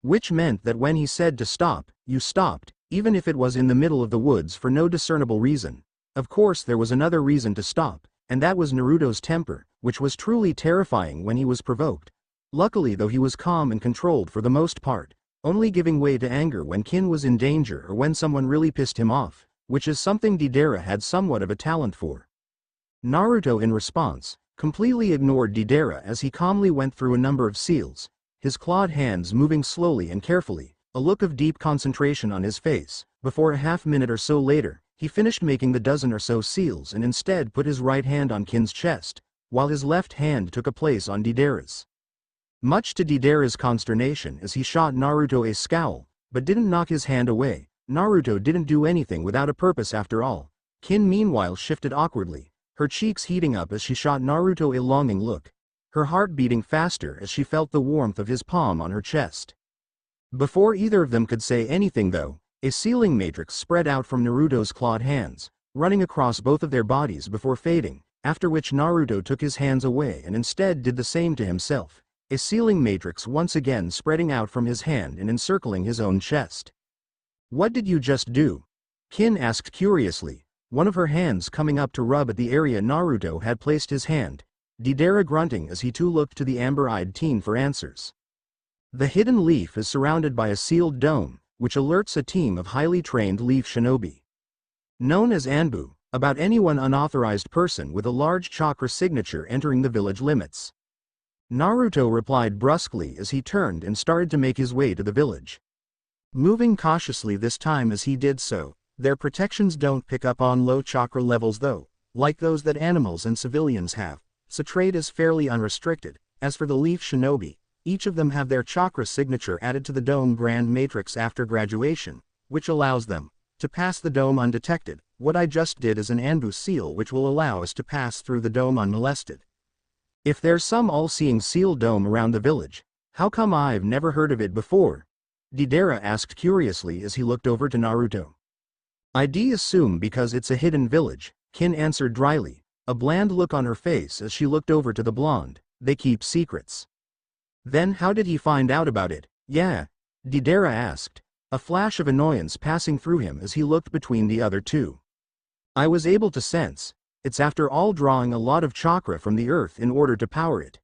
Which meant that when he said to stop, you stopped, even if it was in the middle of the woods for no discernible reason. Of course there was another reason to stop, and that was Naruto's temper, which was truly terrifying when he was provoked. Luckily though he was calm and controlled for the most part, only giving way to anger when Kin was in danger or when someone really pissed him off, which is something Deidara had somewhat of a talent for. Naruto in response, completely ignored Deidara as he calmly went through a number of seals, his clawed hands moving slowly and carefully, a look of deep concentration on his face. Before a half-minute or so later, he finished making the dozen or so seals and instead put his right hand on Kin's chest, while his left hand took a place on Deidara's. Much to Deidara's consternation as he shot Naruto a scowl, but didn't knock his hand away. Naruto didn't do anything without a purpose after all. Kin meanwhile shifted awkwardly, her cheeks heating up as she shot Naruto a longing look, her heart beating faster as she felt the warmth of his palm on her chest. Before either of them could say anything though, a sealing matrix spread out from Naruto's clawed hands, running across both of their bodies before fading, after which Naruto took his hands away and instead did the same to himself, a sealing matrix once again spreading out from his hand and encircling his own chest. "What did you just do?" Kin asked curiously, one of her hands coming up to rub at the area Naruto had placed his hand, Deidara grunting as he too looked to the amber-eyed teen for answers. The hidden leaf is surrounded by a sealed dome, which alerts a team of highly trained leaf shinobi. Known as Anbu, about anyone unauthorized person with a large chakra signature entering the village limits. Naruto replied brusquely as he turned and started to make his way to the village. Moving cautiously this time as he did so, their protections don't pick up on low chakra levels though, like those that animals and civilians have, so trade is fairly unrestricted. As for the leaf shinobi, each of them have their chakra signature added to the dome grand matrix after graduation, which allows them to pass the dome undetected. What I just did is an Anbu seal which will allow us to pass through the dome unmolested. If there's some all-seeing seal dome around the village, how come I've never heard of it before? Deidara asked curiously as he looked over to Naruto. I'd assume because it's a hidden village, Kin answered dryly, a bland look on her face as she looked over to the blonde. They keep secrets. Then how did he find out about it? Yeah, Deidara asked, a flash of annoyance passing through him as he looked between the other two. I was able to sense, it's after all drawing a lot of chakra from the earth in order to power it.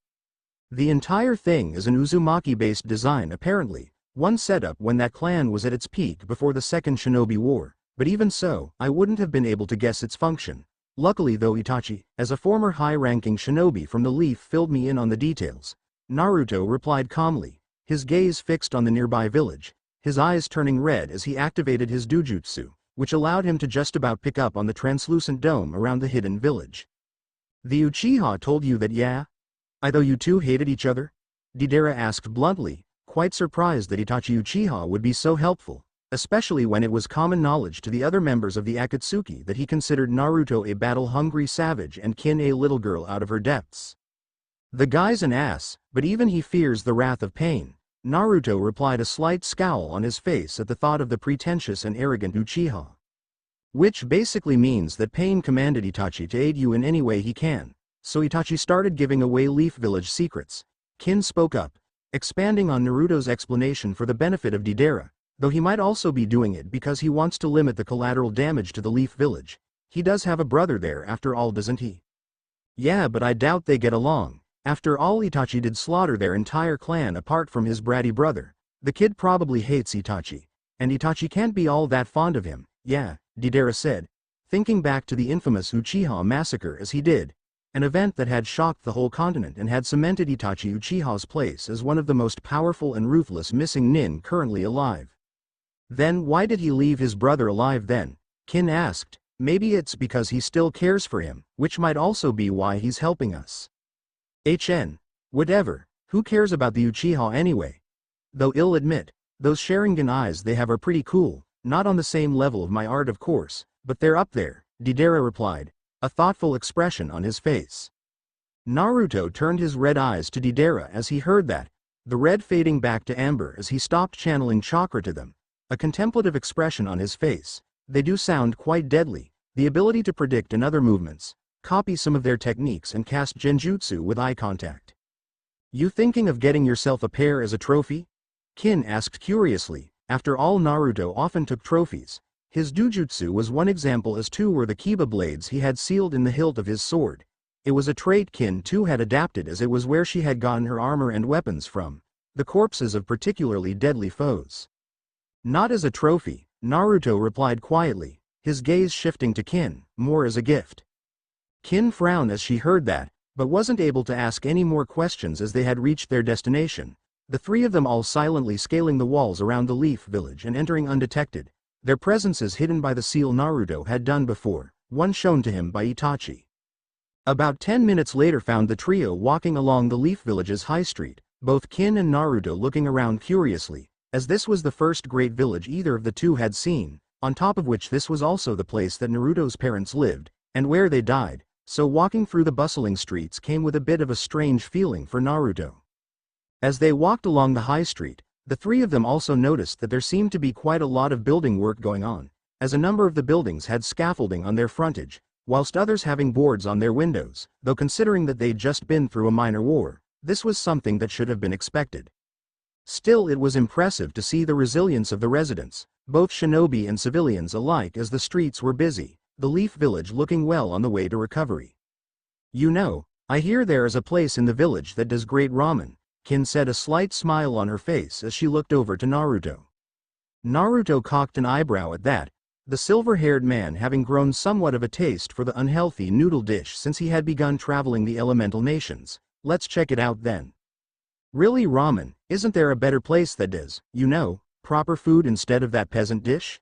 The entire thing is an Uzumaki-based design apparently, one set up when that clan was at its peak before the Second Shinobi War, but even so, I wouldn't have been able to guess its function. Luckily though Itachi, as a former high-ranking shinobi from the Leaf, filled me in on the details. Naruto replied calmly, his gaze fixed on the nearby village, his eyes turning red as he activated his dujutsu, which allowed him to just about pick up on the translucent dome around the hidden village. The Uchiha told you that, yeah? I thought you two hated each other? Deidara asked bluntly, quite surprised that Itachi Uchiha would be so helpful, especially when it was common knowledge to the other members of the Akatsuki that he considered Naruto a battle-hungry savage and Kin a little girl out of her depths. The guy's an ass, but even he fears the wrath of pain, Naruto replied, a slight scowl on his face at the thought of the pretentious and arrogant Uchiha. Which basically means that Pain commanded Itachi to aid you in any way he can, so Itachi started giving away Leaf Village secrets. Kin spoke up, expanding on Naruto's explanation for the benefit of Deidara, though he might also be doing it because he wants to limit the collateral damage to the Leaf Village. He does have a brother there after all, doesn't he? Yeah, but I doubt they get along. After all, Itachi did slaughter their entire clan apart from his bratty brother. The kid probably hates Itachi, and Itachi can't be all that fond of him. Yeah, Deidara said, thinking back to the infamous Uchiha massacre as he did, an event that had shocked the whole continent and had cemented Itachi Uchiha's place as one of the most powerful and ruthless missing nin currently alive. Then why did he leave his brother alive then? Kin asked. Maybe it's because he still cares for him, which might also be why he's helping us. Whatever, who cares about the Uchiha anyway? Though I'll admit, those Sharingan eyes they have are pretty cool, not on the same level of my art of course, but they're up there, Deidara replied, a thoughtful expression on his face. Naruto turned his red eyes to Deidara as he heard that, the red fading back to amber as he stopped channeling chakra to them, a contemplative expression on his face. They do sound quite deadly, the ability to predict another movements, copy some of their techniques and cast genjutsu with eye contact. You thinking of getting yourself a pair as a trophy? Kin asked curiously. After all, Naruto often took trophies. His dujutsu was one example, as two were the kiba blades he had sealed in the hilt of his sword. It was a trait Kin too had adapted as it was where she had gotten her armor and weapons from, the corpses of particularly deadly foes. Not as a trophy, Naruto replied quietly, his gaze shifting to Kin, more as a gift. Kin frowned as she heard that, but wasn't able to ask any more questions as they had reached their destination, the three of them all silently scaling the walls around the Leaf Village and entering undetected, their presences hidden by the seal Naruto had done before, one shown to him by Itachi. About 10 minutes later found the trio walking along the Leaf Village's high street, both Kin and Naruto looking around curiously, as this was the first great village either of the two had seen, on top of which this was also the place that Naruto's parents lived, and where they died, so walking through the bustling streets came with a bit of a strange feeling for Naruto. As they walked along the high street, the three of them also noticed that there seemed to be quite a lot of building work going on, as a number of the buildings had scaffolding on their frontage, whilst others having boards on their windows, though considering that they'd just been through a minor war, this was something that should have been expected. Still, it was impressive to see the resilience of the residents, both shinobi and civilians alike, as the streets were busy, the Leaf Village looking well on the way to recovery. "You know, I hear there is a place in the village that does great ramen," Kin said, a slight smile on her face as she looked over to Naruto. Naruto cocked an eyebrow at that, the silver-haired man having grown somewhat of a taste for the unhealthy noodle dish since he had begun traveling the elemental nations. "Let's check it out then." "Really, ramen? Isn't there a better place that does, you know, proper food instead of that peasant dish?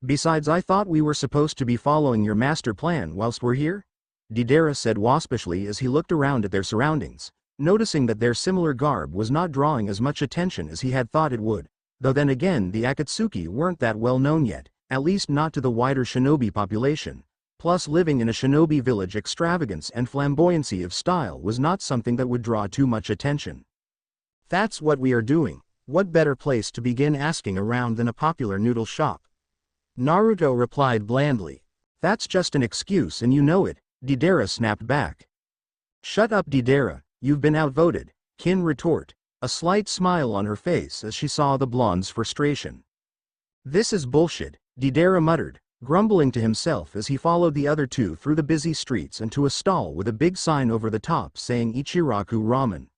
Besides, I thought we were supposed to be following your master plan whilst we're here?" Deidara said waspishly as he looked around at their surroundings, noticing that their similar garb was not drawing as much attention as he had thought it would, though then again the Akatsuki weren't that well known yet, at least not to the wider shinobi population. Plus, living in a shinobi village, extravagance and flamboyancy of style was not something that would draw too much attention. "That's what we are doing. What better place to begin asking around than a popular noodle shop?" Naruto replied blandly. "That's just an excuse and you know it," Deidara snapped back. "Shut up, Deidara, you've been outvoted," Kin retorted, a slight smile on her face as she saw the blonde's frustration. "This is bullshit," Deidara muttered, grumbling to himself as he followed the other two through the busy streets and to a stall with a big sign over the top saying Ichiraku Ramen.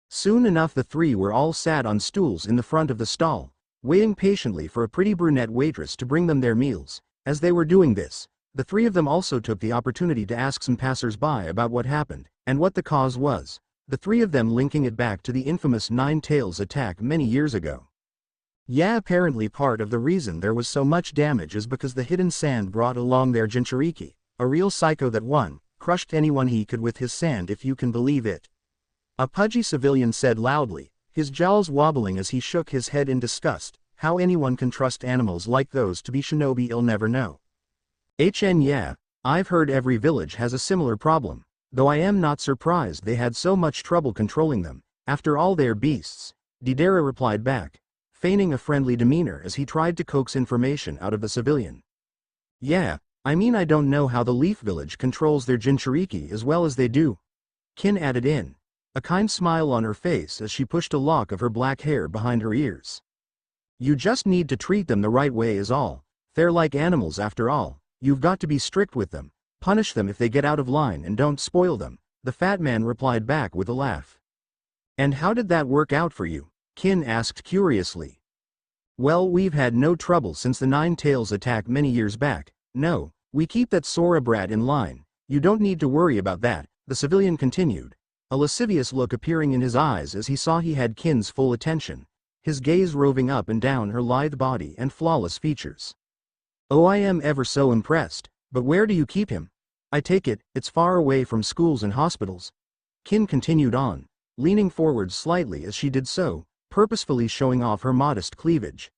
Soon enough the three were all sat on stools in the front of the stall, waiting patiently for a pretty brunette waitress to bring them their meals. As they were doing this, the three of them also took the opportunity to ask some passers-by about what happened, and what the cause was, the three of them linking it back to the infamous Nine Tails attack many years ago. "Yeah, apparently part of the reason there was so much damage is because the hidden sand brought along their Jinchuriki, a real psycho that crushed anyone he could with his sand, if you can believe it," a pudgy civilian said loudly, his jowls wobbling as he shook his head in disgust. "How anyone can trust animals like those to be shinobi, he'll never know." Yeah, I've heard every village has a similar problem, though I am not surprised they had so much trouble controlling them. After all, they're beasts, Deidara replied back, feigning a friendly demeanor as he tried to coax information out of the civilian. "Yeah, I mean, I don't know how the Leaf Village controls their Jinchuriki as well as they do," Kin added in, a kind smile on her face as she pushed a lock of her black hair behind her ears. "You just need to treat them the right way is all. They're like animals after all. You've got to be strict with them, punish them if they get out of line and don't spoil them," the fat man replied back with a laugh. "And how did that work out for you?" Kin asked curiously. "Well, we've had no trouble since the Nine Tails attack many years back. No, we keep that Sora brat in line. You don't need to worry about that," the civilian continued, a lascivious look appearing in his eyes as he saw he had Kin's full attention, his gaze roving up and down her lithe body and flawless features. "Oh, I am ever so impressed, but where do you keep him? I take it, it's far away from schools and hospitals?" Kin continued on, leaning forward slightly as she did so, purposefully showing off her modest cleavage.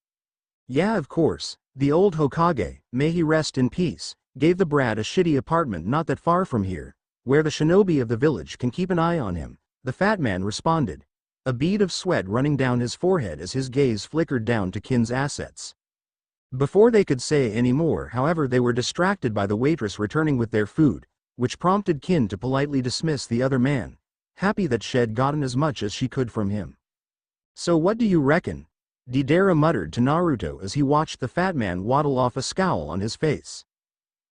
"Yeah, of course, the old Hokage, may he rest in peace, gave the brat a shitty apartment not that far from here, where the shinobi of the village can keep an eye on him," the fat man responded, a bead of sweat running down his forehead as his gaze flickered down to Kin's assets. Before they could say any more, however, they were distracted by the waitress returning with their food, which prompted Kin to politely dismiss the other man, happy that she'd gotten as much as she could from him. "So what do you reckon?" Deidara muttered to Naruto as he watched the fat man waddle off, a scowl on his face.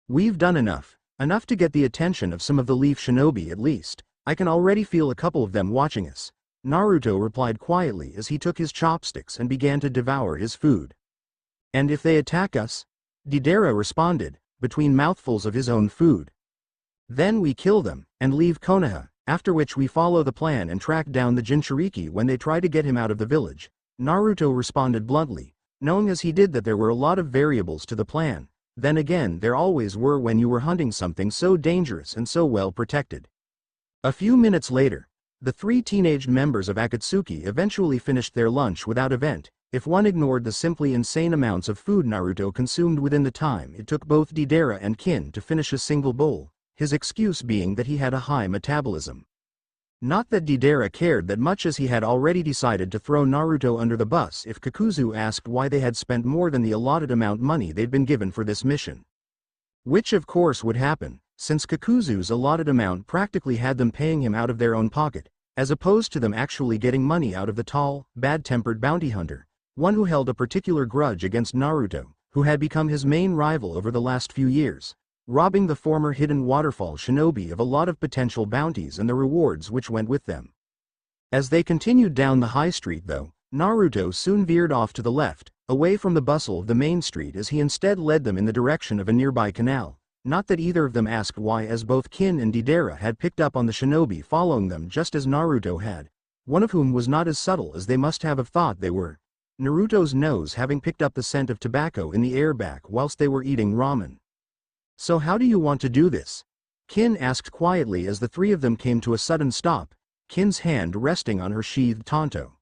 "We've done enough to get the attention of some of the Leaf Shinobi at least. I can already feel a couple of them watching us," Naruto replied quietly as he took his chopsticks and began to devour his food. "And if they attack us?" Deidara responded, between mouthfuls of his own food. "Then we kill them," and leave Konoha, after which we follow the plan and track down the Jinchuriki when they try to get him out of the village," Naruto responded bluntly, knowing as he did that there were a lot of variables to the plan. Then again, there always were when you were hunting something so dangerous and so well protected. A few minutes later, the 3 teenage members of Akatsuki eventually finished their lunch without event, if one ignored the simply insane amounts of food Naruto consumed within the time it took both Deidara and Kin to finish a single bowl, his excuse being that he had a high metabolism. Not that Deidara cared that much, as he had already decided to throw Naruto under the bus if Kakuzu asked why they had spent more than the allotted amount money they'd been given for this mission. Which of course would happen, since Kakuzu's allotted amount practically had them paying him out of their own pocket, as opposed to them actually getting money out of the tall, bad-tempered bounty hunter, one who held a particular grudge against Naruto, who had become his main rival over the last few years, robbing the former hidden waterfall shinobi of a lot of potential bounties and the rewards which went with them. As they continued down the high street though, Naruto soon veered off to the left, away from the bustle of the main street, as he instead led them in the direction of a nearby canal. Not that either of them asked why, as both Kin and Deidara had picked up on the shinobi following them just as Naruto had, one of whom was not as subtle as they must have thought they were, Naruto's nose having picked up the scent of tobacco in the air back whilst they were eating ramen. "So how do you want to do this?" Kin asked quietly as the 3 of them came to a sudden stop, Kin's hand resting on her sheathed tanto.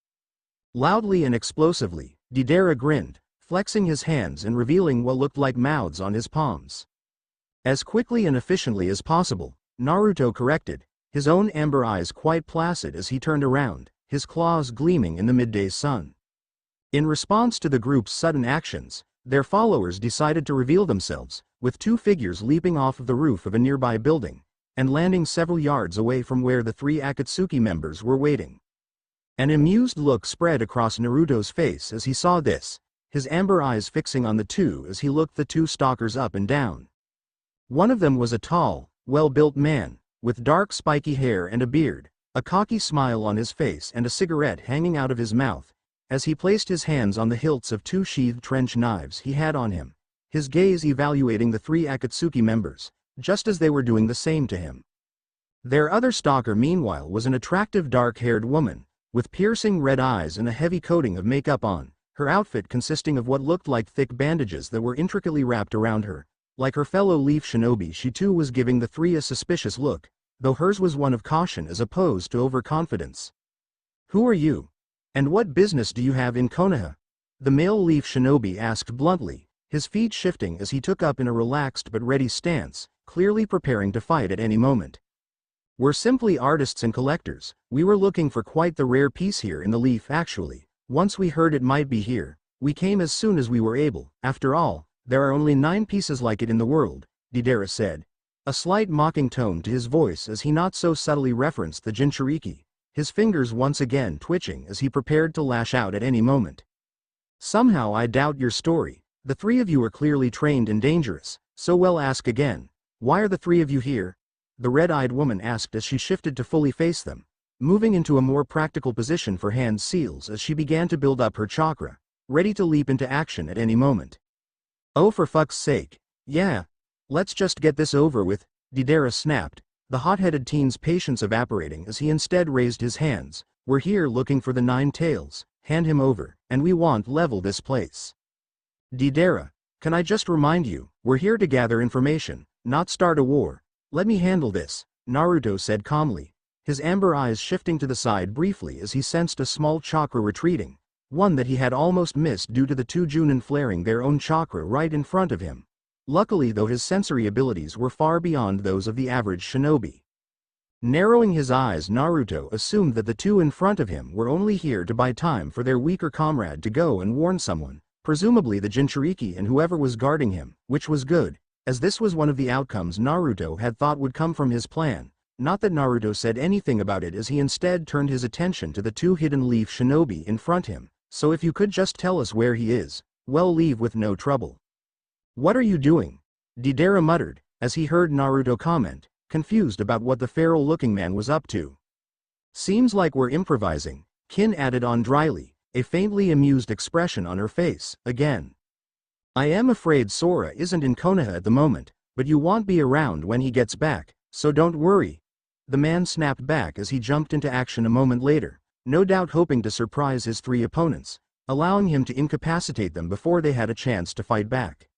Loudly and explosively, Deidara grinned, flexing his hands and revealing what looked like mouths on his palms. As quickly and efficiently as possible, Naruto corrected, his own amber eyes quite placid as he turned around, his claws gleaming in the midday sun. In response to the group's sudden actions, their followers decided to reveal themselves, with 2 figures leaping off of the roof of a nearby building, and landing several yards away from where the 3 Akatsuki members were waiting. An amused look spread across Naruto's face as he saw this, his amber eyes fixing on the 2 as he looked the 2 stalkers up and down. One of them was a tall, well-built man, with dark spiky hair and a beard, a cocky smile on his face and a cigarette hanging out of his mouth, as he placed his hands on the hilts of 2 sheathed trench knives he had on him, his gaze evaluating the 3 Akatsuki members, just as they were doing the same to him. Their other stalker meanwhile was an attractive dark-haired woman, with piercing red eyes and a heavy coating of makeup on, her outfit consisting of what looked like thick bandages that were intricately wrapped around her. Like her fellow leaf shinobi, she too was giving the 3 a suspicious look, though hers was one of caution as opposed to overconfidence. "Who are you? And what business do you have in Konoha?" the male leaf shinobi asked bluntly, his feet shifting as he took up in a relaxed but ready stance, clearly preparing to fight at any moment. "We're simply artists and collectors. We were looking for quite the rare piece here in the leaf actually. Once we heard it might be here, we came as soon as we were able. After all, there are only 9 pieces like it in the world," Deidara said, a slight mocking tone to his voice as he not so subtly referenced the Jinchuriki, his fingers once again twitching as he prepared to lash out at any moment. "Somehow I doubt your story. The 3 of you are clearly trained and dangerous, so we'll ask again. Why are the 3 of you here?" the red-eyed woman asked as she shifted to fully face them, moving into a more practical position for hand seals as she began to build up her chakra, ready to leap into action at any moment. "Oh, for fuck's sake. Yeah. Let's just get this over with," Deidara snapped, the hot-headed teen's patience evaporating as he instead raised his hands. "We're here looking for the 9 tails, hand him over, and we want level this place." "Deidara, can I just remind you, we're here to gather information, not start a war. Let me handle this," Naruto said calmly, his amber eyes shifting to the side briefly as he sensed a small chakra retreating, one that he had almost missed due to the 2 Junin flaring their own chakra right in front of him. Luckily though, his sensory abilities were far beyond those of the average shinobi. Narrowing his eyes, Naruto assumed that the 2 in front of him were only here to buy time for their weaker comrade to go and warn someone, presumably the Jinchuriki and whoever was guarding him, which was good, as this was one of the outcomes Naruto had thought would come from his plan. Not that Naruto said anything about it, as he instead turned his attention to the 2 hidden leaf shinobi in front him. "So if you could just tell us where he is, we'll leave with no trouble." "What are you doing?" Deidara muttered, as he heard Naruto comment, confused about what the feral-looking man was up to. "Seems like we're improvising," Kin added on dryly, a faintly amused expression on her face. "Again. I am afraid Sora isn't in Konoha at the moment, but you won't be around when he gets back, so don't worry." the man snapped back as he jumped into action a moment later, no doubt hoping to surprise his three opponents, allowing him to incapacitate them before they had a chance to fight back.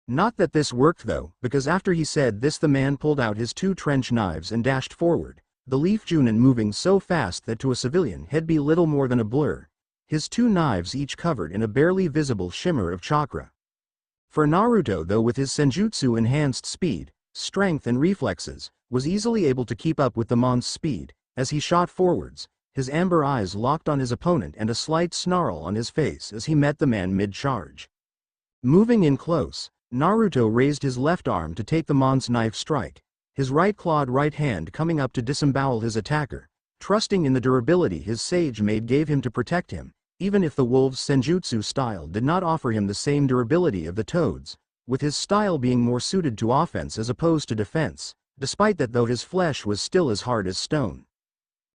Not that this worked though, because after he said this the man pulled out his two trench knives and dashed forward, the Leaf Junin moving so fast that to a civilian he'd be little more than a blur, his two knives each covered in a barely visible shimmer of chakra. For Naruto though with his senjutsu enhanced speed, strength and reflexes, was easily able to keep up with the mon's speed, as he shot forwards, his amber eyes locked on his opponent and a slight snarl on his face as he met the man mid-charge. Moving in close, Naruto raised his left arm to take the mon's knife strike, his right-clawed right hand coming up to disembowel his attacker, trusting in the durability his sage maid gave him to protect him, even if the wolf's senjutsu style did not offer him the same durability of the toad's, with his style being more suited to offense as opposed to defense, despite that though his flesh was still as hard as stone.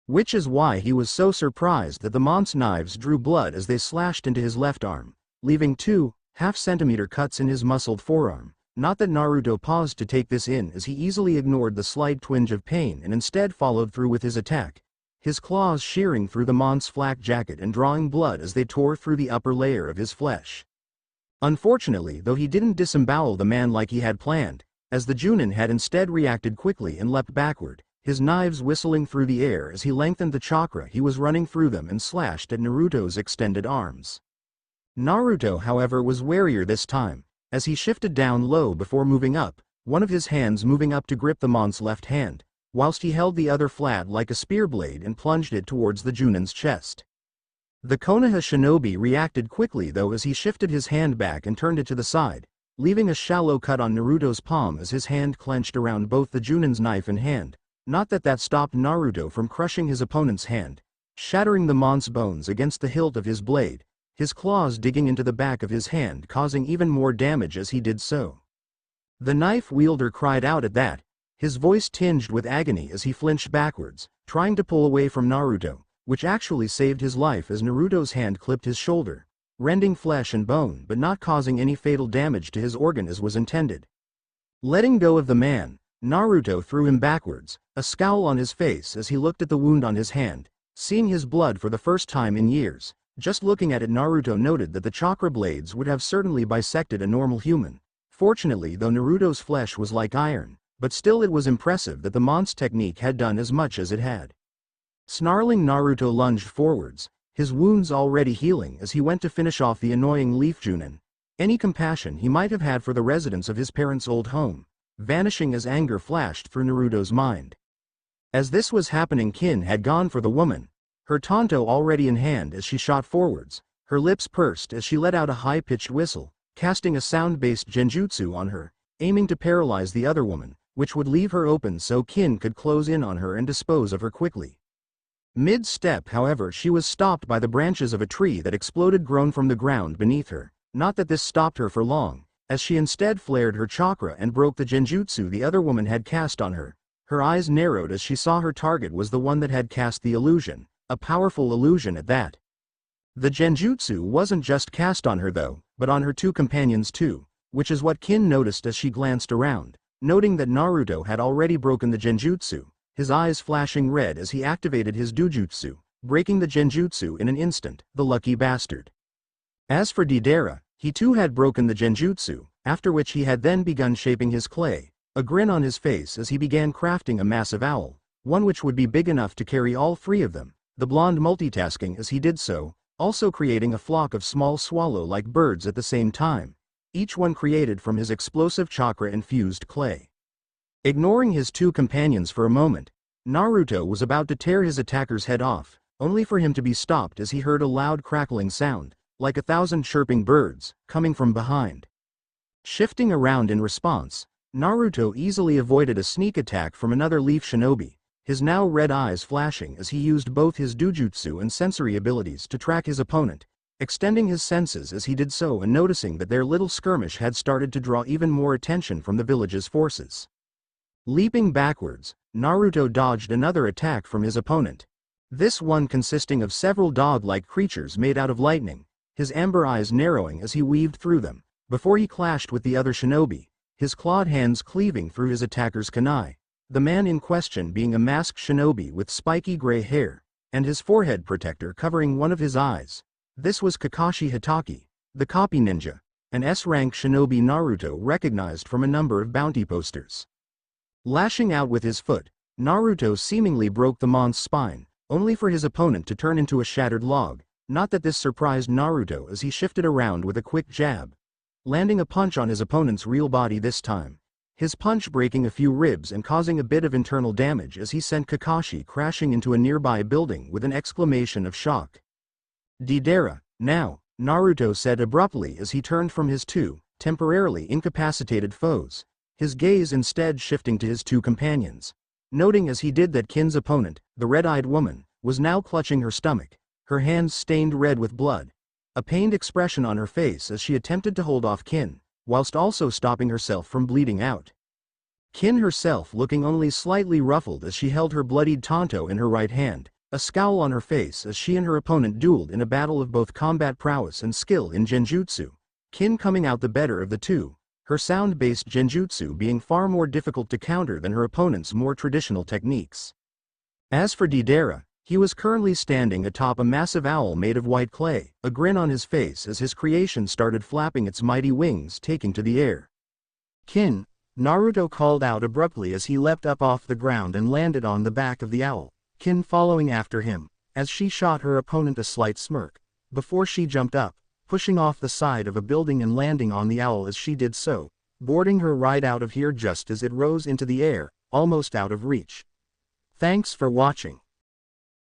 Which is why he was so surprised that the mon's knives drew blood as they slashed into his left arm, leaving 2.5 centimeter cuts in his muscled forearm. Not that Naruto paused to take this in as he easily ignored the slight twinge of pain and instead followed through with his attack, his claws shearing through the mon's flak jacket and drawing blood as they tore through the upper layer of his flesh. Unfortunately though he didn't disembowel the man like he had planned, as the Junin had instead reacted quickly and leapt backward, his knives whistling through the air as he lengthened the chakra he was running through them and slashed at Naruto's extended arms. Naruto however was warier this time, as he shifted down low before moving up, one of his hands moving up to grip the mon's left hand, whilst he held the other flat like a spear blade and plunged it towards the Junin's chest. The Konoha shinobi reacted quickly though as he shifted his hand back and turned it to the side, leaving a shallow cut on Naruto's palm as his hand clenched around both the Junin's knife and hand. Not that that stopped Naruto from crushing his opponent's hand, shattering the mon's bones against the hilt of his blade, his claws digging into the back of his hand causing even more damage as he did so. The knife wielder cried out at that, his voice tinged with agony as he flinched backwards, trying to pull away from Naruto, which actually saved his life as Naruto's hand clipped his shoulder, rending flesh and bone but not causing any fatal damage to his organ as was intended. Letting go of the man, Naruto threw him backwards, a scowl on his face as he looked at the wound on his hand, seeing his blood for the first time in years. Just looking at it Naruto noted that the chakra blades would have certainly bisected a normal human. Fortunately though Naruto's flesh was like iron, but still it was impressive that the mon's technique had done as much as it had. Snarling Naruto lunged forwards, his wounds already healing as he went to finish off the annoying Leaf Junin. Any compassion he might have had for the residents of his parents' old home, vanishing as anger flashed through Naruto's mind. As this was happening Kin had gone for the woman, her tanto already in hand as she shot forwards, her lips pursed as she let out a high-pitched whistle, casting a sound-based genjutsu on her, aiming to paralyze the other woman, which would leave her open so Kin could close in on her and dispose of her quickly. Mid-step however she was stopped by the branches of a tree that exploded grown from the ground beneath her, not that this stopped her for long, as she instead flared her chakra and broke the genjutsu the other woman had cast on her. Her eyes narrowed as she saw her target was the one that had cast the illusion, a powerful illusion at that. The genjutsu wasn't just cast on her though, but on her two companions too, which is what Kin noticed as she glanced around, noting that Naruto had already broken the genjutsu, his eyes flashing red as he activated his dojutsu, breaking the genjutsu in an instant, the lucky bastard. As for Deidara, he too had broken the genjutsu, after which he had then begun shaping his clay, a grin on his face as he began crafting a massive owl, one which would be big enough to carry all three of them, the blonde multitasking as he did so, also creating a flock of small swallow-like birds at the same time, each one created from his explosive chakra-infused clay. Ignoring his two companions for a moment, Naruto was about to tear his attacker's head off, only for him to be stopped as he heard a loud crackling sound, like 1,000 chirping birds, coming from behind. Shifting around in response, Naruto easily avoided a sneak attack from another Leaf Shinobi, his now red eyes flashing as he used both his dojutsu and sensory abilities to track his opponent, extending his senses as he did so and noticing that their little skirmish had started to draw even more attention from the village's forces. Leaping backwards, Naruto dodged another attack from his opponent. This one consisting of several dog-like creatures made out of lightning, his amber eyes narrowing as he weaved through them, before he clashed with the other shinobi, his clawed hands cleaving through his attacker's kunai, the man in question being a masked shinobi with spiky gray hair, and his forehead protector covering one of his eyes. This was Kakashi Hatake, the copy ninja, an S-rank shinobi Naruto recognized from a number of bounty posters. Lashing out with his foot, Naruto seemingly broke the mon's spine, only for his opponent to turn into a shattered log. Not that this surprised Naruto as he shifted around with a quick jab, landing a punch on his opponent's real body this time. His punch breaking a few ribs and causing a bit of internal damage as he sent Kakashi crashing into a nearby building with an exclamation of shock. "Deidara, now," Naruto said abruptly as he turned from his two, temporarily incapacitated foes, his gaze instead shifting to his two companions. Noting as he did that Kin's opponent, the red-eyed woman, was now clutching her stomach, her hands stained red with blood, a pained expression on her face as she attempted to hold off Kin, whilst also stopping herself from bleeding out. Kin herself looking only slightly ruffled as she held her bloodied tanto in her right hand, a scowl on her face as she and her opponent dueled in a battle of both combat prowess and skill in genjutsu, Kin coming out the better of the two, her sound-based genjutsu being far more difficult to counter than her opponent's more traditional techniques. As for Deidara, he was currently standing atop a massive owl made of white clay, a grin on his face as his creation started flapping its mighty wings taking to the air. "Kin," Naruto called out abruptly as he leapt up off the ground and landed on the back of the owl, Kin following after him, as she shot her opponent a slight smirk, before she jumped up, pushing off the side of a building and landing on the owl as she did so, boarding her right out of here just as it rose into the air, almost out of reach. Thanks for watching.